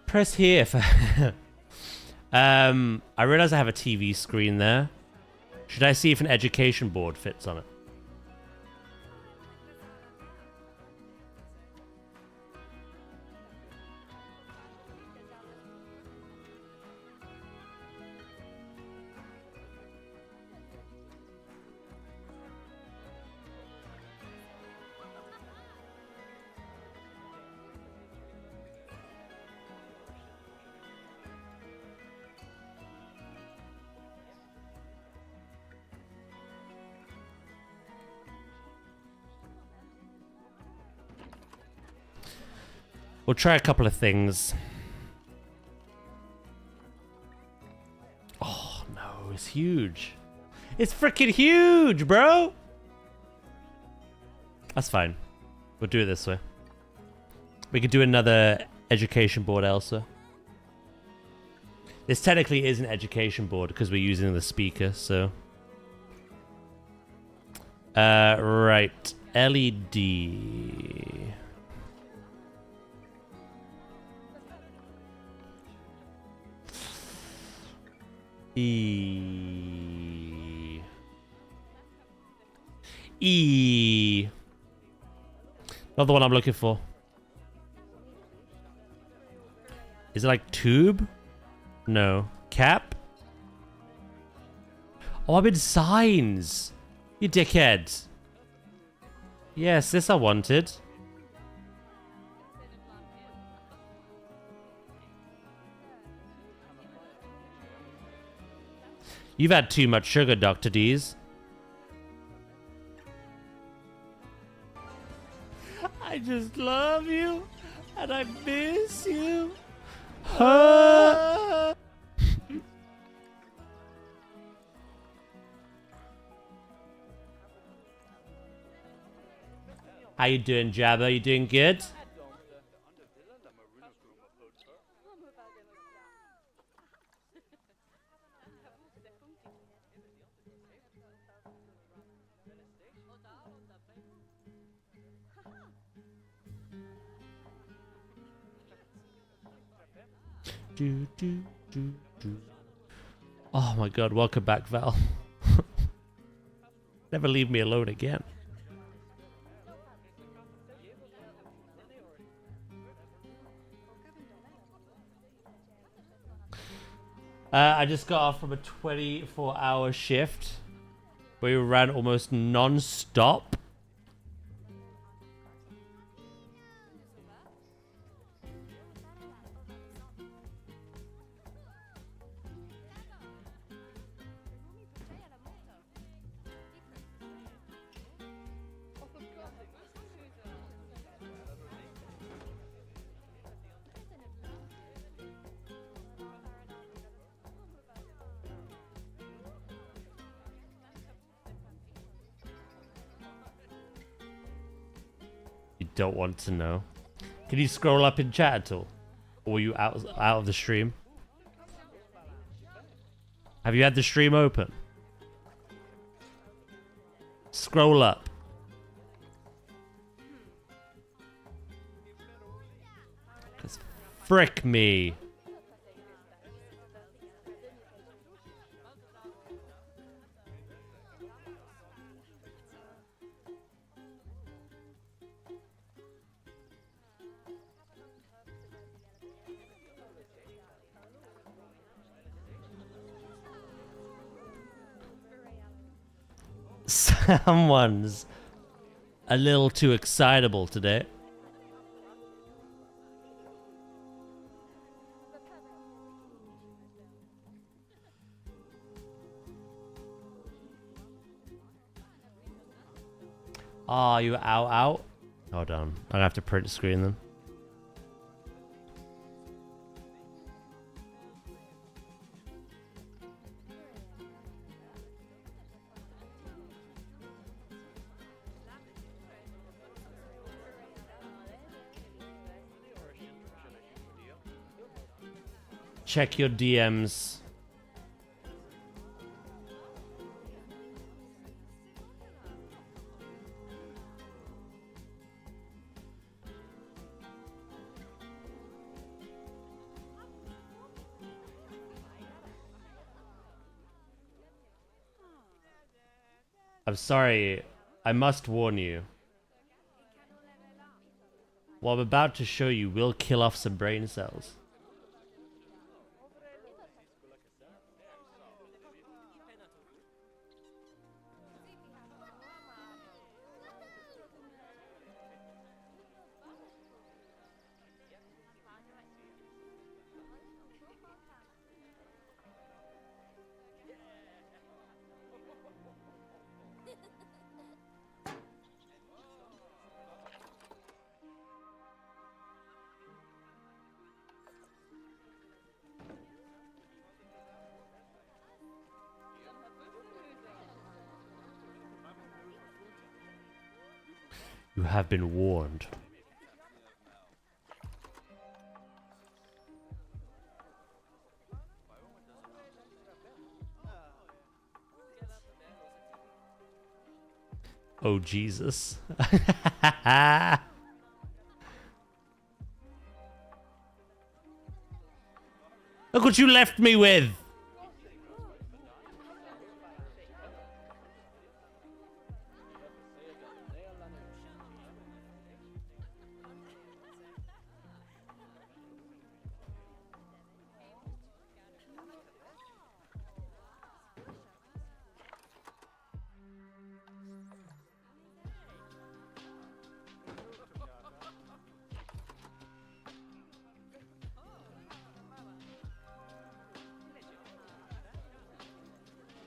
Press here for... I realize I have a TV screen there. Should I see if an education board fits on it? We'll try a couple of things. Oh, no, it's huge. It's freaking huge, bro! That's fine. We'll do it this way. We could do another education board elsewhere. This technically is an education board because we're using the speaker, so... right. LED... E. Not the one I'm looking for. Is it like tube? No. Cap? Oh, I'm in signs. You dickhead. Yes, this I wanted. You've had too much sugar, Dr. D's. I just love you, and I miss you. How you doing, Jabba? You doing good? Oh my god, welcome back, Val. Never leave me alone again. I just got off from a 24-hour shift. We ran almost non-stop. You don't want to know. Can you scroll up in chat at all? Or are you out of the stream? Have you had the stream open? Scroll up. Cause frick me. Someone's a little too excitable today. Ah, you out? Hold on. I'm gonna have to print screen them. Check your DMs. I'm sorry. I must warn you. What I'm about to show you will kill off some brain cells. You have been warned. Oh, Jesus. Look what you left me with.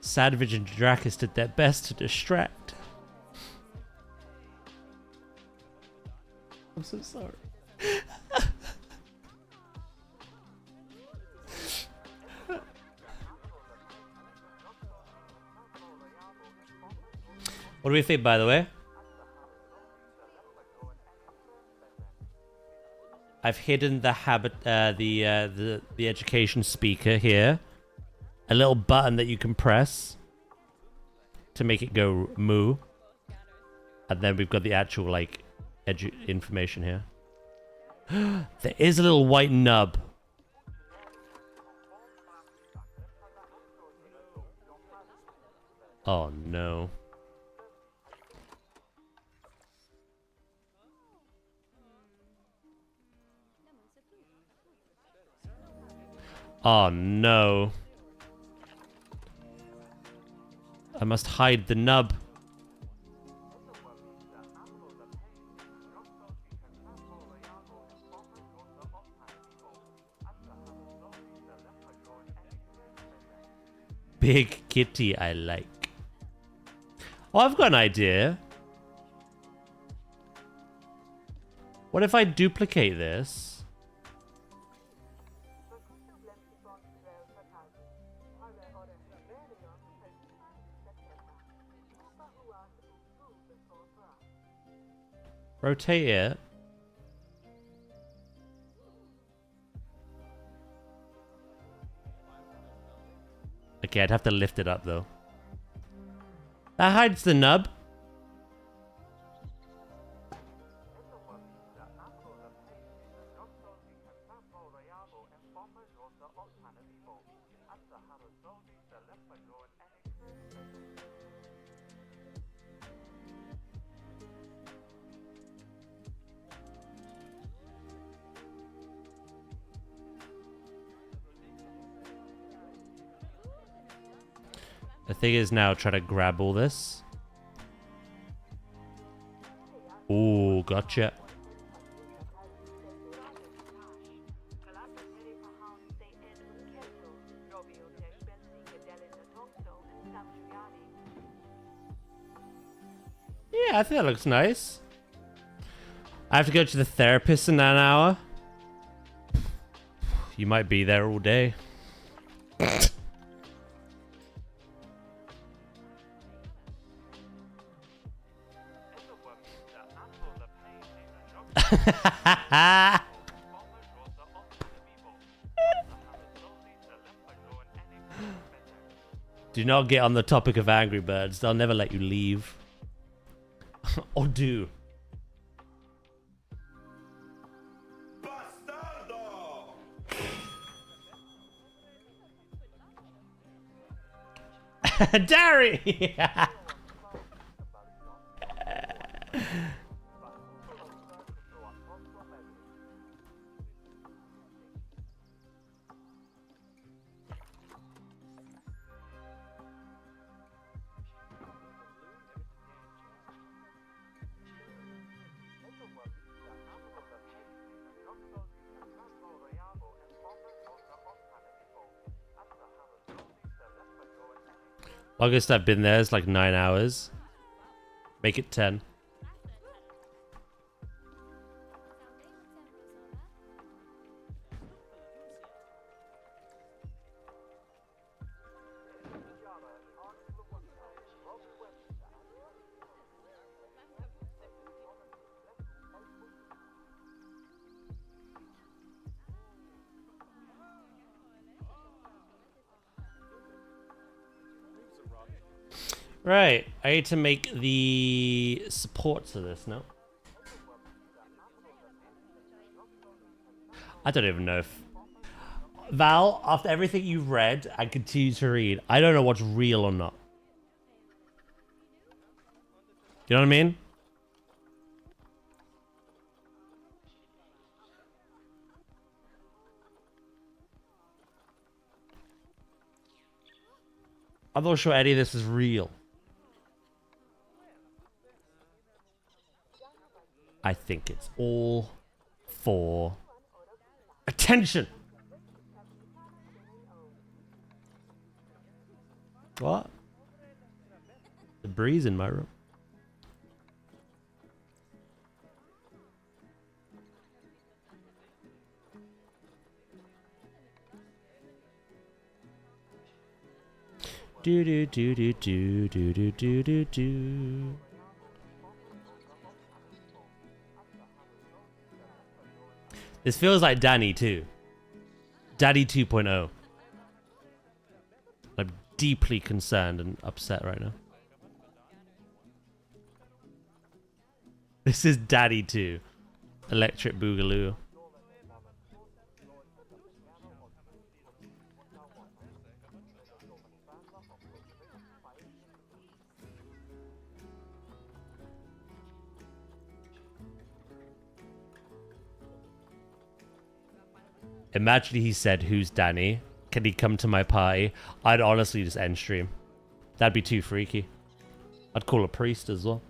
Savage and Drakis did their best to distract. I'm so sorry. What do we think, by the way? I've hidden the the education speaker here. A little button that you can press to make it go moo. And then we've got the actual, like, information here. There is a little white nub. Oh no. Oh no. I must hide the nub. Big kitty I like. Oh, I've got an idea. What if I duplicate this? Rotate it. Okay, I'd have to lift it up though. That hides the nub. The thing is now try to grab all this. Ooh, gotcha. Yeah, I think that looks nice. I have to go to the therapist in an hour. You might be there all day. Do not get on the topic of Angry Birds. They'll never let you leave. Or do. Dari! Longest I've been there is like 9 hours. Make it 10. Right, I need to make the support to this, no? I don't even know if... Val, after everything you've read and continue to read, I don't know what's real or not. You know what I mean? I'm not sure any of this is real. I think it's all for attention. What? The breeze in my room. Do do do do do do do do do do. This feels like Danny too. Daddy 2.0. I'm deeply concerned and upset right now. This is Daddy 2. Electric Boogaloo. Imagine he said, "Who's Danny? Can he come to my party?" I'd honestly just end stream. That'd be too freaky. I'd call a priest as well.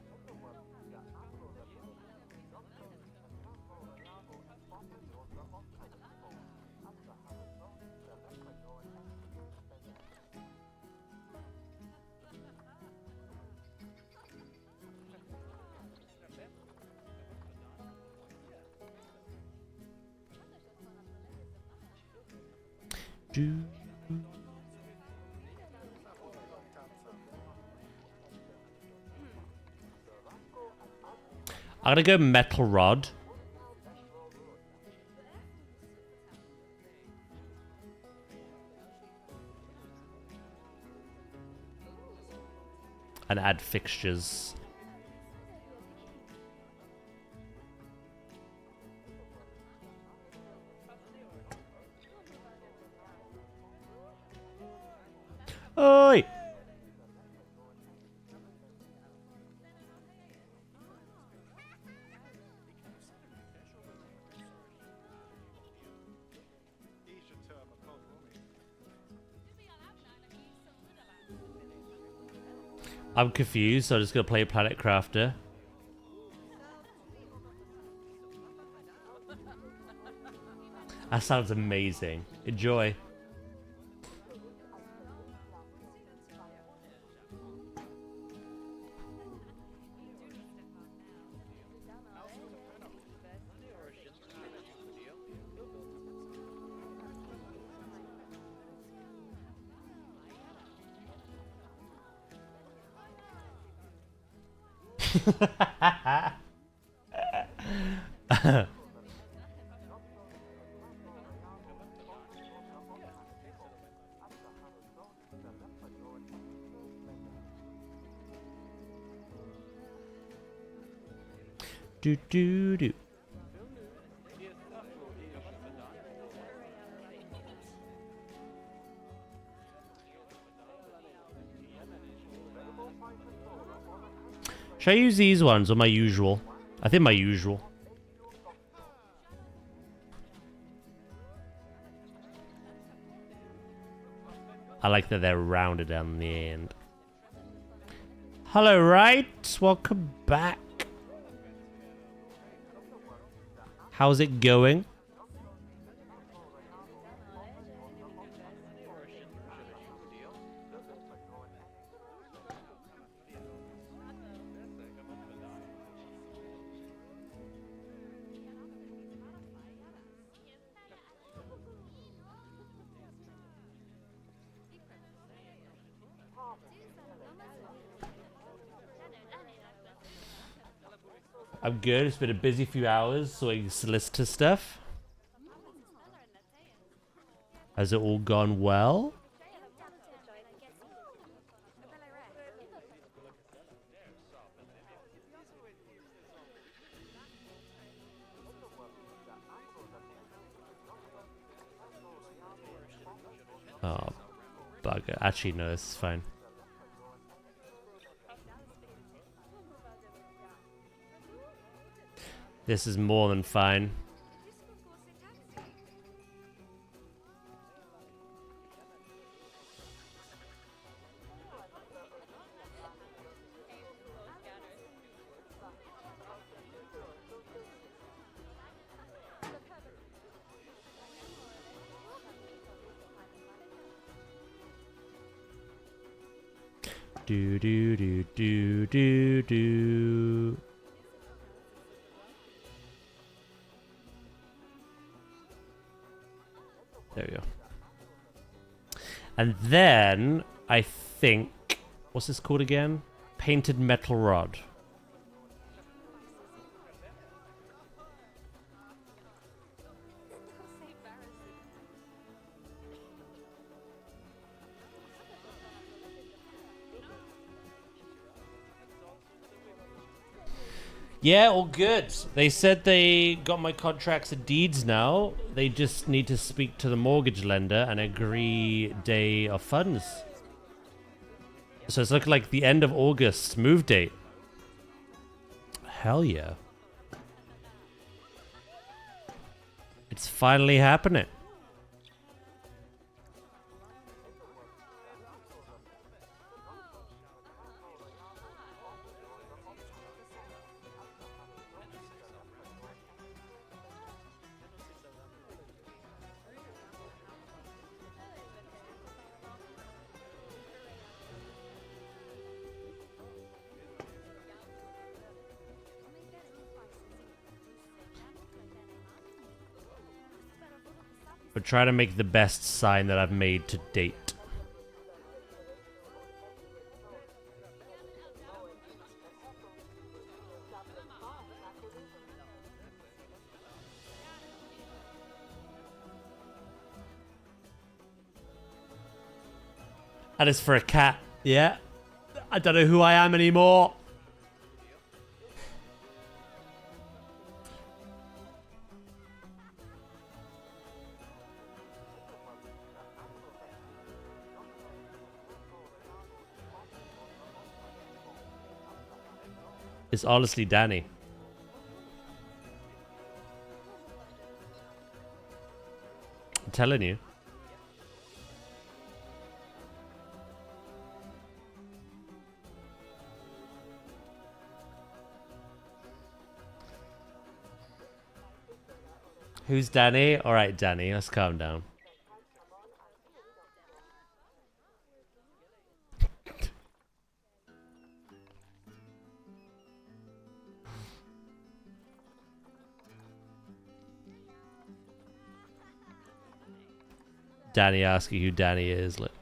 I'm gonna go metal rod. And add fixtures. Oi! I'm confused, so I'm just gonna play Planet Crafter. That sounds amazing. Enjoy. Do do do. Should I use these ones or my usual? I think my usual. I like that they're rounded on the end. Hello, right? Welcome back. How's it going? I'm good. It's been a busy few hours sorting solicitor stuff. Has it all gone well? Oh, bugger. Actually, no, this is fine. This is more than fine. Do do do do do do. There we go. And then I think, what's this called again? Painted metal rod. Yeah, all good. They said they got my contracts and deeds now. They just need to speak to the mortgage lender and agree day of funds. So it's looking like the end of August move date. Hell yeah. It's finally happening. But try to make the best sign that I've made to date. That is for a cat. Yeah. I don't know who I am anymore. It's honestly Danny. I'm telling you. Who's Danny? Alright, Danny, let's calm down. Danny asking who Danny is. Look.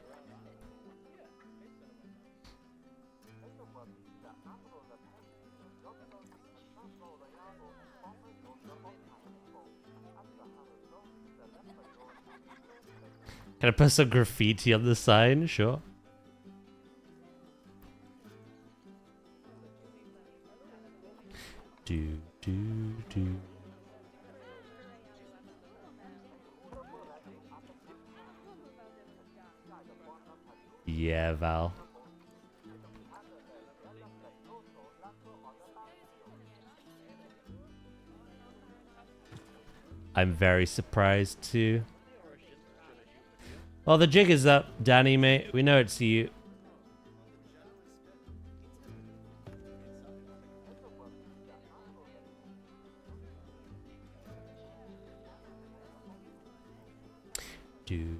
Can I put some graffiti on the sign? Sure. Do. Yeah, Val. I'm very surprised too. Well, the jig is up, Danny, mate. We know it's you. Do.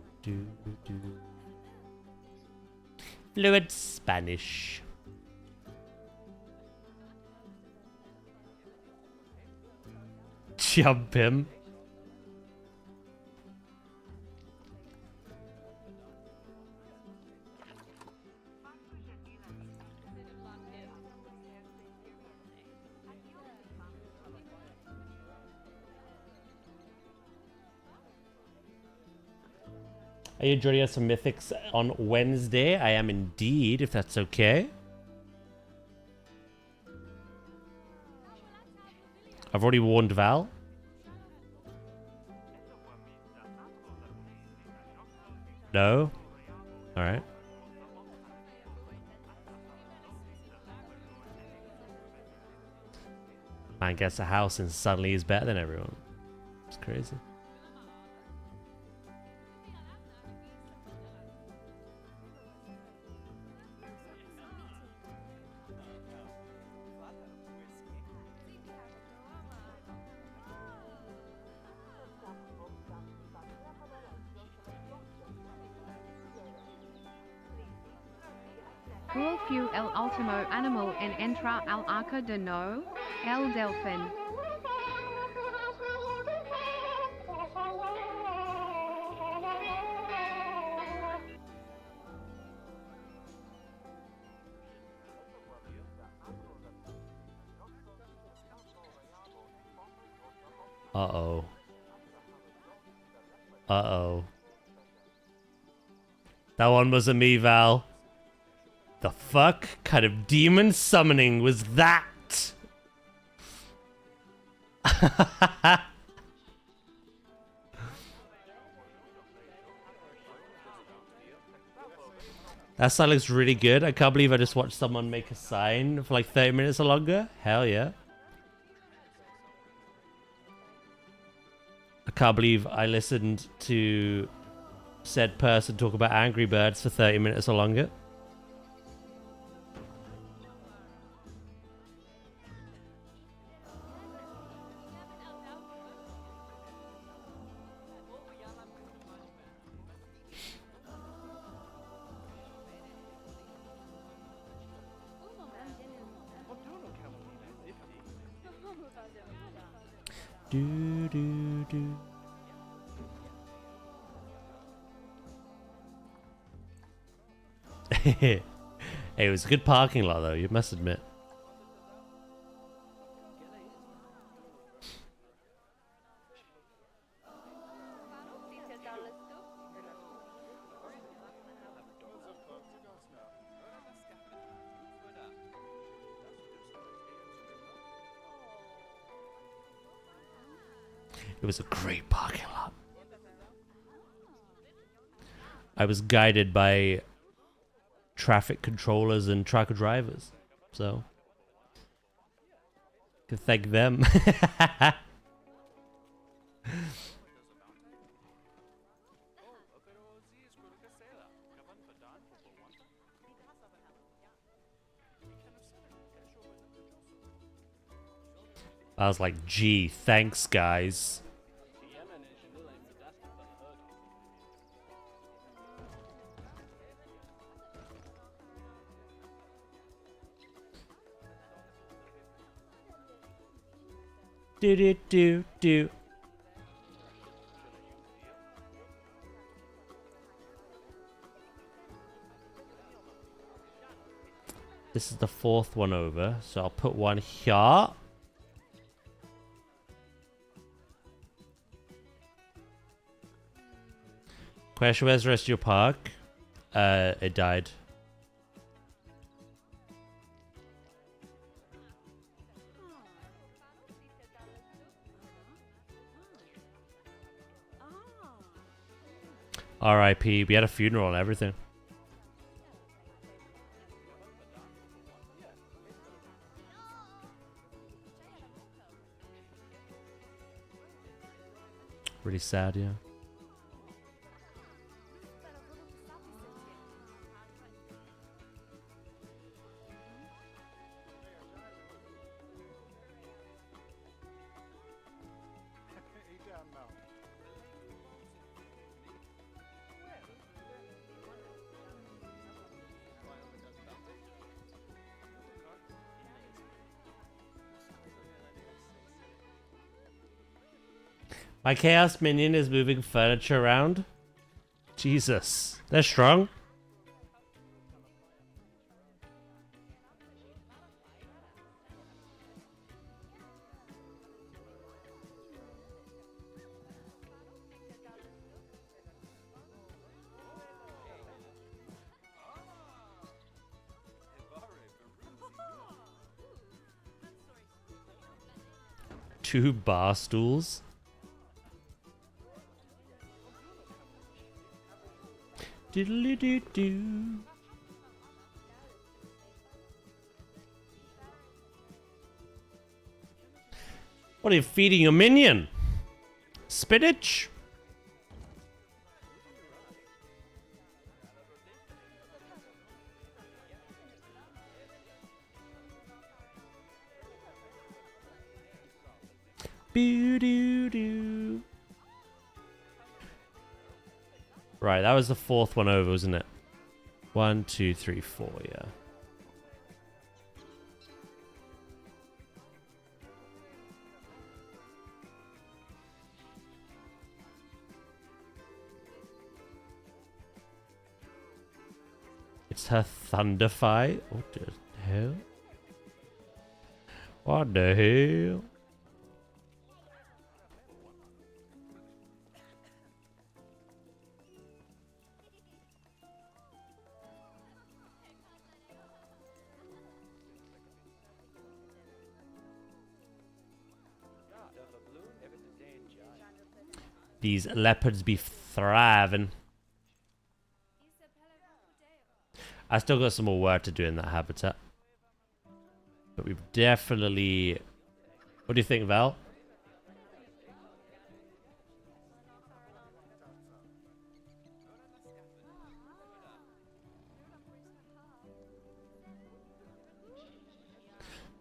Fluent Spanish. Jump him. Are you joining us for Mythics on Wednesday? I am indeed, if that's okay. I've already warned Val. No? Alright. Man gets a house and suddenly he's better than everyone. It's crazy. Qual fue el último animal en entrar al arca de Noé? El delfín. Uh-oh. Uh-oh. That one wasn't me, Val. The fuck kind of demon summoning was that? That sign looks really good. I can't believe I just watched someone make a sign for like 30 minutes or longer. Hell yeah. I can't believe I listened to said person talk about Angry Birds for 30 minutes or longer. Do, do, do. Hey, it was a good parking lot though, you must admit. It was a great parking lot. I was guided by traffic controllers and truck drivers, so can thank them. I was like, gee, thanks guys. Do do do do. This is the fourth one over, so I'll put one here. Question, where's the rest of your park? It died. R.I.P. We had a funeral and everything. Really sad, yeah. My Chaos Minion is moving furniture around. Jesus. They're strong. Two bar stools. Diddly doo doo. What are you feeding your minion? Spinach? Boo doo doo. Right, that was the fourth one over, wasn't it? 1, 2, 3, 4, yeah. It's her thunder fight. What the hell? What the hell? These leopards be thriving. I still got some more work to do in that habitat. But we've definitely... What do you think, Val?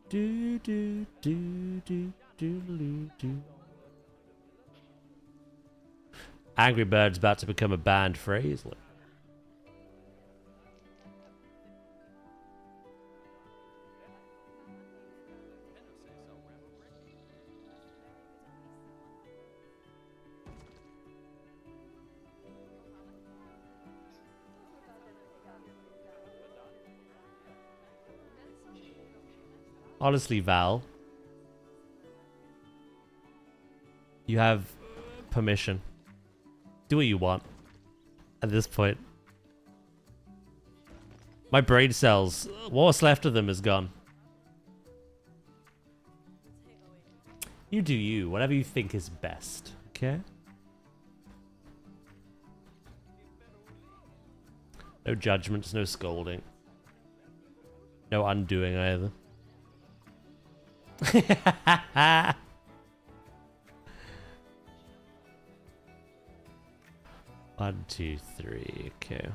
Do do do do do do do. Angry Bird's about to become a banned phrase. Look. Honestly, Val, you have permission. Do what you want at this point. My brain cells, what's left of them is gone. You do you, whatever you think is best, okay? No judgments, no scolding. No undoing either. One, two, three, okay.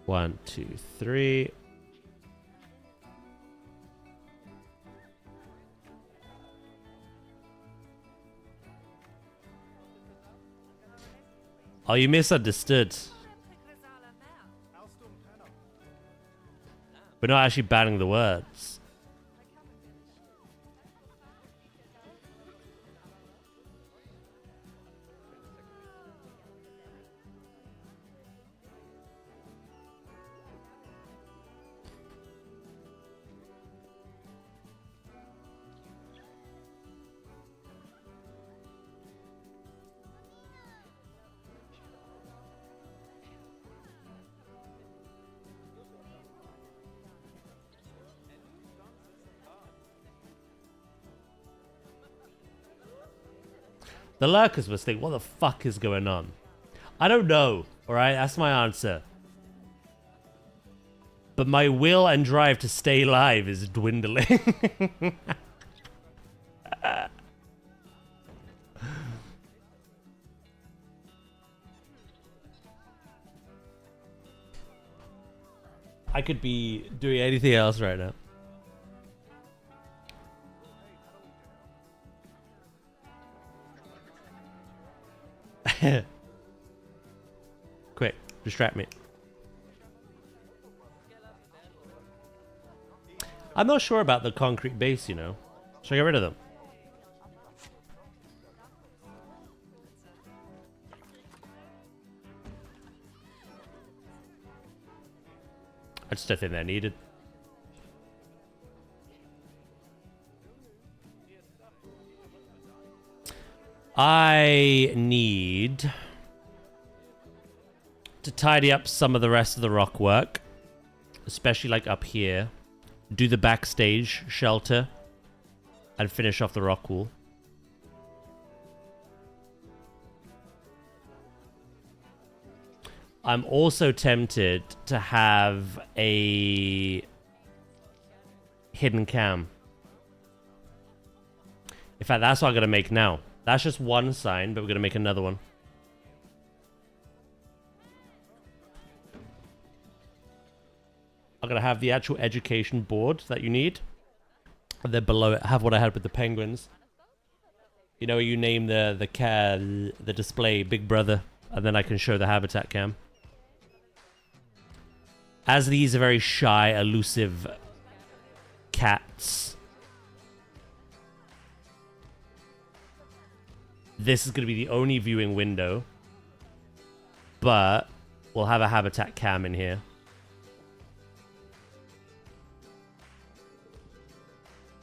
One, two, three. Oh, you misunderstood. We're not actually banning the words. The lurkers must think, what the fuck is going on? I don't know, alright? That's my answer. But my will and drive to stay alive is dwindling. I could be doing anything else right now. Quick, distract me. I'm not sure about the concrete base, you know. Should I get rid of them? I just don't think they're needed. I need to tidy up some of the rest of the rock work, especially like up here. Do the backstage shelter and finish off the rock wall. I'm also tempted to have a hidden cam. In fact, that's what I'm going to make now. That's just one sign, but we're going to make another one. I'm going to have the actual education board that you need. And then below it, have what I had with the penguins. You know, you name the display Big Brother, and then I can show the habitat cam. As these are very shy, elusive cats, this is going to be the only viewing window, but we'll have a habitat cam in here.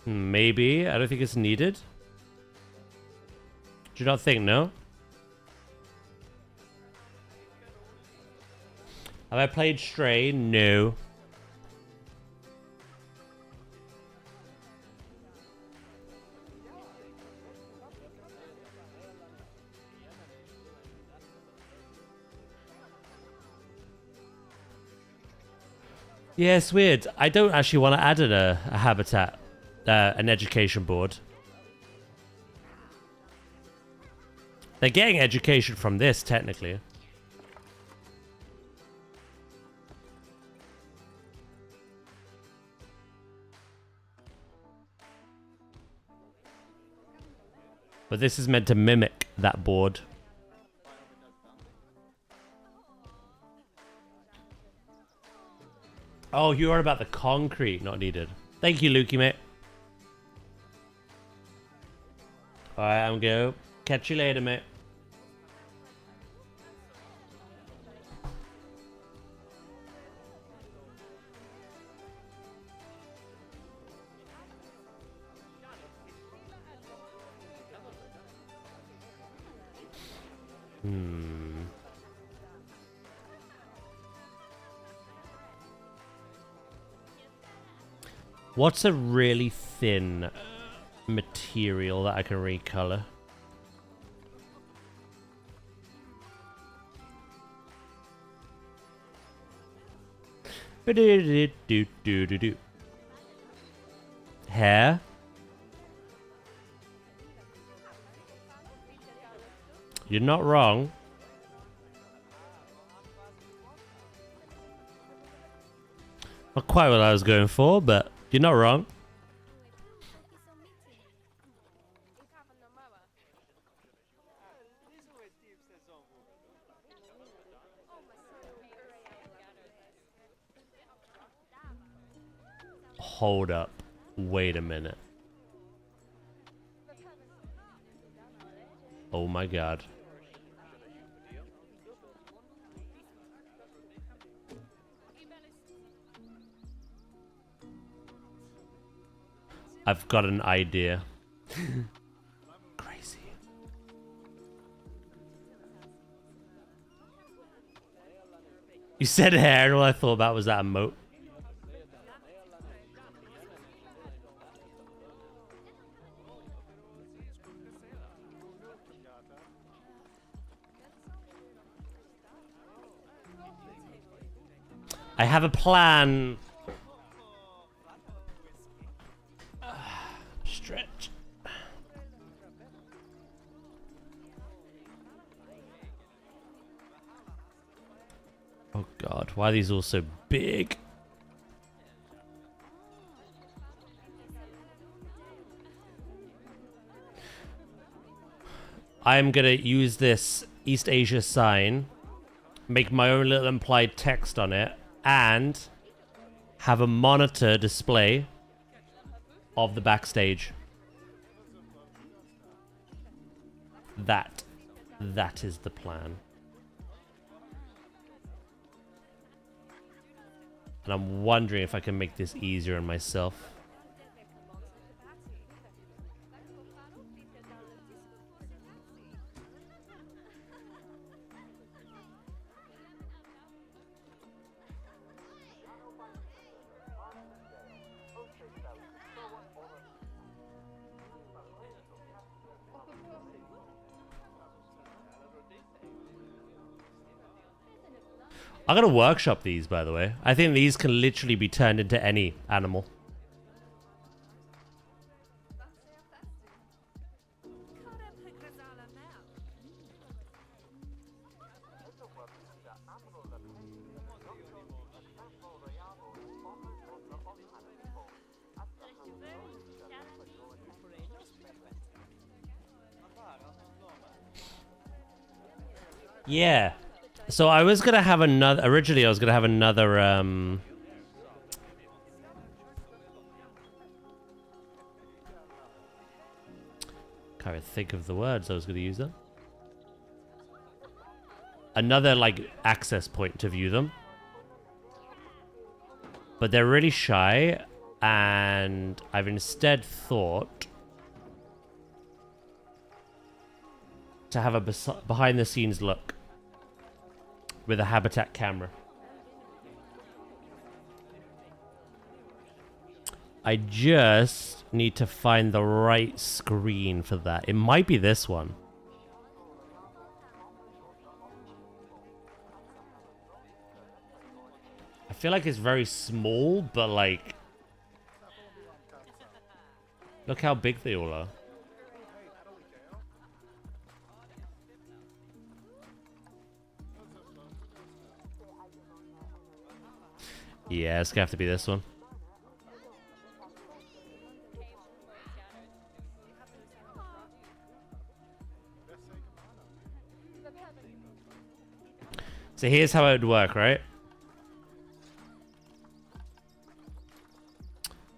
Maybe. I don't think it's needed. Do you not think, no? Have I played Stray? No. Yeah, it's weird. I don't actually want to add a habitat, an education board. They're getting education from this, technically. But this is meant to mimic that board. Oh, you are about the concrete, not needed. Thank you, Lukey, mate. Alright, I'm go. Catch you later, mate. What's a really thin material that I can recolor? Hair? You're not wrong. Not quite what I was going for, but you're not wrong. Hold up. Wait a minute. Oh my god. I've got an idea. Crazy. You said hair, and all I thought about was that emote. I have a plan. Stretch. Oh god, why are these all so big? I'm gonna use this East Asia sign, make my own little implied text on it, and have a monitor display of the backstage. That is the plan. And I'm wondering if I can make this easier on myself. I'm gonna workshop these, by the way. I think these can literally be turned into any animal. Yeah. So I was gonna have another. Originally, I was gonna have another. Can't even think of the words I was gonna use them. Another like access point to view them, but they're really shy, and I've instead thought to have a behind-the-scenes look with a habitat camera. I just need to find the right screen for that. It might be this one. I feel like it's very small, but like... Look how big they all are. Yeah, it's gonna have to be this one. So here's how it would work, right?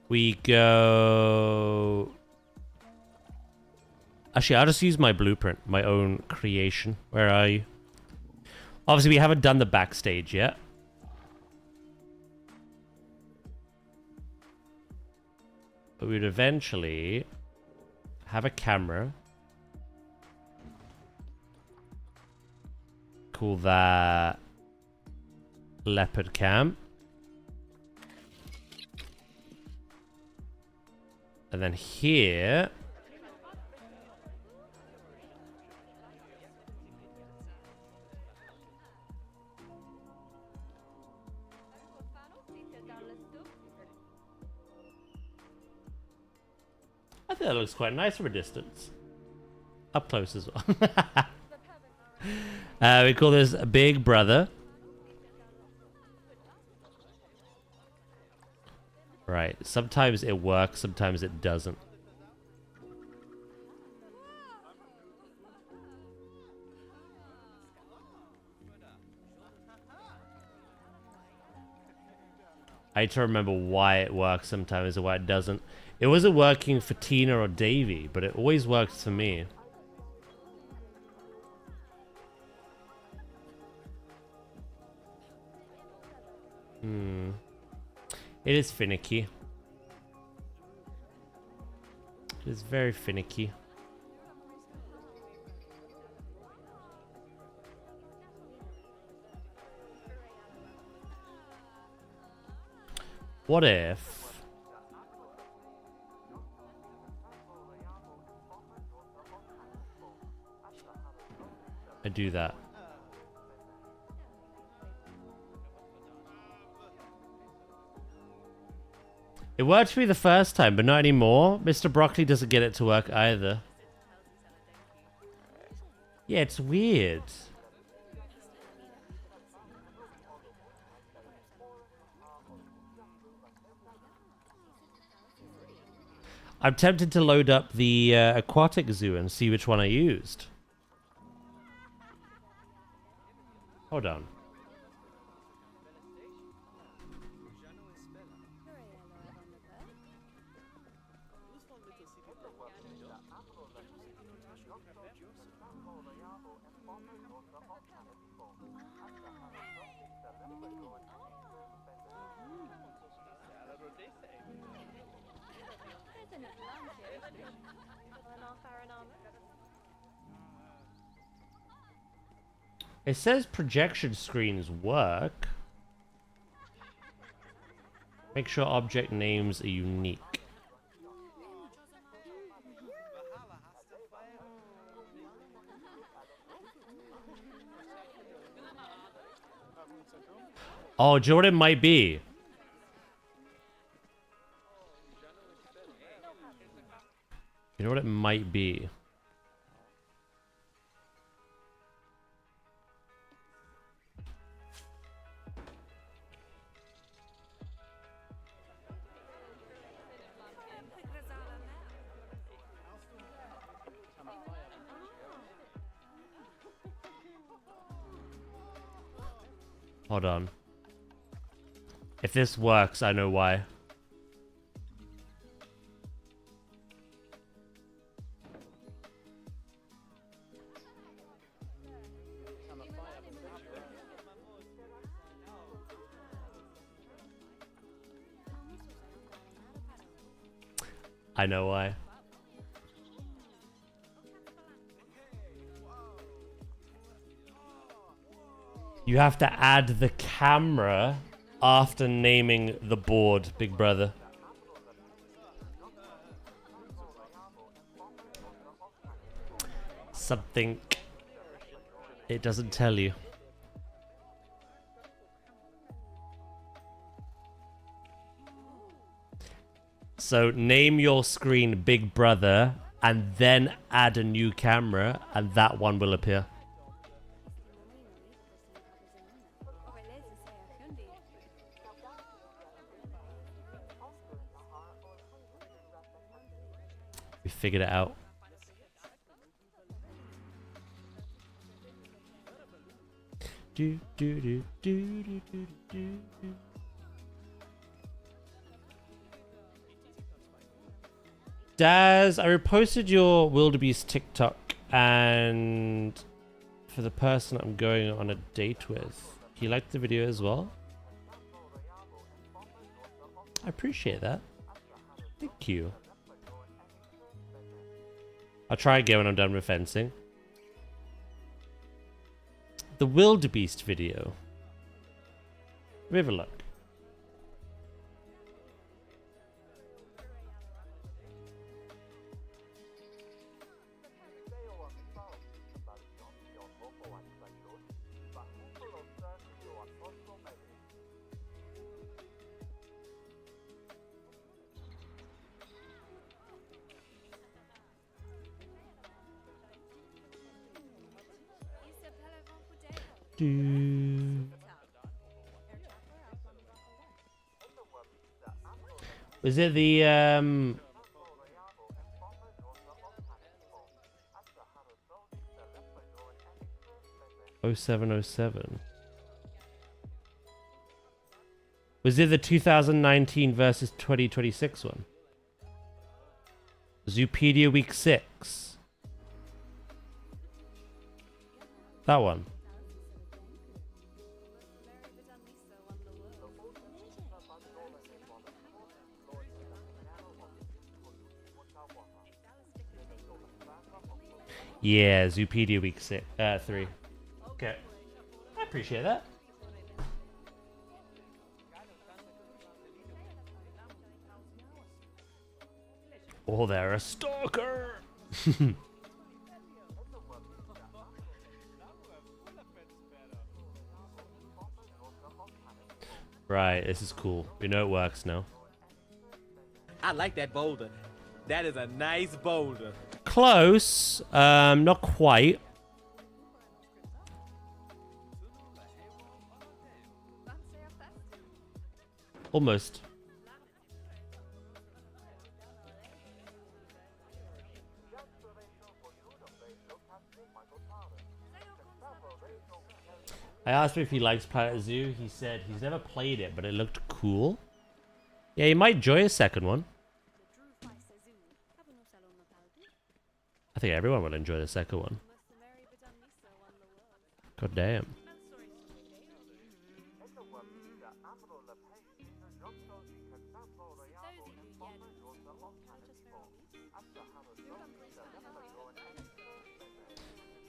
We go... Actually, I'll just use my blueprint, my own creation. Where are you? Obviously, we haven't done the backstage yet. But we'd eventually have a camera call that leopard camp. And then here... I think that looks quite nice from a distance. Up close as well. We call this Big Brother. Right. Sometimes it works, sometimes it doesn't. I need to remember why it works sometimes and why it doesn't. It wasn't working for Tina or Davey, but it always works for me. It is finicky. It is very finicky. What if... I do that? It worked for me the first time, but not anymore. Mr. Broccoli doesn't get it to work either. Yeah, it's weird. I'm tempted to load up the aquatic zoo and see which one I used. Hold on. It says projection screens work. Make sure object names are unique. Oh, do you know what it might be? You know what it might be? Hold on. If this works, I know why. I know why. You have to add the camera after naming the board, Big Brother. Something it doesn't tell you. So name your screen Big Brother and then add a new camera and that one will appear. We figured it out. Do do do do do do do. Daz, I reposted your wildebeest TikTok, and for the person I'm going on a date with, he liked the video as well. I appreciate that. Thank you. I'll try again when I'm done with fencing. The wildebeest video. Let me have a look. Was it the 0707? Was it the 2019 versus 2026 one? Zoopedia week 6. That one. Yeah, Zoopedia week 3. Okay. I appreciate that. Oh, they're a stalker. Right, this is cool. We know it works now. I like that boulder. That is a nice boulder. Close. Not quite. Almost. I asked him if he likes planetzoo. He said he's never played it, but it looked cool. Yeah, he might enjoy a second one. I think everyone will enjoy the second one. God damn.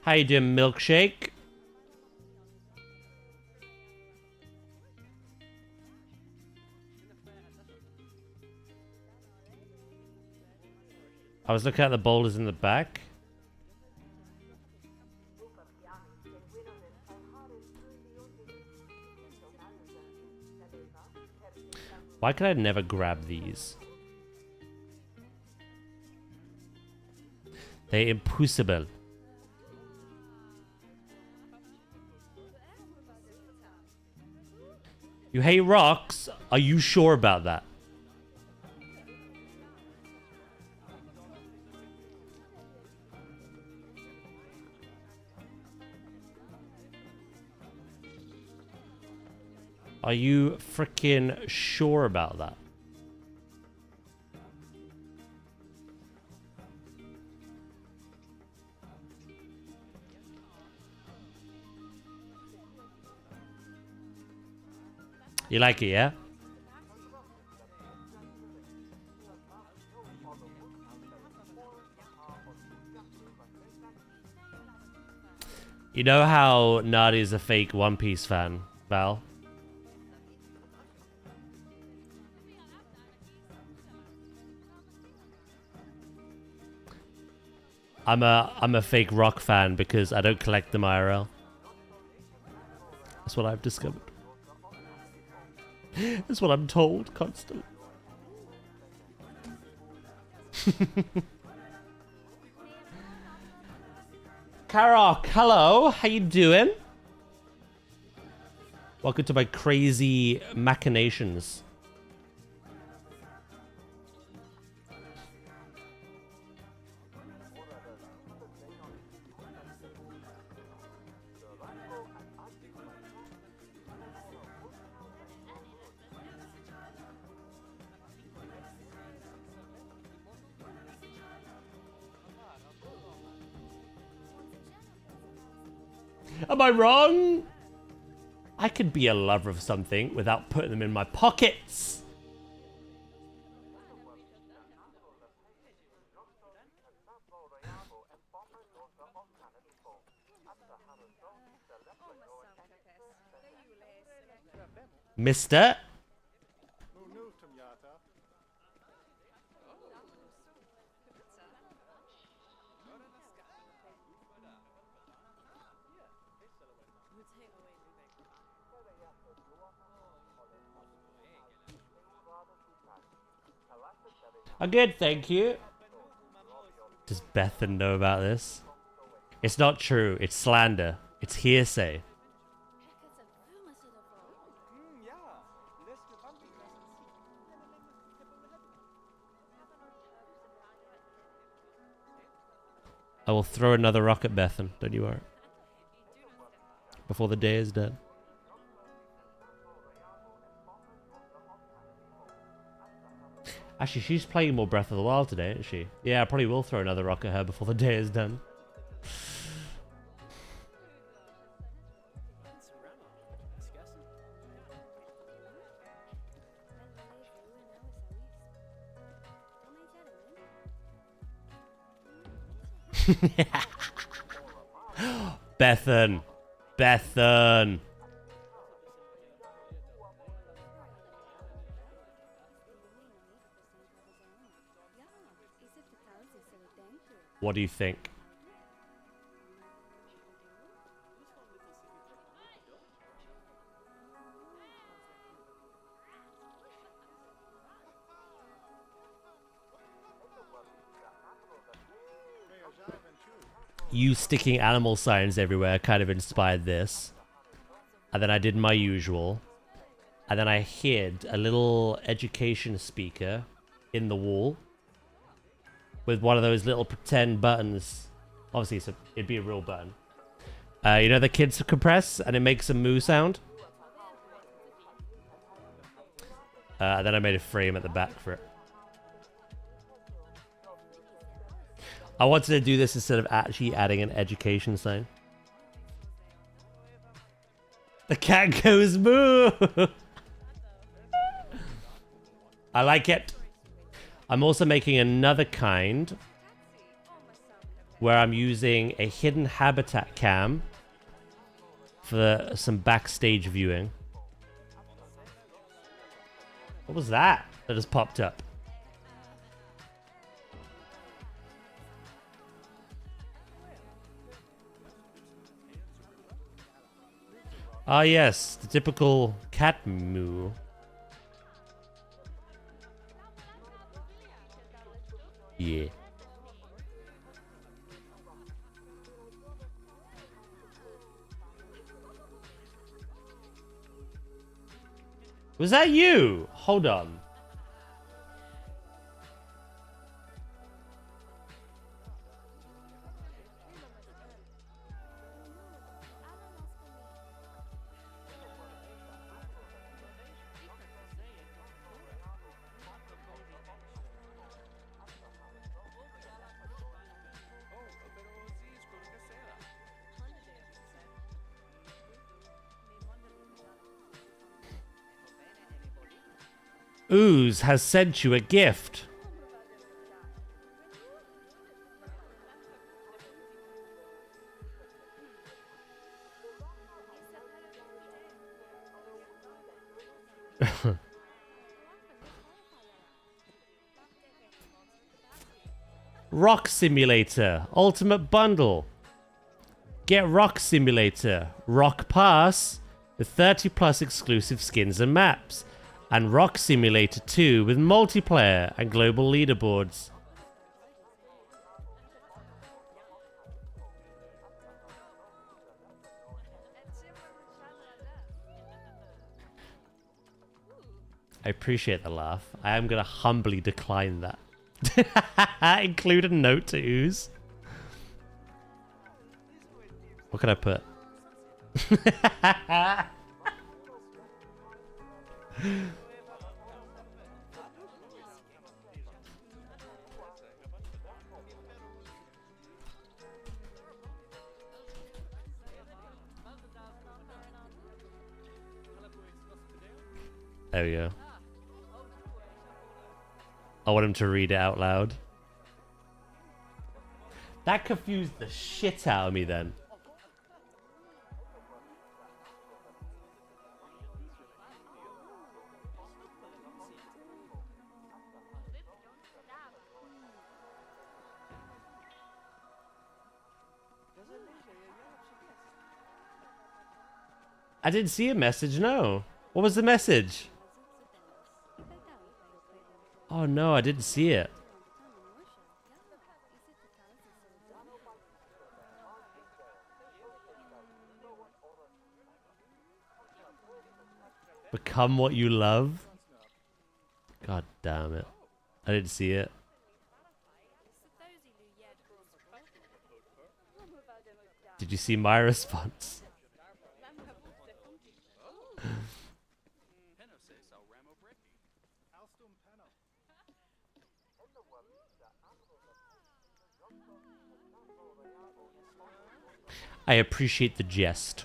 How you doing, milkshake? I was looking at the boulders in the back. Why could I never grab these? They're impossible. You hate rocks? Are you sure about that? Are you freaking sure about that? You like it, yeah? You know how Nadi's a fake One Piece fan, Val? I'm a fake rock fan because I don't collect them IRL. That's what I've discovered. That's what I'm told constantly. Karok, hello. How you doing? Welcome to my crazy machinations. Am I wrong? I could be a lover of something without putting them in my pockets. Mister? I'm good, thank you. Does Bethan know about this? It's not true. It's slander. It's hearsay. I will throw another rock at Bethan. Don't you worry. Before the day is done. Actually, she's playing more Breath of the Wild today, isn't she? Yeah, I probably will throw another rock at her before the day is done. Bethan. Bethan. What do you think? You sticking animal signs everywhere kind of inspired this. And then I did my usual. And then I hid a little education speaker in the wall with one of those little pretend buttons. Obviously, it'd be a real button. You know the kids compress and it makes a moo sound? Then I made a frame at the back for it. I wanted to do this instead of actually adding an education sign. The cat goes moo! I like it. I'm also making another kind where I'm using a hidden habitat cam for some backstage viewing. What was that just popped up? Ah, yes, the typical cat moo. Yeah. Was that you? Hold on. Ooze has sent you a gift. Rock Simulator Ultimate Bundle. Get Rock Simulator Rock Pass with 30 plus exclusive skins and maps. And Rock Simulator 2 with multiplayer and global leaderboards. I appreciate the laugh. I am going to humbly decline that. Include a note to Ooze. What can I put? There we go. I want him to read it out loud. That confused the shit out of me then. I didn't see a message, no. What was the message? Oh no, I didn't see it. Become what you love? God damn it. I didn't see it. Did you see my response? I appreciate the jest.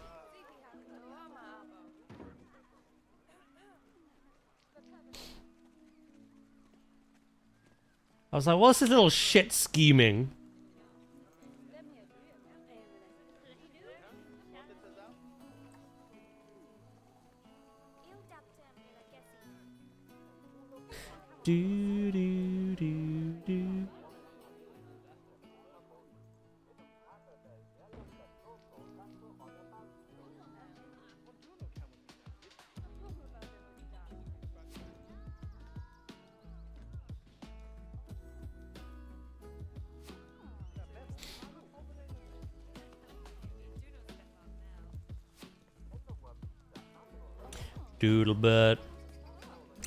I was like, what's this little shit scheming? Do do do do. Doodlebut.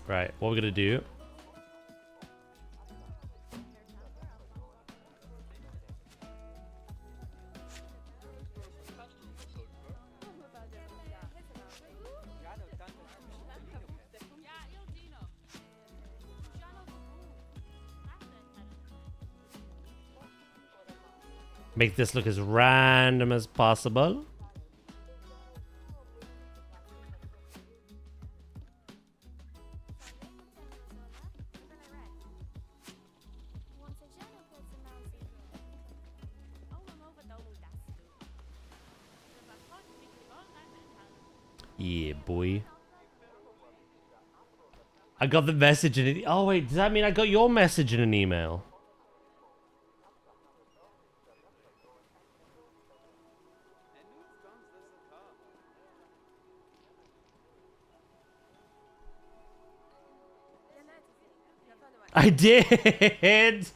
Right, what we're gonna do? Make this look as random as possible. Yeah, boy. I got the message in it. Oh, wait. Does that mean I got your message in an email? I did!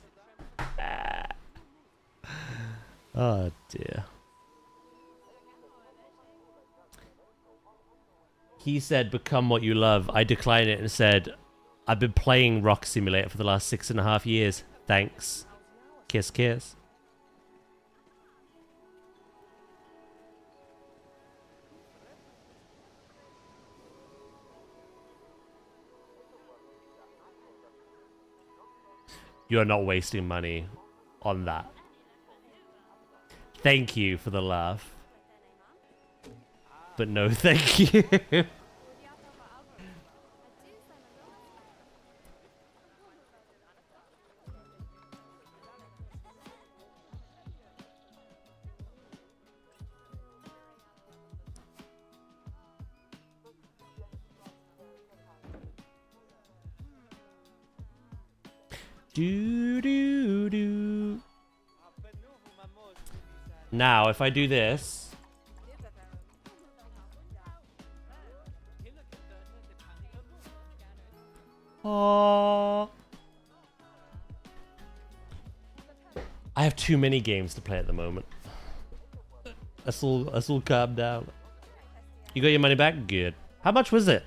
Oh, dear. He said, become what you love. I declined it and said, I've been playing Rock Simulator for the last 6.5 years. Thanks. Kiss, kiss. You're not wasting money on that. Thank you for the laugh. But no, thank you. Do do do. Now, if I do this. Oh. I have too many games to play at the moment. Let's all calm down. You got your money back? Good. How much was it?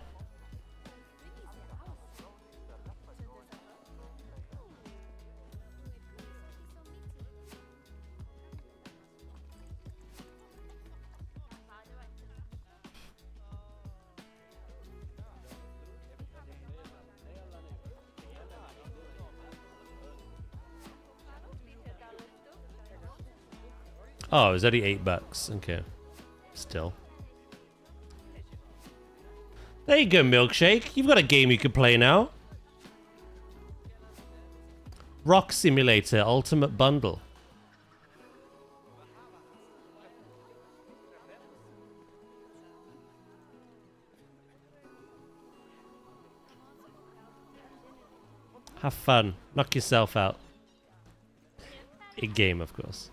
Oh, it was only $8. Okay. Still. There you go, Milkshake. You've got a game you can play now. Rock Simulator Ultimate Bundle. Have fun. Knock yourself out. In game, of course.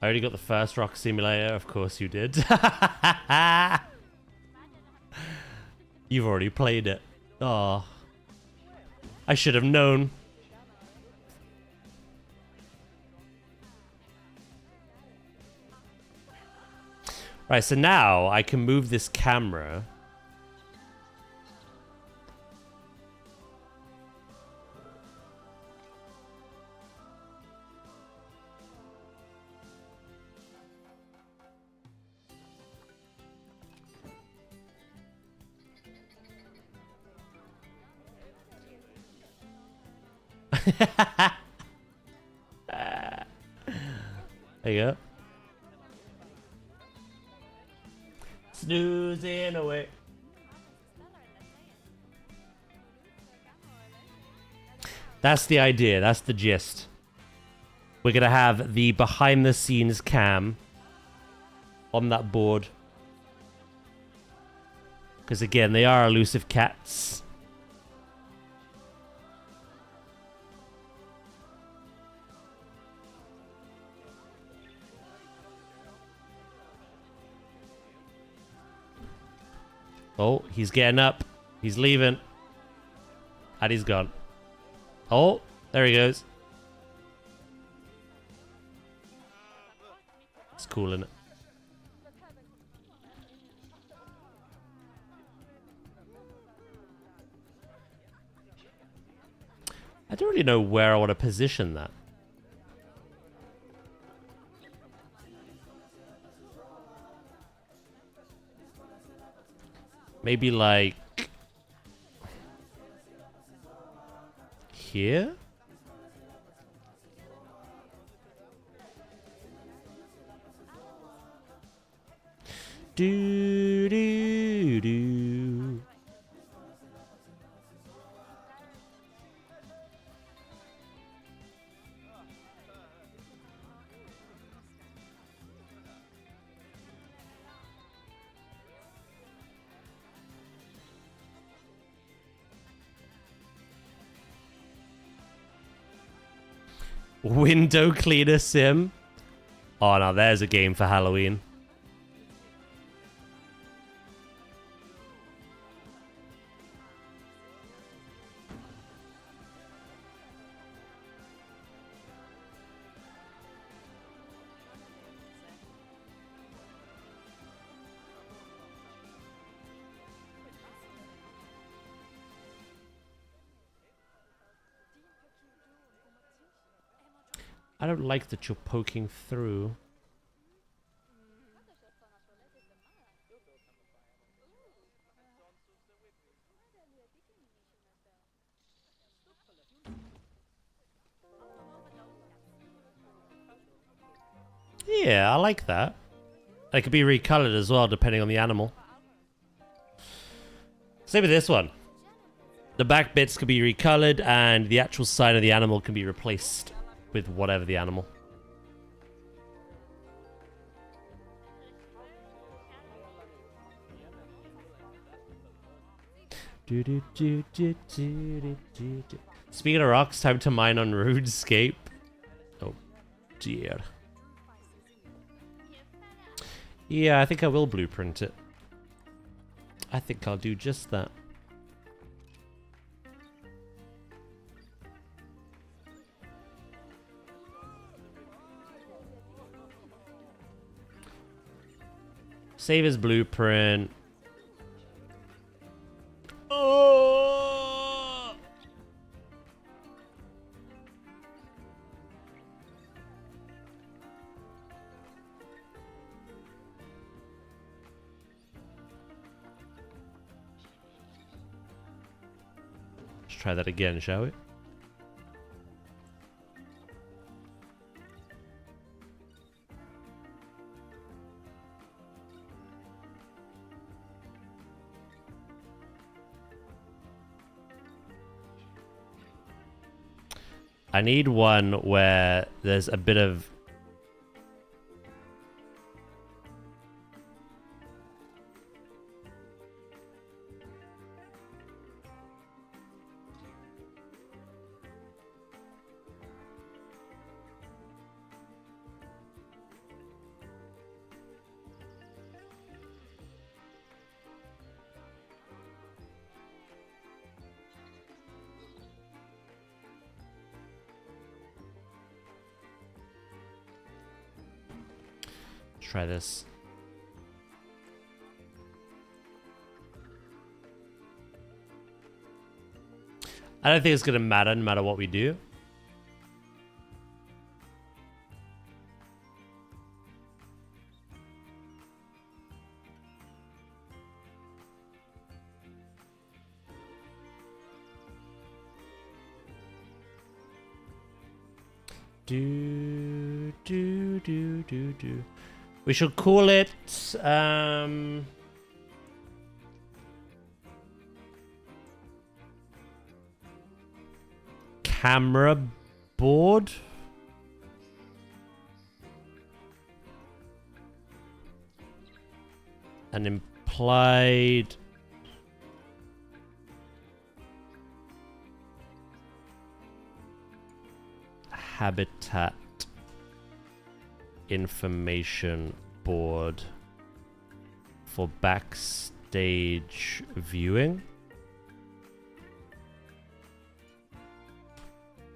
I already got the first rock simulator. Of course you did. You've already played it. Oh. I should have known. Right, so now I can move this camera. There you go. Snoozing away. That's the idea. That's the gist. We're going to have the behind the scenes cam on that board. Because again, they are elusive cats. Oh, he's getting up. He's leaving. And he's gone. Oh, there he goes. It's cool, isn't it? I don't really know where I want to position that. Maybe like here? Do do do. Window cleaner sim. Oh, now there's a game for Halloween. I don't like that you're poking through. Yeah, I like that. They could be recolored as well, depending on the animal. Same with this one. The back bits could be recolored, and the actual side of the animal can be replaced with whatever the animal. Speaking of rocks, time to mine on RuneScape. Oh dear. Yeah, I think I will blueprint it. I think I'll do just that. Save as blueprint. Oh! Let's try that again, shall we? I need one where there's a bit of... try this. I don't think it's gonna matter no matter what we do. Do. We should call it camera board. An implied habitat information board for backstage viewing.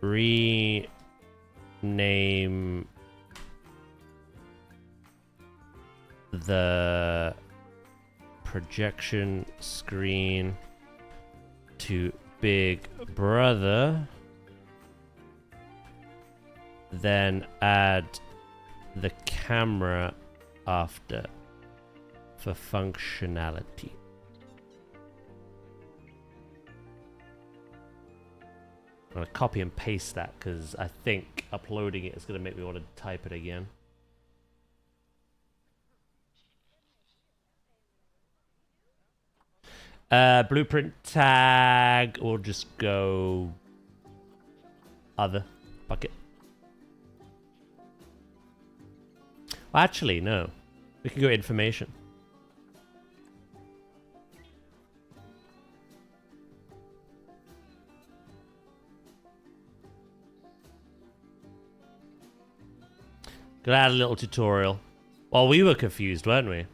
Rename the projection screen to Big Brother. Then add the camera after for functionality. I'm going to copy and paste that because I think uploading it is going to make me want to type it again. Blueprint tag, we'll just go other bucket. Well, actually, no. We can go information. Gonna add a little tutorial. Well, we were confused, weren't we?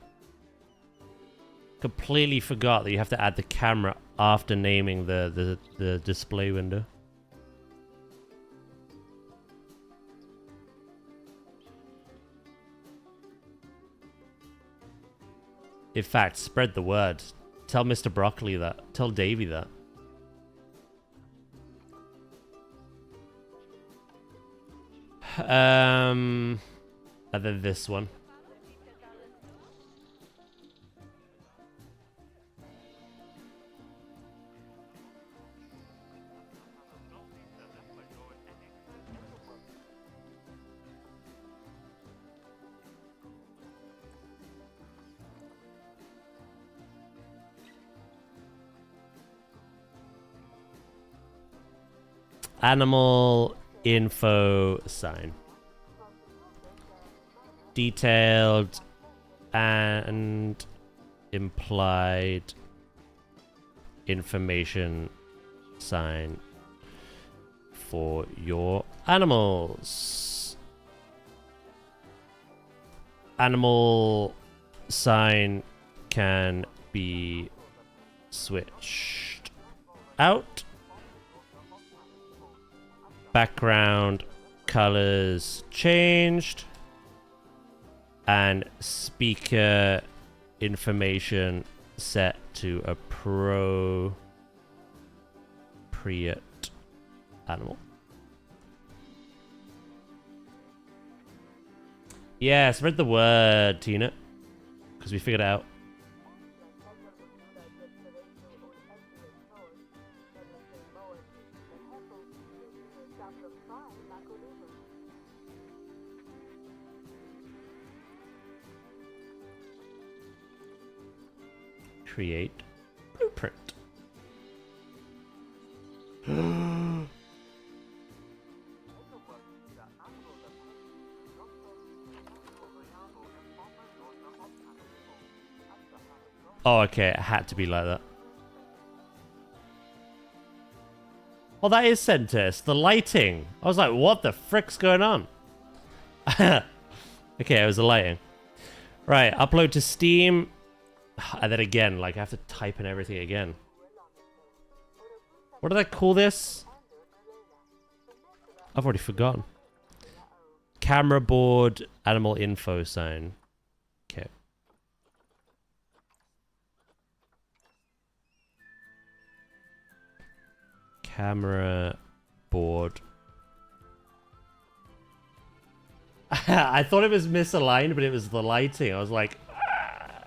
Completely forgot that you have to add the camera after naming the display window. In fact, spread the word. Tell Mr. Broccoli that. Tell Davey that. And then this one. Animal info sign. Detailed and implied information sign for your animals. Animal sign can be switched out. Background colors changed. And speaker information set to appropriate animal. Yeah, spread the word, Tina. Because we figured it out. Create blueprint. Oh, okay. It had to be like that. Well, that is Centis. The lighting. I was like, what the frick's going on? Okay, it was the lighting. Right, upload to Steam. And then again, like I have to type in everything again. What did I call this? I've already forgotten. Camera board animal info sign. Okay. Camera board. I thought it was misaligned, but it was the lighting. I was like, ah.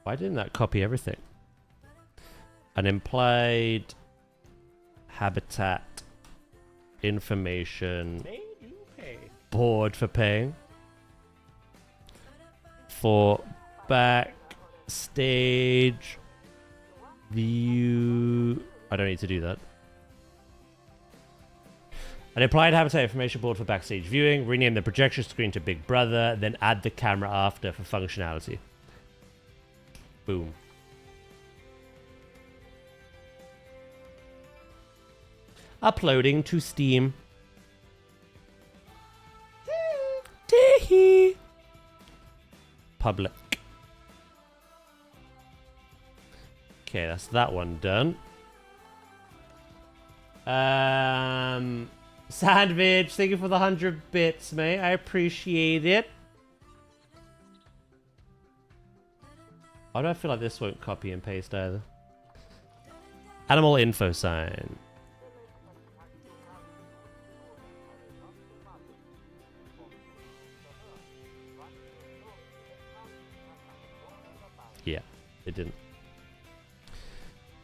Why didn't that copy everything? An implied habitat information board for paying for backstage view. I don't need to do that. An implied habitat information board for backstage viewing. Rename the projection screen to Big Brother, then add the camera after for functionality. Boom. Uploading to Steam. Tee-hee. Public. Okay, that's that one done. Sandwich, thank you for the 100 bits, mate. I appreciate it. Why do I feel like this won't copy and paste either? Animal info sign. Yeah, it didn't.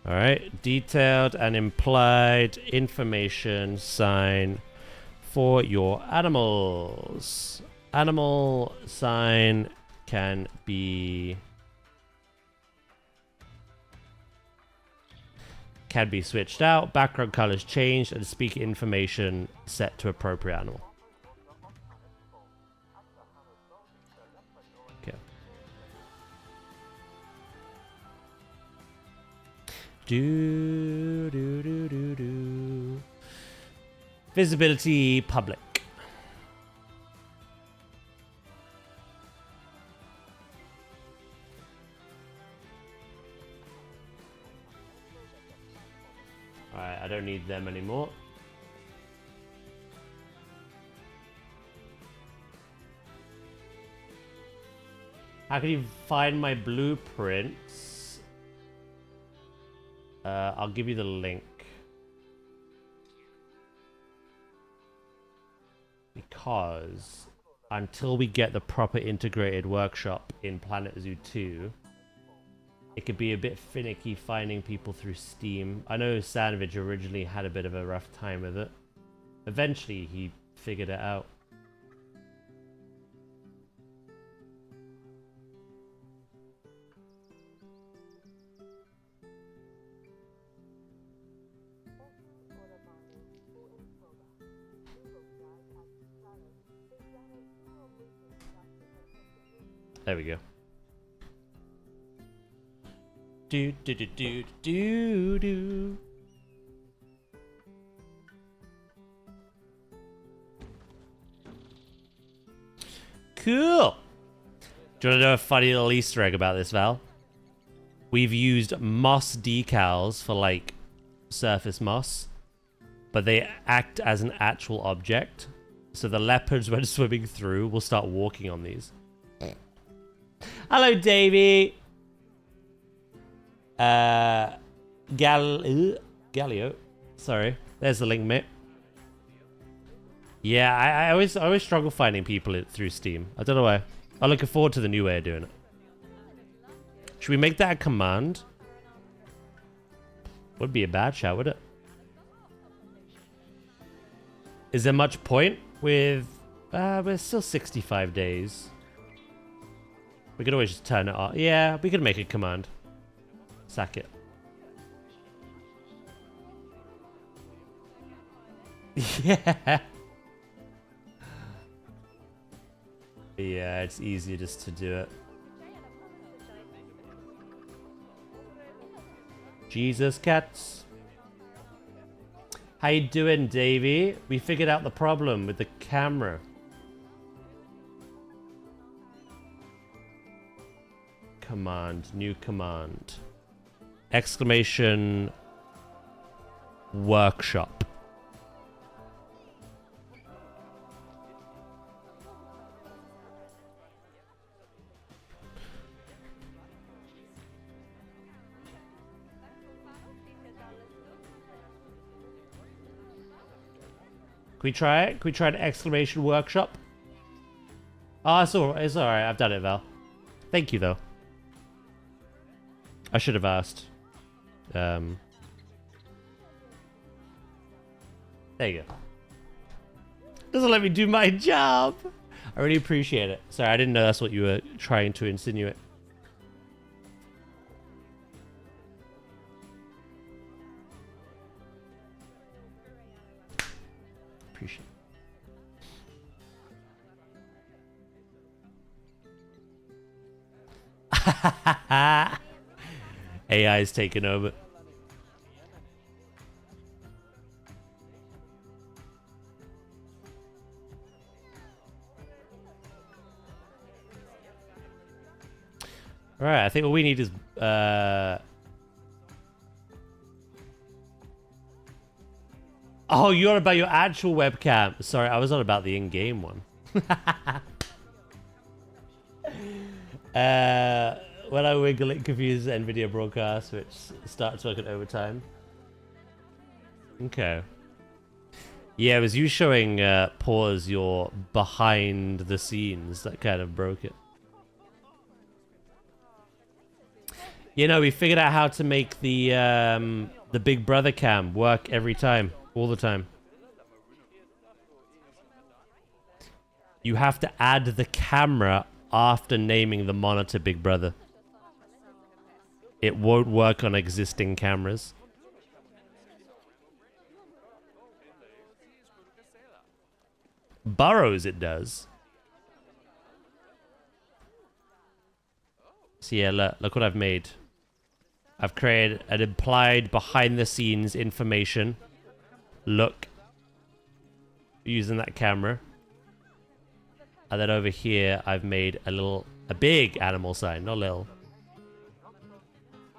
Alright, detailed and implied information sign for your animals. Animal sign can be switched out, background colors changed, and speaker information set to appropriate animal. Okay. Do. Visibility public. Alright, I don't need them anymore. How can you find my blueprints? I'll give you the link. Because until we get the proper integrated workshop in planetzoo 2, it could be a bit finicky finding people through Steam. I know Sandwich originally had a bit of a rough time with it. Eventually, he figured it out. There we go. Do. Cool. Do you want to know a funny little Easter egg about this, Val? We've used moss decals for like surface moss, but they act as an actual object. So the leopards, when swimming through, will start walking on these. Hello, Davey. Gallio. Sorry. There's the link, mate. Yeah, I always struggle finding people through Steam. I don't know why. I'm looking forward to the new way of doing it. Should we make that a command? Would be a bad shout, would it? Is there much point with... we're still 65 days. We could always just turn it off. Yeah, we could make a command. Sack it. Yeah. Yeah, it's easier just to do it. Jesus cats. How you doing, Davey? We figured out the problem with the camera. command, new command. Exclamation workshop. Can we try it? Can we try an exclamation workshop? Oh, it's alright. I've done it, Val. Thank you, though. I should have asked. There you go. Doesn't let me do my job. I really appreciate it. Sorry, I didn't know that's what you were trying to insinuate. Appreciate it. AI is taking over. Alright, I think what we need is oh, you're on about your actual webcam. Sorry, I was on about the in-game one. When I wiggle it confuses NVIDIA broadcast, which starts working overtime. Okay. Yeah, it was you showing pause your behind the scenes that kind of broke it. You know, we figured out how to make the Big Brother cam work every time, all the time. You have to add the camera after naming the monitor Big Brother. It won't work on existing cameras. Burrows it does. So yeah, look what I've made. I've created an implied behind the scenes information look using that camera. And then over here I've made a big animal sign, not little.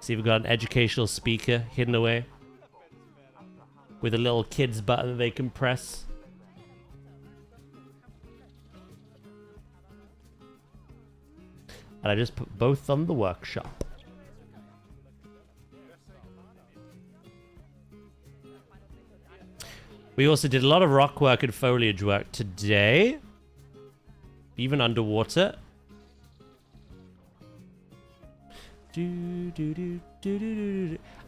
See, we've got an educational speaker hidden away with a little kids button that they can press. And I just put both on the workshop. We also did a lot of rock work and foliage work today. Even underwater.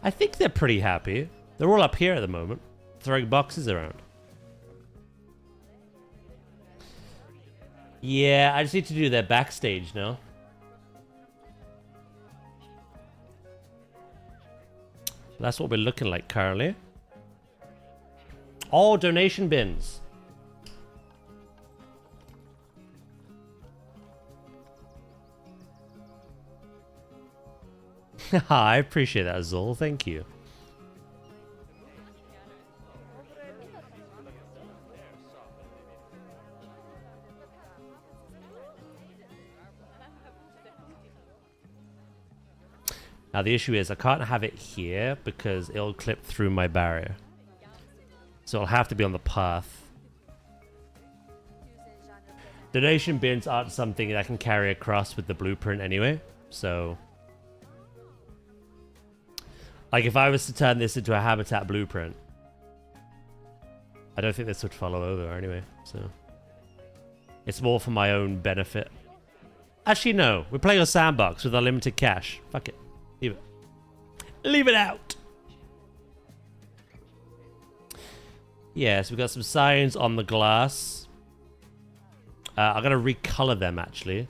I think they're pretty happy. They're all up here at the moment, throwing boxes around. Yeah, I just need to do their backstage now. That's what we're looking like currently. Oh, donation bins. I appreciate that, Zol. Thank you. Now the issue is I can't have it here because it'll clip through my barrier. So it'll have to be on the path. Donation bins aren't something that I can carry across with the blueprint anyway. So, like if I was to turn this into a habitat blueprint, I don't think this would follow over anyway. So it's more for my own benefit. Actually, no. We're playing a sandbox with unlimited cash. Fuck it. Leave it. Leave it out. Yes, we've got some signs on the glass. I'm going to recolor them, actually.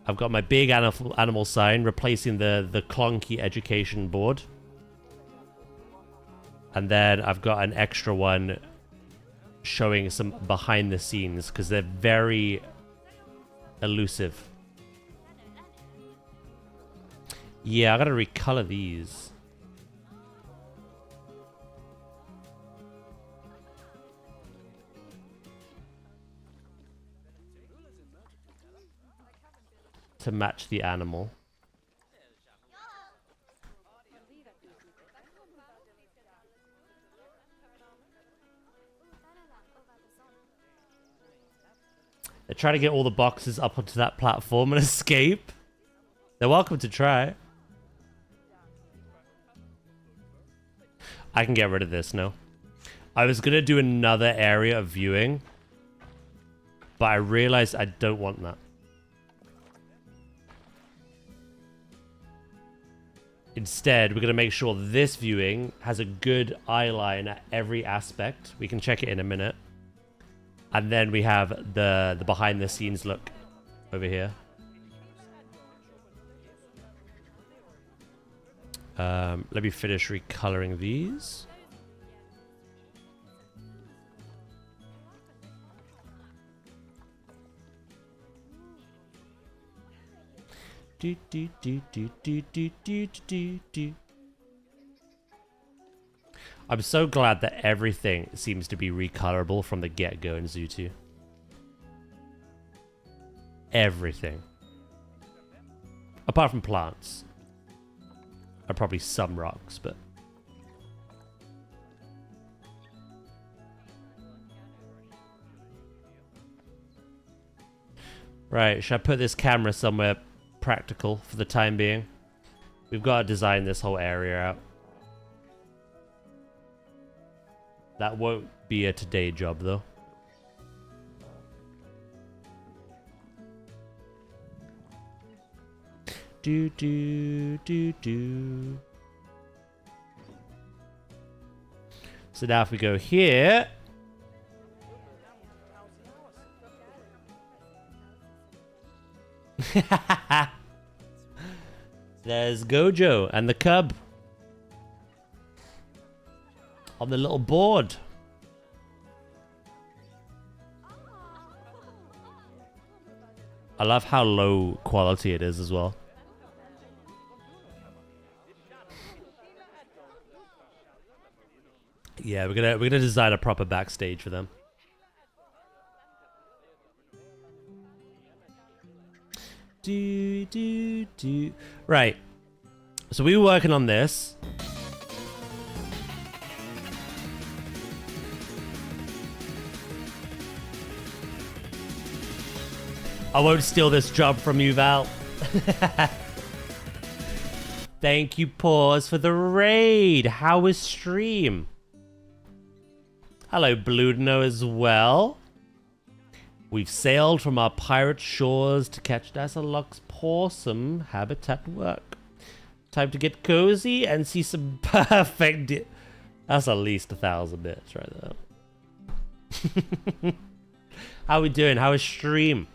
I've got my big animal sign replacing the clunky education board. And then I've got an extra one showing some behind the scenes because they're very elusive. Yeah, I gotta recolor these. to match the animal. They're trying to get all the boxes up onto that platform and escape. They're welcome to try. I can get rid of this now. I was going to do another area of viewing, but I realized I don't want that. Instead, we're going to make sure this viewing has a good eye line at every aspect. We can check it in a minute. And then we have the behind the scenes look over here. Let me finish recoloring these. Do, do, do, do, do, do, do, do, do. I'm so glad that everything seems to be recolorable from the get-go in Zoo 2. Everything. Apart from plants. And probably some rocks, but... Right, should I put this camera somewhere practical for the time being? We've got to design this whole area out. That won't be a today job, though. Do, do, do, do. So now if we go here... There's Gojo and the cub. On the little board. I love how low quality it is as well. Yeah, we're gonna design a proper backstage for them. Do do do. Right. So we were working on this. I won't steal this job from you, Val. Thank you, Pause, for the raid. How was stream? Hello, Bludno as well. We've sailed from our pirate shores to catch Dazzalok's possum habitat work. Time to get cozy and see some perfect... That's at least 1,000 bits right there. How we doing? How is stream?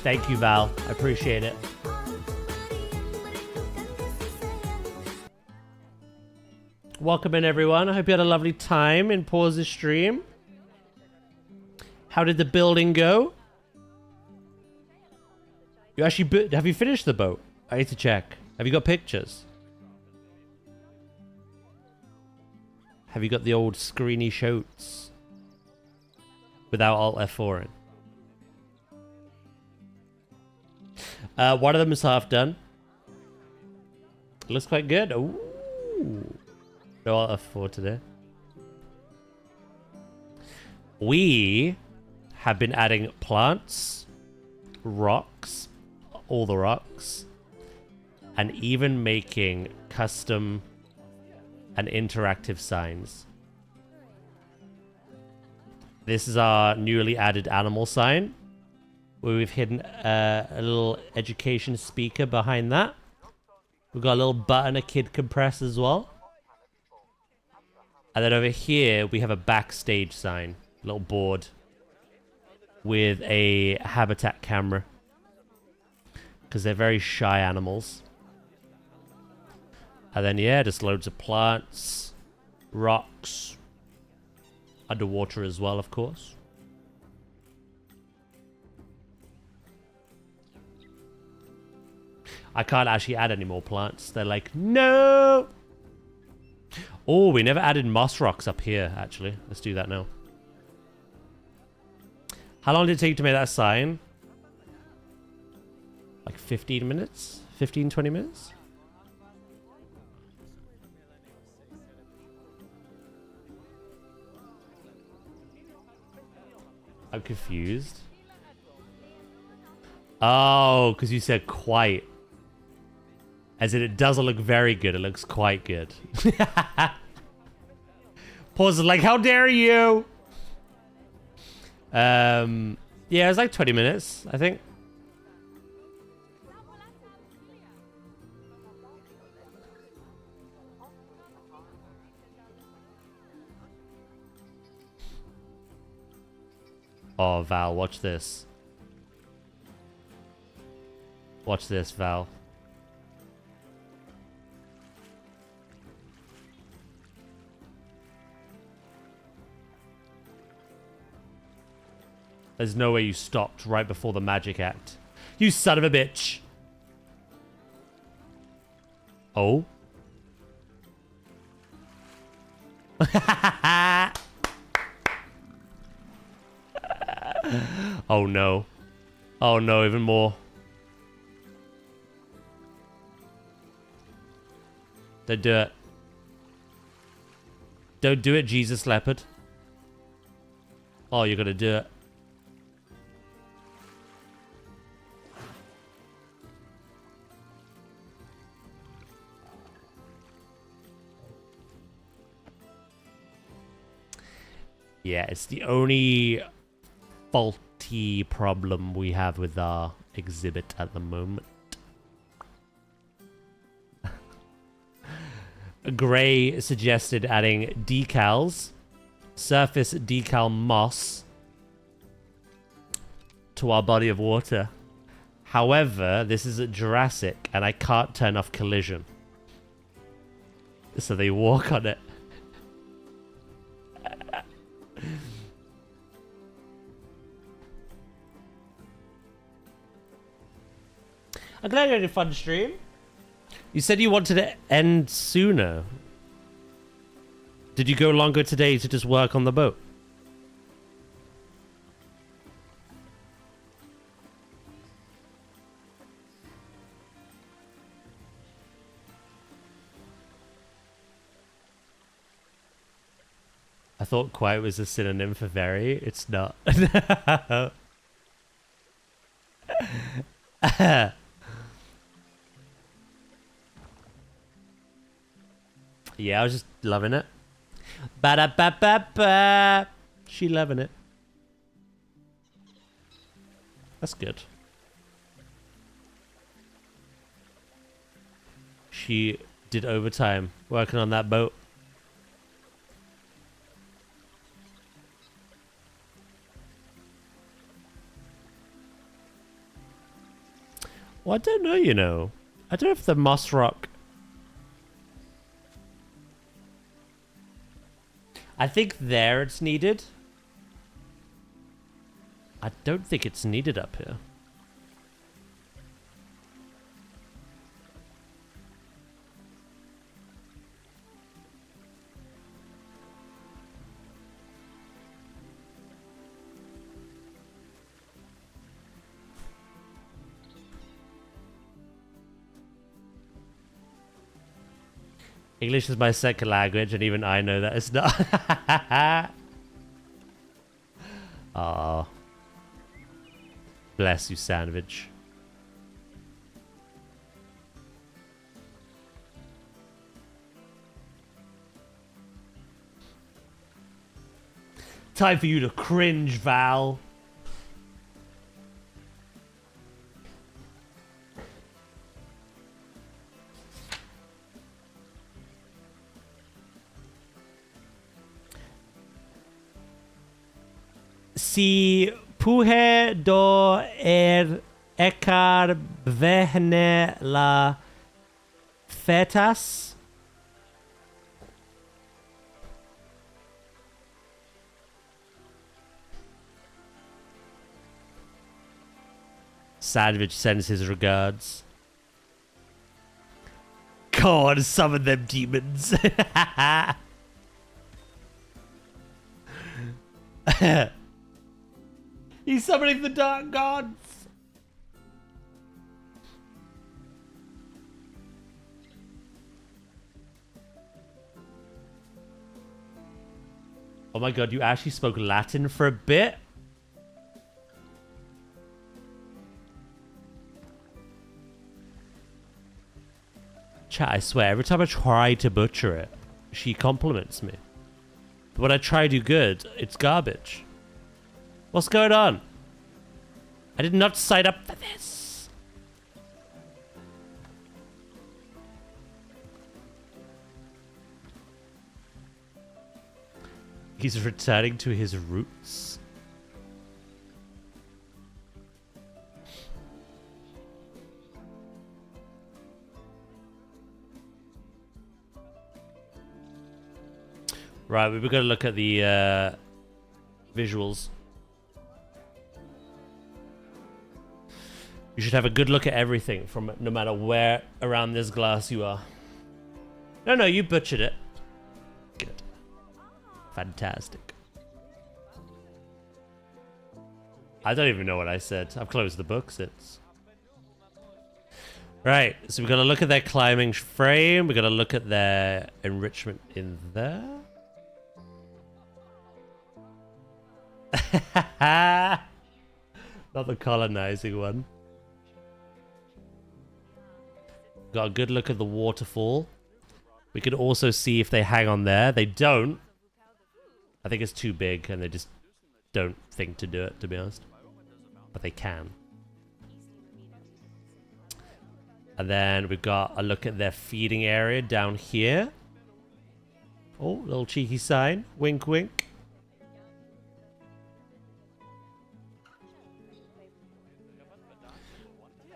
Thank you, Val. I appreciate it. Welcome in, everyone. I hope you had a lovely time in Pause's stream. How did the building go? You actually... Have you finished the boat? I need to check. Have you got pictures? Have you got the old screeny shots? Without Alt F4 in. One of them is half done. Looks quite good. Ooh. No Alt F4 today. We have been adding plants, rocks, all the rocks, and even making custom and interactive signs. This is our newly added animal sign, where we've hidden a little education speaker behind that. We've got a little button a kid can press as well. And then over here, we have a backstage sign, a little board with a habitat camera, because they're very shy animals. And then, yeah, just loads of plants, rocks, underwater as well, of course. I can't actually add any more plants. They're like, no! Oh, we never added moss rocks up here, actually. Let's do that now. How long did it take to make that sign? Like 15 minutes? 15, 20 minutes? I'm confused. Oh, because you said quite. As in, it doesn't look very good. It looks quite good. Pause is like, how dare you? Yeah, it was like 20 minutes, I think. Oh, Val, watch this. Watch this, Val. There's no way you stopped right before the magic act. You son of a bitch. Oh. Oh no. Oh no, even more. Don't do it. Don't do it, Jesus Leopard. Oh, you're gonna do it. Yeah, it's the only faulty problem we have with our exhibit at the moment. Gray suggested adding decals, surface decal moss to our body of water. However, this is at Jurassic and I can't turn off collision. So they walk on it. I'm glad you had a fun stream. You said you wanted to end sooner. Did you go longer today to just work on the boat? I thought quiet was a synonym for very. It's not. Yeah, I was just loving it. Ba-da-ba-ba-ba. She loving it. That's good. She did overtime working on that boat. Well, I don't know, you know. I don't know if the moss rock... I think there it's needed. I don't think it's needed up here. English is my second language, and even I know that it's not. Aw. Bless you, sandwich. Time for you to cringe, Val. Si puhe do ekar vehne la fetas. Sandwich sends his regards. Go on, summon them demons. He's summoning the dark gods. Oh my god, you actually spoke Latin for a bit? Chat, I swear, every time I try to butcher it, she compliments me. But when I try to do good, it's garbage. What's going on? I did not sign up for this. He's returning to his roots. Right, we've got to look at the visuals. You should have a good look at everything from no matter where around this glass you are. No, you butchered it. Good. Fantastic. I don't even know what I said. I've closed the book since. Right, so we've got to look at their climbing frame. We've got to look at their enrichment in there. Not the colonizing one. Got a good look at the waterfall. We can also see if they hang on there. They don't. I think it's too big and they just don't think to do it, to be honest. But they can. And then we've got a look at their feeding area down here. Oh, little cheeky sign. Wink, wink.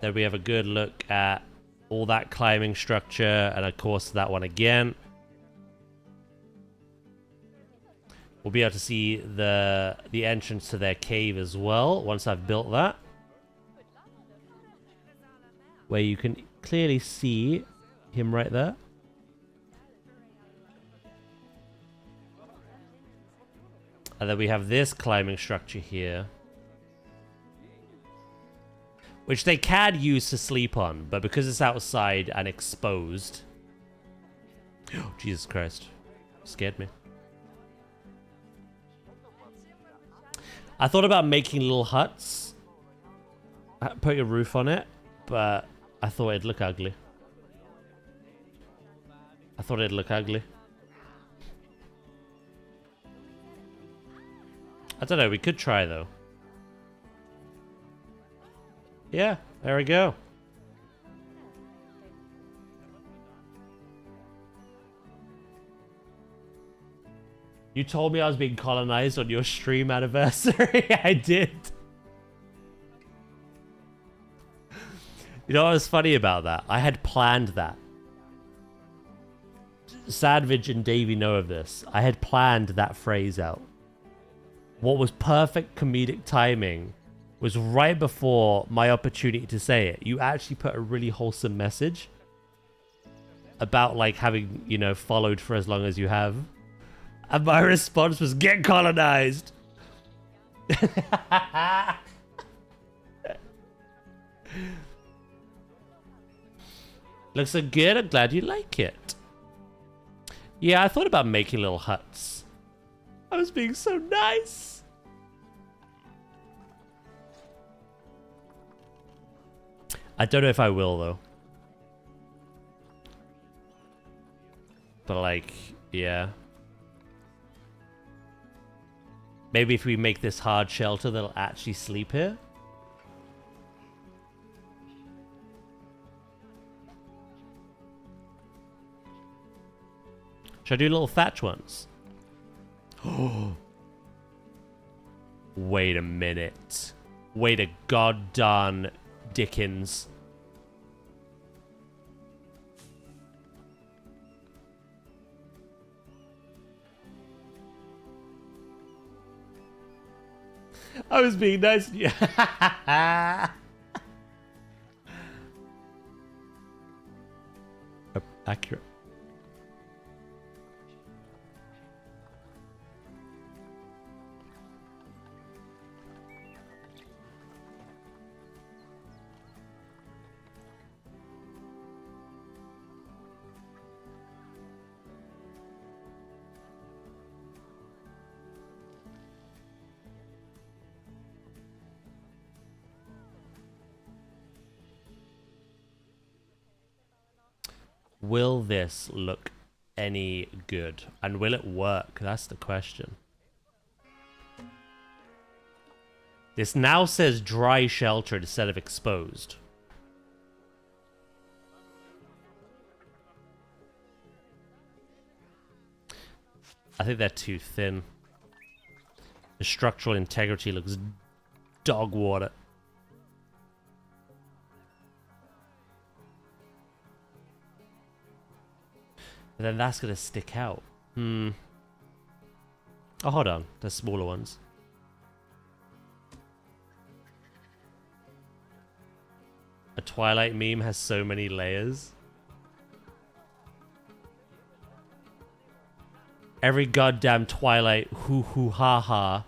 Then we have a good look at all that climbing structure, and of course that one again. We'll be able to see the entrance to their cave as well once I've built that, where you can clearly see him right there. And then we have this climbing structure here, which they can use to sleep on, but because it's outside and exposed... Oh, Jesus Christ. Scared me. I thought about making little huts. Put a roof on it, but I thought it'd look ugly. I don't know, we could try though. Yeah, there we go. You told me I was being colonized on your stream anniversary. I did. You know what was funny about that? I had planned that. Sadvich and Davey know of this. I had planned that phrase out. What was perfect comedic timing was right before my opportunity to say it. You actually put a really wholesome message about like having, you know, followed for as long as you have. And my response was, get colonized. Looks so good. I'm glad you like it. Yeah, I thought about making little huts. I was being so nice. I don't know if I will, though. But, like, yeah. Maybe if we make this hard shelter, they'll actually sleep here. Should I do little thatch ones? Oh. Wait a minute. Wait a goddamn Dickens. I was being nice to you. Accurate. Will this look any good? And will it work? That's the question. This now says dry shelter instead of exposed. I think they're too thin. The structural integrity looks dog water. And then that's going to stick out. Oh, hold on. There's smaller ones. A Twilight meme has so many layers. Every goddamn Twilight hoo hoo ha ha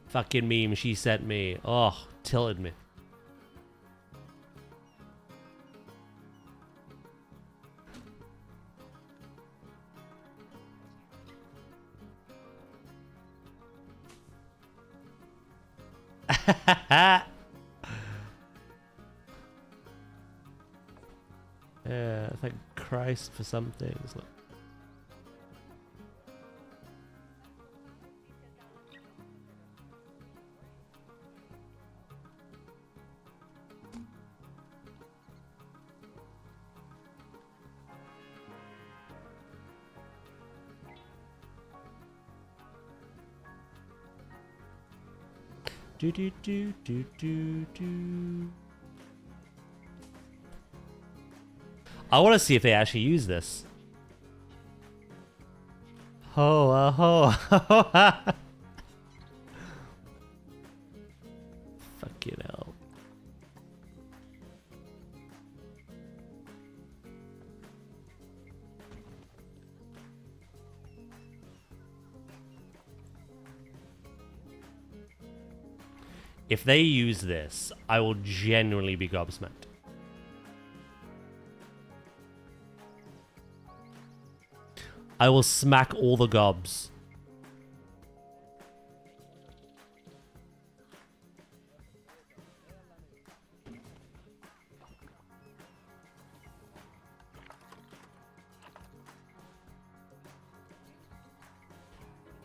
fucking meme she sent me. Oh, tilted me. Yeah, thank Christ for some things. Look. Do do do do do do. I want to see if they actually use this. Ho ho ho. Fucking hell. If they use this, I will genuinely be gobsmacked. I will smack all the gobs.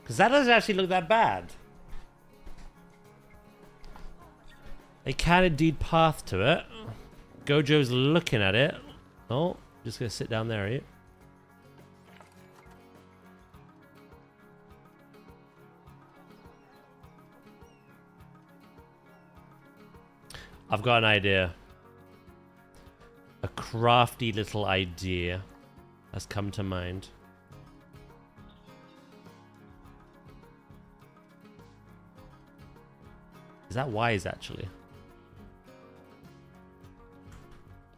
Because that doesn't actually look that bad. They can indeed path to it. Gojo's looking at it. Oh, just gonna sit down there, are you? I've got an idea. A crafty little idea has come to mind. Is that wise, actually?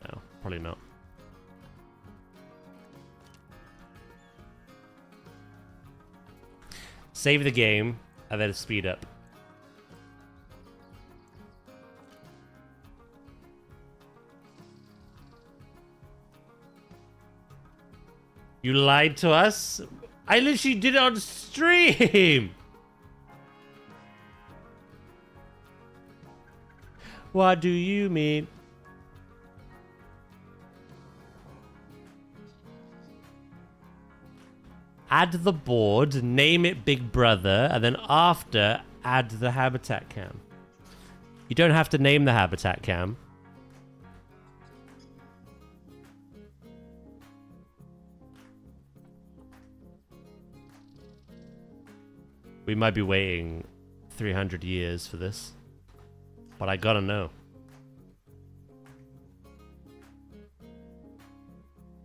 No, probably not. Save the game, and then speed up. You lied to us? I literally did it on stream! What do you mean? Add the board, name it Big Brother, and then after, add the habitat cam. You don't have to name the habitat cam. We might be waiting 300 years for this. But I gotta know.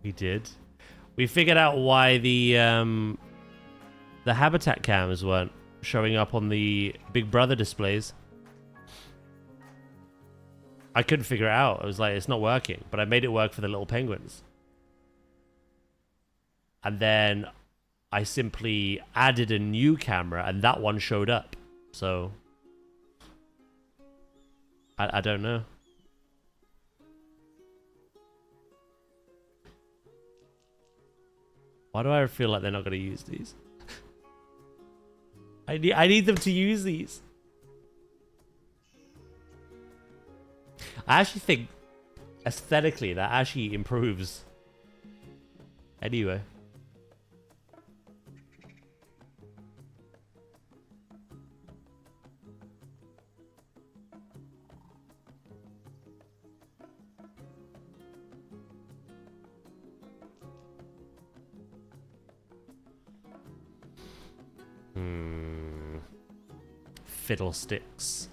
We did. We figured out why the habitat cams weren't showing up on the Big Brother displays. I couldn't figure it out. I was like, it's not working. But I made it work for the little penguins. and then I simply added a new camera, and that one showed up. So I don't know. Why do I feel like they're not going to use these? I need them to use these. I actually think aesthetically that actually improves. Anyway. Fiddlesticks.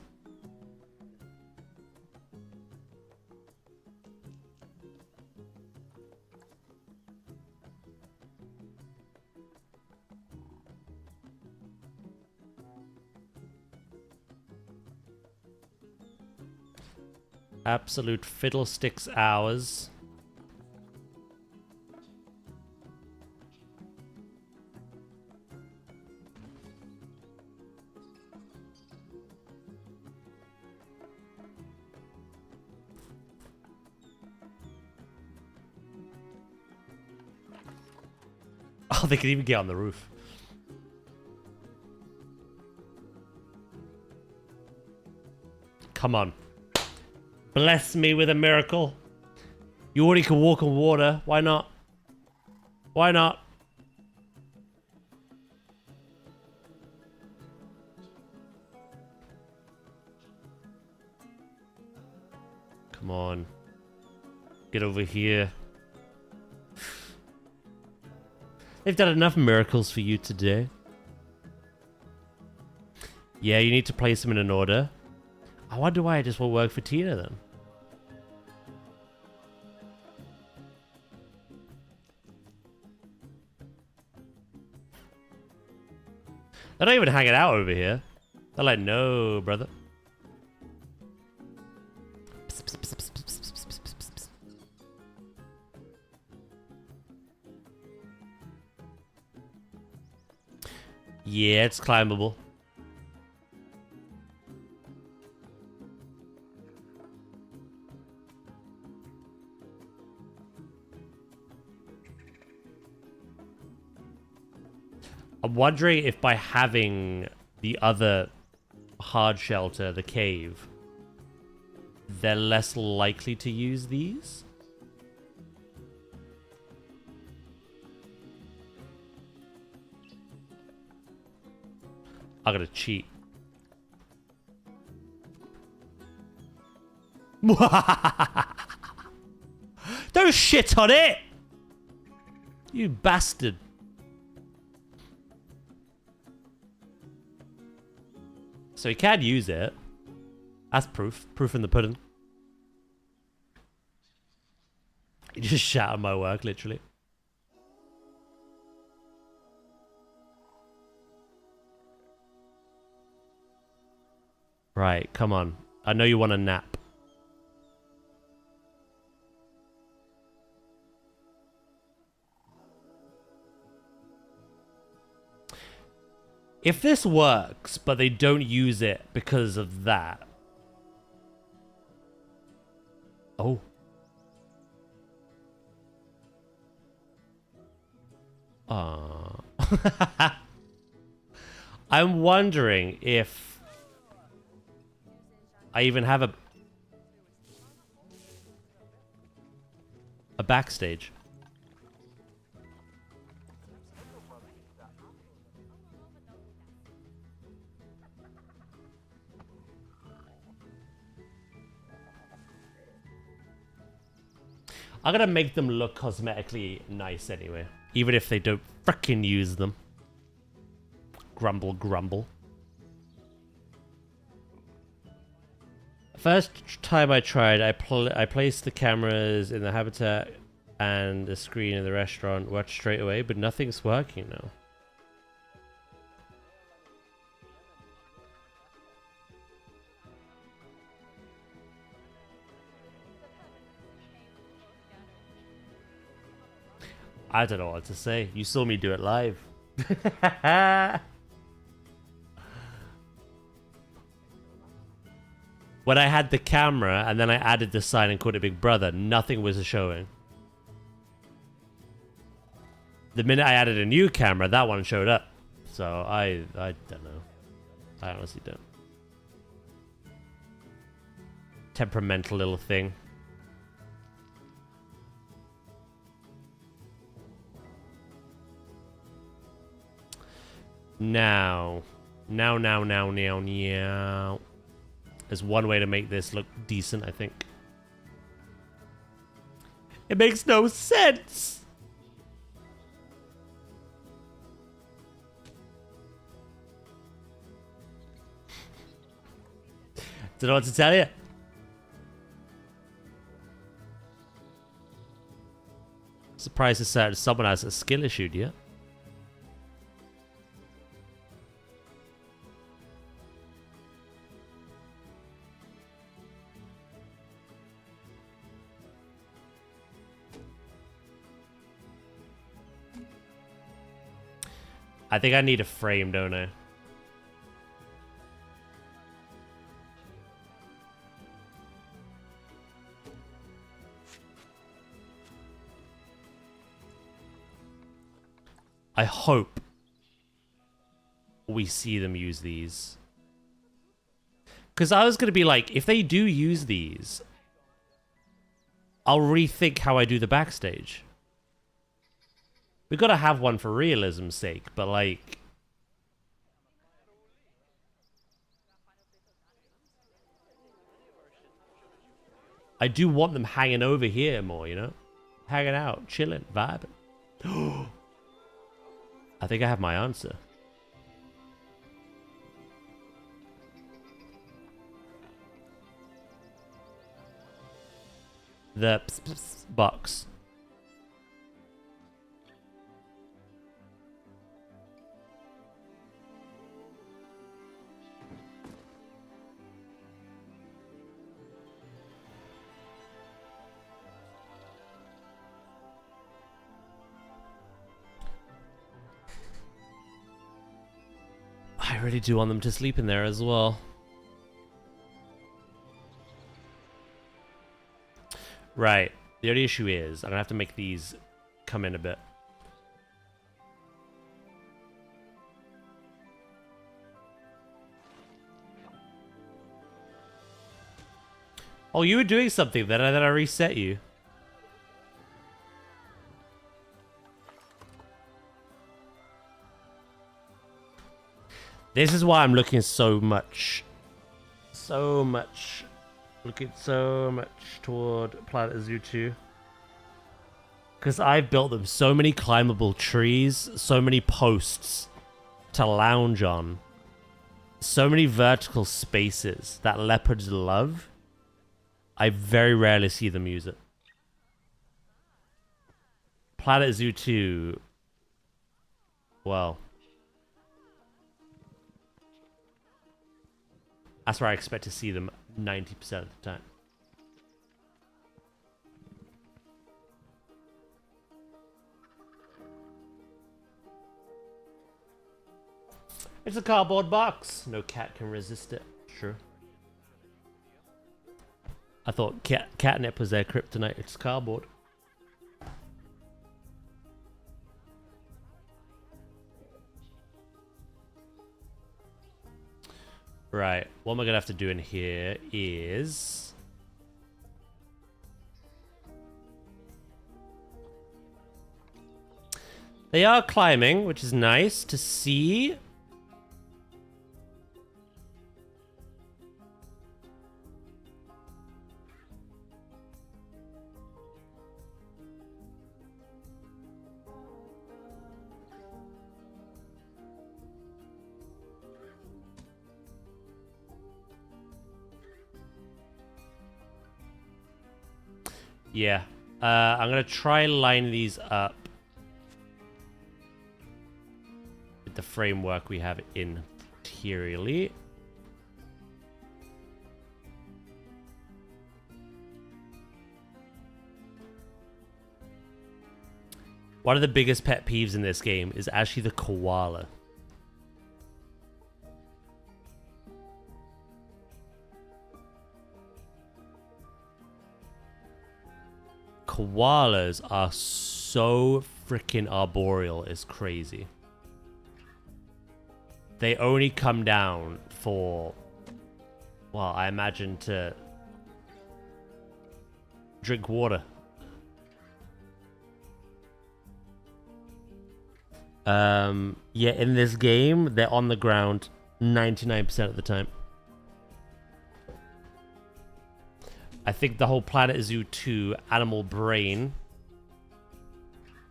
Absolute fiddlesticks hours. Oh, they can even get on the roof. Come on. Bless me with a miracle. You already can walk on water. Why not? Why not? Come on. Get over here. They've done enough miracles for you today. Yeah, you need to place them in an order. I wonder why it just won't work for Tina then. They're not even hanging out over here. They're like, no, brother. Yeah, it's climbable. I'm wondering if by having the other hard shelter, the cave, they're less likely to use these. I gotta cheat. Don't shit on it! You bastard. So he can use it. That's proof. Proof in the pudding. He just shat on my work, literally. Right, come on. I know you want a nap. If this works, but they don't use it because of that. Oh. I'm wondering if I even have a backstage. I'm gonna make them look cosmetically nice anyway, even if they don't frickin' use them. Grumble, grumble. First time I tried, I placed the cameras in the habitat and the screen in the restaurant. Worked straight away, but nothing's working now. I don't know what to say. You saw me do it live. When I had the camera and then I added the sign and called it Big Brother, nothing was showing. The minute I added a new camera, that one showed up. So I don't know. I honestly don't. Temperamental little thing. Now. There's one way to make this look decent, I think. It makes no sense! Don't know what to tell you. Surprised that someone has a skill issue, yeah? I think I need a frame, don't I? I hope we see them use these. Because I was going to be like, if they do use these, I'll rethink how I do the backstage. We've got to have one for realism's sake, but like... I do want them hanging over here more, you know? Hanging out, chilling, vibing. I think I have my answer. The box. I really do want them to sleep in there as well. Right. The only issue is I'm going to have to make these come in a bit. Oh, you were doing something then I reset you. This is why I'm looking so much looking so much toward planetzoo 2. Because I've built them so many climbable trees, so many posts to lounge on, so many vertical spaces that leopards love. I very rarely see them use it. planetzoo 2, well... That's where I expect to see them 90% of the time. It's a cardboard box. No cat can resist it. Sure. I thought catnip was their kryptonite. It's cardboard. Right, what am I going to have to do in here is... They are climbing, which is nice to see. Yeah, I'm going to try and line these up with the framework we have interiorly. One of the biggest pet peeves in this game is actually the koala. Koalas are so freaking arboreal, it's crazy. They only come down for, well, I imagine to drink water. Yeah, in this game, they're on the ground 99% of the time. I think the whole planetzoo 2 animal brain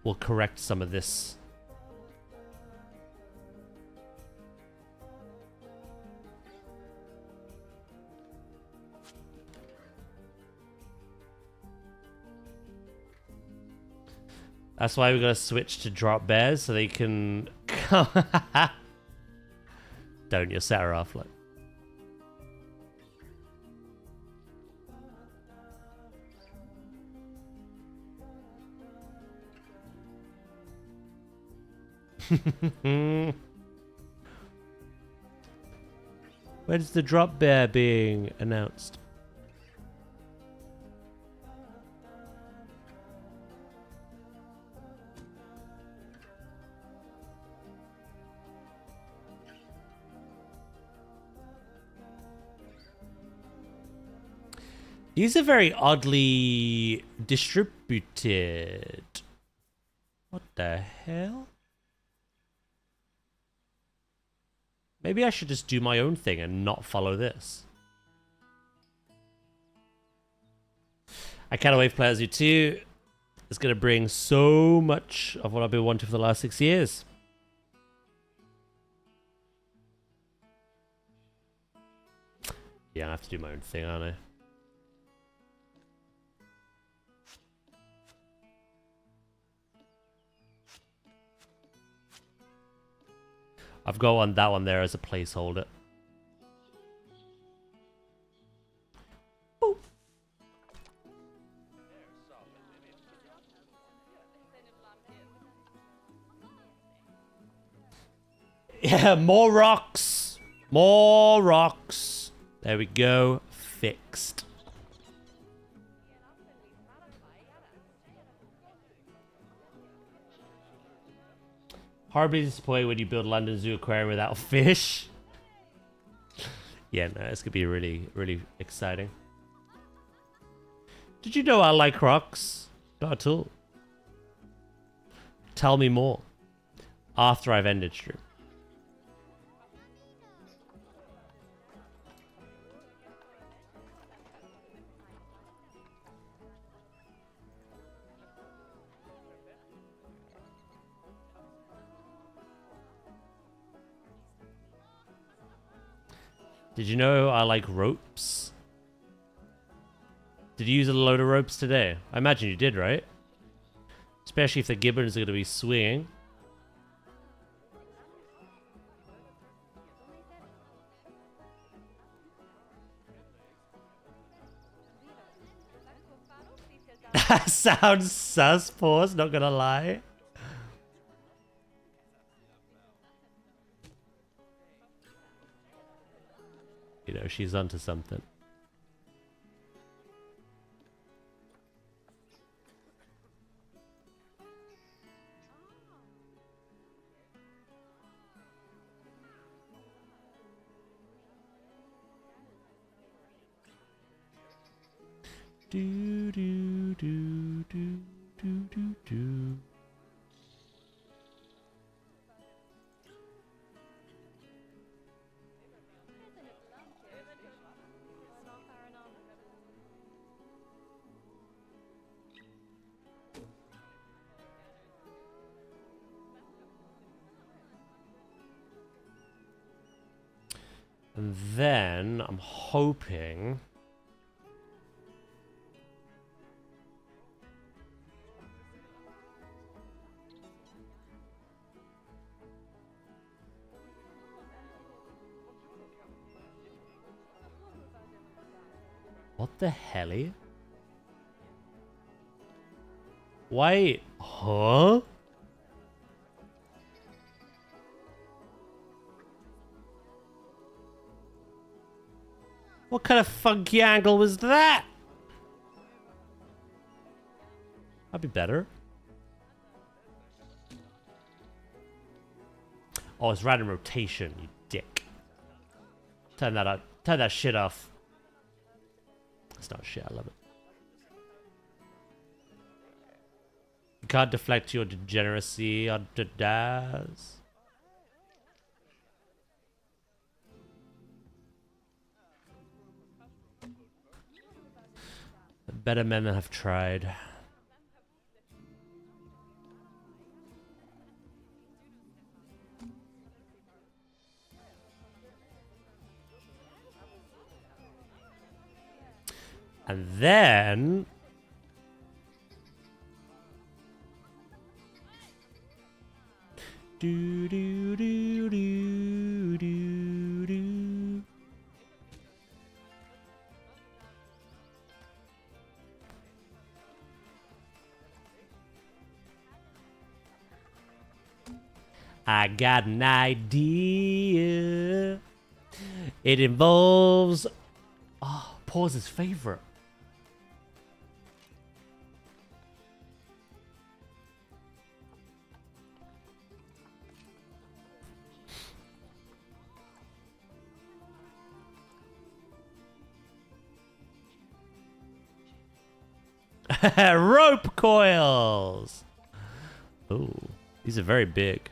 will correct some of this. That's why we gotta switch to drop bears so they can come. Don't you set her off like. When's the drop bear being announced? These are very oddly distributed. What the hell? Maybe I should just do my own thing and not follow this. I can't wait for planetzoo 2. It's going to bring so much of what I've been wanting for the last 6 years. Yeah, I have to do my own thing, aren't I? I've got that one there as a placeholder. Boop. Yeah, more rocks. More rocks. There we go. Fixed. Horribly disappointed when you build London Zoo Aquarium without fish. Yeah, no, it's gonna be really, really exciting. Did you know I like rocks? Not at all. Tell me more. After I've ended stream. Did you know I like ropes? Did you use a load of ropes today? I imagine you did, right? Especially if the gibbons are going to be swinging. That sounds sus, pause, not gonna lie. You know, she's onto something. Do do do do do do do. And then I'm hoping. What the hell? Why? Huh? What kind of funky angle was that? That'd be better. Oh, it's random rotation, you dick. Turn that up. Turn that shit off. It's not shit, I love it. You can't deflect your degeneracy onto Daz. Better men than have tried. And then do do do do do do. I got an idea. It involves Paul's favorite. Rope coils. Oh, these are very big.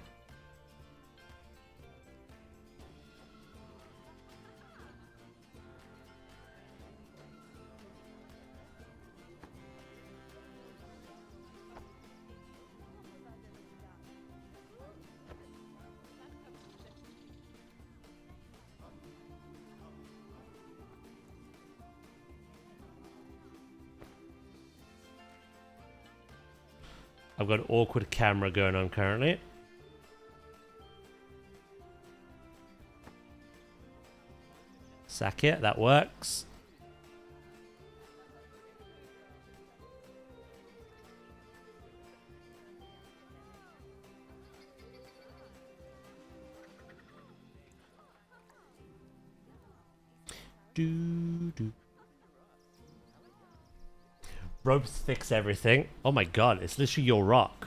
I've got an awkward camera going on currently. Sack it, that works. Do. Ropes fix everything. Oh my god, it's literally your rock.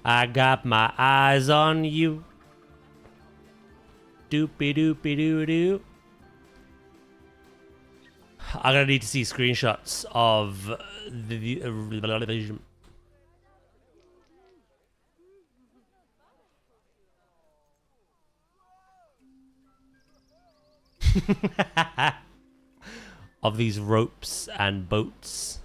I got my eyes on you. Doopy doopy doo doo. I'm gonna need to see screenshots of the of these ropes and boats.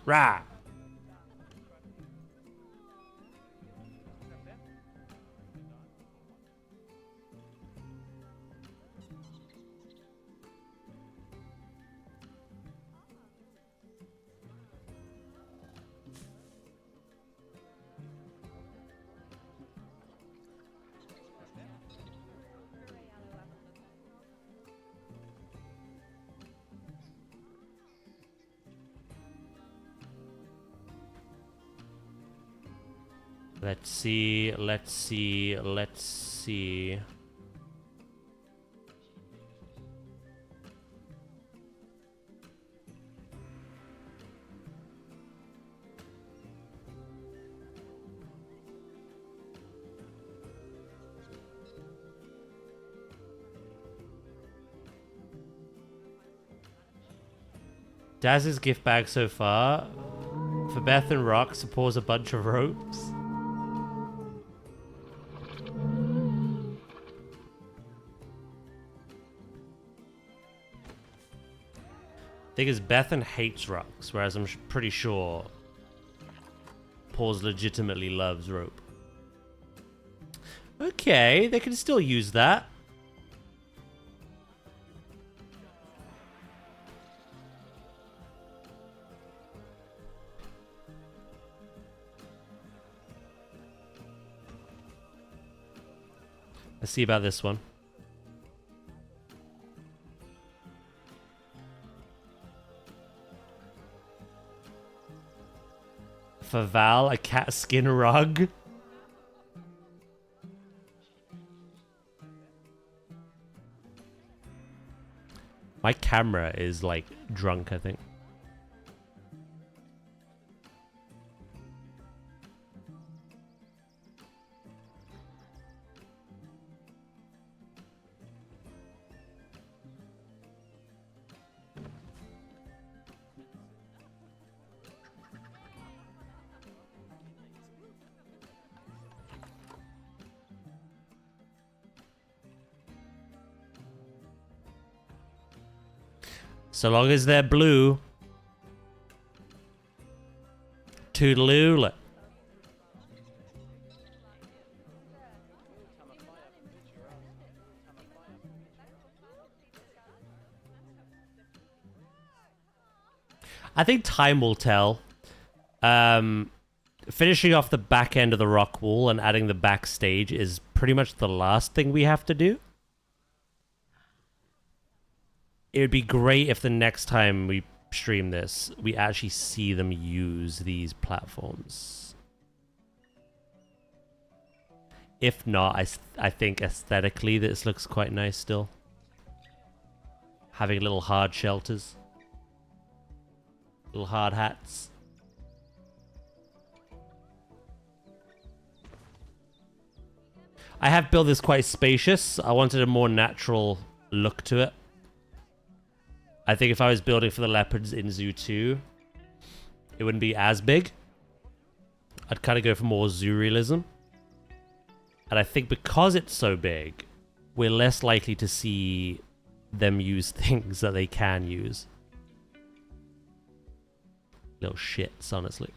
Rah. Let's see, let's see, let's see. Daz's gift bag so far. For Beth and Rock, supports a bunch of ropes. Thing is, Bethan hates rocks, whereas I'm pretty sure Paul's legitimately loves rope. Okay, they can still use that. Let's see about this one. For Val, a cat skin rug. My camera is like drunk, I think. So long as they're blue. Toodaloo. I think time will tell. Finishing off the back end of the rock wall and adding the backstage is pretty much the last thing we have to do. It would be great if the next time we stream this, we actually see them use these platforms. If not, I think aesthetically this looks quite nice still. Having little hard shelters. Little hard hats. I have built this quite spacious. I wanted a more natural look to it. I think if I was building for the leopards in Zoo 2, it wouldn't be as big. I'd kind of go for more zoo realism. And I think because it's so big, we're less likely to see them use things that they can use. Little shits, honestly.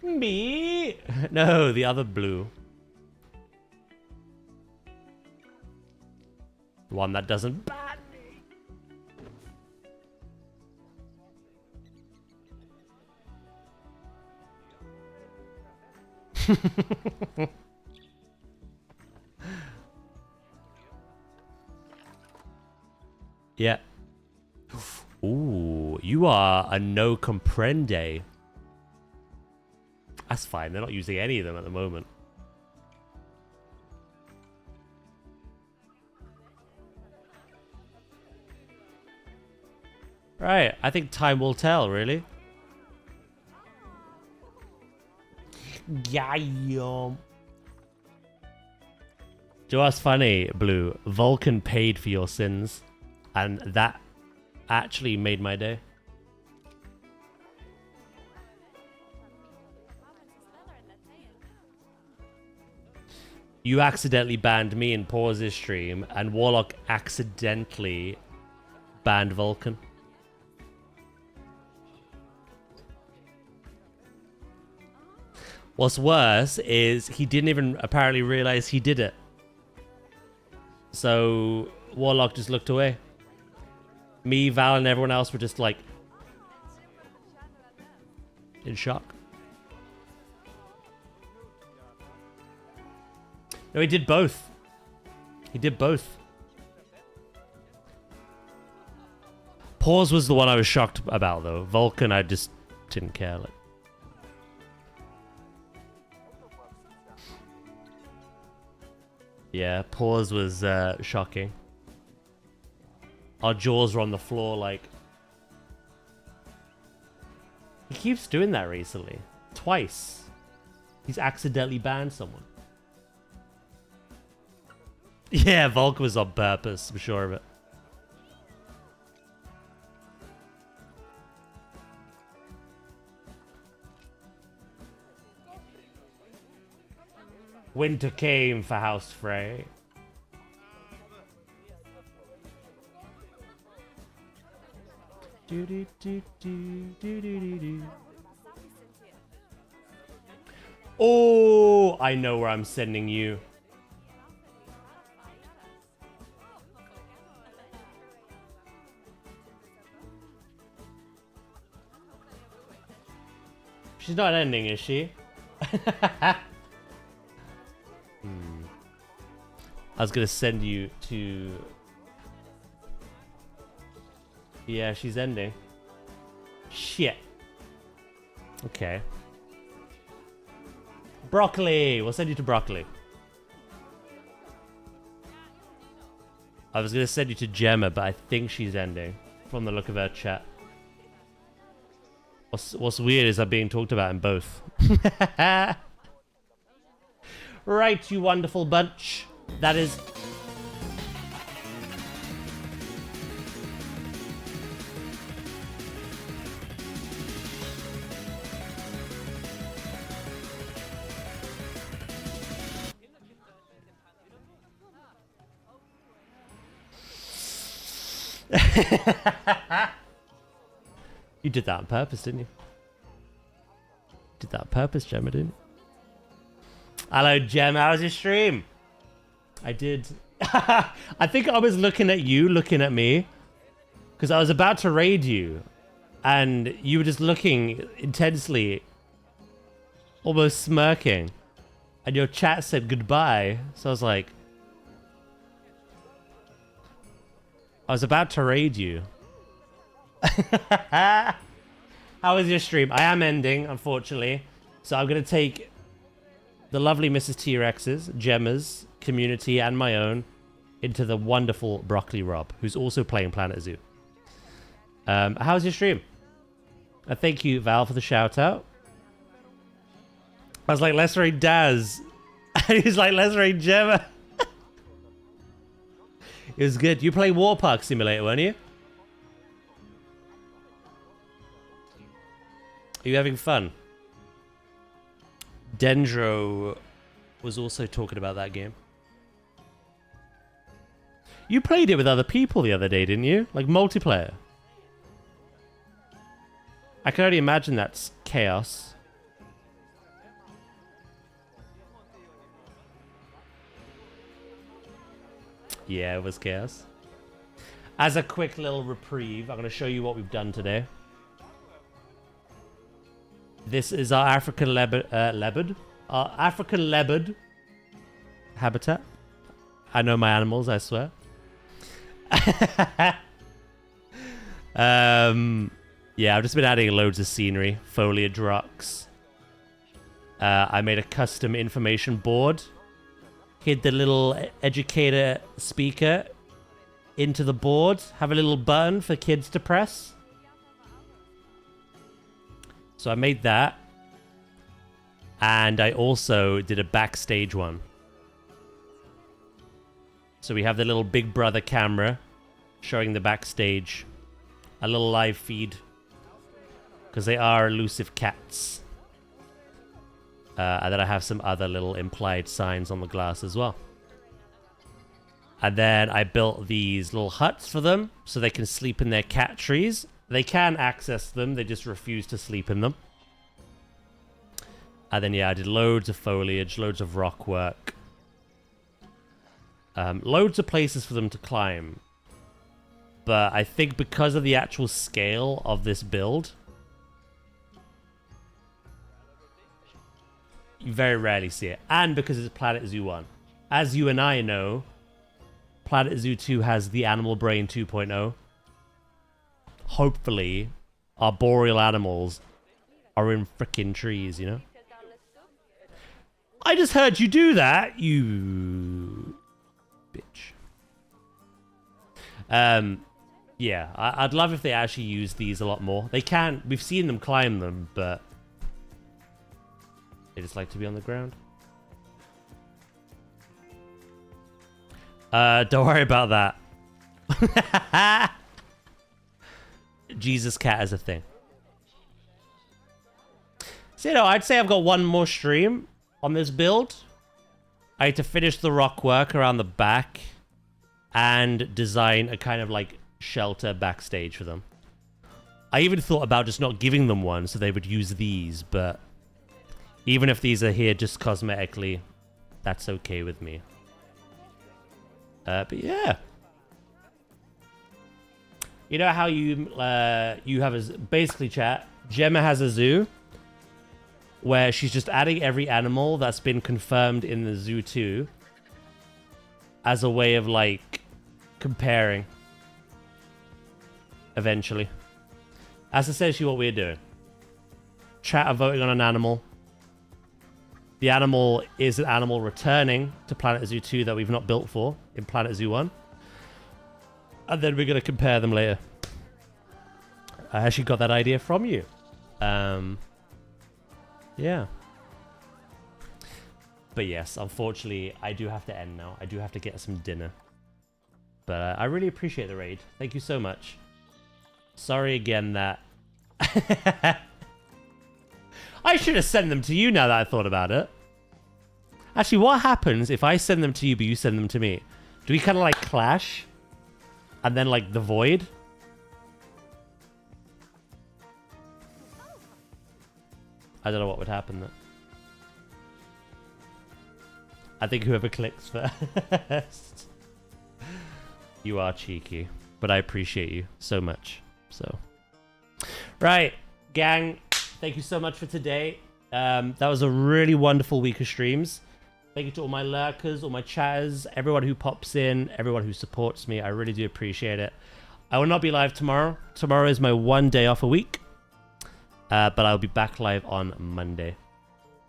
Me? No, the other blue. The one that doesn't ban me. Yeah. Ooh, you are a no comprende. That's fine. They're not using any of them at the moment. Right. I think time will tell, really. Yeah. Do you know what's funny, Blue? Vulcan paid for your sins. And that actually made my day. You accidentally banned me in Pause's stream, and Warlock accidentally banned Vulcan. What's worse is he didn't even apparently realize he did it. So Warlock just looked away. Me, Val, and everyone else were just like in shock. No, he did both. He did both. Pause was the one I was shocked about, though. Vulcan, I just didn't care. Like. Yeah, Pause was shocking. Our jaws were on the floor, like... He keeps doing that recently. Twice. He's accidentally banned someone. Yeah, Volk was on purpose, I'm sure of it. Winter came for House Frey. Do, do, do, do, do, do, do, do. Oh, I know where I'm sending you. She's not ending, is she? I was gonna send you to... Yeah, she's ending. Shit. Okay. Broccoli! We'll send you to broccoli. I was gonna send you to Gemma, but I think she's ending. From the look of her chat. What's weird is I'm being talked about in both. Right, you wonderful bunch. That is... You did that on purpose, didn't you? Did that on purpose, Gemma, didn't you? Hello, Gemma. How was your stream? I did. I think I was looking at you, looking at me. Because I was about to raid you. And you were just looking intensely. Almost smirking. And your chat said goodbye. So I was like... I was about to raid you. How was your stream? I am ending, unfortunately. So I'm going to take the lovely Mrs. T-Rex's, Gemma's, community, and my own into the wonderful Broccoli Rob, who's also playing Planet Zoo. How was your stream? Thank you, Val, for the shout-out. I was like, let's raid Daz. And he's like, let's raid Gemma. It was good. You play War Park Simulator, weren't you? Are you having fun? Dendro was also talking about that game. You played it with other people the other day, didn't you? Like multiplayer. I can only imagine that's chaos. Yeah, it was chaos. As a quick little reprieve, I'm going to show you what we've done today. This is our African leopard. Our African leopard habitat. I know my animals, I swear. Yeah, I've just been adding loads of scenery, foliage rocks. I made a custom information board. Hid the little educator speaker into the board. Have a little button for kids to press. So I made that. And I also did a backstage one. So we have the little Big Brother camera showing the backstage. A little live feed. Because they are elusive cats. And then I have some other little implied signs on the glass as well. And then I built these little huts for them so they can sleep in their cat trees. They can access them, they just refuse to sleep in them. And then, yeah, I did loads of foliage, loads of rock work. Loads of places for them to climb. But I think because of the actual scale of this build, you very rarely see it. And because it's Planet Zoo 1. As you and I know, Planet Zoo 2 has the Animal Brain 2.0. Hopefully, our boreal animals are in frickin' trees, you know? I just heard you do that, you bitch. Yeah, I'd love if they actually use these a lot more. They can. We've seen them climb them, but they just like to be on the ground. Don't worry about that. Jesus cat is a thing. So, you know, I'd say I've got one more stream on this build. I need to finish the rock work around the back and design a kind of like shelter backstage for them. I even thought about just not giving them one so they would use these, but even if these are here just cosmetically, that's okay with me. But yeah. You know how you have a... Basically, chat, Gemma has a zoo where she's just adding every animal that's been confirmed in the zoo too as a way of, like, comparing. Eventually. That's essentially what we're doing. Chat are voting on an animal. The animal is an animal returning to Planet Zoo 2 that we've not built for in Planet Zoo 1. And then we're going to compare them later. I actually got that idea from you. Yeah. But yes, unfortunately, I do have to end now. I do have to get some dinner. But I really appreciate the raid. Thank you so much. Sorry again that... I should have sent them to you now that I thought about it. Actually, what happens if I send them to you but you send them to me? Do we kind of like clash? And then like the void? I don't know what would happen then. I think whoever clicks first. You are cheeky, but I appreciate you so much. So, right, gang, thank you so much for today. That was a really wonderful week of streams. Thank you to all my lurkers, all my chatters, everyone who pops in, everyone who supports me. I really do appreciate it. I will not be live tomorrow. Tomorrow is my one day off a week. But I'll be back live on Monday.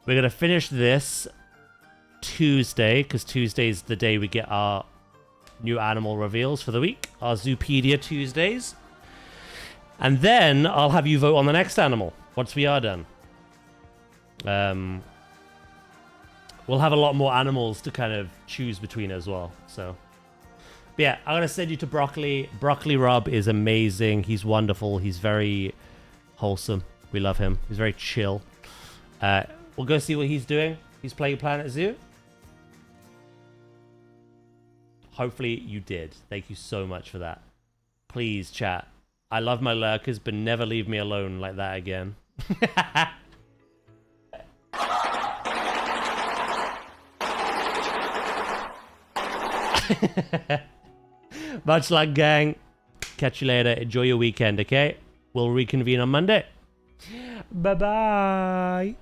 We're going to finish this Tuesday, because Tuesday is the day we get our new animal reveals for the week. Our Zoopedia Tuesdays. And then I'll have you vote on the next animal once we are done. We'll have a lot more animals to kind of choose between as well. So, but yeah, I'm going to send you to Broccoli. Broccoli Rob is amazing. He's wonderful. He's very wholesome. We love him. He's very chill. We'll go see what he's doing. He's playing Planet Zoo. Hopefully you did. Thank you so much for that. Please, chat. I love my lurkers, but never leave me alone like that again. Much luck, gang. Catch you later. Enjoy your weekend, okay? We'll reconvene on Monday. Bye-bye.